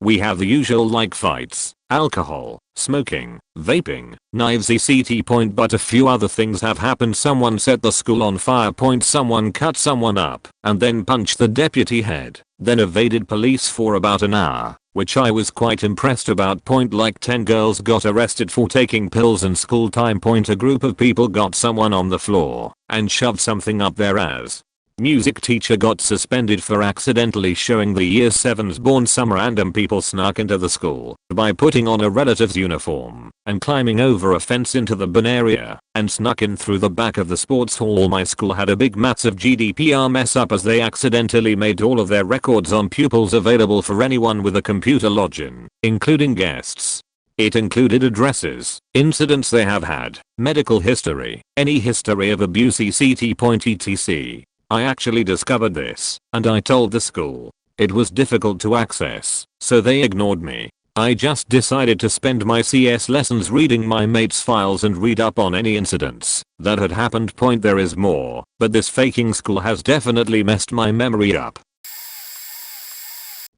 We have the usual like fights, alcohol, smoking, vaping, knives etc. But a few other things have happened. Someone set the school on fire. Someone cut someone up and then punched the deputy head, then evaded police for about an hour, which I was quite impressed about. Like 10 girls got arrested for taking pills in school time. A group of people got someone on the floor and shoved something up their ass. Music teacher got suspended for accidentally showing the year 7's Born. Some random people snuck into the school by putting on a relative's uniform and climbing over a fence into the bin area and snuck in through the back of the sports hall. My school had a big massive GDPR mess up as they accidentally made all of their records on pupils available for anyone with a computer login, including guests. It included addresses, incidents they have had, medical history, any history of abuse etc. I actually discovered this, and I told the school. It was difficult to access, so they ignored me. I just decided to spend my CS lessons reading my mates' files and read up on any incidents that had happened. There is more, but this faking school has definitely messed my memory up.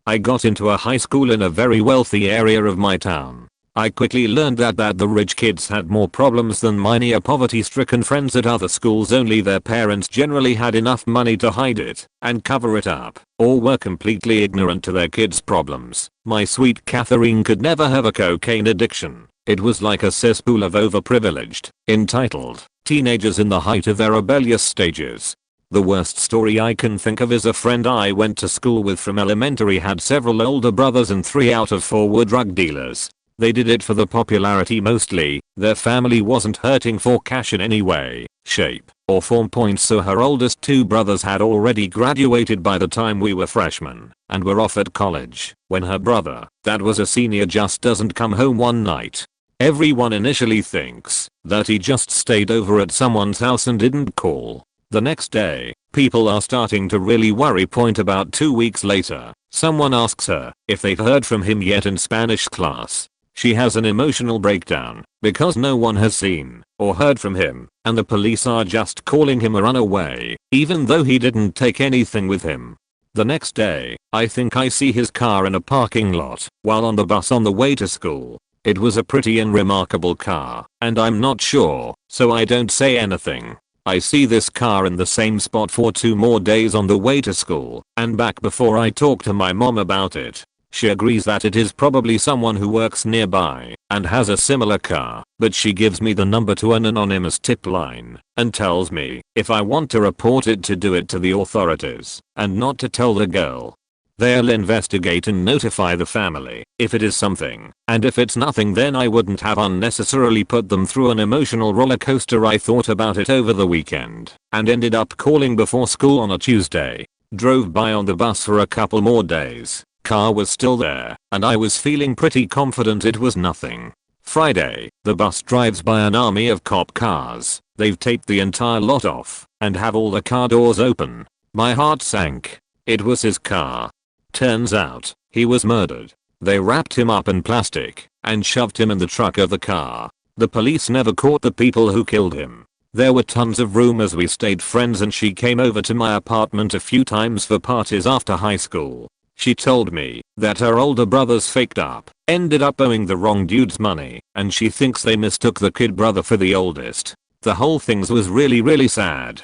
I got into a high school in a very wealthy area of my town. I quickly learned that the rich kids had more problems than my near poverty-stricken friends at other schools, only their parents generally had enough money to hide it and cover it up, or were completely ignorant to their kids' problems. My sweet Catherine could never have a cocaine addiction. It was like a cesspool of overprivileged, entitled teenagers in the height of their rebellious stages. The worst story I can think of is a friend I went to school with from elementary had several older brothers and 3 out of 4 were drug dealers. They did it for the popularity mostly. Their family wasn't hurting for cash in any way, shape, or form. So her oldest 2 brothers had already graduated by the time we were freshmen and were off at college when her brother, that was a senior, just doesn't come home one night. Everyone initially thinks that he just stayed over at someone's house and didn't call. The next day, people are starting to really worry. About 2 weeks later, someone asks her if they've heard from him yet in Spanish class. She has an emotional breakdown because no one has seen or heard from him, and the police are just calling him a runaway, even though he didn't take anything with him. The next day, I think I see his car in a parking lot while on the bus on the way to school. It was a pretty and remarkable car, and I'm not sure, so I don't say anything. I see this car in the same spot for 2 more days on the way to school and back before I talk to my mom about it. She agrees that it is probably someone who works nearby and has a similar car, but she gives me the number to an anonymous tip line and tells me if I want to report it to do it to the authorities and not to tell the girl. They'll investigate and notify the family if it is something, and if it's nothing then I wouldn't have unnecessarily put them through an emotional roller coaster. I thought about it over the weekend and ended up calling before school on a Tuesday. Drove by on the bus for a couple more days. Car was still there, and I was feeling pretty confident it was nothing. Friday, the bus drives by an army of cop cars. They've taped the entire lot off and have all the car doors open. My heart sank. It was his car. Turns out, he was murdered. They wrapped him up in plastic and shoved him in the trunk of the car. The police never caught the people who killed him. There were tons of rumors. We stayed friends and she came over to my apartment a few times for parties after high school. She told me that her older brothers faked up, ended up owing the wrong dudes money, and she thinks they mistook the kid brother for the oldest. The whole thing was really sad.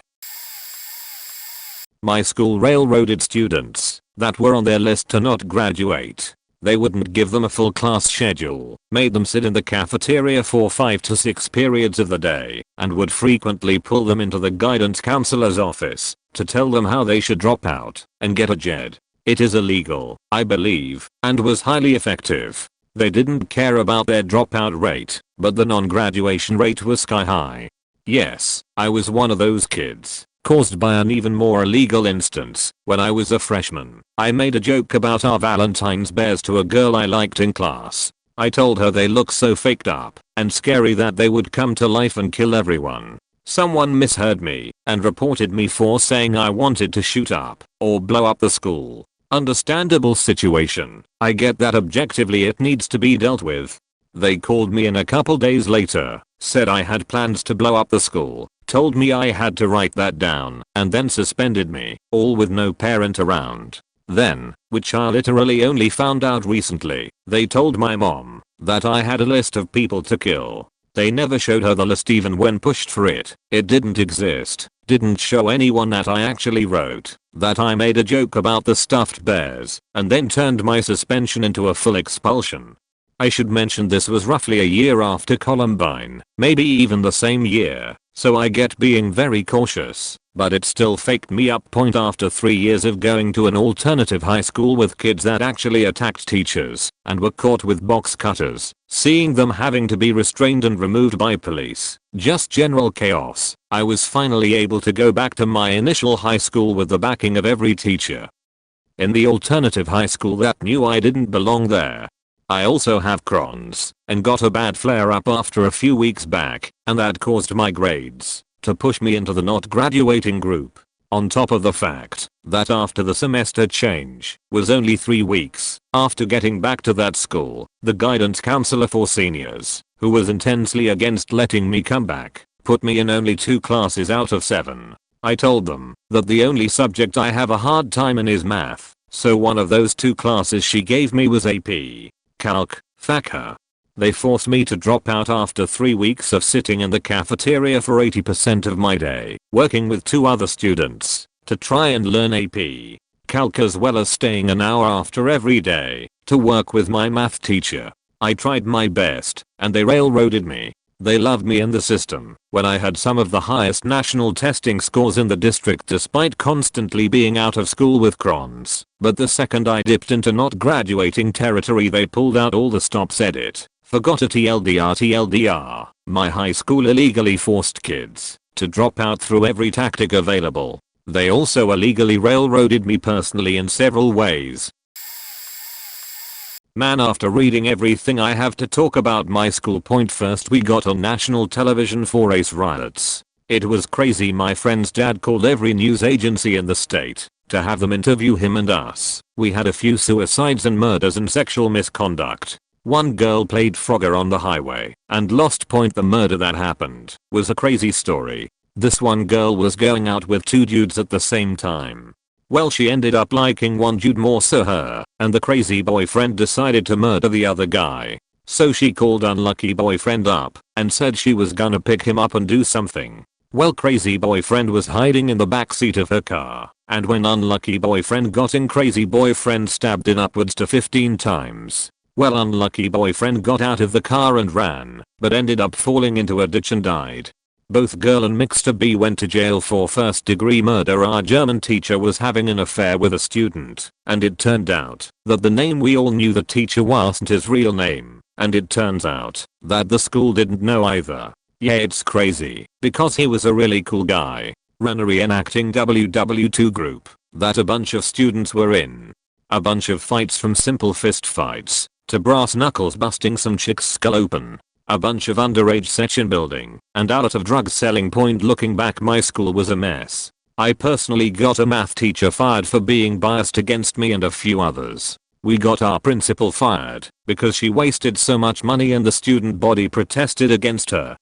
My school railroaded students that were on their list to not graduate. They wouldn't give them a full class schedule, made them sit in the cafeteria for 5 to 6 periods of the day, and would frequently pull them into the guidance counselor's office to tell them how they should drop out and get a JED. It is illegal, I believe, and was highly effective. They didn't care about their dropout rate, but the non-graduation rate was sky high. Yes, I was one of those kids, caused by an even more illegal instance. When I was a freshman, I made a joke about our Valentine's bears to a girl I liked in class. I told her they look so faked up and scary that they would come to life and kill everyone. Someone misheard me and reported me for saying I wanted to shoot up or blow up the school. Understandable situation. I get that objectively it needs to be dealt with. They called me in a couple days later, said I had plans to blow up the school, told me I had to write that down, and then suspended me, all with no parent around. Then, which I literally only found out recently, they told my mom that I had a list of people to kill. They never showed her the list even when pushed for it. It didn't exist. Didn't show anyone that I actually wrote that I made a joke about the stuffed bears and then turned my suspension into a full expulsion. I should mention this was roughly a year after Columbine, maybe even the same year, so I get being very cautious, but it still faked me up. After 3 years of going to an alternative high school with kids that actually attacked teachers and were caught with box cutters, seeing them having to be restrained and removed by police, just general chaos, I was finally able to go back to my initial high school with the backing of every teacher in the alternative high school that knew I didn't belong there. I also have Crohn's and got a bad flare up after a few weeks back, and that caused my grades to push me into the not graduating group. On top of the fact that after the semester change was only 3 weeks after getting back to that school, the guidance counselor for seniors, who was intensely against letting me come back, put me in only 2 classes out of 7. I told them that the only subject I have a hard time in is math, so one of those 2 classes she gave me was AP Calc, FACA. They forced me to drop out after 3 weeks of sitting in the cafeteria for 80% of my day, working with 2 other students to try and learn AP Calc as well as staying an hour after every day to work with my math teacher. I tried my best and they railroaded me. They loved me in the system when I had some of the highest national testing scores in the district despite constantly being out of school with crons. But the second I dipped into not graduating territory they pulled out all the stops. Edit. Forgot a TLDR. My high school illegally forced kids to drop out through every tactic available. They also illegally railroaded me personally in several ways. Man, after reading everything I have to talk about my school, point first, we got on national television for race riots. It was crazy. My friend's dad called every news agency in the state to have them interview him and us. We had a few suicides and murders and sexual misconduct. One girl played Frogger on the highway and lost. Point, the murder that happened was a crazy story. This one girl was going out with 2 dudes at the same time. Well, she ended up liking one dude more so her and the crazy boyfriend decided to murder the other guy. So she called unlucky boyfriend up and said she was gonna pick him up and do something. Well, crazy boyfriend was hiding in the backseat of her car, and when unlucky boyfriend got in, crazy boyfriend stabbed in upwards to 15 times. Well, unlucky boyfriend got out of the car and ran, but ended up falling into a ditch and died. Both girl and Mr. B went to jail for first-degree murder. Our German teacher was having an affair with a student, and it turned out that the name we all knew the teacher wasn't his real name, and it turns out that the school didn't know either. Yeah, it's crazy, because he was a really cool guy. Ran a reenacting WW2 group that a bunch of students were in. A bunch of fights, from simple fist fights to brass knuckles busting some chick's skull open. A bunch of underage section building, and a lot of drug selling. Point, looking back, my school was a mess. I personally got a math teacher fired for being biased against me and a few others. We got our principal fired because she wasted so much money and the student body protested against her.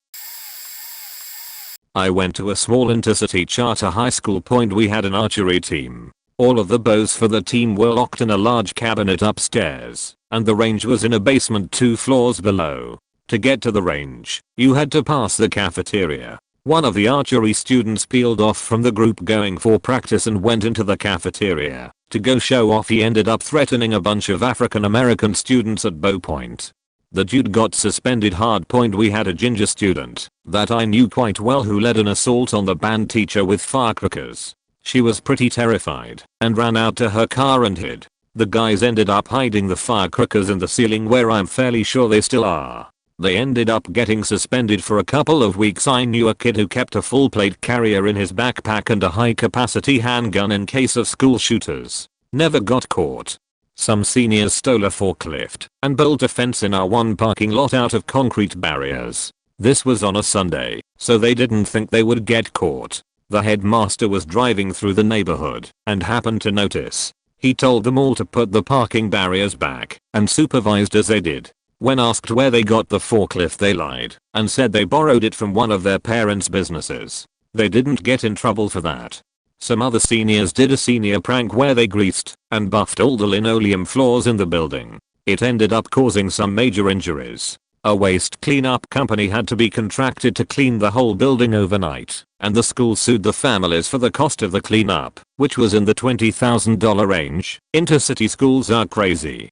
I went to a small intercity charter high school. Point, we had an archery team. All of the bows for the team were locked in a large cabinet upstairs, and the range was in a basement 2 floors below. To get to the range, you had to pass the cafeteria. One of the archery students peeled off from the group going for practice and went into the cafeteria to go show off. He ended up threatening a bunch of African American students at bow point. The dude got suspended hard. Point, we had a ginger student that I knew quite well who led an assault on the band teacher with firecrackers. She was pretty terrified and ran out to her car and hid. The guys ended up hiding the firecrackers in the ceiling, where I'm fairly sure they still are. They ended up getting suspended for a couple of weeks. I knew a kid who kept a full plate carrier in his backpack and a high capacity handgun in case of school shooters. Never got caught. Some seniors stole a forklift and built a fence in our one parking lot out of concrete barriers. This was on a Sunday, so they didn't think they would get caught. The headmaster was driving through the neighborhood and happened to notice. He told them all to put the parking barriers back and supervised as they did. When asked where they got the forklift, they lied and said they borrowed it from one of their parents' businesses. They didn't get in trouble for that. Some other seniors did a senior prank where they greased and buffed all the linoleum floors in the building. It ended up causing some major injuries. A waste cleanup company had to be contracted to clean the whole building overnight, and the school sued the families for the cost of the cleanup, which was in the $20,000 range. Intercity schools are crazy.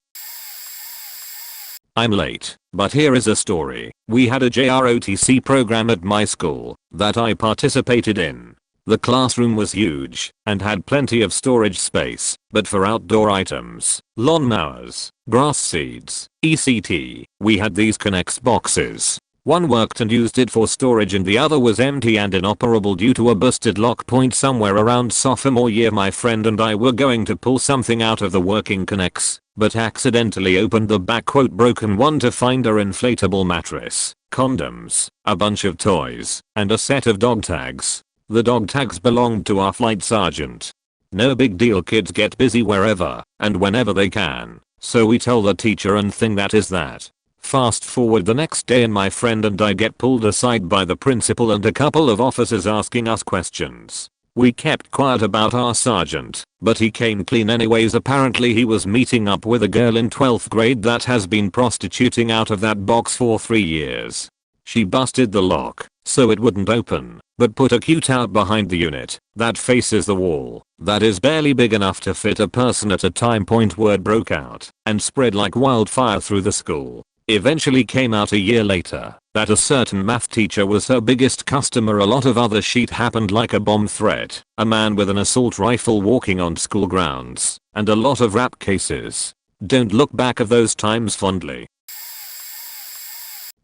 I'm late, but here is a story. We had a JROTC program at my school that I participated in. The classroom was huge and had plenty of storage space, but for outdoor items, lawn mowers, grass seeds, etc., we had these Connex boxes. One worked and used it for storage and the other was empty and inoperable due to a busted lock. Point, somewhere around sophomore year, my friend and I were going to pull something out of the working Connex, but accidentally opened the back broken one to find our inflatable mattress, condoms, a bunch of toys, and a set of dog tags. The dog tags belonged to our flight sergeant. No big deal, kids get busy wherever and whenever they can, so we tell the teacher and thing that is that. Fast forward the next day and my friend and I get pulled aside by the principal and a couple of officers asking us questions. We kept quiet about our sergeant, but he came clean anyways. Apparently he was meeting up with a girl in 12th grade that has been prostituting out of that box for 3 years. She busted the lock so it wouldn't open, but put a cute out behind the unit that faces the wall that is barely big enough to fit a person at a time. Word broke out and spread like wildfire through the school. Eventually came out a year later that a certain math teacher was her biggest customer. A lot of other shit happened, like a bomb threat, a man with an assault rifle walking on school grounds, and a lot of rap cases. Don't look back at those times fondly.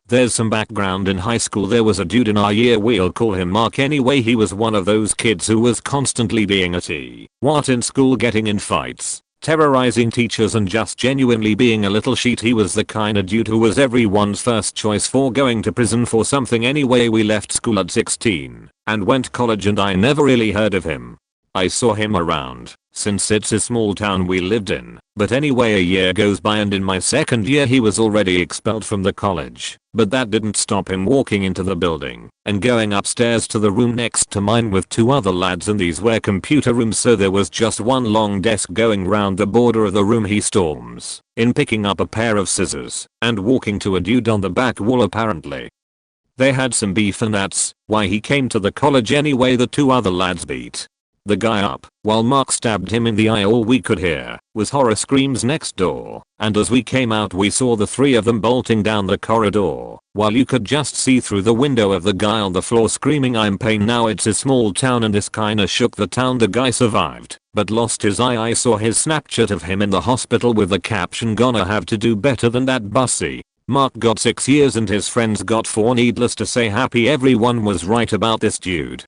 There's some background. In high school there was a dude in our year, we'll call him Mark anyway. He was one of those kids who was constantly being a T-What in school, getting in fights, terrorizing teachers, and just genuinely being a little shit. He was the kinda dude who was everyone's first choice for going to prison for something. Anyway, we left school at 16 and went to college, and I never really heard of him. I saw him around since it's a small town we lived in, but anyway, a year goes by and in my second year he was already expelled from the college, but that didn't stop him walking into the building and going upstairs to the room next to mine with 2 other lads, and these were computer rooms, so there was just one long desk. Going round the border of the room he storms in, picking up a pair of scissors and walking to a dude on the back wall. Apparently they had some beef and that's why he came to the college. Anyway, the 2 other lads beat the guy up while Mark stabbed him in the eye. All we could hear was horror screams next door, and as we came out we saw the 3 of them bolting down the corridor while you could just see through the window of the guy on the floor screaming, "I'm in pain." Now it's a small town and this kinda shook the town. The guy survived but lost his eye. I saw his Snapchat of him in the hospital with the caption, "Gonna have to do better than that, Bussy." Mark got 6 years and his friends got 4. Needless to say, happy everyone was right about this dude.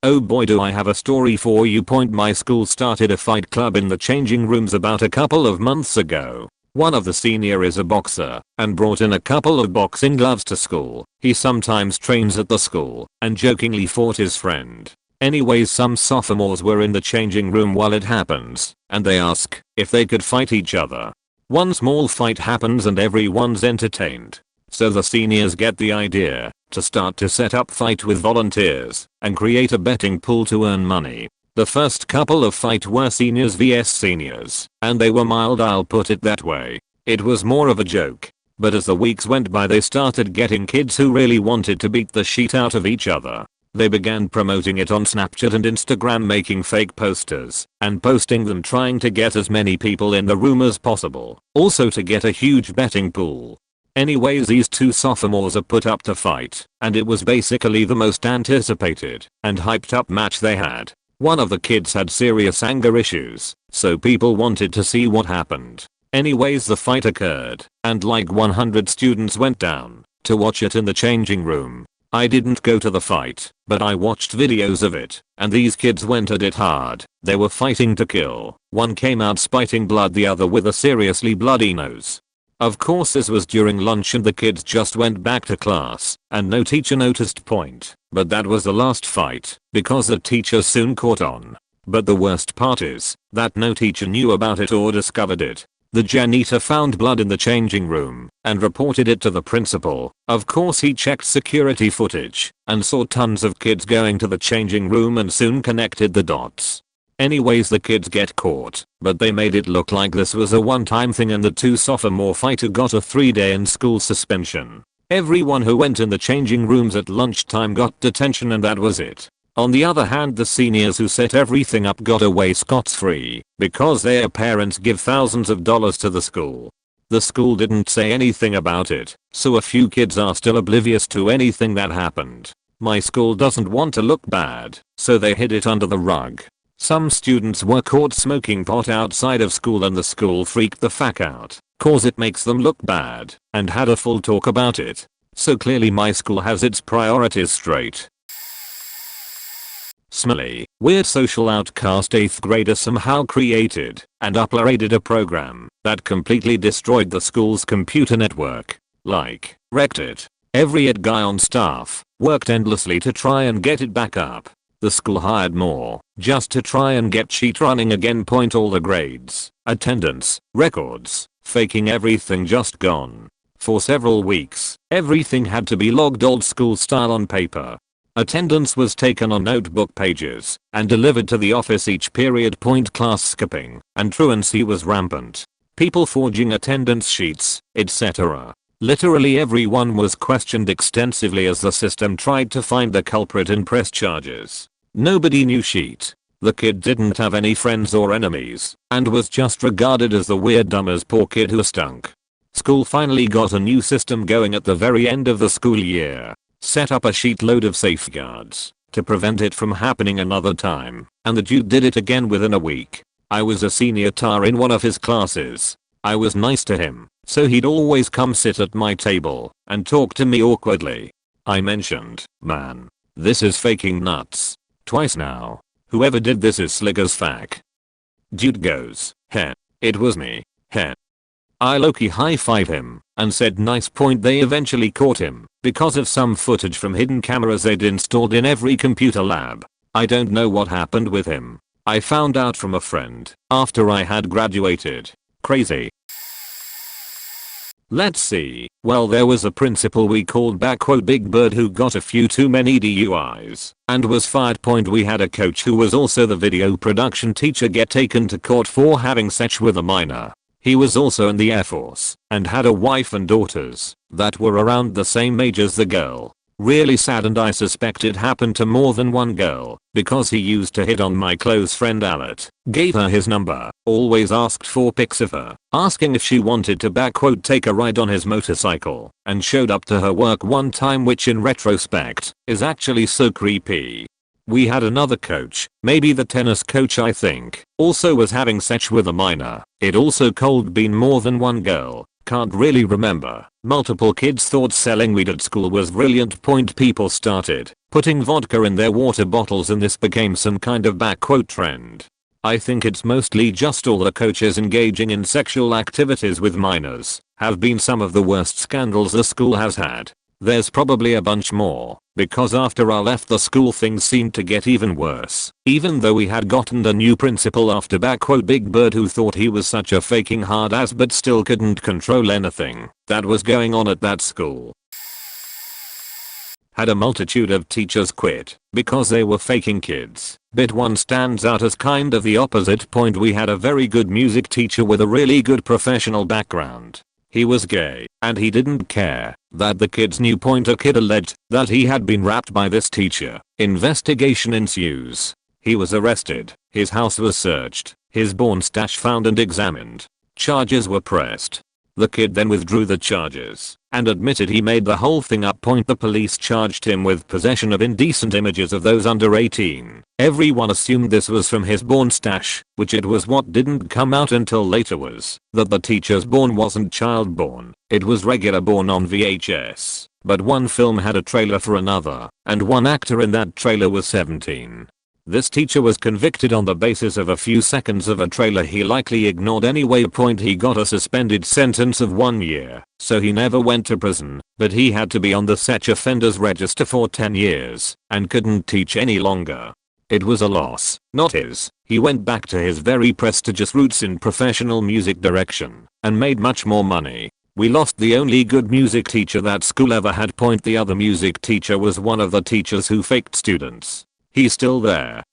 Oh boy, do I have a story for you. My school started a fight club in the changing rooms about a couple of months ago. One of the senior is a boxer and brought in a couple of boxing gloves to school. He sometimes trains at the school and jokingly fought his friend. Anyways, some sophomores were in the changing room while it happens and they ask if they could fight each other. One small fight happens and everyone's entertained. So the seniors get the idea to start to set up fight with volunteers and create a betting pool to earn money. The first couple of fight were seniors vs seniors, and they were mild, I'll put it that way. It was more of a joke. But as the weeks went by they started getting kids who really wanted to beat the shit out of each other. They began promoting it on Snapchat and Instagram, making fake posters and posting them, trying to get as many people in the room as possible, also to get a huge betting pool. Anyways, these 2 sophomores are put up to fight, and it was basically the most anticipated and hyped up match they had. One of the kids had serious anger issues, so people wanted to see what happened. Anyways, the fight occurred, and like 100 students went down to watch it in the changing room. I didn't go to the fight, but I watched videos of it, and these kids went at it hard. They were fighting to kill. One came out spiting blood, the other with a seriously bloody nose. Of course this was during lunch and the kids just went back to class and no teacher noticed. But that was the last fight because the teacher soon caught on. But the worst part is that no teacher knew about it or discovered it. The janitor found blood in the changing room and reported it to the principal. Of course he checked security footage and saw tons of kids going to the changing room and soon connected the dots. Anyways, the kids get caught, but they made it look like this was a one-time thing and the 2 sophomore fighter got a 3-day in-school suspension. Everyone who went in the changing rooms at lunchtime got detention and that was it. On the other hand, the seniors who set everything up got away scot-free because their parents give thousands of dollars to the school. The school didn't say anything about it, so a few kids are still oblivious to anything that happened. My school doesn't want to look bad, so they hid it under the rug. Some students were caught smoking pot outside of school and the school freaked the fuck out, cause it makes them look bad, and had a full talk about it. So clearly my school has its priorities straight. Smelly, weird social outcast 8th grader somehow created and uploaded a program that completely destroyed the school's computer network. Like, wrecked it. Every IT guy on staff worked endlessly to try and get it back up. The school hired more just to try and get cheat running again. All the grades, attendance, records, faking everything just gone. For several weeks, everything had to be logged old school style on paper. Attendance was taken on notebook pages and delivered to the office each period. Class skipping and truancy was rampant. People forging attendance sheets, etc. Literally everyone was questioned extensively as the system tried to find the culprit and press charges. Nobody knew shit. The kid didn't have any friends or enemies and was just regarded as the weird dumbass poor kid who stunk. School finally got a new system going at the very end of the school year. Set up a sheet load of safeguards to prevent it from happening another time, and the dude did it again within a week. I was a senior tar in one of his classes. I was nice to him, so he'd always come sit at my table and talk to me awkwardly. I mentioned, "Man, this is faking nuts," twice now. "Whoever did this is slick as fuck." Dude goes, "Heh, it was me, heh." I low-key high-five him and said nice point. They eventually caught him because of some footage from hidden cameras they'd installed in every computer lab. I don't know what happened with him. I found out from a friend after I had graduated. Crazy. Let's see. Well, there was a principal we called Big Bird who got a few too many DUIs and was fired. We had a coach who was also the video production teacher get taken to court for having sex with a minor. He was also in the Air Force and had a wife and daughters that were around the same age as the girl. Really sad, and I suspect it happened to more than one girl because he used to hit on my close friend Alet, gave her his number, always asked for pics of her, asking if she wanted to take a ride on his motorcycle, and showed up to her work one time, which in retrospect is actually so creepy. We had another coach, maybe the tennis coach I think, also was having sex with a minor. It also could been more than one girl, can't really remember. Multiple kids thought selling weed at school was brilliant. People started putting vodka in their water bottles and this became some kind of trend. I think it's mostly just all the coaches engaging in sexual activities with minors have been some of the worst scandals the school has had. There's probably a bunch more, because after I left the school things seemed to get even worse, even though we had gotten a new principal after Big Bird who thought he was such a faking hard ass but still couldn't control anything that was going on at that school. Had a multitude of teachers quit because they were faking kids. Bit one stands out as kind of the opposite. We had a very good music teacher with a really good professional background. He was gay, and he didn't care that the kids knew. A kid alleged that he had been raped by this teacher. Investigation ensues. He was arrested, his house was searched, his porn stash found and examined. Charges were pressed. The kid then withdrew the charges and admitted he made the whole thing up. The police charged him with possession of indecent images of those under 18. Everyone assumed this was from his porn stash, which it was. What didn't come out until later was that the teacher's porn wasn't child porn, it was regular porn on VHS. But one film had a trailer for another, and one actor in that trailer was 17. This teacher was convicted on the basis of a few seconds of a trailer he likely ignored anyway. He got a suspended sentence of 1 year, so he never went to prison, but he had to be on the sex offenders register for 10 years and couldn't teach any longer. It was a loss, not his. He went back to his very prestigious roots in professional music direction and made much more money. We lost the only good music teacher that school ever had. The other music teacher was one of the teachers who faked students. He's still there.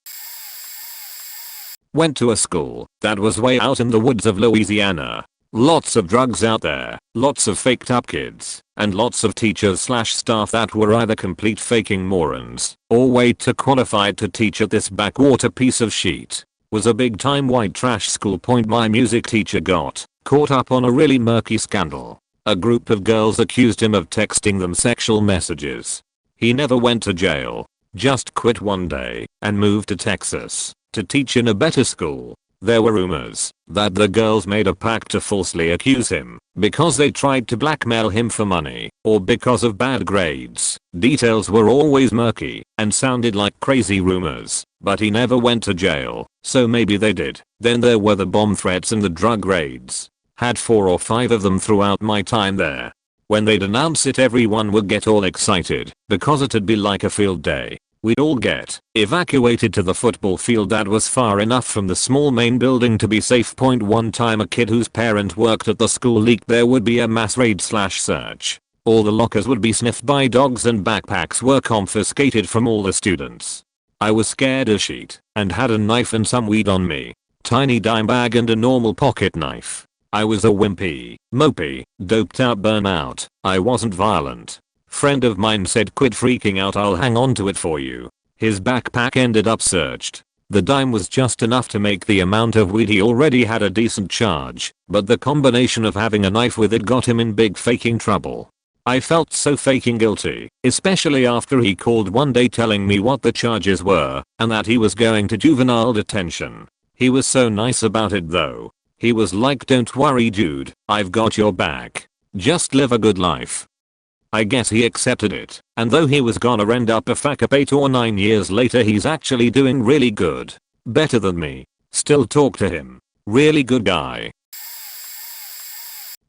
Went to a school that was way out in the woods of Louisiana. Lots of drugs out there, lots of faked up kids, and lots of teachers/staff that were either complete faking morons or way too qualified to teach at this backwater piece of shit. Was a big time white trash school. My music teacher got caught up on a really murky scandal. A group of girls accused him of texting them sexual messages. He never went to jail. Just quit one day and moved to Texas to teach in a better school. There were rumors that the girls made a pact to falsely accuse him because they tried to blackmail him for money or because of bad grades. Details were always murky and sounded like crazy rumors, but he never went to jail, so maybe they did. Then there were the bomb threats and the drug raids. Had 4 or 5 of them throughout my time there. When they'd announce it, everyone would get all excited because it'd be like a field day. We'd all get evacuated to the football field that was far enough from the small main building to be safe. One time a kid whose parent worked at the school leaked there would be a mass raid/search. All the lockers would be sniffed by dogs and backpacks were confiscated from all the students. I was scared as shit and had a knife and some weed on me. Tiny dime bag and a normal pocket knife. I was a wimpy, mopey, doped out burnout. I wasn't violent. Friend of mine said quit freaking out, I'll hang on to it for you. His backpack ended up searched. The dime was just enough to make the amount of weed he already had a decent charge, but the combination of having a knife with it got him in big faking trouble. I felt so faking guilty, especially after he called one day telling me what the charges were and that he was going to juvenile detention. He was so nice about it though. He was like, don't worry dude, I've got your back. Just live a good life. I guess he accepted it, and though he was gonna end up a fuck up 8 or 9 years later, he's actually doing really good. Better than me. Still talk to him. Really good guy.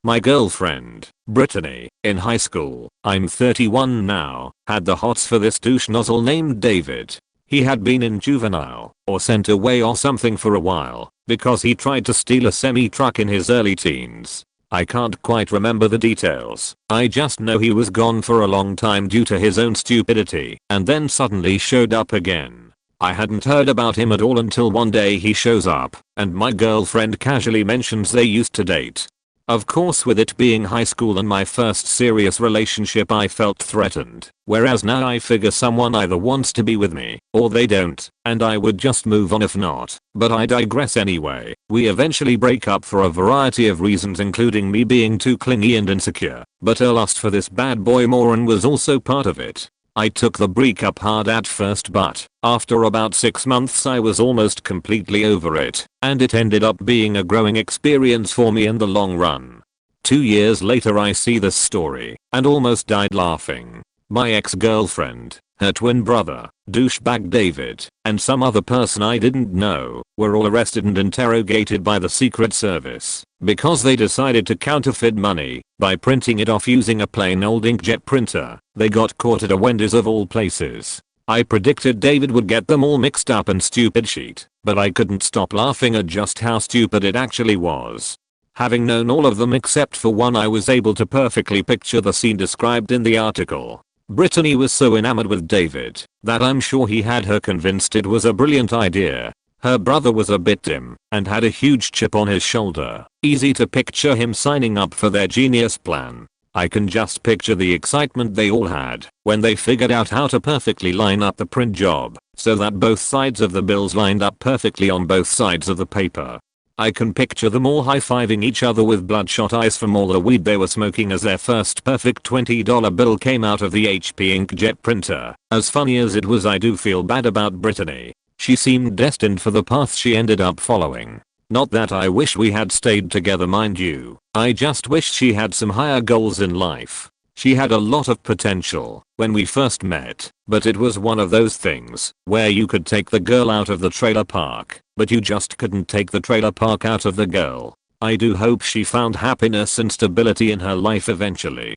My girlfriend, Brittany, in high school, I'm 31 now, had the hots for this douche nozzle named David. He had been in juvenile or sent away or something for a while because he tried to steal a semi-truck in his early teens. I can't quite remember the details. I just know he was gone for a long time due to his own stupidity and then suddenly showed up again. I hadn't heard about him at all until one day he shows up and my girlfriend casually mentions they used to date. Of course, with it being high school and my first serious relationship, I felt threatened, whereas now I figure someone either wants to be with me or they don't, and I would just move on if not. But I digress anyway. We eventually break up for a variety of reasons, including me being too clingy and insecure, but her lust for this bad boy moron was also part of it. I took the breakup hard at first, but after about 6 months I was almost completely over it, and it ended up being a growing experience for me in the long run. 2 years later I see this story and almost died laughing. My ex-girlfriend, her twin brother, douchebag David, and some other person I didn't know were all arrested and interrogated by the Secret Service because they decided to counterfeit money by printing it off using a plain old inkjet printer. They got caught at a Wendy's of all places. I predicted David would get them all mixed up and stupid shit, but I couldn't stop laughing at just how stupid it actually was. Having known all of them except for one, I was able to perfectly picture the scene described in the article. Brittany was so enamored with David that I'm sure he had her convinced it was a brilliant idea. Her brother was a bit dim and had a huge chip on his shoulder. Easy to picture him signing up for their genius plan. I can just picture the excitement they all had when they figured out how to perfectly line up the print job so that both sides of the bills lined up perfectly on both sides of the paper. I can picture them all high-fiving each other with bloodshot eyes from all the weed they were smoking as their first perfect $20 bill came out of the HP inkjet printer. As funny as it was, I do feel bad about Brittany. She seemed destined for the path she ended up following. Not that I wish we had stayed together, mind you. I just wish she had some higher goals in life. She had a lot of potential when we first met, but it was one of those things where you could take the girl out of the trailer park, but you just couldn't take the trailer park out of the girl. I do hope she found happiness and stability in her life eventually.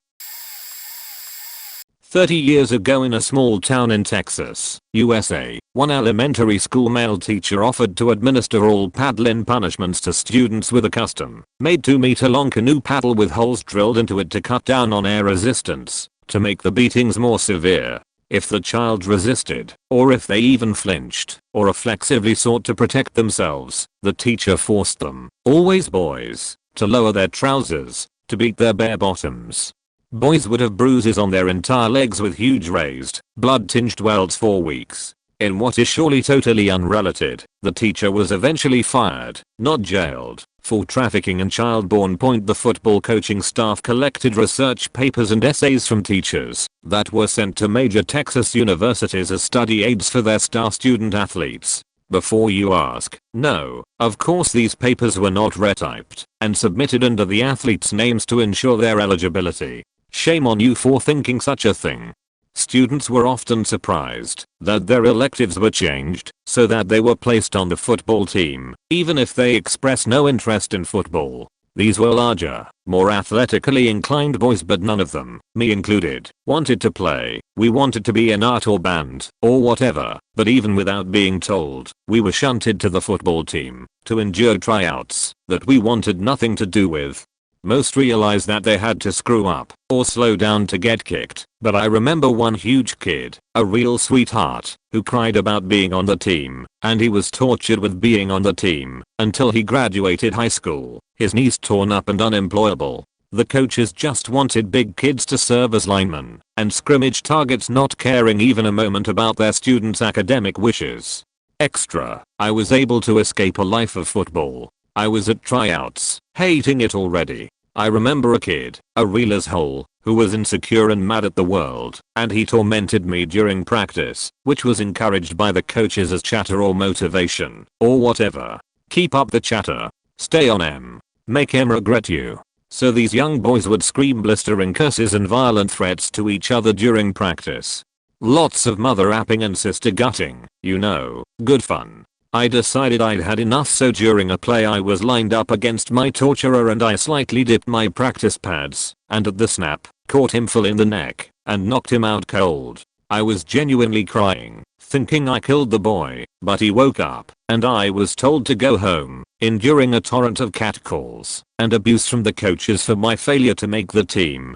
30 years ago, in a small town in Texas, USA, one elementary school male teacher offered to administer all paddle-in punishments to students with a custom-made 2-meter-long canoe paddle with holes drilled into it to cut down on air resistance, to make the beatings more severe. If the child resisted, or if they even flinched, or reflexively sought to protect themselves, the teacher forced them, always boys, to lower their trousers, to beat their bare bottoms. Boys would have bruises on their entire legs with huge raised, blood-tinged welts for weeks. In what is surely totally unrelated, the teacher was eventually fired, not jailed, for trafficking in child porn. The football coaching staff collected research papers and essays from teachers that were sent to major Texas universities as study aids for their star student athletes. Before you ask, no, of course these papers were not retyped and submitted under the athletes' names to ensure their eligibility. Shame on you for thinking such a thing. Students were often surprised that their electives were changed so that they were placed on the football team, even if they expressed no interest in football. These were larger, more athletically inclined boys, but none of them, me included, wanted to play. We wanted to be in art or band, or whatever, but even without being told, we were shunted to the football team to endure tryouts that we wanted nothing to do with. Most realized that they had to screw up or slow down to get kicked, but I remember one huge kid, a real sweetheart, who cried about being on the team, and he was tortured with being on the team until he graduated high school, his knees torn up and unemployable. The coaches just wanted big kids to serve as linemen and scrimmage targets, not caring even a moment about their students' academic wishes. Extra, I was able to escape a life of football. I was at tryouts, hating it already. I remember a kid, a real asshole, who was insecure and mad at the world, and he tormented me during practice, which was encouraged by the coaches as chatter or motivation, or whatever. Keep up the chatter. Stay on him. Make him regret you. So these young boys would scream blistering curses and violent threats to each other during practice. Lots of mother apping and sister gutting, you know, good fun. I decided I'd had enough, so during a play I was lined up against my torturer and I slightly dipped my practice pads, and at the snap, caught him full in the neck, and knocked him out cold. I was genuinely crying, thinking I killed the boy, but he woke up, and I was told to go home, enduring a torrent of catcalls and abuse from the coaches for my failure to make the team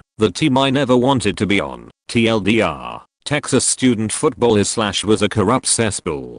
I never wanted to be on. TLDR, Texas student football was a corrupt cesspool.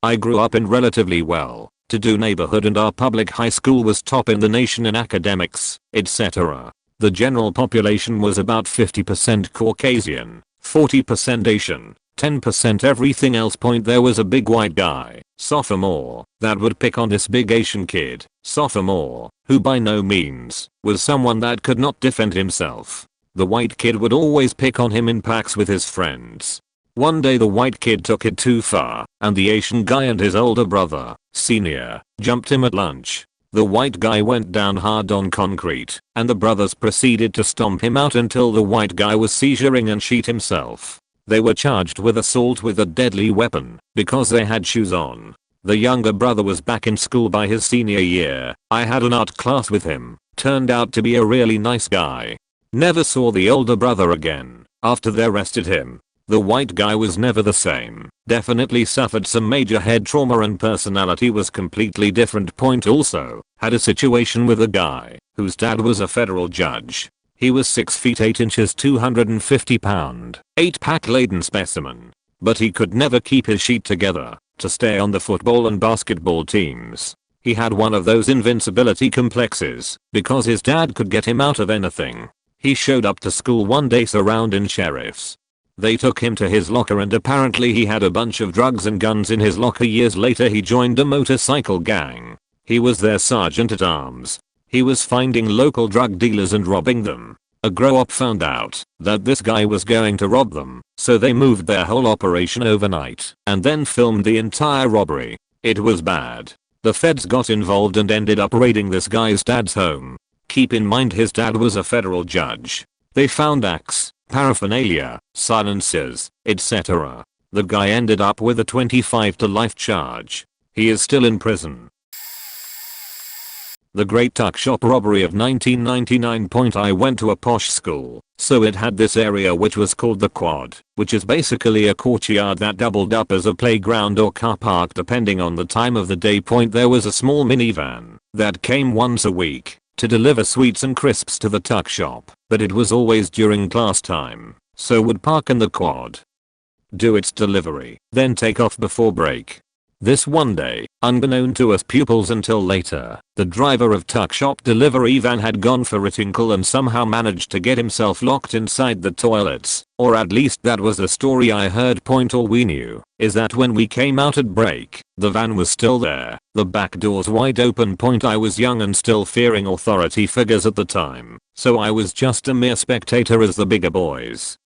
I grew up in relatively well-to-do neighborhood and our public high school was top in the nation in academics, etc. The general population was about 50% Caucasian, 40% Asian, 10% everything else. There was a big white guy, sophomore, that would pick on this big Asian kid, sophomore, who by no means was someone that could not defend himself. The white kid would always pick on him in packs with his friends. One day the white kid took it too far, and the Asian guy and his older brother, senior, jumped him at lunch. The white guy went down hard on concrete, and the brothers proceeded to stomp him out until the white guy was seizuring and shit himself. They were charged with assault with a deadly weapon because they had shoes on. The younger brother was back in school by his senior year. I had an art class with him. Turned out to be a really nice guy. Never saw the older brother again after they arrested him. The white guy was never the same. Definitely suffered some major head trauma and personality was completely different. Also, had a situation with a guy whose dad was a federal judge. He was 6 feet 8 inches 250 pound, 8-pack laden specimen. But he could never keep his sheet together to stay on the football and basketball teams. He had one of those invincibility complexes because his dad could get him out of anything. He showed up to school one day surrounding sheriffs. They took him to his locker and apparently he had a bunch of drugs and guns in his locker. Years later he joined a motorcycle gang. He was their sergeant at arms. He was finding local drug dealers and robbing them. A grow-up found out that this guy was going to rob them, so they moved their whole operation overnight and then filmed the entire robbery. It was bad. The feds got involved and ended up raiding this guy's dad's home. Keep in mind his dad was a federal judge. They found axe, paraphernalia, silencers, etc. The guy ended up with a 25 to life charge. He is still in prison. The Great Tuck Shop robbery of 1999. I went to a posh school, so it had this area which was called the Quad, which is basically a courtyard that doubled up as a playground or car park depending on the time of the day. There was a small minivan that came once a week to deliver sweets and crisps to the tuck shop, but it was always during class time, so would park in the Quad, do its delivery, then take off before break. This one day, unbeknown to us pupils until later, the driver of tuck shop delivery van had gone for a tinkle and somehow managed to get himself locked inside the toilets, or at least that was the story I heard. All we knew is that when we came out at break, the van was still there, the back doors wide open. I was young and still fearing authority figures at the time, so I was just a mere spectator as the bigger boys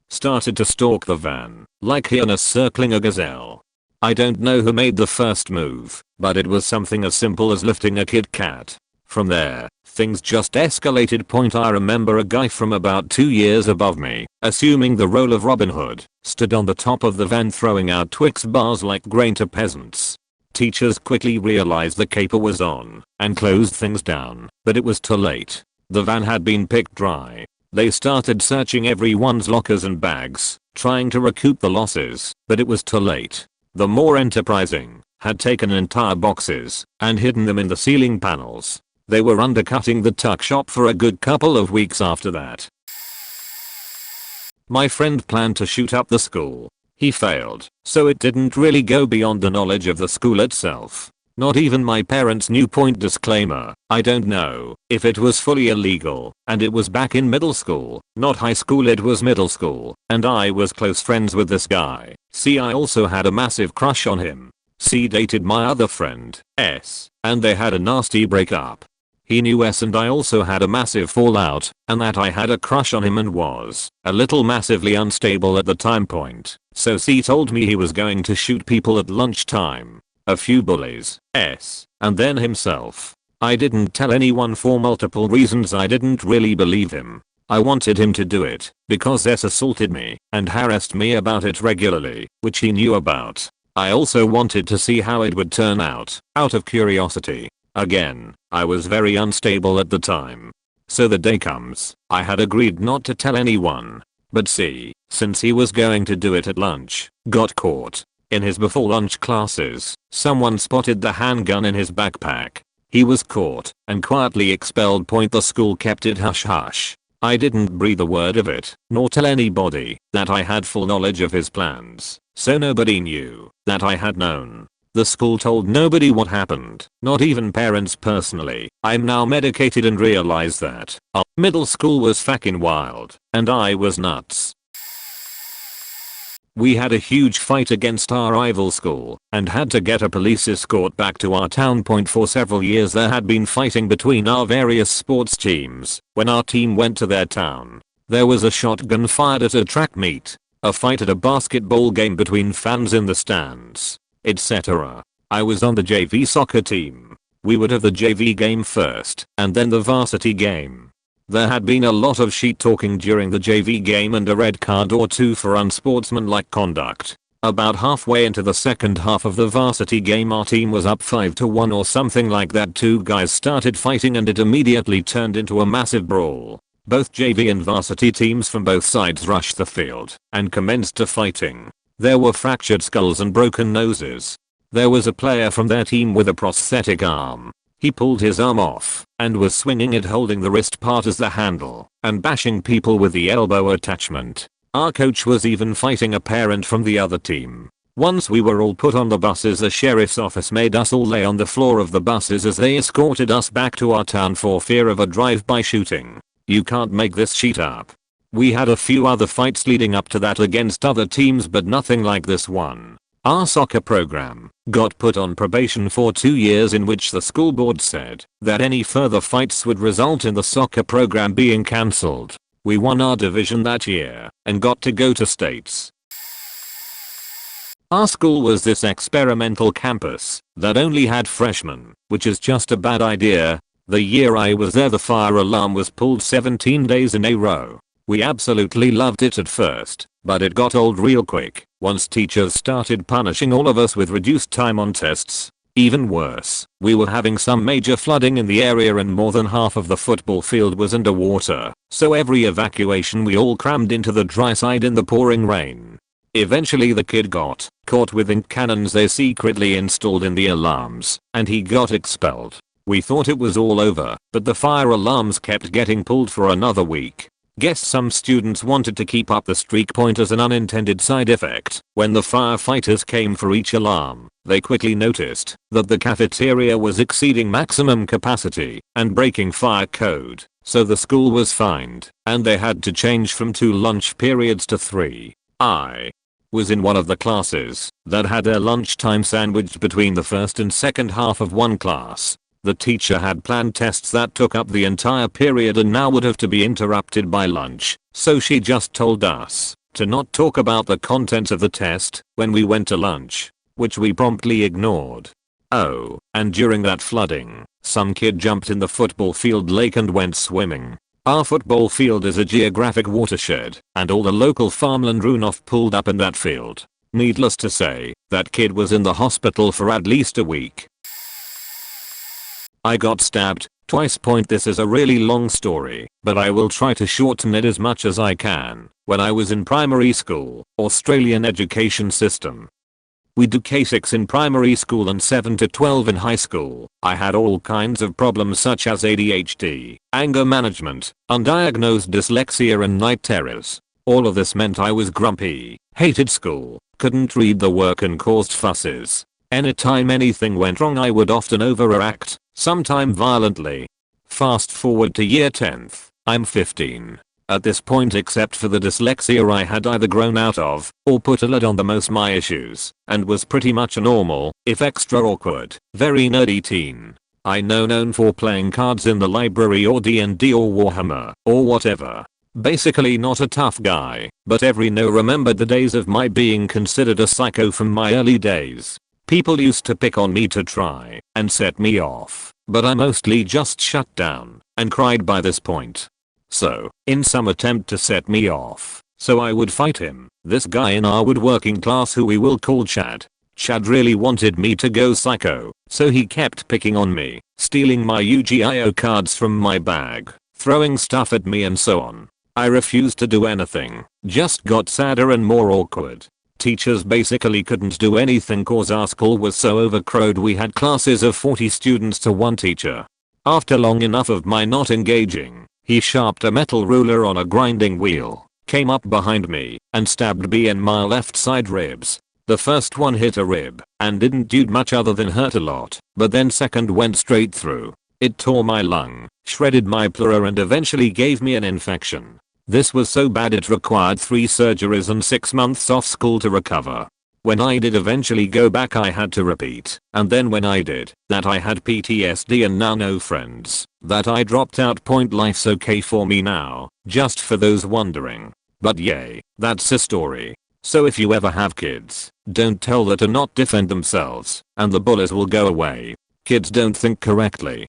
started to stalk the van, like hyenas circling a gazelle. I don't know who made the first move, but it was something as simple as lifting a Kit Kat. From there, things just escalated. I remember a guy from about 2 years above me, assuming the role of Robin Hood, stood on the top of the van throwing out Twix bars like grain to peasants. Teachers quickly realized the caper was on and closed things down, but it was too late. The van had been picked dry. They started searching everyone's lockers and bags, trying to recoup the losses, but it was too late. The more enterprising had taken entire boxes and hidden them in the ceiling panels. They were undercutting the tuck shop for a good couple of weeks after that. My friend planned to shoot up the school. He failed, so it didn't really go beyond the knowledge of the school itself. Not even my parents knew. Point disclaimer, I don't know if it was fully illegal, and it was back in middle school, not high school. It was middle school, and I was close friends with this guy. See, I also had a massive crush on him. C dated my other friend, S, and they had a nasty breakup. He knew S and I also had a massive fallout, and that I had a crush on him and was a little massively unstable at the time point. So C told me he was going to shoot people at lunchtime. A few bullies, S, and then himself. I didn't tell anyone for multiple reasons. I didn't really believe him. I wanted him to do it because S assaulted me and harassed me about it regularly, which he knew about. I also wanted to see how it would turn out of curiosity. Again, I was very unstable at the time. So the day comes, I had agreed not to tell anyone. But see, since he was going to do it at lunch, got caught. In his before lunch classes, someone spotted the handgun in his backpack. He was caught and quietly expelled. Point the school kept it hush hush. I didn't breathe a word of it, nor tell anybody that I had full knowledge of his plans, so nobody knew that I had known. The school told nobody what happened, not even parents personally. I'm now medicated and realize that our middle school was fucking wild, and I was nuts. We had a huge fight against our rival school and had to get a police escort back to our town. Point for several years there had been fighting between our various sports teams. When our team went to their town, there was a shotgun fired at a track meet, a fight at a basketball game between fans in the stands, etc. I was on the JV soccer team. We would have the JV game first and then the varsity game. There had been a lot of shit talking during the JV game and a red card or two for unsportsmanlike conduct. About halfway into the second half of the varsity game our team was up 5-1 or something like that. Two guys started fighting and it immediately turned into a massive brawl. Both JV and varsity teams from both sides rushed the field and commenced to fighting. There were fractured skulls and broken noses. There was a player from their team with a prosthetic arm. He pulled his arm off and was swinging it holding the wrist part as the handle and bashing people with the elbow attachment. Our coach was even fighting a parent from the other team. Once we were all put on the buses, the sheriff's office made us all lay on the floor of the buses as they escorted us back to our town for fear of a drive-by shooting. You can't make this shit up. We had a few other fights leading up to that against other teams, but nothing like this one. Our soccer program got put on probation for 2 years, in which the school board said that any further fights would result in the soccer program being cancelled. We won our division that year and got to go to states. Our school was this experimental campus that only had freshmen, which is just a bad idea. The year I was there, the fire alarm was pulled 17 days in a row. We absolutely loved it at first, but it got old real quick once teachers started punishing all of us with reduced time on tests. Even worse, we were having some major flooding in the area and more than half of the football field was underwater, so every evacuation we all crammed into the dry side in the pouring rain. Eventually the kid got caught with ink cannons they secretly installed in the alarms, and he got expelled. We thought it was all over, but the fire alarms kept getting pulled for another week. Guess some students wanted to keep up the streak. Point as an unintended side effect, when the firefighters came for each alarm, they quickly noticed that the cafeteria was exceeding maximum capacity and breaking fire code, so the school was fined, and they had to change from 2 lunch periods to 3. I was in one of the classes that had their lunchtime sandwiched between the first and second half of one class. The teacher had planned tests that took up the entire period and now would have to be interrupted by lunch, so she just told us to not talk about the contents of the test when we went to lunch, which we promptly ignored. Oh, and during that flooding, some kid jumped in the football field lake and went swimming. Our football field is a geographic watershed, and all the local farmland runoff pulled up in that field. Needless to say, that kid was in the hospital for at least a week. I got stabbed twice. This is a really long story, but I will try to shorten it as much as I can. When I was in primary school, Australian education system. We do K6 in primary school and 7 to 12 in high school. I had all kinds of problems such as ADHD, anger management, undiagnosed dyslexia and night terrors. All of this meant I was grumpy, hated school, couldn't read the work and caused fusses. Anytime anything went wrong I would often overact, sometime violently. Fast forward to year 10th, I'm 15. At this point, except for the dyslexia, I had either grown out of or put a lid on the most my issues and was pretty much a normal, if extra awkward, very nerdy teen. I know known for playing cards in the library or D&D or Warhammer or whatever. Basically not a tough guy, but remembered the days of my being considered a psycho from my early days. People used to pick on me to try and set me off, but I mostly just shut down and cried by this point. So, in some attempt to set me off, I would fight him, this guy in our woodworking class who we will call Chad. Chad really wanted me to go psycho, so he kept picking on me, stealing my Yu-Gi-Oh cards from my bag, throwing stuff at me and so on. I refused to do anything, just got sadder and more awkward. Teachers basically couldn't do anything cause our school was so overcrowded we had classes of 40 students to one teacher. After long enough of my not engaging, he sharpened a metal ruler on a grinding wheel, came up behind me, and stabbed me in my left side ribs. The first one hit a rib, and didn't do much other than hurt a lot, but then second went straight through. It tore my lung, shredded my pleura and eventually gave me an infection. This was so bad it required 3 surgeries and 6 months off school to recover. When I did eventually go back I had to repeat, and then when I did, that I had PTSD and now no friends, that I dropped out. Point life's okay for me now, just for those wondering. But yay, that's a story. So if you ever have kids, don't tell them to not defend themselves, and the bullies will go away. Kids don't think correctly.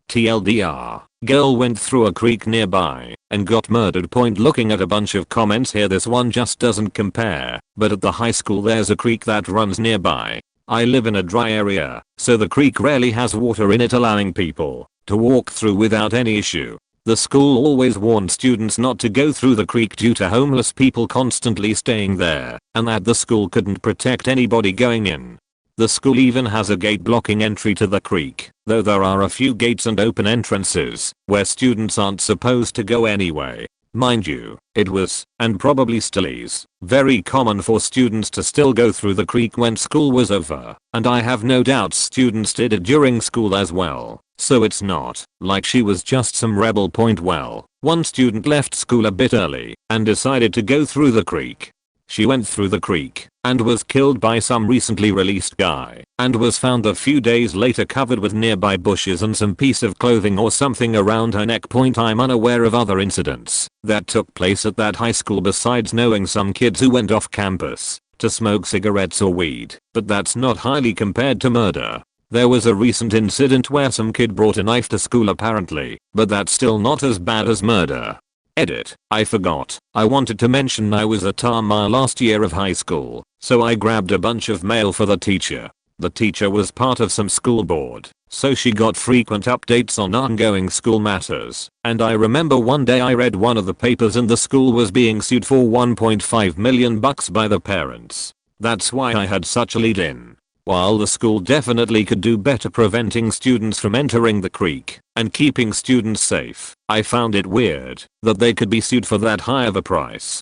TLDR, girl went through a creek nearby and got murdered. Point looking at a bunch of comments here, this one just doesn't compare, but at the high school there's a creek that runs nearby. I live in a dry area, so the creek rarely has water in it, allowing people to walk through without any issue. The school always warned students not to go through the creek due to homeless people constantly staying there, and that the school couldn't protect anybody going in. The school even has a gate blocking entry to the creek, though there are a few gates and open entrances where students aren't supposed to go anyway. Mind you, it was, and probably still is, very common for students to still go through the creek when school was over, and I have no doubt students did it during school as well, so it's not like she was just some rebel. Point well, one student left school a bit early and decided to go through the creek. She went through the creek and was killed by some recently released guy and was found a few days later covered with nearby bushes and some piece of clothing or something around her neck. Point I'm unaware of other incidents that took place at that high school besides knowing some kids who went off campus to smoke cigarettes or weed, but that's not highly compared to murder. There was a recent incident where some kid brought a knife to school apparently, but that's still not as bad as murder. Edit, I forgot, I wanted to mention I was at my last year of high school, so I grabbed a bunch of mail for the teacher. The teacher was part of some school board, so she got frequent updates on ongoing school matters, and I remember one day I read one of the papers and the school was being sued for $1.5 million by the parents. That's why I had such a lead in. While the school definitely could do better preventing students from entering the creek and keeping students safe, I found it weird that they could be sued for that high of a price.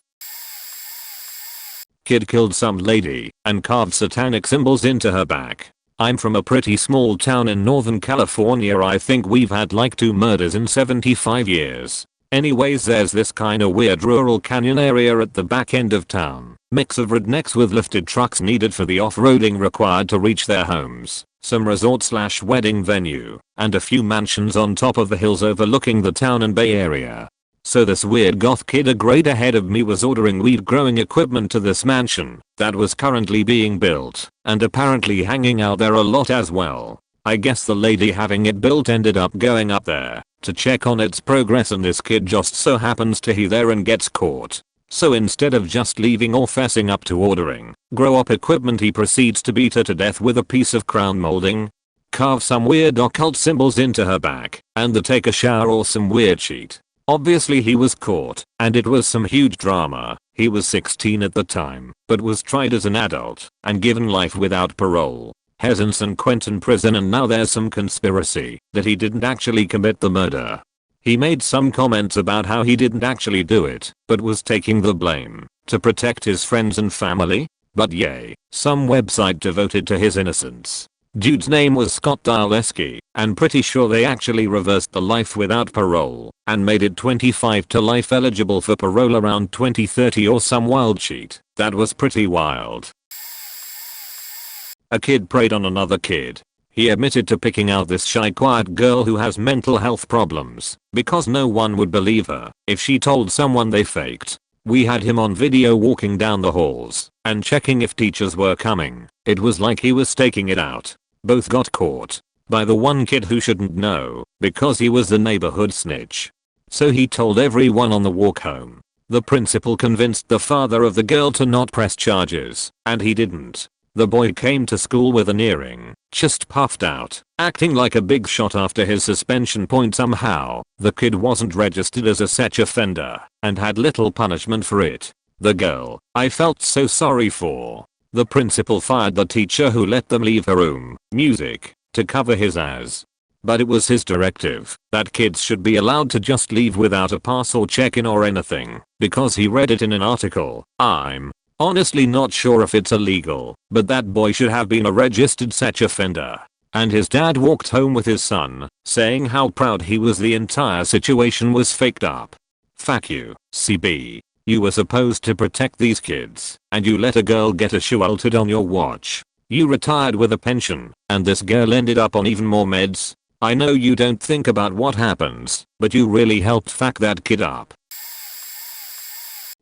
Kid killed some lady and carved satanic symbols into her back. I'm from a pretty small town in Northern California. I think we've had like 2 murders in 75 years. Anyways, there's this kinda weird rural canyon area at the back end of town. Mix of rednecks with lifted trucks needed for the off-roading required to reach their homes, some resort/wedding venue, and a few mansions on top of the hills overlooking the town and Bay Area. So this weird goth kid a grade ahead of me was ordering weed growing equipment to this mansion that was currently being built and apparently hanging out there a lot as well. I guess the lady having it built ended up going up there to check on its progress, and this kid just so happens to be there and gets caught. So instead of just leaving or fessing up to ordering grow up equipment, he proceeds to beat her to death with a piece of crown molding, carve some weird occult symbols into her back, and then take a shower or some weird sheet. Obviously he was caught, and it was some huge drama. He was 16 at the time, but was tried as an adult and given life without parole. He's in San Quentin prison, and now there's some conspiracy that he didn't actually commit the murder. He made some comments about how he didn't actually do it, but was taking the blame to protect his friends and family. But yay, some website devoted to his innocence. Dude's name was Scott Dialeski, and pretty sure they actually reversed the life without parole and made it 25 to life eligible for parole around 2030 or some wild shit. That was pretty wild. A kid preyed on another kid. He admitted to picking out this shy, quiet girl who has mental health problems because no one would believe her if she told someone they faked. We had him on video walking down the halls and checking if teachers were coming. It was like he was staking it out. Both got caught by the one kid who shouldn't know because he was the neighborhood snitch. So he told everyone on the walk home. The principal convinced the father of the girl to not press charges, and he didn't. The boy came to school with an earring, chest puffed out, acting like a big shot after his suspension point. Somehow, the kid wasn't registered as a sex offender and had little punishment for it. The girl, I felt so sorry for. The principal fired the teacher who let them leave her room, music, to cover his ass. But it was his directive that kids should be allowed to just leave without a pass or check-in or anything, because he read it in an article. I'm honestly not sure if it's illegal, but that boy should have been a registered sex offender. And his dad walked home with his son, saying how proud he was the entire situation was faked up. Fuck you, CB. You were supposed to protect these kids, and you let a girl get assaulted on your watch. You retired with a pension, and this girl ended up on even more meds. I know you don't think about what happens, but you really helped fuck that kid up.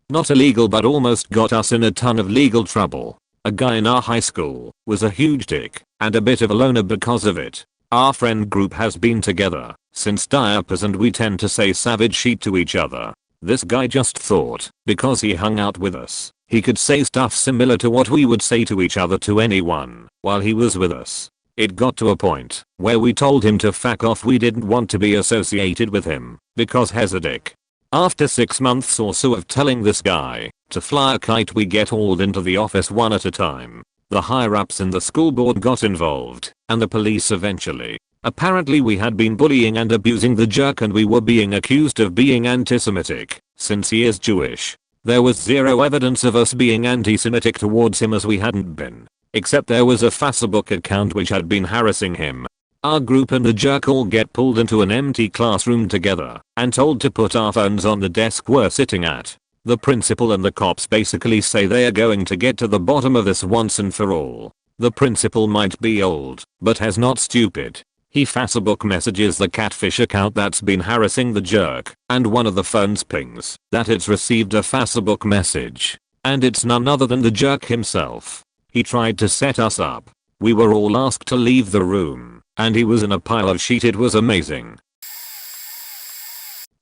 Not illegal, but almost got us in a ton of legal trouble. A guy in our high school was a huge dick and a bit of a loner because of it. Our friend group has been together since diapers, and we tend to say savage shit to each other. This guy just thought, because he hung out with us, he could say stuff similar to what we would say to each other to anyone while he was with us. It got to a point where we told him to fuck off. We didn't want to be associated with him because he's a dick. After 6 months or so of telling this guy to fly a kite, we get hauled into the office one at a time. The higher ups in the school board got involved, and the police eventually. Apparently we had been bullying and abusing the jerk, and we were being accused of being anti-Semitic since he is Jewish. There was zero evidence of us being anti-Semitic towards him, as we hadn't been, except there was a Facebook account which had been harassing him. Our group and the jerk all get pulled into an empty classroom together and told to put our phones on the desk we're sitting at. The principal and the cops basically say they are going to get to the bottom of this once and for all. The principal might be old, but has not stupid. He Facebook messages the catfish account that's been harassing the jerk, and one of the phones pings that it's received a Facebook message. And it's none other than the jerk himself. He tried to set us up. We were all asked to leave the room, and he was in a pile of shit. It was amazing.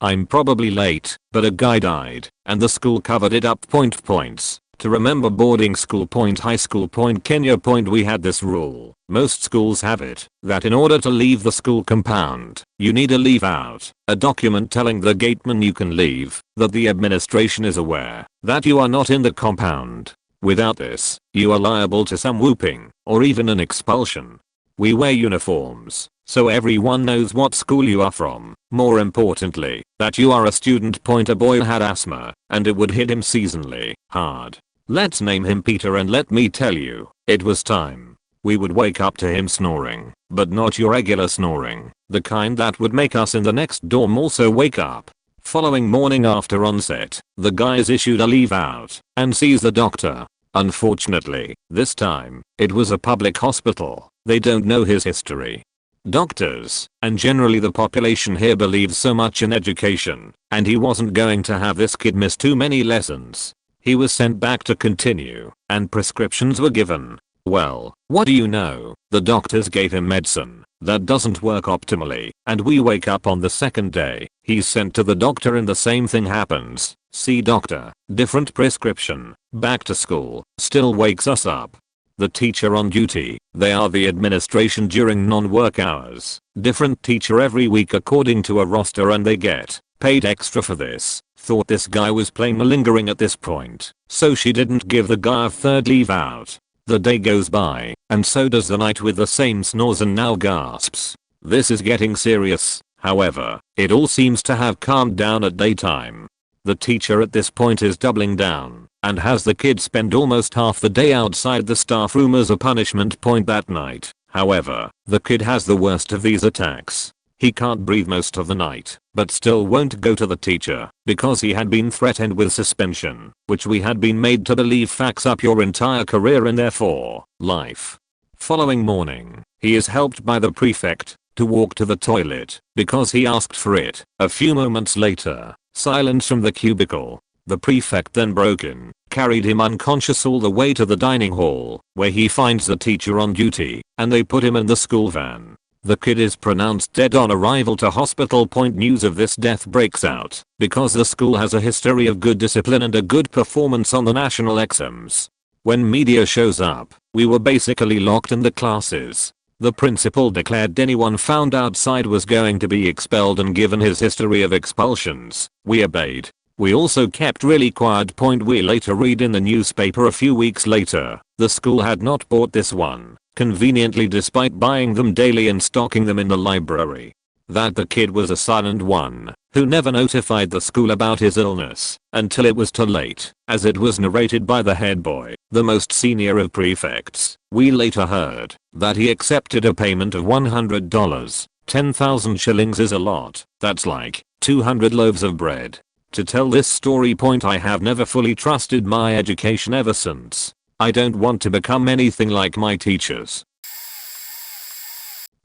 I'm probably late, but a guy died, and the school covered it up. Points. To remember boarding school. High school. Kenya. We had this rule. Most schools have it, that in order to leave the school compound, you need a leave out, a document telling the gateman you can leave, that the administration is aware that you are not in the compound. Without this, you are liable to some whooping, or even an expulsion. We wear uniforms, so everyone knows what school you are from. More importantly, that you are a student. A boy had asthma, and it would hit him seasonally hard. Let's name him Peter, and let me tell you, it was time. We would wake up to him snoring, but not your regular snoring, the kind that would make us in the next dorm also wake up. Following morning after onset, the guy is issued a leave out and sees the doctor. Unfortunately, this time, it was a public hospital. They don't know his history. Doctors, and generally the population here, believes so much in education, and he wasn't going to have this kid miss too many lessons. He was sent back to continue, and prescriptions were given. Well, what do you know? The doctors gave him medicine that doesn't work optimally, and we wake up on the second day. He's sent to the doctor and the same thing happens. See doctor, different prescription, back to school, still wakes us up. The teacher on duty, they are the administration during non-work hours. Different teacher every week according to a roster, and they get paid extra for this. Thought this guy was plain malingering at this point, so she didn't give the guy a third leave out. The day goes by, and so does the night with the same snores and now gasps. This is getting serious. However, it all seems to have calmed down at daytime. The teacher at this point is doubling down and has the kid spend almost half the day outside the staff room as a punishment point that night. However, the kid has the worst of these attacks. He can't breathe most of the night, but still won't go to the teacher because he had been threatened with suspension, which we had been made to believe fucks up your entire career and therefore, life. Following morning, he is helped by the prefect to walk to the toilet because he asked for it. A few moments later, silence from the cubicle. The prefect then broke in, carried him unconscious all the way to the dining hall, where he finds the teacher on duty, and they put him in the school van. The kid is pronounced dead on arrival to hospital. News of this death breaks out because the school has a history of good discipline and a good performance on the national exams. When media shows up, we were basically locked in the classes. The principal declared anyone found outside was going to be expelled, and given his history of expulsions, we obeyed. We also kept really quiet. We later read in the newspaper a few weeks later, the school had not bought this one, conveniently, despite buying them daily and stocking them in the library. That the kid was a silent one, who never notified the school about his illness, until it was too late, as it was narrated by the head boy, the most senior of prefects. We later heard that he accepted a payment of $100. 10,000 shillings is a lot. That's like 200 loaves of bread. To tell this story, I have never fully trusted my education ever since. I don't want to become anything like my teachers.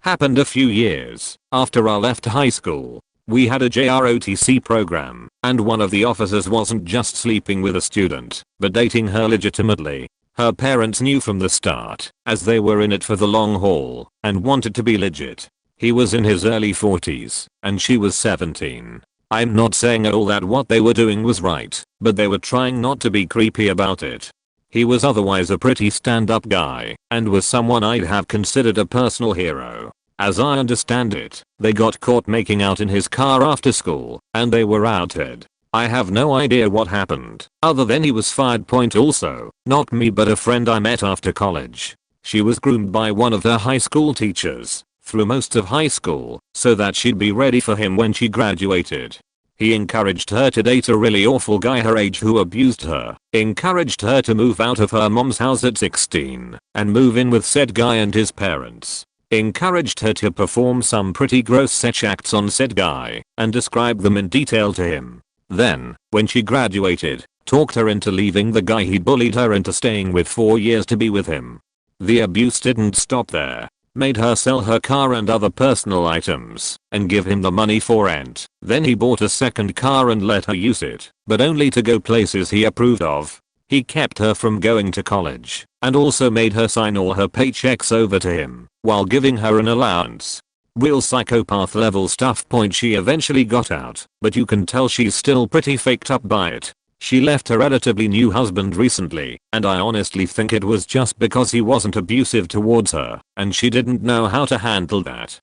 Happened a few years after I left high school. We had a JROTC program, and one of the officers wasn't just sleeping with a student, but dating her legitimately. Her parents knew from the start, as they were in it for the long haul, and wanted to be legit. He was in his early 40s, and she was 17. I'm not saying at all that what they were doing was right, but they were trying not to be creepy about it. He was otherwise a pretty stand-up guy, and was someone I'd have considered a personal hero. As I understand it, they got caught making out in his car after school, and they were outed. I have no idea what happened, other than he was fired. Also, not me but a friend I met after college. She was groomed by one of her high school teachers through most of high school, so that she'd be ready for him when she graduated. He encouraged her to date a really awful guy her age who abused her, encouraged her to move out of her mom's house at 16 and move in with said guy and his parents, encouraged her to perform some pretty gross sex acts on said guy and described them in detail to him. Then, when she graduated, talked her into leaving the guy he bullied her into staying with 4 years to be with him. The abuse didn't stop there. Made her sell her car and other personal items and give him the money for rent. Then he bought a second car and let her use it, but only to go places he approved of. He kept her from going to college and also made her sign all her paychecks over to him while giving her an allowance. Real psychopath level stuff. She eventually got out, but you can tell she's still pretty faked up by it. She left her relatively new husband recently, and I honestly think it was just because he wasn't abusive towards her, and she didn't know how to handle that.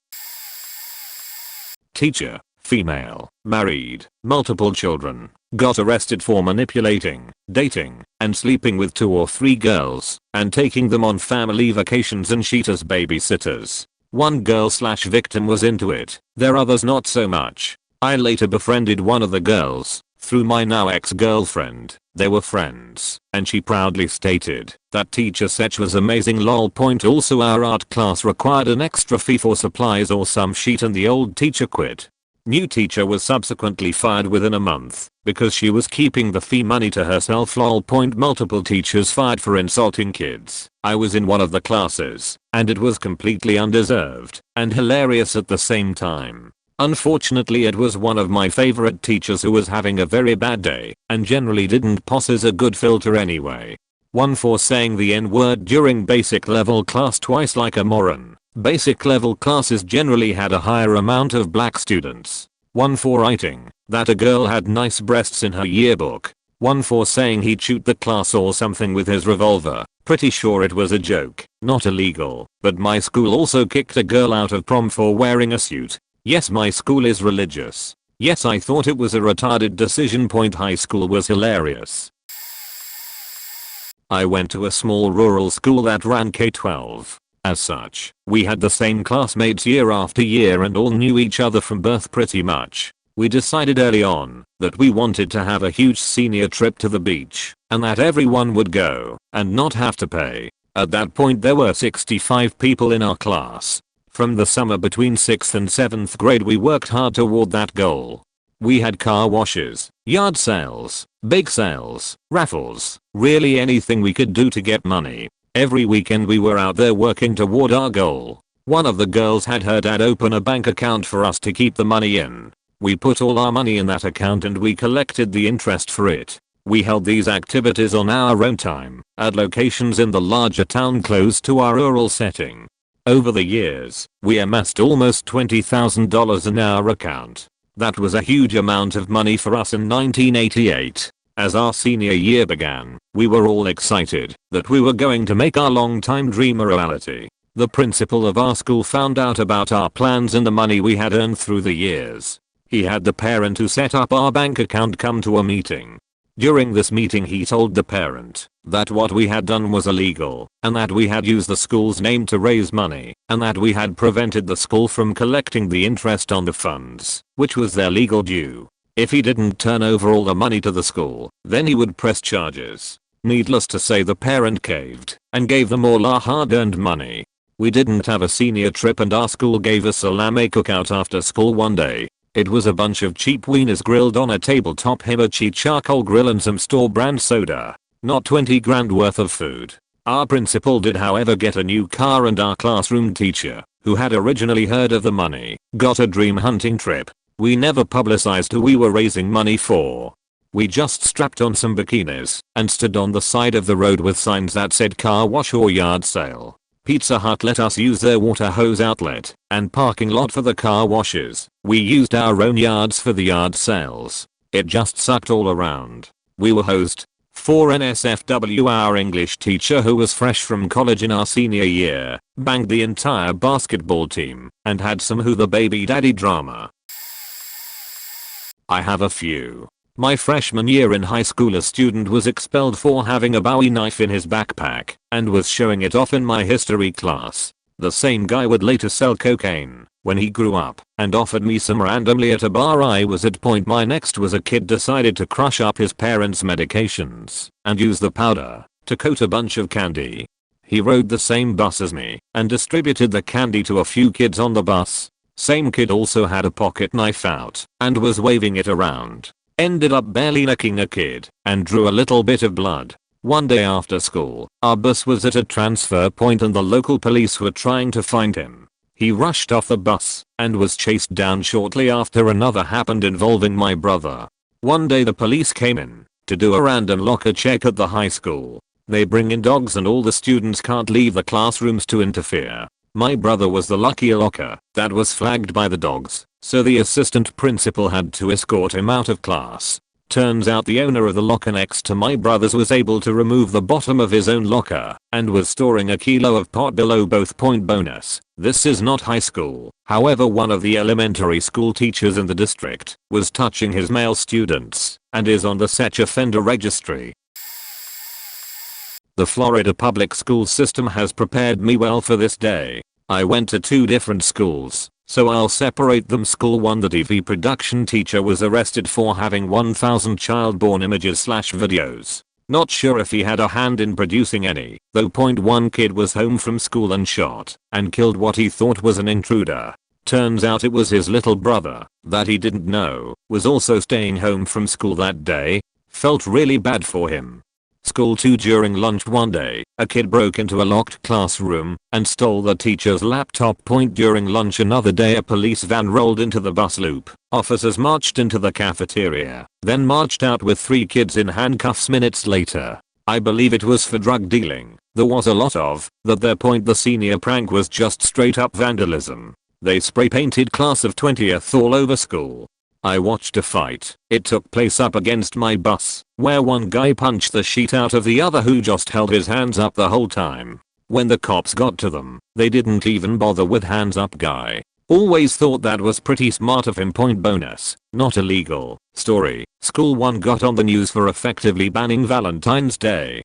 Teacher, female, married, multiple children, got arrested for manipulating, dating, and sleeping with 2 or 3 girls, and taking them on family vacations and sheet as babysitters. One girl/victim was into it, their others not so much. I later befriended one of the girls. Through my now ex-girlfriend. They were friends, and she proudly stated that teacher Sech was amazing. Lol. Also, our art class required an extra fee for supplies or some shit, and the old teacher quit. New teacher was subsequently fired within a month because she was keeping the fee money to herself. Lol. Multiple teachers fired for insulting kids. I was in one of the classes, and it was completely undeserved and hilarious at the same time. Unfortunately, it was one of my favorite teachers who was having a very bad day and generally didn't possess a good filter anyway. One for saying the N-word during basic level class twice like a moron. Basic level classes generally had a higher amount of black students. One for writing that a girl had nice breasts in her yearbook. One for saying he'd shoot the class or something with his revolver. Pretty sure it was a joke, not illegal, but my school also kicked a girl out of prom for wearing a suit. Yes, my school is religious. Yes, I thought it was a retarded decision. High school was hilarious. I went to a small rural school that ran K-12. As such, we had the same classmates year after year and all knew each other from birth pretty much. We decided early on that we wanted to have a huge senior trip to the beach and that everyone would go and not have to pay. At that point there were 65 people in our class. From the summer between 6th and 7th grade we worked hard toward that goal. We had car washes, yard sales, bake sales, raffles, really anything we could do to get money. Every weekend we were out there working toward our goal. One of the girls had her dad open a bank account for us to keep the money in. We put all our money in that account and we collected the interest for it. We held these activities on our own time, at locations in the larger town close to our rural setting. Over the years, we amassed almost $20,000 in our account. That was a huge amount of money for us in 1988. As our senior year began, we were all excited that we were going to make our long-time dream a reality. The principal of our school found out about our plans and the money we had earned through the years. He had the parent who set up our bank account come to a meeting. During this meeting he told the parent that what we had done was illegal and that we had used the school's name to raise money and that we had prevented the school from collecting the interest on the funds, which was their legal due. If he didn't turn over all the money to the school, then he would press charges. Needless to say the parent caved and gave them all our hard-earned money. We didn't have a senior trip and our school gave us a lamb cookout after school one day. It was a bunch of cheap wieners grilled on a tabletop Hibachi charcoal grill and some store brand soda. Not 20 grand worth of food. Our principal did however get a new car and our classroom teacher, who had originally heard of the money, got a dream hunting trip. We never publicized who we were raising money for. We just strapped on some bikinis and stood on the side of the road with signs that said car wash or yard sale. Pizza Hut let us use their water hose outlet and parking lot for the car washes. We used our own yards for the yard sales. It just sucked all around. We were hosed. For NSFW our English teacher who was fresh from college in our senior year, banged the entire basketball team and had some who the baby daddy drama. I have a few. My freshman year in high school a student was expelled for having a Bowie knife in his backpack and was showing it off in my history class. The same guy would later sell cocaine when he grew up and offered me some randomly at a bar I was at. My next was a kid decided to crush up his parents' medications and use the powder to coat a bunch of candy. He rode the same bus as me and distributed the candy to a few kids on the bus. Same kid also had a pocket knife out and was waving it around. Ended up barely necking a kid and drew a little bit of blood. One day after school, our bus was at a transfer point and the local police were trying to find him. He rushed off the bus and was chased down shortly after. Another happened involving my brother. One day the police came in to do a random locker check at the high school. They bring in dogs and all the students can't leave the classrooms to interfere. My brother was the lucky locker that was flagged by the dogs. So the assistant principal had to escort him out of class. Turns out the owner of the locker next to my brother's was able to remove the bottom of his own locker and was storing a kilo of pot below both. Bonus. This is not high school. However, one of the elementary school teachers in the district was touching his male students and is on the sex offender registry. The Florida public school system has prepared me well for this day. I went to 2 different schools. So I'll separate them. School 1, the TV production teacher was arrested for having 1,000 child-born images/videos. Not sure if he had a hand in producing any, though. One kid was home from school and shot and killed what he thought was an intruder. Turns out it was his little brother that he didn't know was also staying home from school that day. Felt really bad for him. School 2, during lunch one day, a kid broke into a locked classroom and stole the teacher's laptop. During lunch another day a police van rolled into the bus loop. Officers marched into the cafeteria, then marched out with 3 kids in handcuffs minutes later. I believe it was for drug dealing. There was a lot of that. Their point, the senior prank was just straight up vandalism. They spray painted class of 20th all over school. I watched a fight. It took place up against my bus, where one guy punched the shit out of the other who just held his hands up the whole time. When the cops got to them, they didn't even bother with hands up guy. Always thought that was pretty smart of him. Point bonus, not illegal. Story, school 1 got on the news for effectively banning Valentine's Day.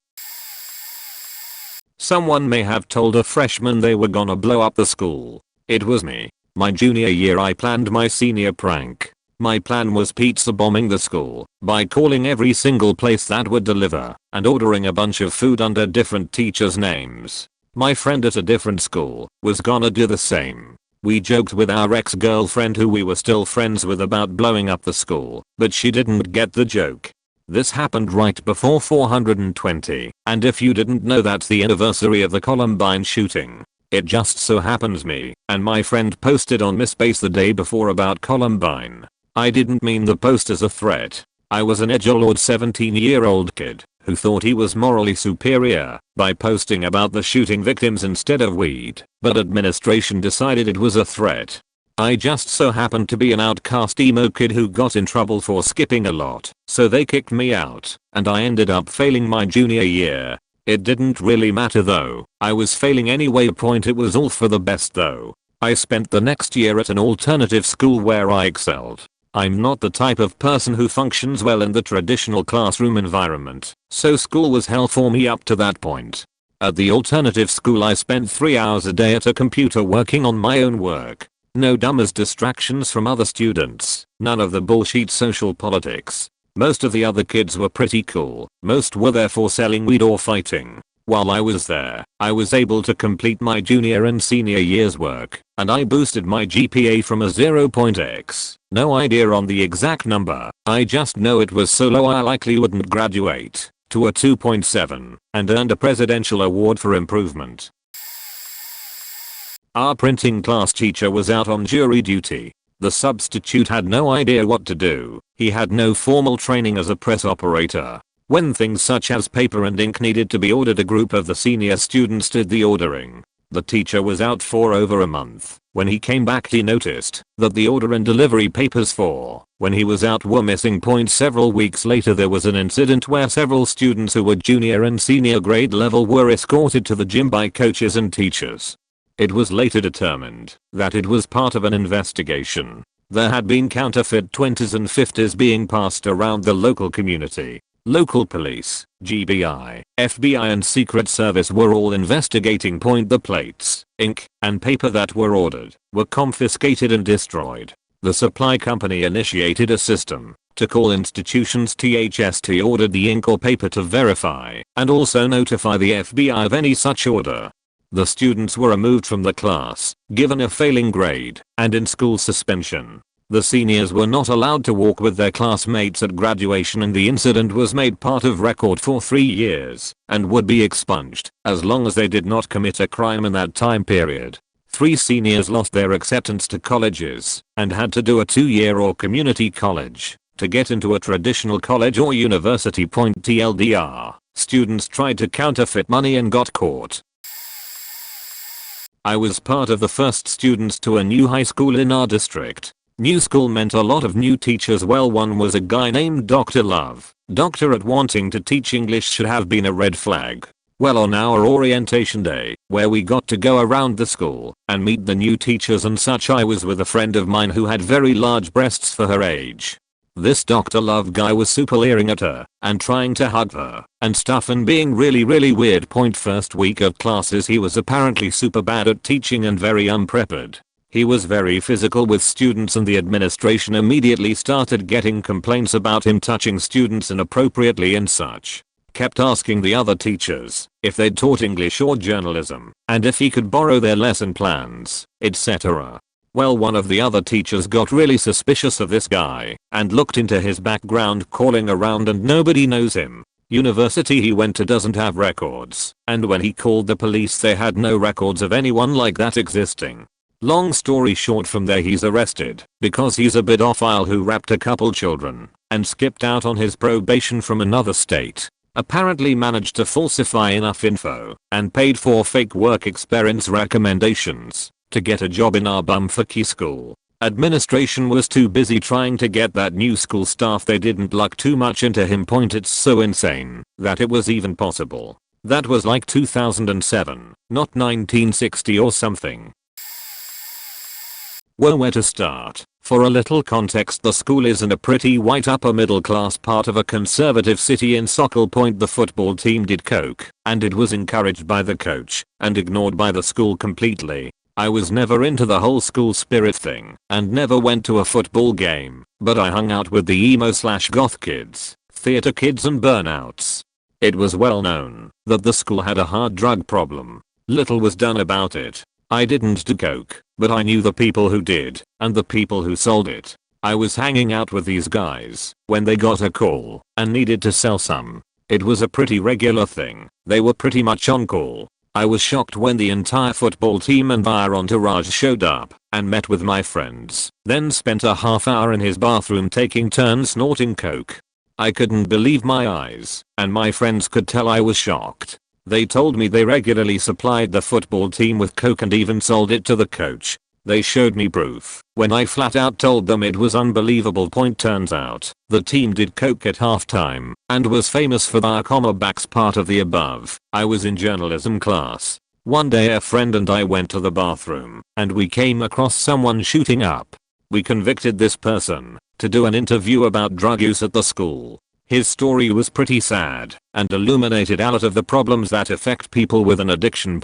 Someone may have told a freshman they were gonna blow up the school. It was me. My junior year I planned my senior prank. My plan was pizza bombing the school by calling every single place that would deliver and ordering a bunch of food under different teachers' names. My friend at a different school was gonna do the same. We joked with our ex-girlfriend who we were still friends with about blowing up the school, but she didn't get the joke. This happened right before 420, and if you didn't know, that's the anniversary of the Columbine shooting. It just so happens me and my friend posted on MySpace the day before about Columbine. I didn't mean the post as a threat. I was an edgelord 17-year-old kid who thought he was morally superior by posting about the shooting victims instead of weed, but administration decided it was a threat. I just so happened to be an outcast emo kid who got in trouble for skipping a lot, so they kicked me out, and I ended up failing my junior year. It didn't really matter though, I was failing anyway. It was all for the best though. I spent the next year at an alternative school where I excelled. I'm not the type of person who functions well in the traditional classroom environment, so school was hell for me up to that point. At the alternative school I spent 3 hours a day at a computer working on my own work. No dumbass distractions from other students, none of the bullshit social politics. Most of the other kids were pretty cool, most were there for selling weed or fighting. While I was there, I was able to complete my junior and senior year's work, and I boosted my GPA from a 0.x, no idea on the exact number, I just know it was so low I likely wouldn't graduate, to a 2.7, and earned a presidential award for improvement. Our printing class teacher was out on jury duty. The substitute had no idea what to do. He had no formal training as a press operator. When things such as paper and ink needed to be ordered, a group of the senior students did the ordering. The teacher was out for over a month. When he came back he noticed that the order and delivery papers for when he was out were missing. Several weeks later there was an incident where several students who were junior and senior grade level were escorted to the gym by coaches and teachers. It was later determined that it was part of an investigation. There had been counterfeit 20s and 50s being passed around the local community. Local police, GBI, FBI and Secret Service were all investigating. The plates, ink, and paper that were ordered were confiscated and destroyed. The supply company initiated a system to call institutions THST ordered the ink or paper to verify and also notify the FBI of any such order. The students were removed from the class, given a failing grade, and in school suspension. The seniors were not allowed to walk with their classmates at graduation, and the incident was made part of record for 3 years and would be expunged as long as they did not commit a crime in that time period. 3 seniors lost their acceptance to colleges and had to do a 2-year or community college to get into a traditional college or university. TLDR, students tried to counterfeit money and got caught. I was part of the first students to a new high school in our district. New school meant a lot of new teachers. Well, one was a guy named Dr. Love. Doctorate wanting to teach English should have been a red flag. Well, on our orientation day, where we got to go around the school and meet the new teachers and such, I was with a friend of mine who had very large breasts for her age. This Dr. Love guy was super leering at her and trying to hug her and stuff and being really weird. First week of classes he was apparently super bad at teaching and very unprepared. He was very physical with students and the administration immediately started getting complaints about him touching students inappropriately and such. Kept asking the other teachers if they'd taught English or journalism and if he could borrow their lesson plans, etc. Well, one of the other teachers got really suspicious of this guy and looked into his background, calling around, and nobody knows him. University he went to doesn't have records, and when he called the police they had no records of anyone like that existing. Long story short, from there he's arrested because he's a pedophile who raped a couple children and skipped out on his probation from another state. Apparently managed to falsify enough info and paid for fake work experience recommendations to get a job in our bumfucky school. Administration was too busy trying to get that new school staff, they didn't look too much into him. It's so insane that it was even possible. That was like 2007, not 1960 or something. Where to start? For a little context, the school is in a pretty white upper middle class part of a conservative city in Sockle Point. The football team did coke, and it was encouraged by the coach and ignored by the school completely. I was never into the whole school spirit thing and never went to a football game, but I hung out with the emo/goth kids, theater kids and burnouts. It was well known that the school had a hard drug problem. Little was done about it. I didn't do coke, but I knew the people who did and the people who sold it. I was hanging out with these guys when they got a call and needed to sell some. It was a pretty regular thing. They were pretty much on call. I was shocked when the entire football team and our entourage showed up and met with my friends, then spent a half hour in his bathroom taking turns snorting coke. I couldn't believe my eyes, and my friends could tell I was shocked. They told me they regularly supplied the football team with coke and even sold it to the coach. They showed me proof when I flat out told them it was unbelievable. Turns out, the team did coke at halftime and was famous for their comebacks. Part of the above. I was in journalism class. One day a friend and I went to the bathroom and we came across someone shooting up. We convicted this person to do an interview about drug use at the school. His story was pretty sad and illuminated a lot of the problems that affect people with an addiction.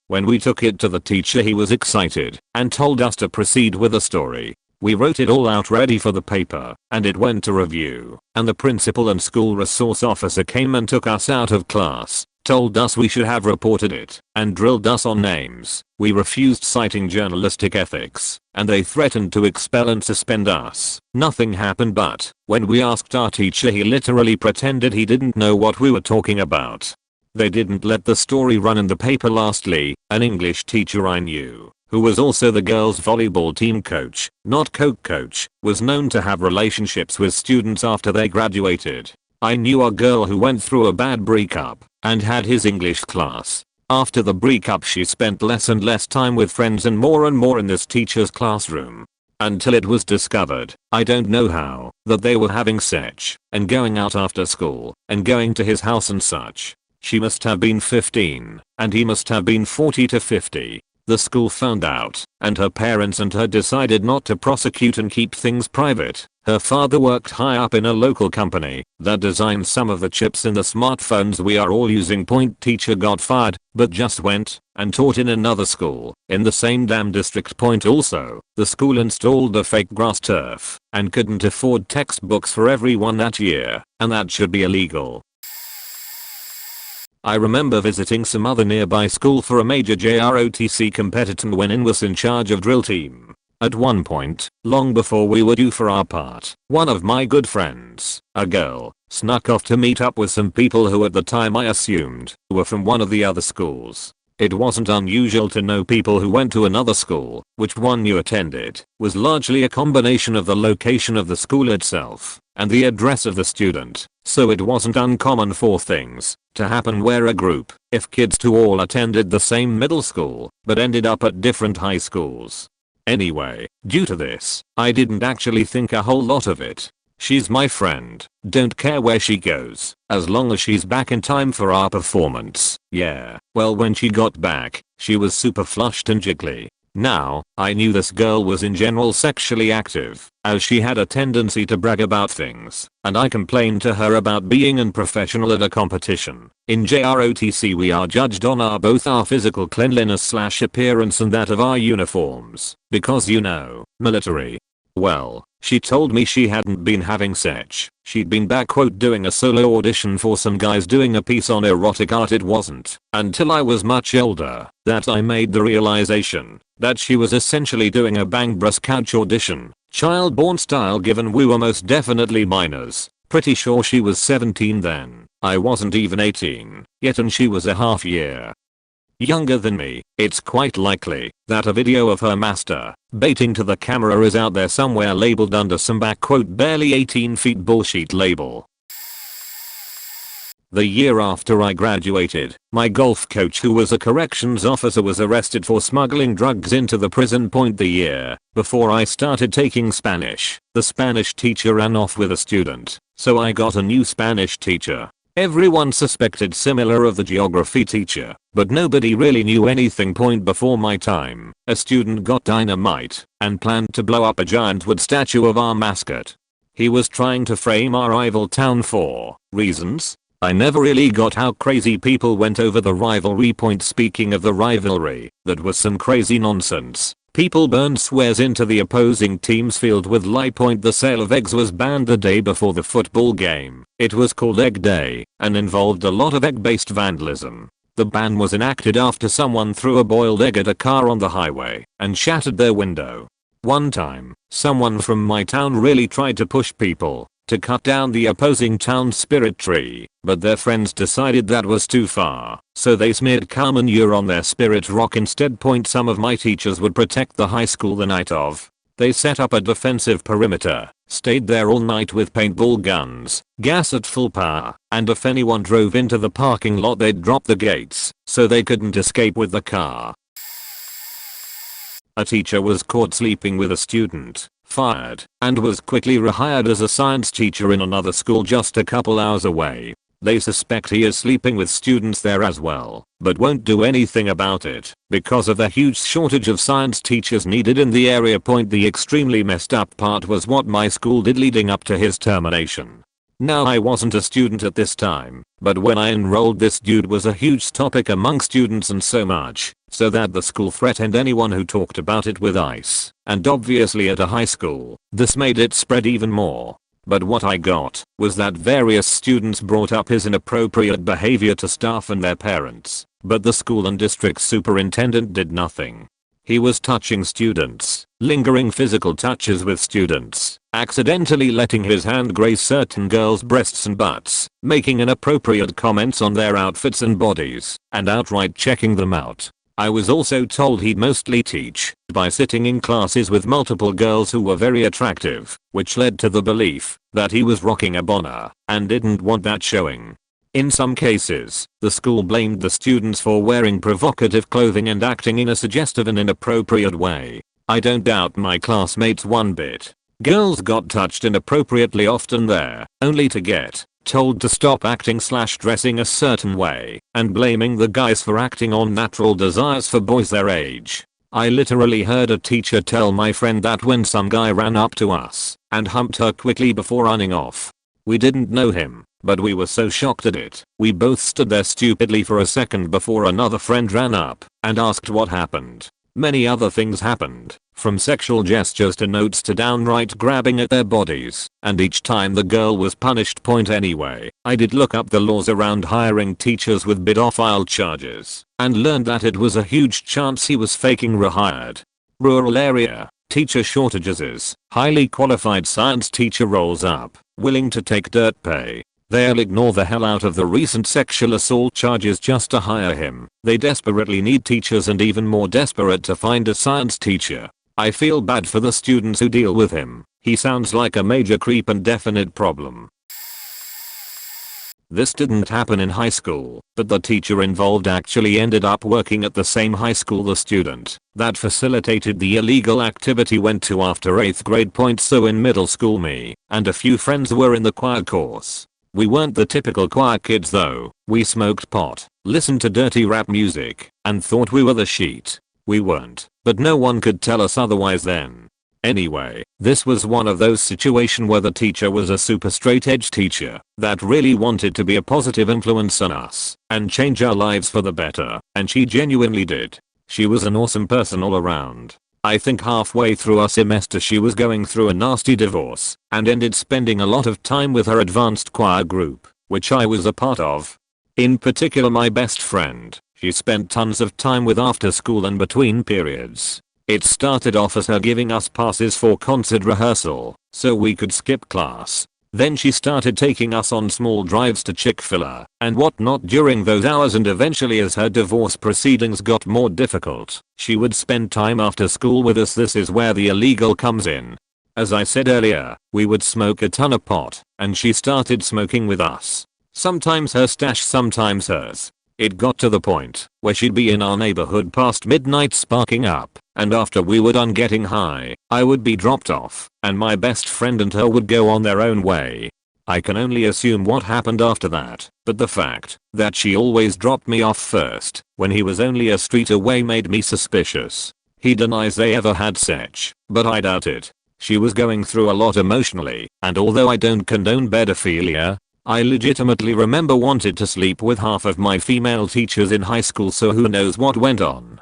When we took it to the teacher, he was excited and told us to proceed with the story. We wrote it all out ready for the paper and it went to review, and the principal and school resource officer came and took us out of class, told us we should have reported it, and drilled us on names. We refused, citing journalistic ethics, and they threatened to expel and suspend us. Nothing happened, but when we asked our teacher, he literally pretended he didn't know what we were talking about. They didn't let the story run in the paper. Lastly, an English teacher I knew, who was also the girls' volleyball team coach, not coke coach, was known to have relationships with students after they graduated. I knew a girl who went through a bad breakup and had his English class. After the breakup, she spent less and less time with friends and more in this teacher's classroom. Until it was discovered, I don't know how, that they were having sex and going out after school and going to his house and such. She must have been 15 and he must have been 40 to 50. The school found out, and her parents and her decided not to prosecute and keep things private. Her father worked high up in a local company that designed some of the chips in the smartphones we are all using. Teacher got fired, but just went and taught in another school in the same damn district. Also, the school installed a fake grass turf and couldn't afford textbooks for everyone that year, and that should be illegal. I remember visiting some other nearby school for a major JROTC competitor when I was in charge of drill team. At one point, long before we were due for our part, one of my good friends, a girl, snuck off to meet up with some people who at the time I assumed were from one of the other schools. It wasn't unusual to know people who went to another school, which one you attended, was largely a combination of the location of the school itself and the address of the student, so it wasn't uncommon for things to happen where a group of kids who all attended the same middle school but ended up at different high schools. Anyway, due to this, I didn't actually think a whole lot of it. She's my friend, don't care where she goes, as long as she's back in time for our performance. Yeah, well, when she got back, she was super flushed and jiggly. Now, I knew this girl was in general sexually active, as she had a tendency to brag about things, and I complained to her about being unprofessional at a competition. In JROTC we are judged on both our physical cleanliness/appearance and that of our uniforms, because you know, military. Well, she told me she hadn't been having sex. She'd been back doing a solo audition for some guys doing a piece on erotic art. It wasn't until I was much older that I made the realization that she was essentially doing a Bang Bros couch audition, child born style, given we were most definitely minors. Pretty sure she was 17 then. I wasn't even 18 yet, and she was a half year younger than me. It's quite likely that a video of her masturbating to the camera is out there somewhere, labeled under some barely 18 feet bullshit label. The year after I graduated, my golf coach, who was a corrections officer, was arrested for smuggling drugs into the prison. The year before I started taking Spanish, the Spanish teacher ran off with a student, so I got a new Spanish teacher. Everyone suspected similar of the geography teacher, but nobody really knew anything. Before my time, a student got dynamite and planned to blow up a giant wood statue of our mascot. He was trying to frame our rival town for reasons. I never really got how crazy people went over the rivalry. Speaking of the rivalry, that was some crazy nonsense. People burned swears into the opposing team's field with lie. The sale of eggs was banned the day before the football game. It was called Egg Day and involved a lot of egg-based vandalism. The ban was enacted after someone threw a boiled egg at a car on the highway and shattered their window. One time, someone from my town really tried to push people to cut down the opposing town's spirit tree, but their friends decided that was too far, so they smeared cow manure on their spirit rock instead. Some of my teachers would protect the high school the night of. They set up a defensive perimeter, stayed there all night with paintball guns, gas at full power, and if anyone drove into the parking lot they'd drop the gates so they couldn't escape with the car. A teacher was caught sleeping with a student, fired, and was quickly rehired as a science teacher in another school just a couple hours away. They suspect he is sleeping with students there as well, but won't do anything about it because of the huge shortage of science teachers needed in the area. The extremely messed up part was what my school did leading up to his termination. Now I wasn't a student at this time, but when I enrolled this dude was a huge topic among students, and so much so that the school threatened anyone who talked about it with ICE, and obviously at a high school, this made it spread even more. But what I got was that various students brought up his inappropriate behavior to staff and their parents, but the school and district superintendent did nothing. He was touching students, lingering physical touches with students, accidentally letting his hand graze certain girls' breasts and butts, making inappropriate comments on their outfits and bodies, and outright checking them out. I was also told he'd mostly teach by sitting in classes with multiple girls who were very attractive, which led to the belief that he was rocking a boner and didn't want that showing. In some cases, the school blamed the students for wearing provocative clothing and acting in a suggestive and inappropriate way. I don't doubt my classmates one bit. Girls got touched inappropriately often there, only to get told to stop acting/dressing a certain way, and blaming the guys for acting on natural desires for boys their age. I literally heard a teacher tell my friend that when some guy ran up to us and humped her quickly before running off. We didn't know him, but we were so shocked at it, we both stood there stupidly for a second before another friend ran up and asked what happened. Many other things happened, from sexual gestures to notes to downright grabbing at their bodies, and each time the girl was punished. Anyway, I did look up the laws around hiring teachers with pedophile charges, and learned that it was a huge chance he was faking rehired. Rural area, teacher shortages is, highly qualified science teacher rolls up, willing to take dirt pay. They'll ignore the hell out of the recent sexual assault charges just to hire him. They desperately need teachers and even more desperate to find a science teacher. I feel bad for the students who deal with him. He sounds like a major creep and definite problem. This didn't happen in high school, but the teacher involved actually ended up working at the same high school the student that facilitated the illegal activity went to after 8th grade. So in middle school me and a few friends were in the choir course. We weren't the typical choir kids though. We smoked pot, listened to dirty rap music, and thought we were the shit. We weren't, but no one could tell us otherwise then. Anyway, this was one of those situations where the teacher was a super straight edge teacher that really wanted to be a positive influence on us and change our lives for the better, and she genuinely did. She was an awesome person all around. I think halfway through our semester she was going through a nasty divorce and ended spending a lot of time with her advanced choir group, which I was a part of. In particular my best friend, she spent tons of time with after school and between periods. It started off as her giving us passes for concert rehearsal so we could skip class. Then she started taking us on small drives to Chick-fil-A and whatnot during those hours, and eventually as her divorce proceedings got more difficult, she would spend time after school with us. This is where the illegal comes in. As I said earlier, we would smoke a ton of pot, and she started smoking with us. Sometimes her stash, sometimes hers. It got to the point where she'd be in our neighborhood past midnight sparking up, and after we were done getting high, I would be dropped off, and my best friend and her would go on their own way. I can only assume what happened after that, but the fact that she always dropped me off first when he was only a street away made me suspicious. He denies they ever had sex, but I doubt it. She was going through a lot emotionally, and although I don't condone pedophilia, I legitimately remember wanted to sleep with half of my female teachers in high school, so who knows what went on.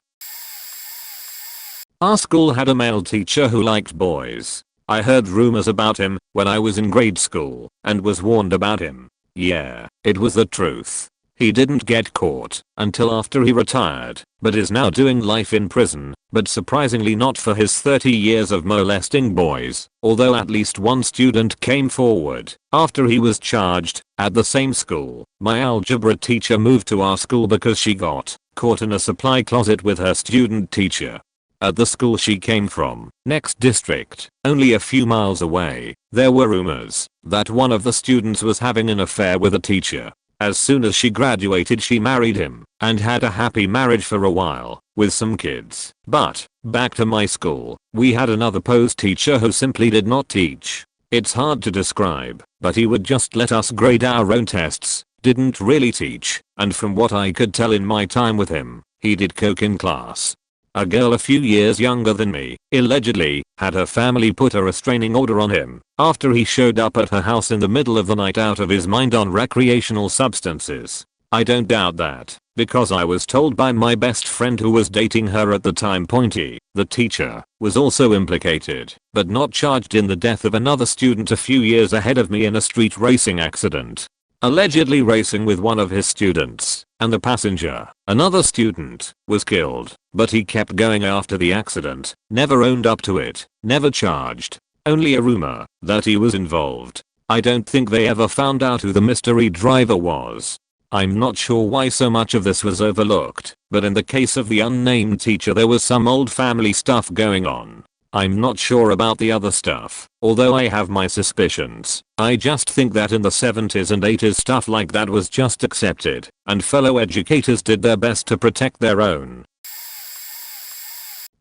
Our school had a male teacher who liked boys. I heard rumors about him when I was in grade school and was warned about him. Yeah, it was the truth. He didn't get caught until after he retired, but is now doing life in prison, but surprisingly not for his 30 years of molesting boys, although at least one student came forward after he was charged. At the same school, my algebra teacher moved to our school because she got caught in a supply closet with her student teacher. At the school she came from, next district, only a few miles away, there were rumors that one of the students was having an affair with a teacher. As soon as she graduated she married him and had a happy marriage for a while with some kids. But back to my school, we had another pose teacher who simply did not teach. It's hard to describe, but he would just let us grade our own tests, didn't really teach, and from what I could tell in my time with him, he did coke in class. A girl a few years younger than me, allegedly, had her family put a restraining order on him after he showed up at her house in the middle of the night out of his mind on recreational substances. I don't doubt that, because I was told by my best friend who was dating her at the time. Pointy, the teacher, was also implicated, but not charged in the death of another student a few years ahead of me in a street racing accident. Allegedly racing with one of his students, and the passenger, another student, was killed, but he kept going after the accident, never owned up to it, never charged. Only a rumor that he was involved. I don't think they ever found out who the mystery driver was. I'm not sure why so much of this was overlooked, but in the case of the unnamed teacher there was some old family stuff going on. I'm not sure about the other stuff, although I have my suspicions. I just think that in the 70s and 80s stuff like that was just accepted, and fellow educators did their best to protect their own.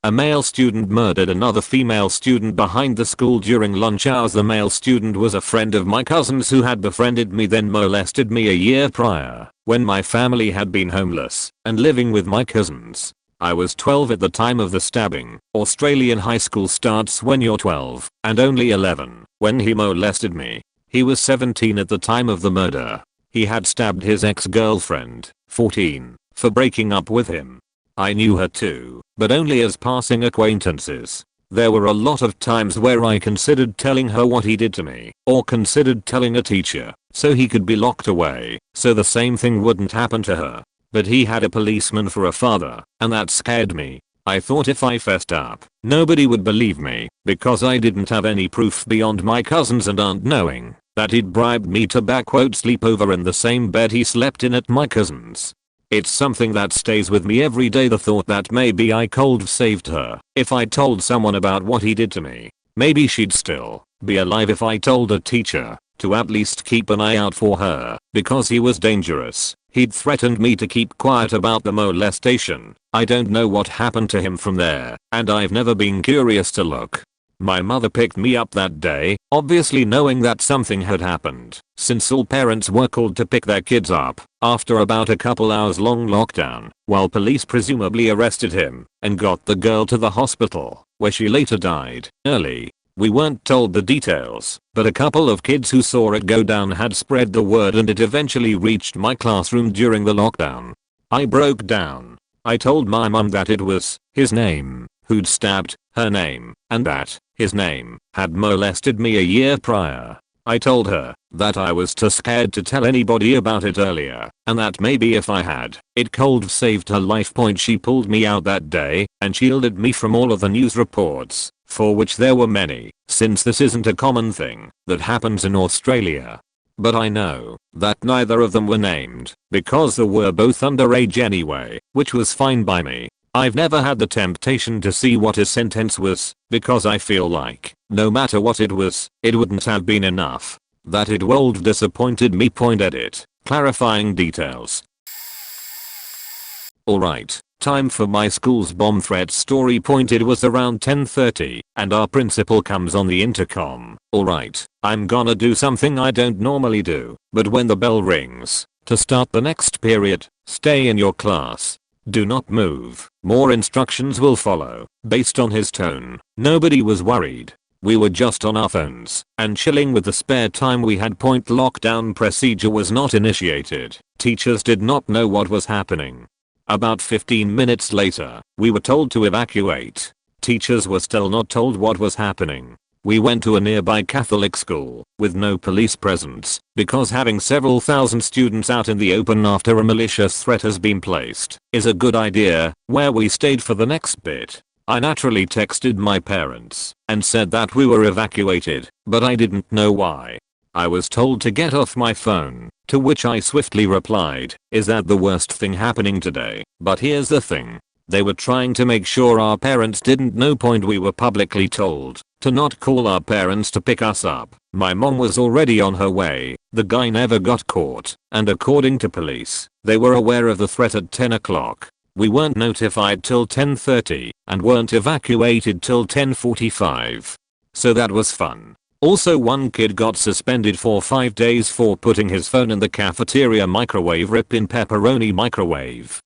A male student murdered another female student behind the school during lunch hours. The male student was a friend of my cousin's who had befriended me then molested me a year prior, when my family had been homeless and living with my cousins. I was 12 at the time of the stabbing. Australian high school starts when you're 12 and only 11 when he molested me. He was 17 at the time of the murder. He had stabbed his ex-girlfriend, 14, for breaking up with him. I knew her too, but only as passing acquaintances. There were a lot of times where I considered telling her what he did to me, or considered telling a teacher, so he could be locked away, so the same thing wouldn't happen to her. But he had a policeman for a father, and that scared me. I thought if I fessed up, nobody would believe me, because I didn't have any proof beyond my cousins and aunt knowing that he'd bribed me to sleep over in the same bed he slept in at my cousin's. It's something that stays with me every day, the thought that maybe I could have saved her if I told someone about what he did to me. Maybe she'd still be alive if I told a teacher to at least keep an eye out for her, because he was dangerous. He'd threatened me to keep quiet about the molestation. I don't know what happened to him from there, and I've never been curious to look. My mother picked me up that day, obviously knowing that something had happened, since all parents were called to pick their kids up after about a couple hours long lockdown, while police presumably arrested him and got the girl to the hospital, where she later died early. We weren't told the details, but a couple of kids who saw it go down had spread the word and it eventually reached my classroom during the lockdown. I broke down. I told my mum that it was his name who'd stabbed her name, and that his name had molested me a year prior. I told her that I was too scared to tell anybody about it earlier, and that maybe if I had, it could have saved her life. She pulled me out that day and shielded me from all of the news reports, for which there were many, since this isn't a common thing that happens in Australia. But I know that neither of them were named, because they were both underage anyway, which was fine by me. I've never had the temptation to see what his sentence was, because I feel like, no matter what it was, it wouldn't have been enough. That it would have disappointed me. Edit. Clarifying details. Alright, Time for my school's bomb threat story pointed was around 10:30 and our principal comes on the intercom. Alright, I'm gonna do something I don't normally do, but when the bell rings, to start the next period, stay in your class. Do not move. More instructions will follow. Based on his tone, nobody was worried. We were just on our phones and chilling with the spare time we had. Lockdown procedure was not initiated. Teachers did not know what was happening. About 15 minutes later, we were told to evacuate. Teachers were still not told what was happening. We went to a nearby Catholic school with no police presence because having several thousand students out in the open after a malicious threat has been placed is a good idea, where we stayed for the next bit. I naturally texted my parents and said that we were evacuated, but I didn't know why. I was told to get off my phone, to which I swiftly replied, "Is that the worst thing happening today?" But here's the thing. They were trying to make sure our parents didn't know. We were publicly told to not call our parents to pick us up. My mom was already on her way. The guy never got caught, and according to police, they were aware of the threat at 10 o'clock. We weren't notified till 10:30 and weren't evacuated till 10:45. So that was fun. Also, one kid got suspended for 5 days for putting his phone in the cafeteria microwave. Rip in pepperoni microwave.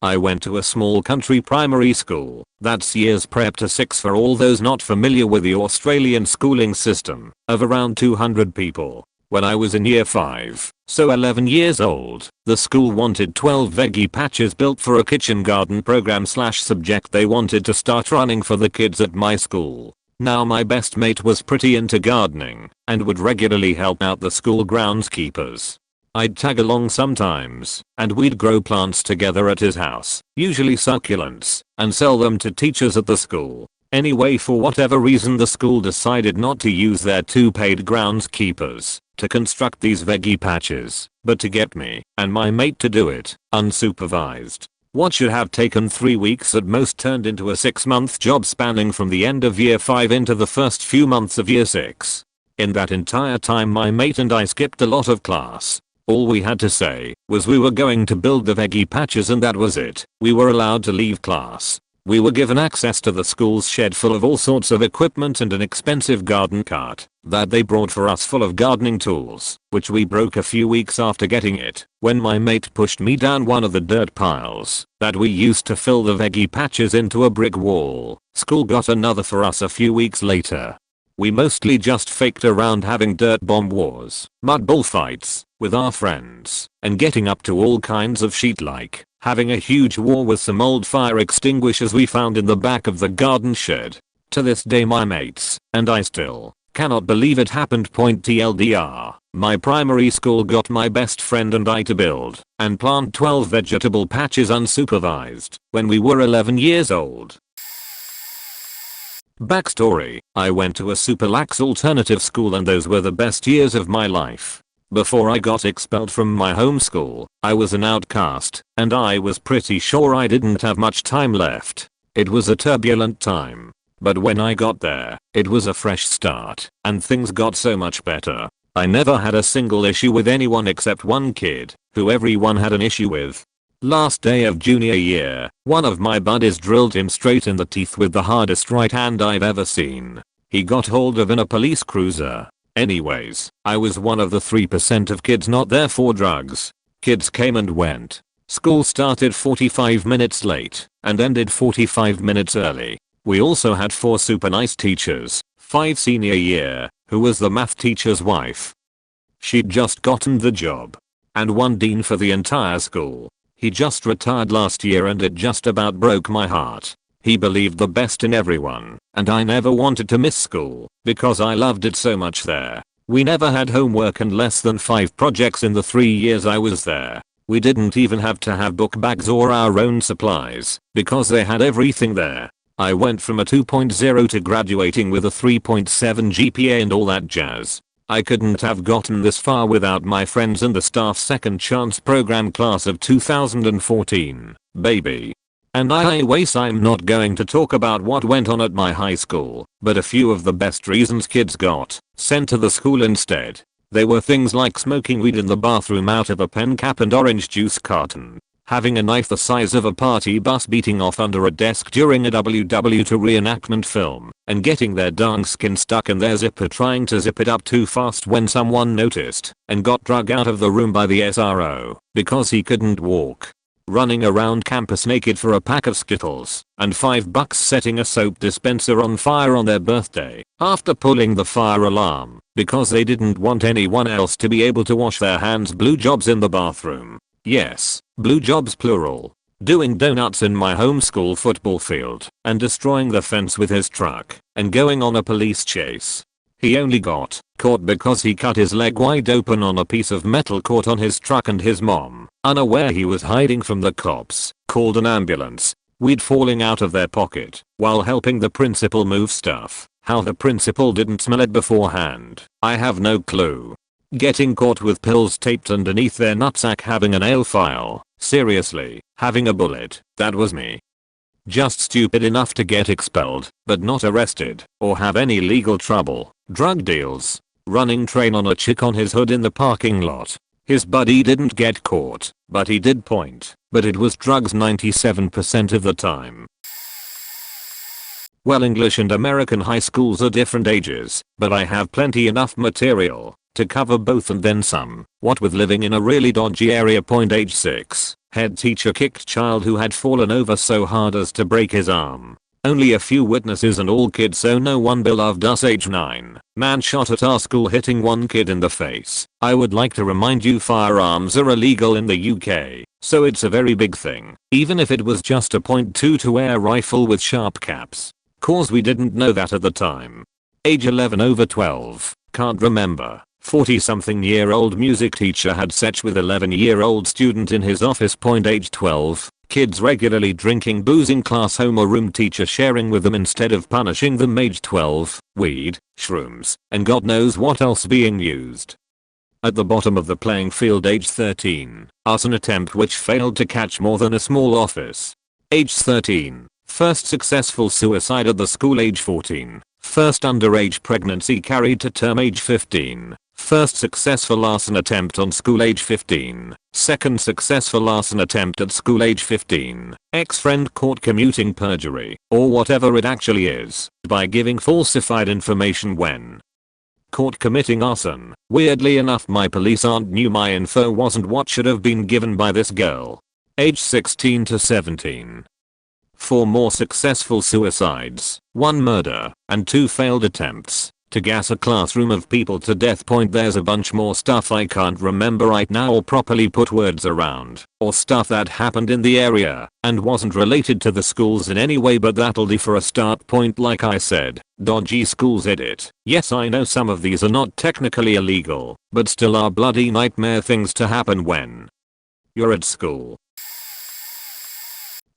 I went to a small country primary school. That's years prep to 6 for all those not familiar with the Australian schooling system, of around 200 people. When I was in year 5, so 11 years old, the school wanted 12 veggie patches built for a kitchen garden program / subject they wanted to start running for the kids at my school. Now my best mate was pretty into gardening and would regularly help out the school groundskeepers. I'd tag along sometimes, and we'd grow plants together at his house, usually succulents, and sell them to teachers at the school. Anyway, for whatever reason the school decided not to use their 2 paid groundskeepers to construct these veggie patches, but to get me and my mate to do it, unsupervised. What should have taken 3 weeks at most turned into a 6-month job spanning from the end of year 5 into the first few months of year 6. In that entire time my mate and I skipped a lot of class. All we had to say was we were going to build the veggie patches and that was it. We were allowed to leave class. We were given access to the school's shed full of all sorts of equipment and an expensive garden cart that they brought for us full of gardening tools, which we broke a few weeks after getting it, when my mate pushed me down one of the dirt piles that we used to fill the veggie patches into a brick wall. School got another for us a few weeks later. We mostly just faked around having dirt bomb wars, mud bullfights with our friends, and getting up to all kinds of shit like having a huge war with some old fire extinguishers we found in the back of the garden shed. To this day my mates and I still cannot believe it happened. TLDR, my primary school got my best friend and I to build and plant 12 vegetable patches unsupervised when we were 11 years old. Backstory, I went to a super lax alternative school and those were the best years of my life. Before I got expelled from my home school, I was an outcast, and I was pretty sure I didn't have much time left. It was a turbulent time. But when I got there, it was a fresh start, and things got so much better. I never had a single issue with anyone except one kid, who everyone had an issue with. Last day of junior year, one of my buddies drilled him straight in the teeth with the hardest right hand I've ever seen. He got hold of in a police cruiser. Anyways, I was one of the 3% of kids not there for drugs. Kids came and went. School started 45 minutes late and ended 45 minutes early. We also had 4 super nice teachers, 5 senior year, who was the math teacher's wife. She'd just gotten the job. And 1 dean for the entire school. He just retired last year and it just about broke my heart. He believed the best in everyone, and I never wanted to miss school, because I loved it so much there. We never had homework and less than 5 projects in the 3 years I was there. We didn't even have to have book bags or our own supplies, because they had everything there. I went from a 2.0 to graduating with a 3.7 GPA and all that jazz. I couldn't have gotten this far without my friends and the staff second chance program class of 2014, baby. And anyways, I'm not going to talk about what went on at my high school, but a few of the best reasons kids got sent to the school instead. They were things like smoking weed in the bathroom out of a pen cap and orange juice carton, having a knife the size of a party bus beating off under a desk during a WW2 reenactment film, and getting their darn skin stuck in their zipper trying to zip it up too fast when someone noticed, and got drug out of the room by the SRO because he couldn't walk. Running around campus naked for a pack of Skittles, and $5 setting a soap dispenser on fire on their birthday after pulling the fire alarm because they didn't want anyone else to be able to wash their hands. Blue jobs in the bathroom. Yes, blue jobs plural. Doing donuts in my homeschool football field and destroying the fence with his truck and going on a police chase. He only got caught because he cut his leg wide open on a piece of metal caught on his truck, and his mom, unaware he was hiding from the cops, called an ambulance. Weed falling out of their pocket while helping the principal move stuff. How the principal didn't smell it beforehand, I have no clue. Getting caught with pills taped underneath their nutsack, having a nail file. Seriously, having a bullet. That was me. Just stupid enough to get expelled, but not arrested, or have any legal trouble. Drug deals. Running train on a chick on his hood in the parking lot. His buddy didn't get caught, but he did point. But it was drugs 97% of the time. Well, English and American high schools are different ages, but I have plenty enough material to cover both and then some. What with living in a really dodgy area. Age 6. Head teacher kicked child who had fallen over so hard as to break his arm. Only a few witnesses and all kids, so no one beloved us. Age 9. Man shot at our school hitting one kid in the face. I would like to remind you firearms are illegal in the UK, so it's a very big thing. Even if it was just a .22 air rifle with sharp caps. Cause we didn't know that at the time. Age 11 over 12. Can't remember. 40-something-year-old music teacher had sex with 11-year-old student in his office. Age 12. Kids regularly drinking booze in class. Homeroom teacher sharing with them instead of punishing them. Age 12. Weed, shrooms, and God knows what else being used. At the bottom of the playing field. Age 13. Arson attempt which failed to catch more than a small office. Age 13. First successful suicide at the school. Age 14. First underage pregnancy carried to term. Age 15. First successful arson attempt on school. Age 15. Second successful arson attempt at school. Age 15. Ex-friend caught commuting perjury, or whatever it actually is, by giving falsified information when caught committing arson. Weirdly enough, my police aunt knew my info wasn't what should have been given by this girl. Age 16 to 17. 4 more successful suicides, 1 murder, and 2 failed attempts to gas a classroom of people to death. There's a bunch more stuff I can't remember right now or properly put words around, or stuff that happened in the area and wasn't related to the schools in any way, but that'll do for a start. Like I said, dodgy schools edit. Yes, I know some of these are not technically illegal, but still are bloody nightmare things to happen when you're at school.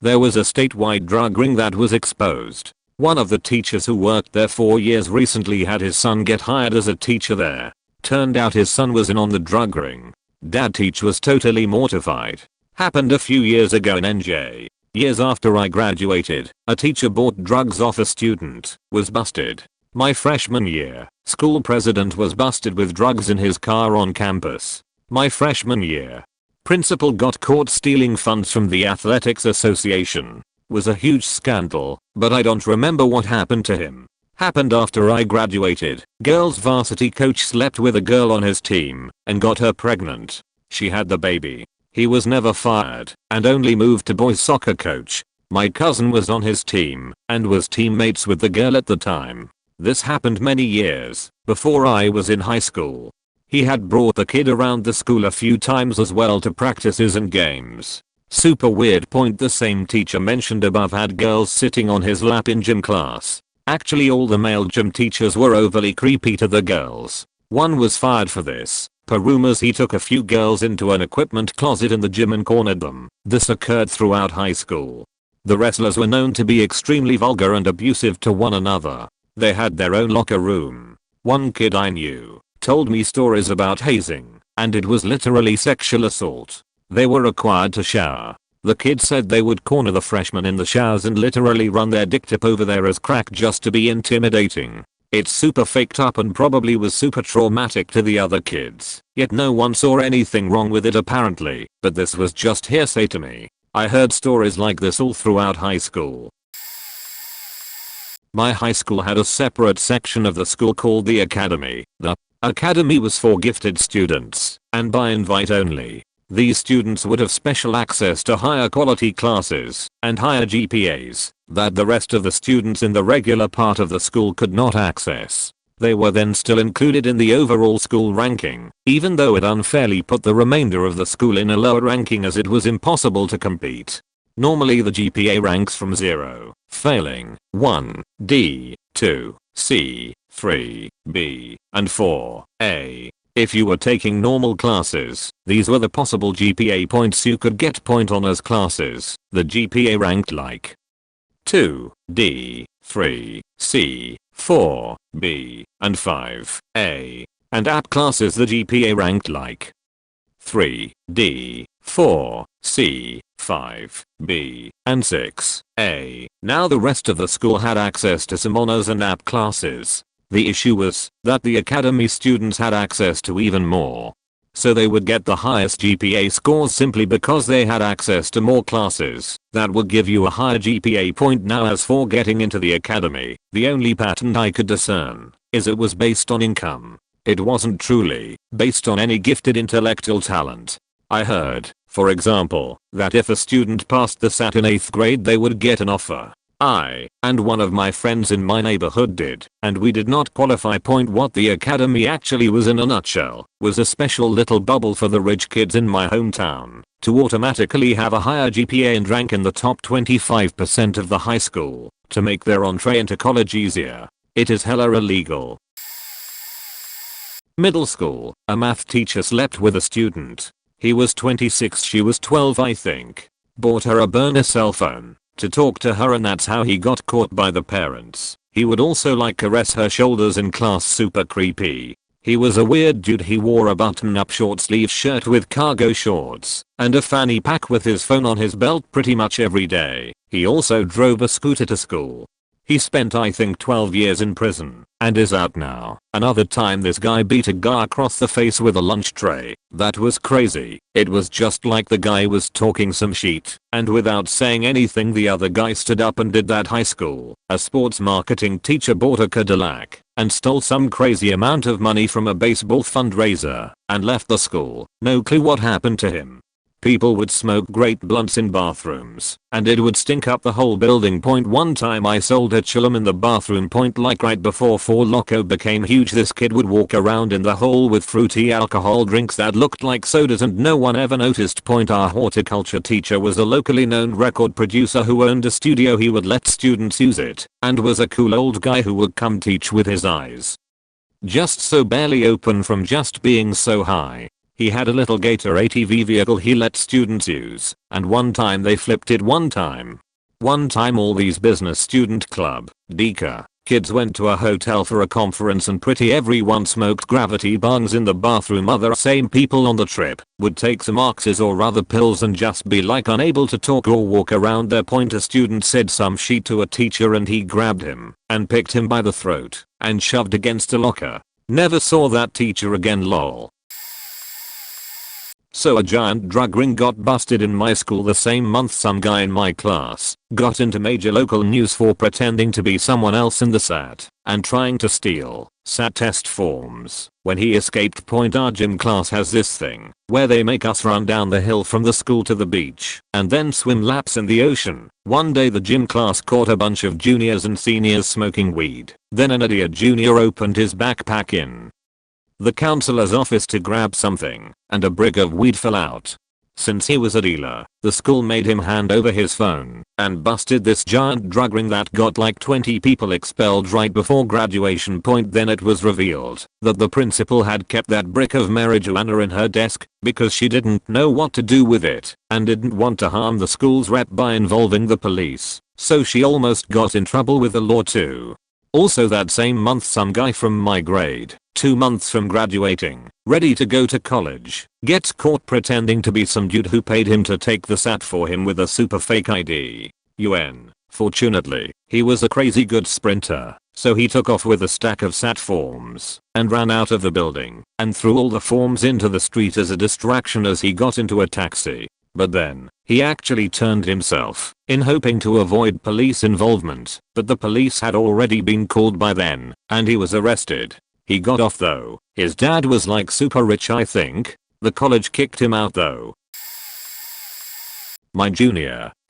There was a statewide drug ring that was exposed. One of the teachers who worked there for years recently had his son get hired as a teacher there. Turned out his son was in on the drug ring. Dad teach was totally mortified. Happened a few years ago in NJ. Years after I graduated, a teacher bought drugs off a student, was busted. My freshman year, school president was busted with drugs in his car on campus. My freshman year, principal got caught stealing funds from the athletics association. Was a huge scandal, but I don't remember what happened to him. Happened after I graduated. Girls varsity coach slept with a girl on his team and got her pregnant. She had the baby. He was never fired and only moved to boys soccer coach. My cousin was on his team and was teammates with the girl at the time. This happened many years before I was in high school. He had brought the kid around the school a few times as well to practices and games. Super weird. The same teacher mentioned above had girls sitting on his lap in gym class. Actually, all the male gym teachers were overly creepy to the girls. One was fired for this. Per rumors, he took a few girls into an equipment closet in the gym and cornered them. This occurred throughout high school. The wrestlers were known to be extremely vulgar and abusive to one another. They had their own locker room. One kid I knew told me stories about hazing, and it was literally sexual assault. They were required to shower. The kids said they would corner the freshmen in the showers and literally run their dick tip over there as crack just to be intimidating. It's super faked up and probably was super traumatic to the other kids, yet no one saw anything wrong with it apparently, but this was just hearsay to me. I heard stories like this all throughout high school. My high school had a separate section of the school called the Academy. The Academy was for gifted students, and by invite only. These students would have special access to higher quality classes and higher GPAs that the rest of the students in the regular part of the school could not access. They were then still included in the overall school ranking, even though it unfairly put the remainder of the school in a lower ranking as it was impossible to compete. Normally the GPA ranks from 0, failing, 1, D, 2, C, 3, B, and 4, A. If you were taking normal classes, these were the possible GPA points you could get point honors classes. The GPA ranked like 2, D, 3, C, 4, B, and 5, A. And app classes the GPA ranked like 3, D, 4, C, 5, B, and 6, A. Now the rest of the school had access to some honors and app classes. The issue was that the Academy students had access to even more. So they would get the highest GPA scores simply because they had access to more classes that would give you a higher GPA point. Now as for getting into the Academy, the only pattern I could discern is it was based on income. It wasn't truly based on any gifted intellectual talent. I heard, for example, that if a student passed the SAT in 8th grade they would get an offer. I and one of my friends in my neighborhood did, and we did not qualify. What the Academy actually was in a nutshell was a special little bubble for the rich kids in my hometown to automatically have a higher GPA and rank in the top 25% of the high school to make their entree into college easier. It is hella illegal. Middle school, a math teacher slept with a student. He was 26, she was 12 I think. Bought her a burner cell phone to talk to her, and that's how he got caught by the parents. He would also like caress her shoulders in class, super creepy. He was a weird dude. He wore a button-up short sleeve shirt with cargo shorts and a fanny pack with his phone on his belt pretty much every day. He also drove a scooter to school. He spent I think 12 years in prison and is out now. Another time this guy beat a guy across the face with a lunch tray. That was crazy. It was just like the guy was talking some shit, and without saying anything the other guy stood up and did that. High school, a sports marketing teacher bought a Cadillac and stole some crazy amount of money from a baseball fundraiser and left the school. No clue what happened to him. People would smoke great blunts in bathrooms, and it would stink up the whole building. One time I sold a chillum in the bathroom. Like right before Four Loko became huge, this kid would walk around in the hole with fruity alcohol drinks that looked like sodas and no one ever noticed. Our horticulture teacher was a locally known record producer who owned a studio. He would let students use it and was a cool old guy who would come teach with his eyes just so barely open from just being so high. He had a little Gator ATV vehicle he let students use, and one time they flipped it. One time all these business student club, DECA, kids went to a hotel for a conference and pretty everyone smoked gravity bongs in the bathroom. Other same people on the trip would take some oxys or other pills and just be like unable to talk or walk around their point. A student said some shit to a teacher and he grabbed him and picked him by the throat and shoved against a locker. Never saw that teacher again, lol. So a giant drug ring got busted in my school the same month. Some guy in my class got into major local news for pretending to be someone else in the SAT and trying to steal SAT test forms. When he escaped. Our gym class has this thing where they make us run down the hill from the school to the beach and then swim laps in the ocean. One day the gym class caught a bunch of juniors and seniors smoking weed. Then an idiot junior opened his backpack in the counselor's office to grab something, and a brick of weed fell out. Since he was a dealer, the school made him hand over his phone and busted this giant drug ring that got like 20 people expelled right before graduation. Then it was revealed that the principal had kept that brick of marijuana in her desk because she didn't know what to do with it and didn't want to harm the school's rep by involving the police, so she almost got in trouble with the law too. Also that same month some guy from my grade, 2 months from graduating, ready to go to college, gets caught pretending to be some dude who paid him to take the SAT for him with a super fake ID. Fortunately, he was a crazy good sprinter, So he took off with a stack of SAT forms and ran out of the building and threw all the forms into the street as a distraction as he got into a taxi. But then, he actually turned himself in hoping to avoid police involvement, but the police had already been called by then, and he was arrested. He got off though. His dad was like super rich, I think. The college kicked him out though. My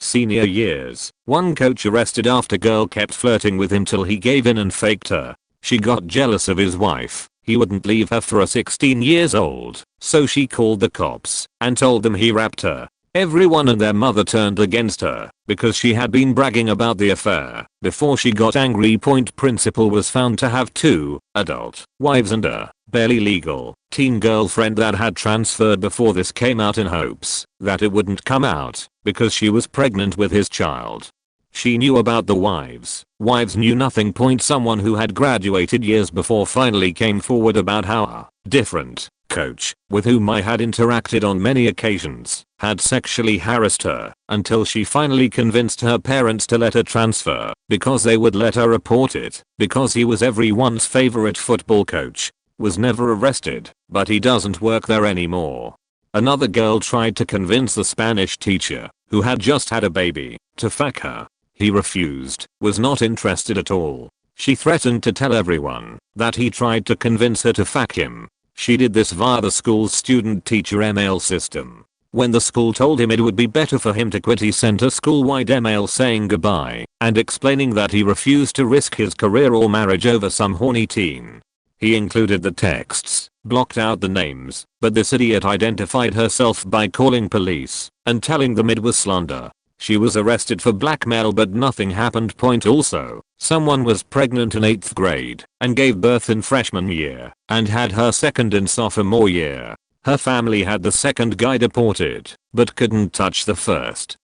senior years, one coach arrested after girl kept flirting with him till he gave in and faked her. She got jealous of his wife. He wouldn't leave her for a 16 years old, so she called the cops and told them he raped her. Everyone and their mother turned against her because she had been bragging about the affair before she got angry. Principal was found to have 2 adult wives and a barely legal teen girlfriend that had transferred before this came out in hopes that it wouldn't come out because she was pregnant with his child. She knew about the wives. Wives knew nothing. Someone who had graduated years before finally came forward about how a different coach, with whom I had interacted on many occasions, had sexually harassed her until she finally convinced her parents to let her transfer because they would let her report it because he was everyone's favorite football coach. Was never arrested, but he doesn't work there anymore. Another girl tried to convince the Spanish teacher, who had just had a baby, to fuck her. He refused, was not interested at all. She threatened to tell everyone that he tried to convince her to fuck him. She did this via the school's student-teacher email system. When the school told him it would be better for him to quit, he sent a school-wide email saying goodbye and explaining that he refused to risk his career or marriage over some horny teen. He included the texts, blocked out the names, but this idiot identified herself by calling police and telling them it was slander. She was arrested for blackmail but nothing happened. Also, someone was pregnant in 8th grade and gave birth in freshman year and had her second in sophomore year. Her family had the second guy deported but couldn't touch the first.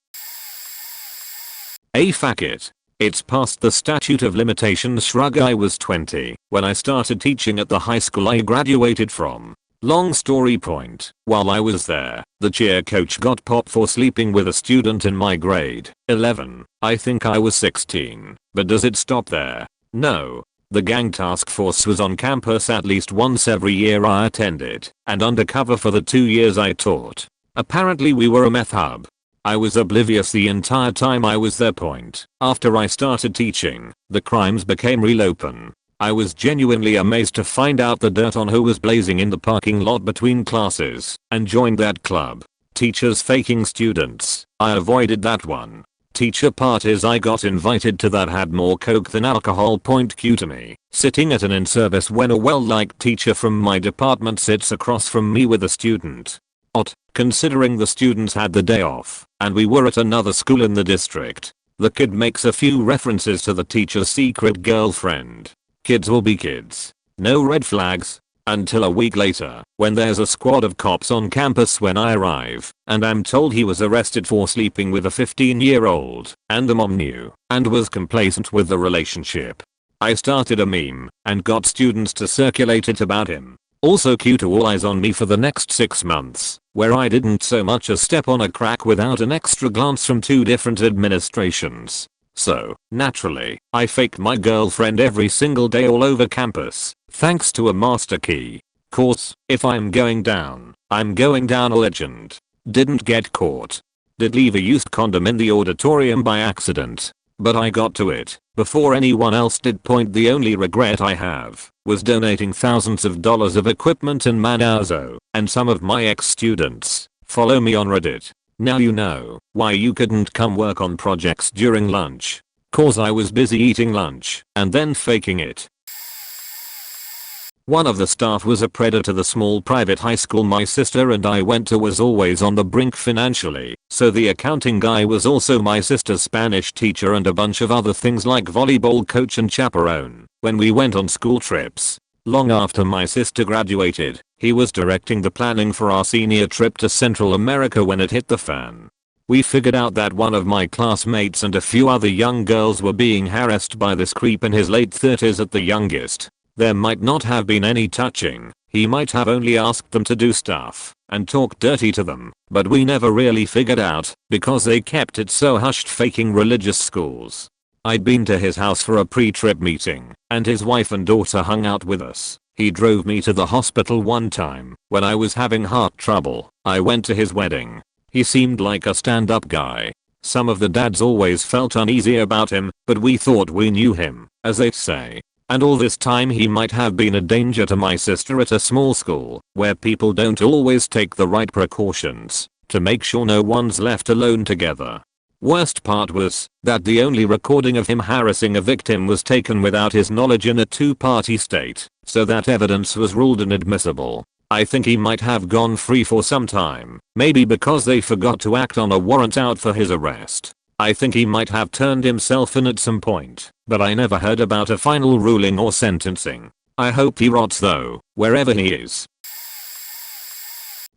Fuck it. It's past the statute of limitations. Shrug. I was 20 when I started teaching at the high school I graduated from. Long story point, while I was there, the cheer coach got popped for sleeping with a student in my grade 11. I think I was 16, but does it stop there? No. The gang task force was on campus at least once every year I attended, and undercover for the 2 years I taught. Apparently we were a meth hub. I was oblivious the entire time I was there. After I started teaching, the crimes became real open. I was genuinely amazed to find out the dirt on who was blazing in the parking lot between classes and joined that club. Teachers faking students. I avoided that one. Teacher parties I got invited to that had more coke than alcohol. Q to me, sitting at an in-service when a well-liked teacher from my department sits across from me with a student. Considering the students had the day off and we were at another school in the district. The kid makes a few references to the teacher's secret girlfriend. Kids will be kids. No red flags. Until a week later, when there's a squad of cops on campus when I arrive, and I'm told he was arrested for sleeping with a 15-year-old, and the mom knew, and was complacent with the relationship. I started a meme, and got students to circulate it about him. Also cue to all eyes on me for the next 6 months, where I didn't so much as step on a crack without an extra glance from 2 different administrations. So, naturally, I faked my girlfriend every single day all over campus, thanks to a master key. Course, if I'm going down, I'm going down a legend. Didn't get caught. Did leave a used condom in the auditorium by accident. But I got to it before anyone else did. The only regret I have was donating thousands of dollars of equipment and man-hours. And some of my ex-students follow me on Reddit. Now you know why you couldn't come work on projects during lunch. Cause I was busy eating lunch and then faking it. One of the staff was a predator. The small private high school my sister and I went to was always on the brink financially, so the accounting guy was also my sister's Spanish teacher and a bunch of other things like volleyball coach and chaperone when we went on school trips. Long after my sister graduated, he was directing the planning for our senior trip to Central America when it hit the fan. We figured out that one of my classmates and a few other young girls were being harassed by this creep in his late 30s at the youngest. There might not have been any touching, he might have only asked them to do stuff and talk dirty to them, but we never really figured out because they kept it so hushed, faking religious schools. I'd been to his house for a pre-trip meeting, and his wife and daughter hung out with us. He drove me to the hospital one time when I was having heart trouble. I went to his wedding. He seemed like a stand-up guy. Some of the dads always felt uneasy about him, but we thought we knew him, as they say. And all this time he might have been a danger to my sister at a small school, where people don't always take the right precautions to make sure no one's left alone together. Worst part was that the only recording of him harassing a victim was taken without his knowledge in a two-party state, so that evidence was ruled inadmissible. I think he might have gone free for some time, maybe because they forgot to act on a warrant out for his arrest. I think he might have turned himself in at some point, but I never heard about a final ruling or sentencing. I hope he rots though, wherever he is.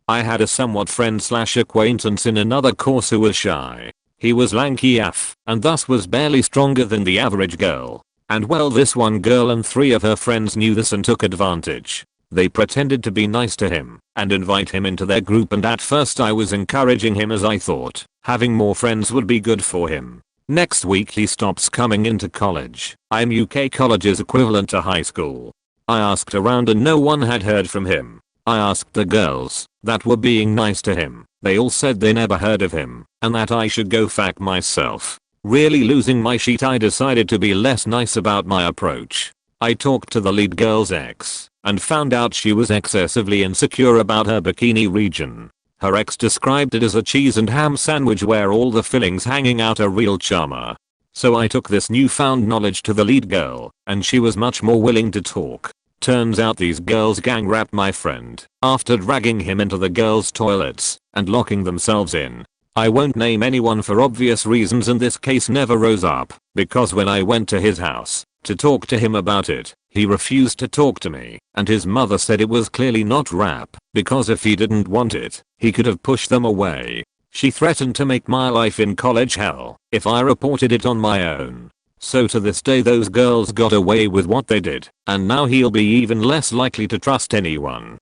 I had a somewhat friend/acquaintance in another course who was shy. He was lanky AF, and thus was barely stronger than the average girl. And well, this one girl and 3 of her friends knew this and took advantage. They pretended to be nice to him and invite him into their group, and at first I was encouraging him as I thought having more friends would be good for him. Next week he stops coming into college. I'm UK college's equivalent to high school. I asked around and no one had heard from him. I asked the girls that were being nice to him. They all said they never heard of him and that I should go fuck myself. Really losing my shit, I decided to be less nice about my approach. I talked to the lead girl's ex and found out she was excessively insecure about her bikini region. Her ex described it as a cheese and ham sandwich where all the fillings hanging out a real charmer. So I took this newfound knowledge to the lead girl, and she was much more willing to talk. Turns out these girls gang raped my friend after dragging him into the girls' toilets and locking themselves in. I won't name anyone for obvious reasons, and this case never rose up because when I went to his house to talk to him about it, he refused to talk to me, and his mother said it was clearly not rap because if he didn't want it, he could have pushed them away. She threatened to make my life in college hell if I reported it on my own. So to this day those girls got away with what they did, and now he'll be even less likely to trust anyone.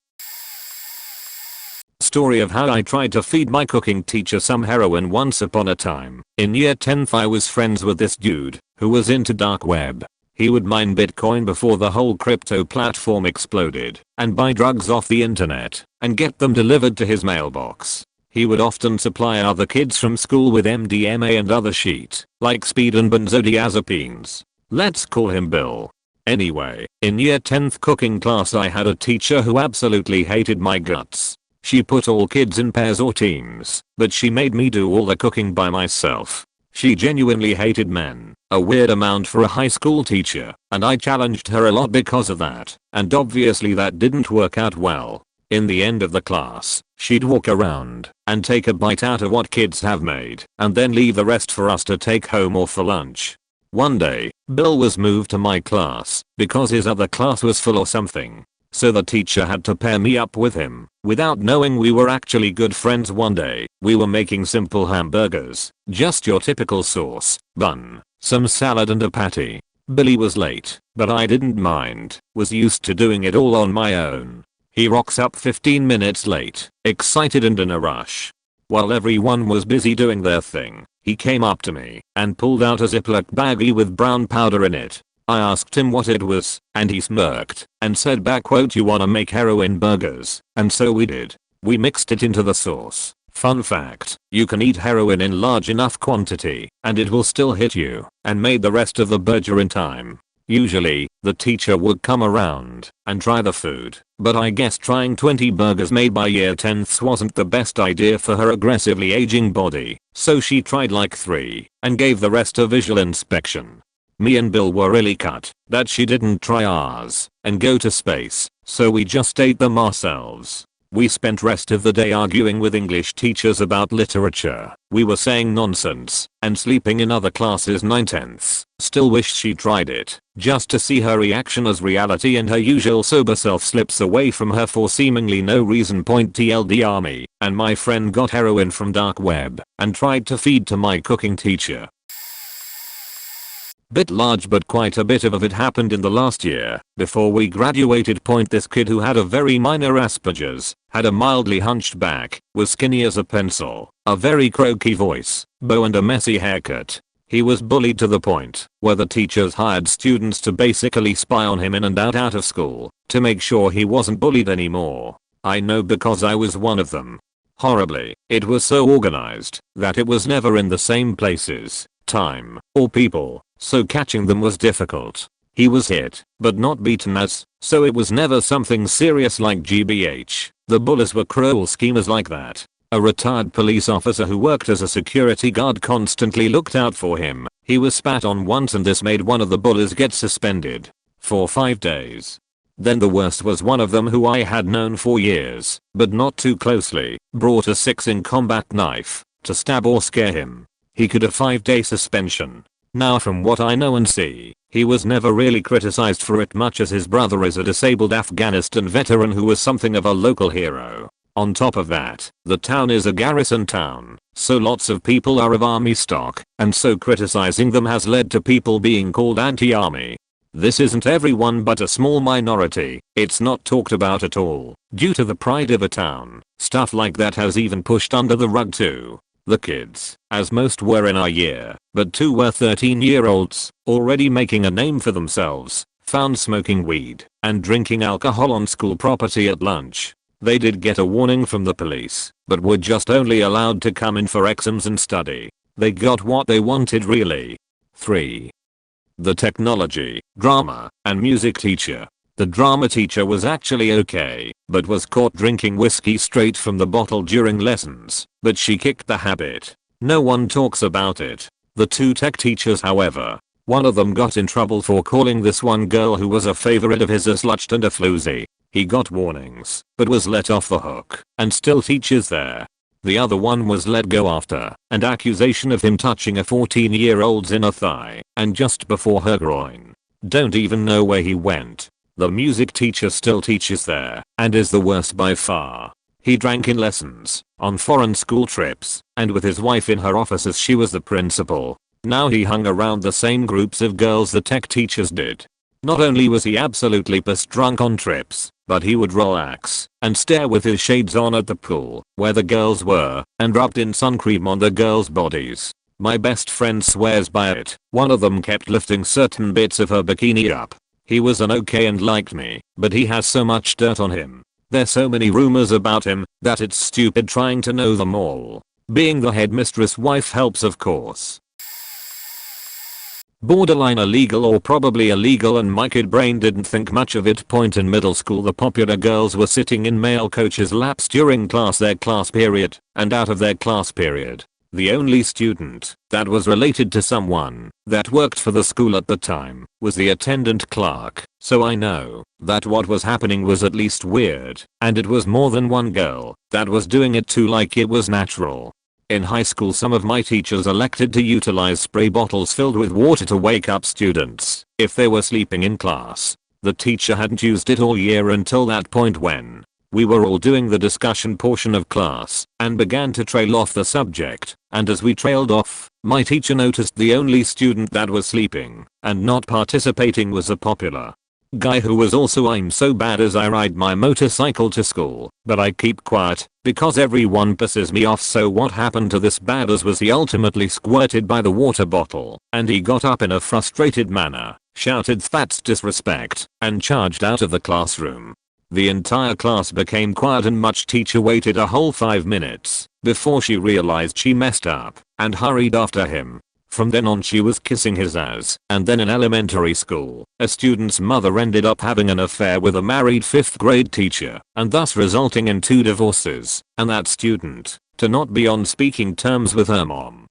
Story of how I tried to feed my cooking teacher some heroin once upon a time. In year 10th I was friends with this dude who was into dark web. He would mine Bitcoin before the whole crypto platform exploded and buy drugs off the internet and get them delivered to his mailbox. He would often supply other kids from school with MDMA and other shit like speed and benzodiazepines. Let's call him Bill. Anyway, in year 10th cooking class I had a teacher who absolutely hated my guts. She put all kids in pairs or teams, but she made me do all the cooking by myself. She genuinely hated men, a weird amount for a high school teacher, and I challenged her a lot because of that, and obviously that didn't work out well. In the end of the class, she'd walk around and take a bite out of what kids have made and then leave the rest for us to take home or for lunch. One day, Bill was moved to my class because his other class was full or something. So the teacher had to pair me up with him. Without knowing we were actually good friends, one day, we were making simple hamburgers. Just your typical sauce, bun, some salad and a patty. Billy was late, but I didn't mind, was used to doing it all on my own. He rocks up 15 minutes late, excited and in a rush. While everyone was busy doing their thing, he came up to me and pulled out a Ziploc baggie with brown powder in it. I asked him what it was, and he smirked and said back quote, "You wanna make heroin burgers?" And so we did. We mixed it into the sauce. Fun fact, you can eat heroin in large enough quantity and it will still hit you, and made the rest of the burger in time. Usually, the teacher would come around and try the food, but I guess trying 20 burgers made by year 10ths wasn't the best idea for her aggressively aging body, so she tried like 3 and gave the rest a visual inspection. Me and Bill were really cut that she didn't try ours and go to space, so we just ate them ourselves. We spent rest of the day arguing with English teachers about literature. We were saying nonsense and sleeping in other classes 9/10ths. Still wish she tried it, just to see her reaction as reality and her usual sober self slips away from her for seemingly no reason. TLDR, me and my friend got heroin from dark web and tried to feed to my cooking teacher. Bit large, but quite a bit of it happened in the last year before we graduated. This kid who had a very minor Asperger's, had a mildly hunched back, was skinny as a pencil, a very croaky voice, bow and a messy haircut. He was bullied to the point where the teachers hired students to basically spy on him in and out of school to make sure he wasn't bullied anymore. I know because I was one of them. Horribly, it was so organized that it was never in the same places, time, or people, so catching them was difficult. He was hit, but not beaten so it was never something serious like GBH. The bullies were cruel schemers like that. A retired police officer who worked as a security guard constantly looked out for him. He was spat on once and this made one of the bullies get suspended for 5 days. Then the worst was one of them who I had known for years, but not too closely, brought a 6-in combat knife to stab or scare him. He could have 5-day suspension. Now from what I know and see, he was never really criticized for it much as his brother is a disabled Afghanistan veteran who was something of a local hero. On top of that, the town is a garrison town, so lots of people are of army stock, and so criticizing them has led to people being called anti-army. This isn't everyone but a small minority. It's not talked about at all, due to the pride of a town. Stuff like that has even pushed under the rug too. The kids, as most were in our year, but 2 were 13-year-olds, already making a name for themselves, found smoking weed and drinking alcohol on school property at lunch. They did get a warning from the police, but were just only allowed to come in for exams and study. They got what they wanted really. 3. The technology, drama, and music teacher. The drama teacher was actually okay, but was caught drinking whiskey straight from the bottle during lessons, but she kicked the habit. No one talks about it. The 2 tech teachers however, one of them got in trouble for calling this one girl who was a favorite of his a slut and a floozy. He got warnings, but was let off the hook, and still teaches there. The other one was let go after an accusation of him touching a 14-year-old's inner thigh, and just before her groin. Don't even know where he went. The music teacher still teaches there, and is the worst by far. He drank in lessons, on foreign school trips, and with his wife in her office as she was the principal. Now he hung around the same groups of girls the tech teachers did. Not only was he absolutely pissed drunk on trips, but he would relax and stare with his shades on at the pool where the girls were and rubbed in sun cream on the girls' bodies. My best friend swears by it. One of them kept lifting certain bits of her bikini up. He was an okay and liked me, but he has so much dirt on him. There's so many rumors about him that it's stupid trying to know them all. Being the headmistress wife helps of course. Borderline illegal or probably illegal, and my kid brain didn't think much of it. Point in middle school the popular girls were sitting in male coaches' laps during their class period, and out of their class period. The only student that was related to someone that worked for the school at the time was the attendant clerk, so I know that what was happening was at least weird, and it was more than one girl that was doing it too, like it was natural. In high school some of my teachers elected to utilize spray bottles filled with water to wake up students if they were sleeping in class. The teacher hadn't used it all year until that point when we were all doing the discussion portion of class and began to trail off the subject, and as we trailed off, my teacher noticed the only student that was sleeping and not participating was a popular guy who was also I'm so bad as I ride my motorcycle to school, but I keep quiet because everyone pisses me off. So what happened to this badass was he ultimately squirted by the water bottle, and he got up in a frustrated manner, shouted "That's disrespect," and charged out of the classroom. The entire class became quiet and much teacher waited a whole 5 minutes before she realized she messed up and hurried after him. From then on she was kissing his ass, and then in elementary school, a student's mother ended up having an affair with a married 5th grade teacher, and thus resulting in 2 divorces, and that student to not be on speaking terms with her mom.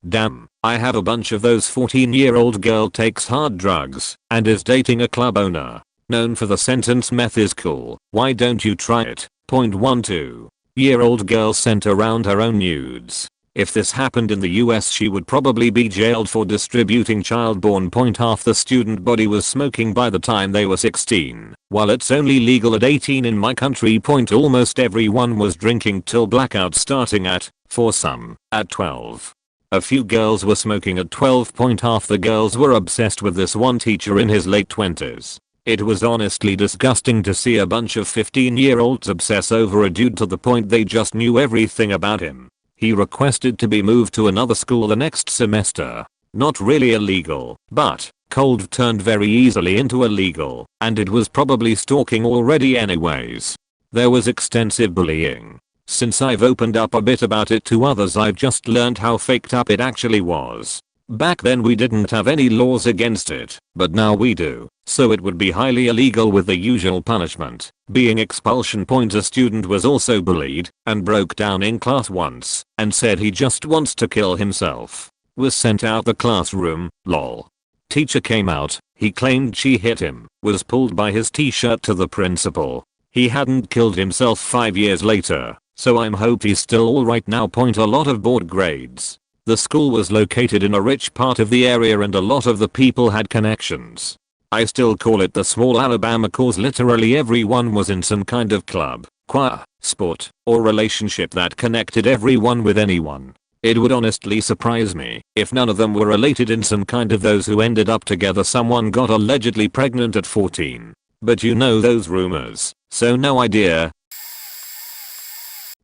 Damn, I have a bunch of those 14-year-old girl takes hard drugs and is dating a club owner. Known for the sentence "meth is cool, why don't you try it?" Point 12-year-old girl sent around her own nudes. If this happened in the US she would probably be jailed for distributing child porn. Half the student body was smoking by the time they were 16, while it's only legal at 18 in my country. Almost everyone was drinking till blackout, starting at, for some, at 12. A few girls were smoking at 12. Half the girls were obsessed with this one teacher in his late 20s. It was honestly disgusting to see a bunch of 15-year-olds obsess over a dude to the point they just knew everything about him. He requested to be moved to another school the next semester. Not really illegal, but cold turned very easily into illegal, and it was probably stalking already anyways. There was extensive bullying. Since I've opened up a bit about it to others, I've just learned how faked up it actually was. Back then we didn't have any laws against it, but now we do, so it would be highly illegal with the usual punishment being expulsion. A student was also bullied and broke down in class once and said he just wants to kill himself. Was sent out the classroom, lol. Teacher came out, he claimed she hit him, was pulled by his t-shirt to the principal. He hadn't killed himself 5 years later, so I'm hope he's still alright now. A lot of board grades. The school was located in a rich part of the area and a lot of the people had connections. I still call it the small Alabama cause literally everyone was in some kind of club, choir, sport, or relationship that connected everyone with anyone. It would honestly surprise me if none of them were related in some kind of those who ended up together. Someone got allegedly pregnant at 14. But you know those rumors, so no idea.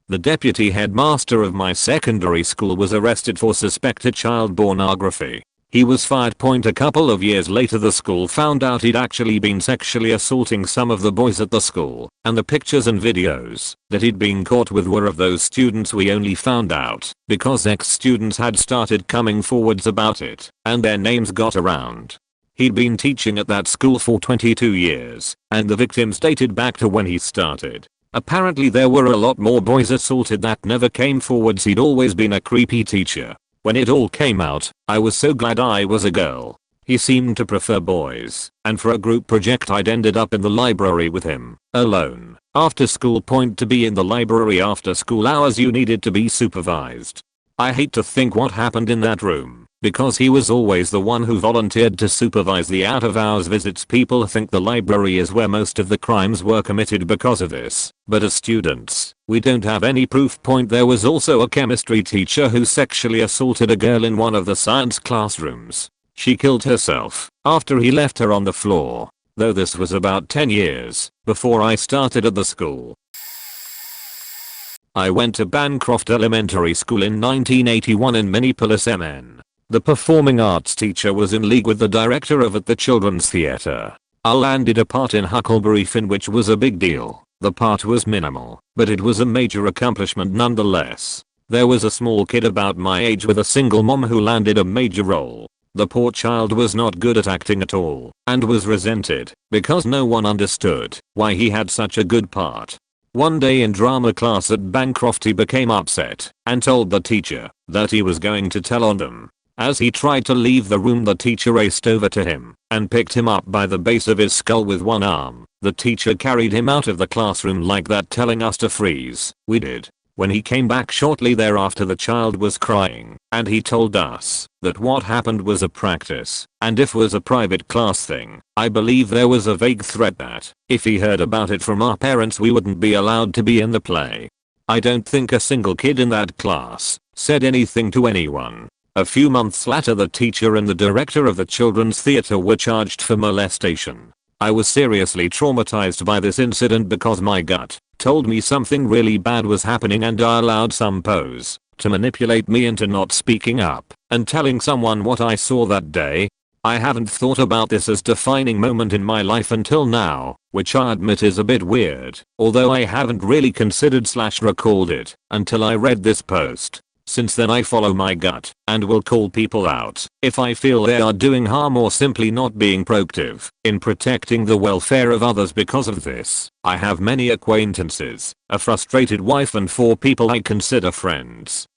The deputy headmaster of my secondary school was arrested for suspected child pornography. He was fired. A couple of years later the school found out he'd actually been sexually assaulting some of the boys at the school, and the pictures and videos that he'd been caught with were of those students. We only found out because ex-students had started coming forwards about it, and their names got around. He'd been teaching at that school for 22 years, and the victims dated back to when he started. Apparently there were a lot more boys assaulted that never came forwards. He'd always been a creepy teacher. When it all came out, I was so glad I was a girl. He seemed to prefer boys, and for a group project I'd ended up in the library with him, alone, after school. To be in the library after school hours you needed to be supervised. I hate to think what happened in that room, because he was always the one who volunteered to supervise the out of hours visits. People think the library is where most of the crimes were committed because of this, but as students, we don't have any proof. There was also a chemistry teacher who sexually assaulted a girl in one of the science classrooms. She killed herself after he left her on the floor, though this was about 10 years before I started at the school. I went to Bancroft Elementary School in 1981 in Minneapolis, MN. The performing arts teacher was in league with the director of at the Children's Theatre. I landed a part in Huckleberry Finn, which was a big deal. The part was minimal, but it was a major accomplishment nonetheless. There was a small kid about my age with a single mom who landed a major role. The poor child was not good at acting at all, and was resented because no one understood why he had such a good part. One day in drama class at Bancroft he became upset and told the teacher that he was going to tell on them. As he tried to leave the room the teacher raced over to him and picked him up by the base of his skull with one arm. The teacher carried him out of the classroom like that, telling us to freeze. We did. When he came back shortly thereafter the child was crying, and he told us that what happened was a practice, and if it was a private class thing, I believe there was a vague threat that if he heard about it from our parents we wouldn't be allowed to be in the play. I don't think a single kid in that class said anything to anyone. A few months later the teacher and the director of the Children's Theatre were charged for molestation. I was seriously traumatized by this incident because my gut told me something really bad was happening, and I allowed some pose to manipulate me into not speaking up and telling someone what I saw that day. I haven't thought about this as defining moment in my life until now, which I admit is a bit weird, although I haven't really considered / recalled it until I read this post. Since then I follow my gut and will call people out if I feel they are doing harm or simply not being proactive in protecting the welfare of others. Because of this, I have many acquaintances, a frustrated wife, and 4 people I consider friends.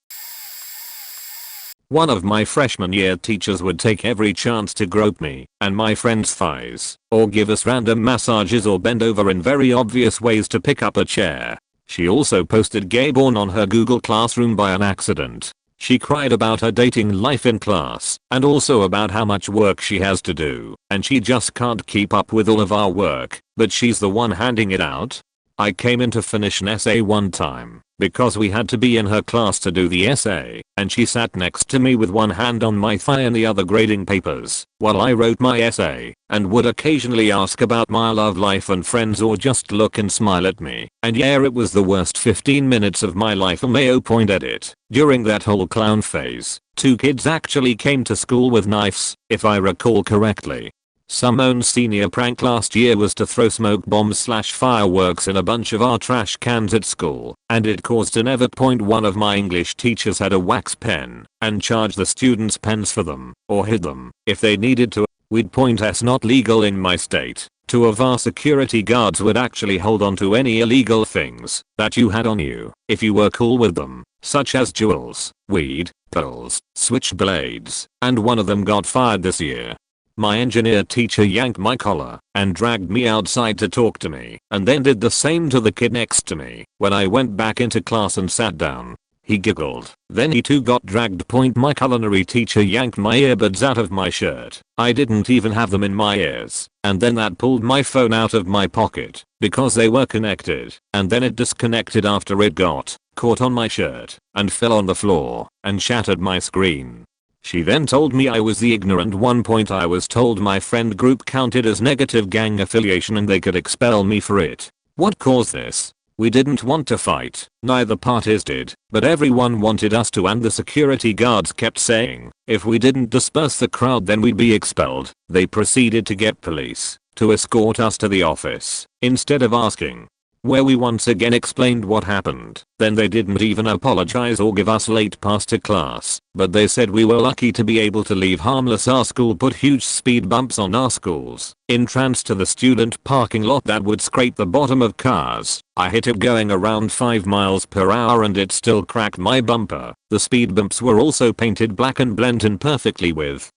One of my freshman year teachers would take every chance to grope me and my friend's thighs, or give us random massages, or bend over in very obvious ways to pick up a chair. She also posted gay porn on her Google Classroom by an accident. She cried about her dating life in class and also about how much work she has to do and she just can't keep up with all of our work, but she's the one handing it out. I came in to finish an essay one time because we had to be in her class to do the essay, and she sat next to me with one hand on my thigh and the other grading papers while I wrote my essay, and would occasionally ask about my love life and friends or just look and smile at me. And yeah, it was the worst 15 minutes of my life. A Mayo point edit. During that whole clown phase, 2 kids actually came to school with knives, if I recall correctly. Someone's senior prank last year was to throw smoke bombs / fireworks in a bunch of our trash cans at school, and it caused an ever. One of my English teachers had a wax pen and charged the students pens for them, or hid them, if they needed to. We'd point as not legal in my state. 2 of our security guards would actually hold on to any illegal things that you had on you if you were cool with them, such as jewels, weed, pills, switchblades, and one of them got fired this year. My engineer teacher yanked my collar and dragged me outside to talk to me, and then did the same to the kid next to me when I went back into class and sat down. He giggled. Then he too got dragged. My culinary teacher yanked my earbuds out of my shirt. I didn't even have them in my ears, and then that pulled my phone out of my pocket because they were connected, and then it disconnected after it got caught on my shirt and fell on the floor and shattered my screen. She then told me I was the ignorant one. I was told my friend group counted as negative gang affiliation and they could expel me for it. What caused this? We didn't want to fight, neither parties did, but everyone wanted us to, and the security guards kept saying if we didn't disperse the crowd then we'd be expelled. They proceeded to get police to escort us to the office instead of asking where we once again explained what happened. Then they didn't even apologize or give us late pass to class, but they said we were lucky to be able to leave harmless. Our school put huge speed bumps on our school's entrance to the student parking lot that would scrape the bottom of cars. I hit it going around 5 miles per hour and it still cracked my bumper. The speed bumps were also painted black and blend in perfectly with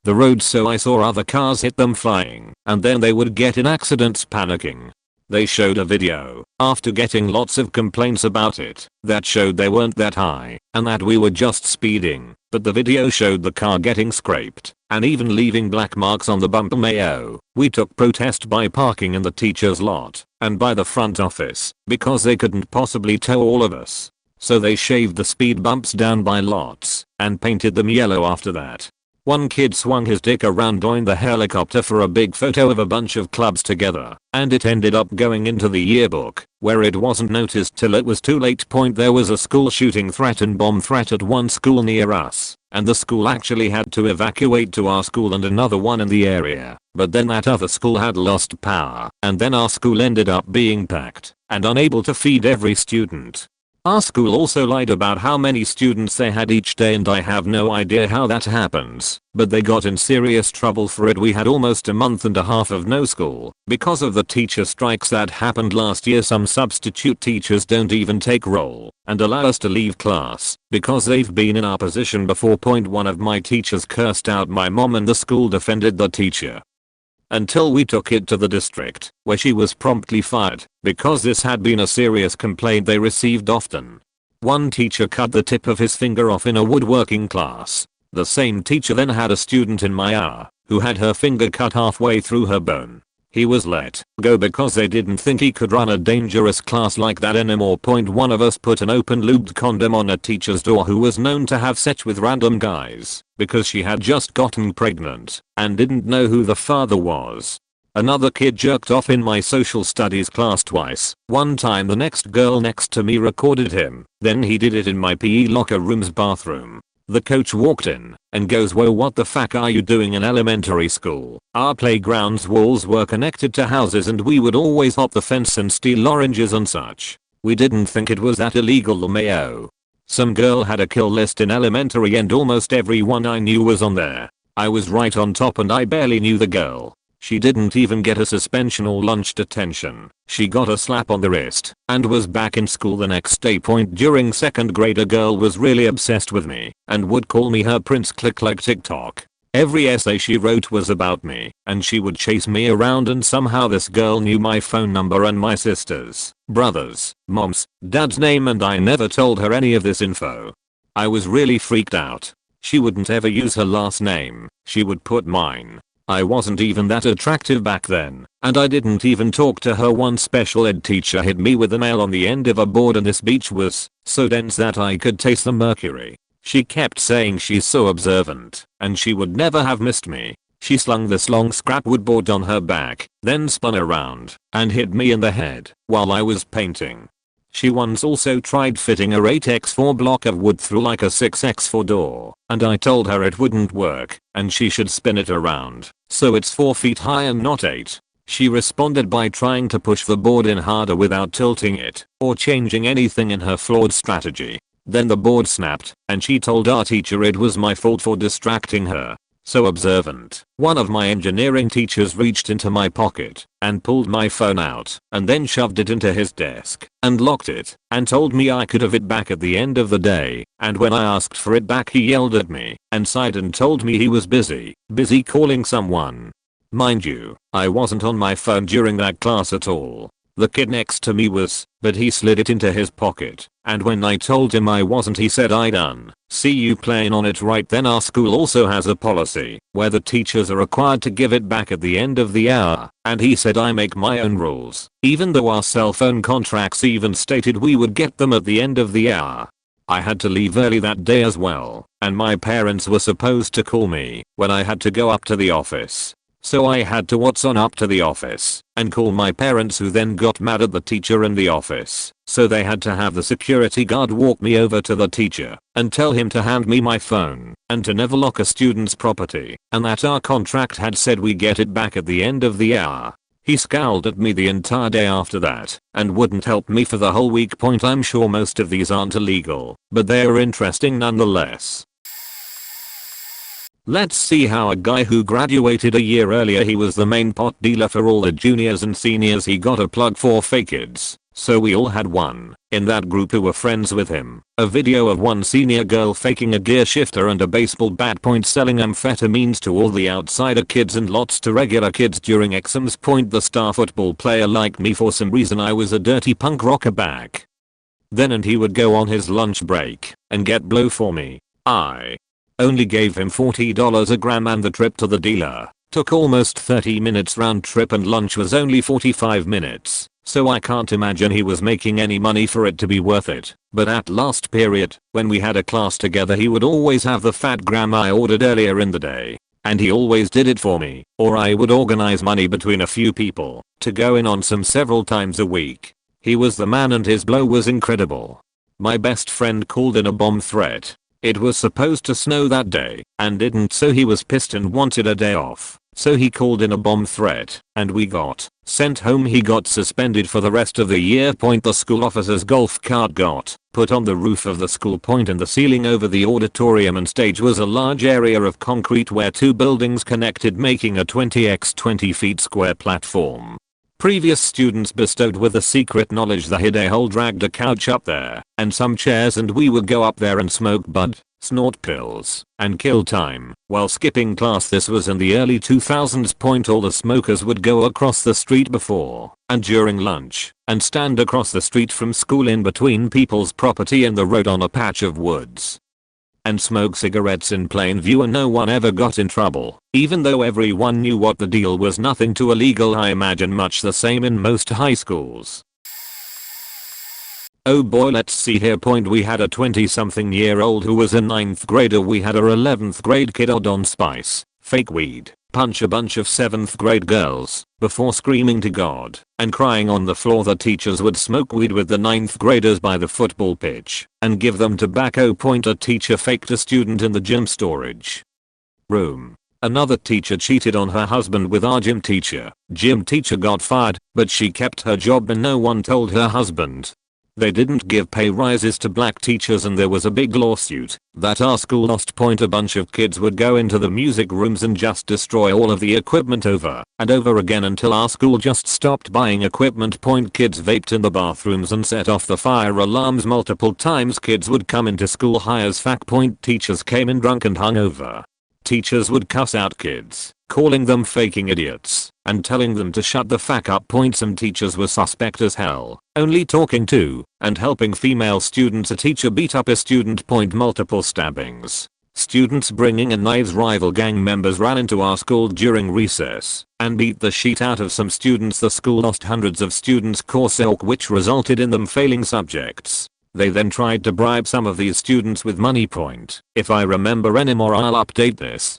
the road, so I saw other cars hit them flying, and then they would get in accidents panicking. They showed a video, after getting lots of complaints about it, that showed they weren't that high, and that we were just speeding, but the video showed the car getting scraped, and even leaving black marks on the bumper. Mayo. We took protest by parking in the teacher's lot, and by the front office, because they couldn't possibly tow all of us. So they shaved the speed bumps down by lots, and painted them yellow after that. One kid swung his dick around on the helicopter for a big photo of a bunch of clubs together, and it ended up going into the yearbook, where it wasn't noticed till it was too late. There was a school shooting threat and bomb threat at one school near us, and the school actually had to evacuate to our school and another one in the area, but then that other school had lost power, and then our school ended up being packed and unable to feed every student. Our school also lied about how many students they had each day, and I have no idea how that happens, but they got in serious trouble for it. We had almost a month and a half of no school because of the teacher strikes that happened last year. Some substitute teachers don't even take roll and allow us to leave class because they've been in our position before. One of my teachers cursed out my mom and the school defended the teacher until we took it to the district, where she was promptly fired because this had been a serious complaint they received often. One teacher cut the tip of his finger off in a woodworking class. The same teacher then had a student in my hour who had her finger cut halfway through her bone. He was let go because they didn't think he could run a dangerous class like that anymore. One of us put an open lubed condom on a teacher's door who was known to have sex with random guys because she had just gotten pregnant and didn't know who the father was. Another kid jerked off in my social studies class twice. One time the next girl next to me recorded him, then he did it in my PE locker room's bathroom. The coach walked in and goes, "Whoa, what the fuck are you doing in elementary school?" Our playground's walls were connected to houses and we would always hop the fence and steal oranges and such. We didn't think it was that illegal. Mayo. Some girl had a kill list in elementary and almost everyone I knew was on there. I was right on top and I barely knew the girl. She didn't even get a suspension or lunch detention. She got a slap on the wrist and was back in school the next day. During second grade a girl was really obsessed with me and would call me her prince. Click like TikTok. Every essay she wrote was about me and she would chase me around, and somehow this girl knew my phone number and my sister's, brother's, mom's, dad's name, and I never told her any of this info. I was really freaked out. She wouldn't ever use her last name. She would put mine. I wasn't even that attractive back then, and I didn't even talk to her. One special ed teacher hit me with a nail on the end of a board, and this beach was so dense that I could taste the mercury. She kept saying she's so observant, and she would never have missed me. She slung this long scrap wood board on her back, then spun around, and hit me in the head while I was painting. She once also tried fitting a 8x4 block of wood through like a 6x4 door, and I told her it wouldn't work, and she should spin it around, so it's 4 feet high and not 8. She responded by trying to push the board in harder without tilting it, or changing anything in her flawed strategy. Then the board snapped, and she told our teacher it was my fault for distracting her. So observant. One of my engineering teachers reached into my pocket and pulled my phone out and then shoved it into his desk and locked it and told me I could have it back at the end of the day, and when I asked for it back he yelled at me and sighed and told me he was busy calling someone. Mind you, I wasn't on my phone during that class at all. The kid next to me was, but he slid it into his pocket, and when I told him I wasn't he said I done see you playing on it right then. Our school also has a policy where the teachers are required to give it back at the end of the hour, and he said I make my own rules, even though our cell phone contracts even stated we would get them at the end of the hour. I had to leave early that day as well, and my parents were supposed to call me when I had to go up to the office. So I had to WhatsApp up to the office and call my parents, who then got mad at the teacher in the office. So they had to have the security guard walk me over to the teacher and tell him to hand me my phone and to never lock a student's property, and that our contract had said we get it back at the end of the hour. He scowled at me the entire day after that and wouldn't help me for the whole week. I'm sure most of these aren't illegal, but they are interesting nonetheless. Let's see how a guy who graduated a year earlier, he was the main pot dealer for all the juniors and seniors. He got a plug for fake kids, so we all had one in that group who were friends with him. A video of one senior girl faking a gear shifter and a baseball bat, selling amphetamines to all the outsider kids and lots to regular kids during exams. The star football player liked me for some reason. I was a dirty punk rocker back then, and he would go on his lunch break and get blow for me. I only gave him $40 a gram, and the trip to the dealer took almost 30 minutes round trip, and lunch was only 45 minutes. So I can't imagine he was making any money for it to be worth it. But at last period, when we had a class together, he would always have the fat gram I ordered earlier in the day. And he always did it for me, or I would organize money between a few people to go in on some several times a week. He was the man, and his blow was incredible. My best friend called in a bomb threat. It was supposed to snow that day and didn't, so he was pissed and wanted a day off. So he called in a bomb threat and we got sent home. He got suspended for the rest of the year. The school officer's golf cart got put on the roof of the school. And the ceiling over the auditorium and stage was a large area of concrete where 2 buildings connected, making a 20 x 20 feet square platform. Previous students bestowed with the secret knowledge the hid a-hole dragged a couch up there and some chairs, and we would go up there and smoke bud, snort pills, and kill time while skipping class. This was in the early 2000s. All the smokers would go across the street before and during lunch and stand across the street from school in between people's property and the road on a patch of woods and smoke cigarettes in plain view, and no one ever got in trouble, even though everyone knew what the deal was. Nothing too illegal. I imagine much the same in most high schools. Oh boy, let's see here. We had a 20-something-year-old who was a 9th grader. We had a 11th grade kid odd on spice, fake weed, punch a bunch of 7th grade girls before screaming to God and crying on the floor. The teachers would smoke weed with the 9th graders by the football pitch and give them tobacco. A teacher faked a student in the gym storage room. Another teacher cheated on her husband with our gym teacher. Gym teacher got fired, but she kept her job and no one told her husband. They didn't give pay rises to black teachers, and there was a big lawsuit that our school lost. A bunch of kids would go into the music rooms and just destroy all of the equipment over and over again until our school just stopped buying equipment. Kids vaped in the bathrooms and set off the fire alarms multiple times. Kids would come into school high as fuck. Teachers came in drunk and hungover. Teachers would cuss out kids, calling them faking idiots and telling them to shut the fuck up. Some teachers were suspect as hell, only talking to and helping female students. A teacher beat up a student. Multiple stabbings. Students bringing in knives. Rival gang members ran into our school during recess and beat the shit out of some students. The school lost hundreds of students' coursework, which resulted in them failing subjects. They then tried to bribe some of these students with money. If I remember anymore, I'll update this.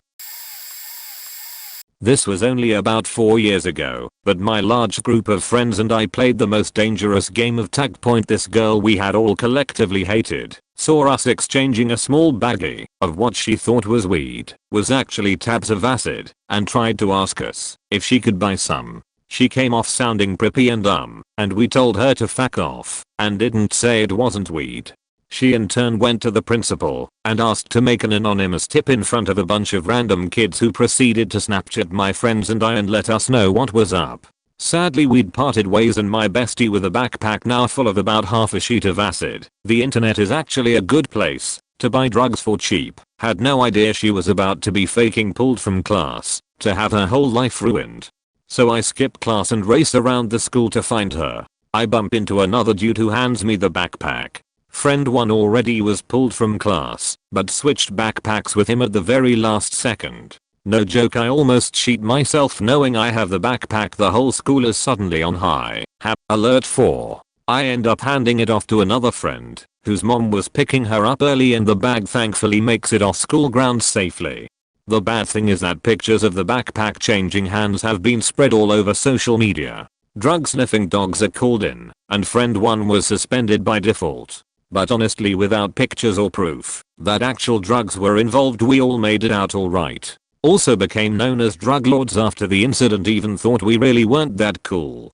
This was only about 4 years ago, but my large group of friends and I played the most dangerous game of tag. This girl we had all collectively hated saw us exchanging a small baggie of what she thought was weed, was actually tabs of acid, and tried to ask us if she could buy some. She came off sounding preppy and dumb, and we told her to fuck off and didn't say it wasn't weed. She in turn went to the principal and asked to make an anonymous tip in front of a bunch of random kids, who proceeded to Snapchat my friends and I and let us know what was up. Sadly, we'd parted ways, and my bestie, with a backpack now full of about half a sheet of acid. The internet is actually a good place to buy drugs for cheap. Had no idea she was about to be faking pulled from class to have her whole life ruined. So I skip class and race around the school to find her. I bump into another dude who hands me the backpack. Friend 1 already was pulled from class, but switched backpacks with him at the very last second. No joke, I almost shit myself knowing I have the backpack. The whole school is suddenly on high alert 4. I end up handing it off to another friend, whose mom was picking her up early, and the bag thankfully makes it off school grounds safely. The bad thing is that pictures of the backpack changing hands have been spread all over social media. Drug sniffing dogs are called in, and friend 1 was suspended by default. But honestly, without pictures or proof that actual drugs were involved, we all made it out alright. Also became known as drug lords after the incident, even thought we really weren't that cool.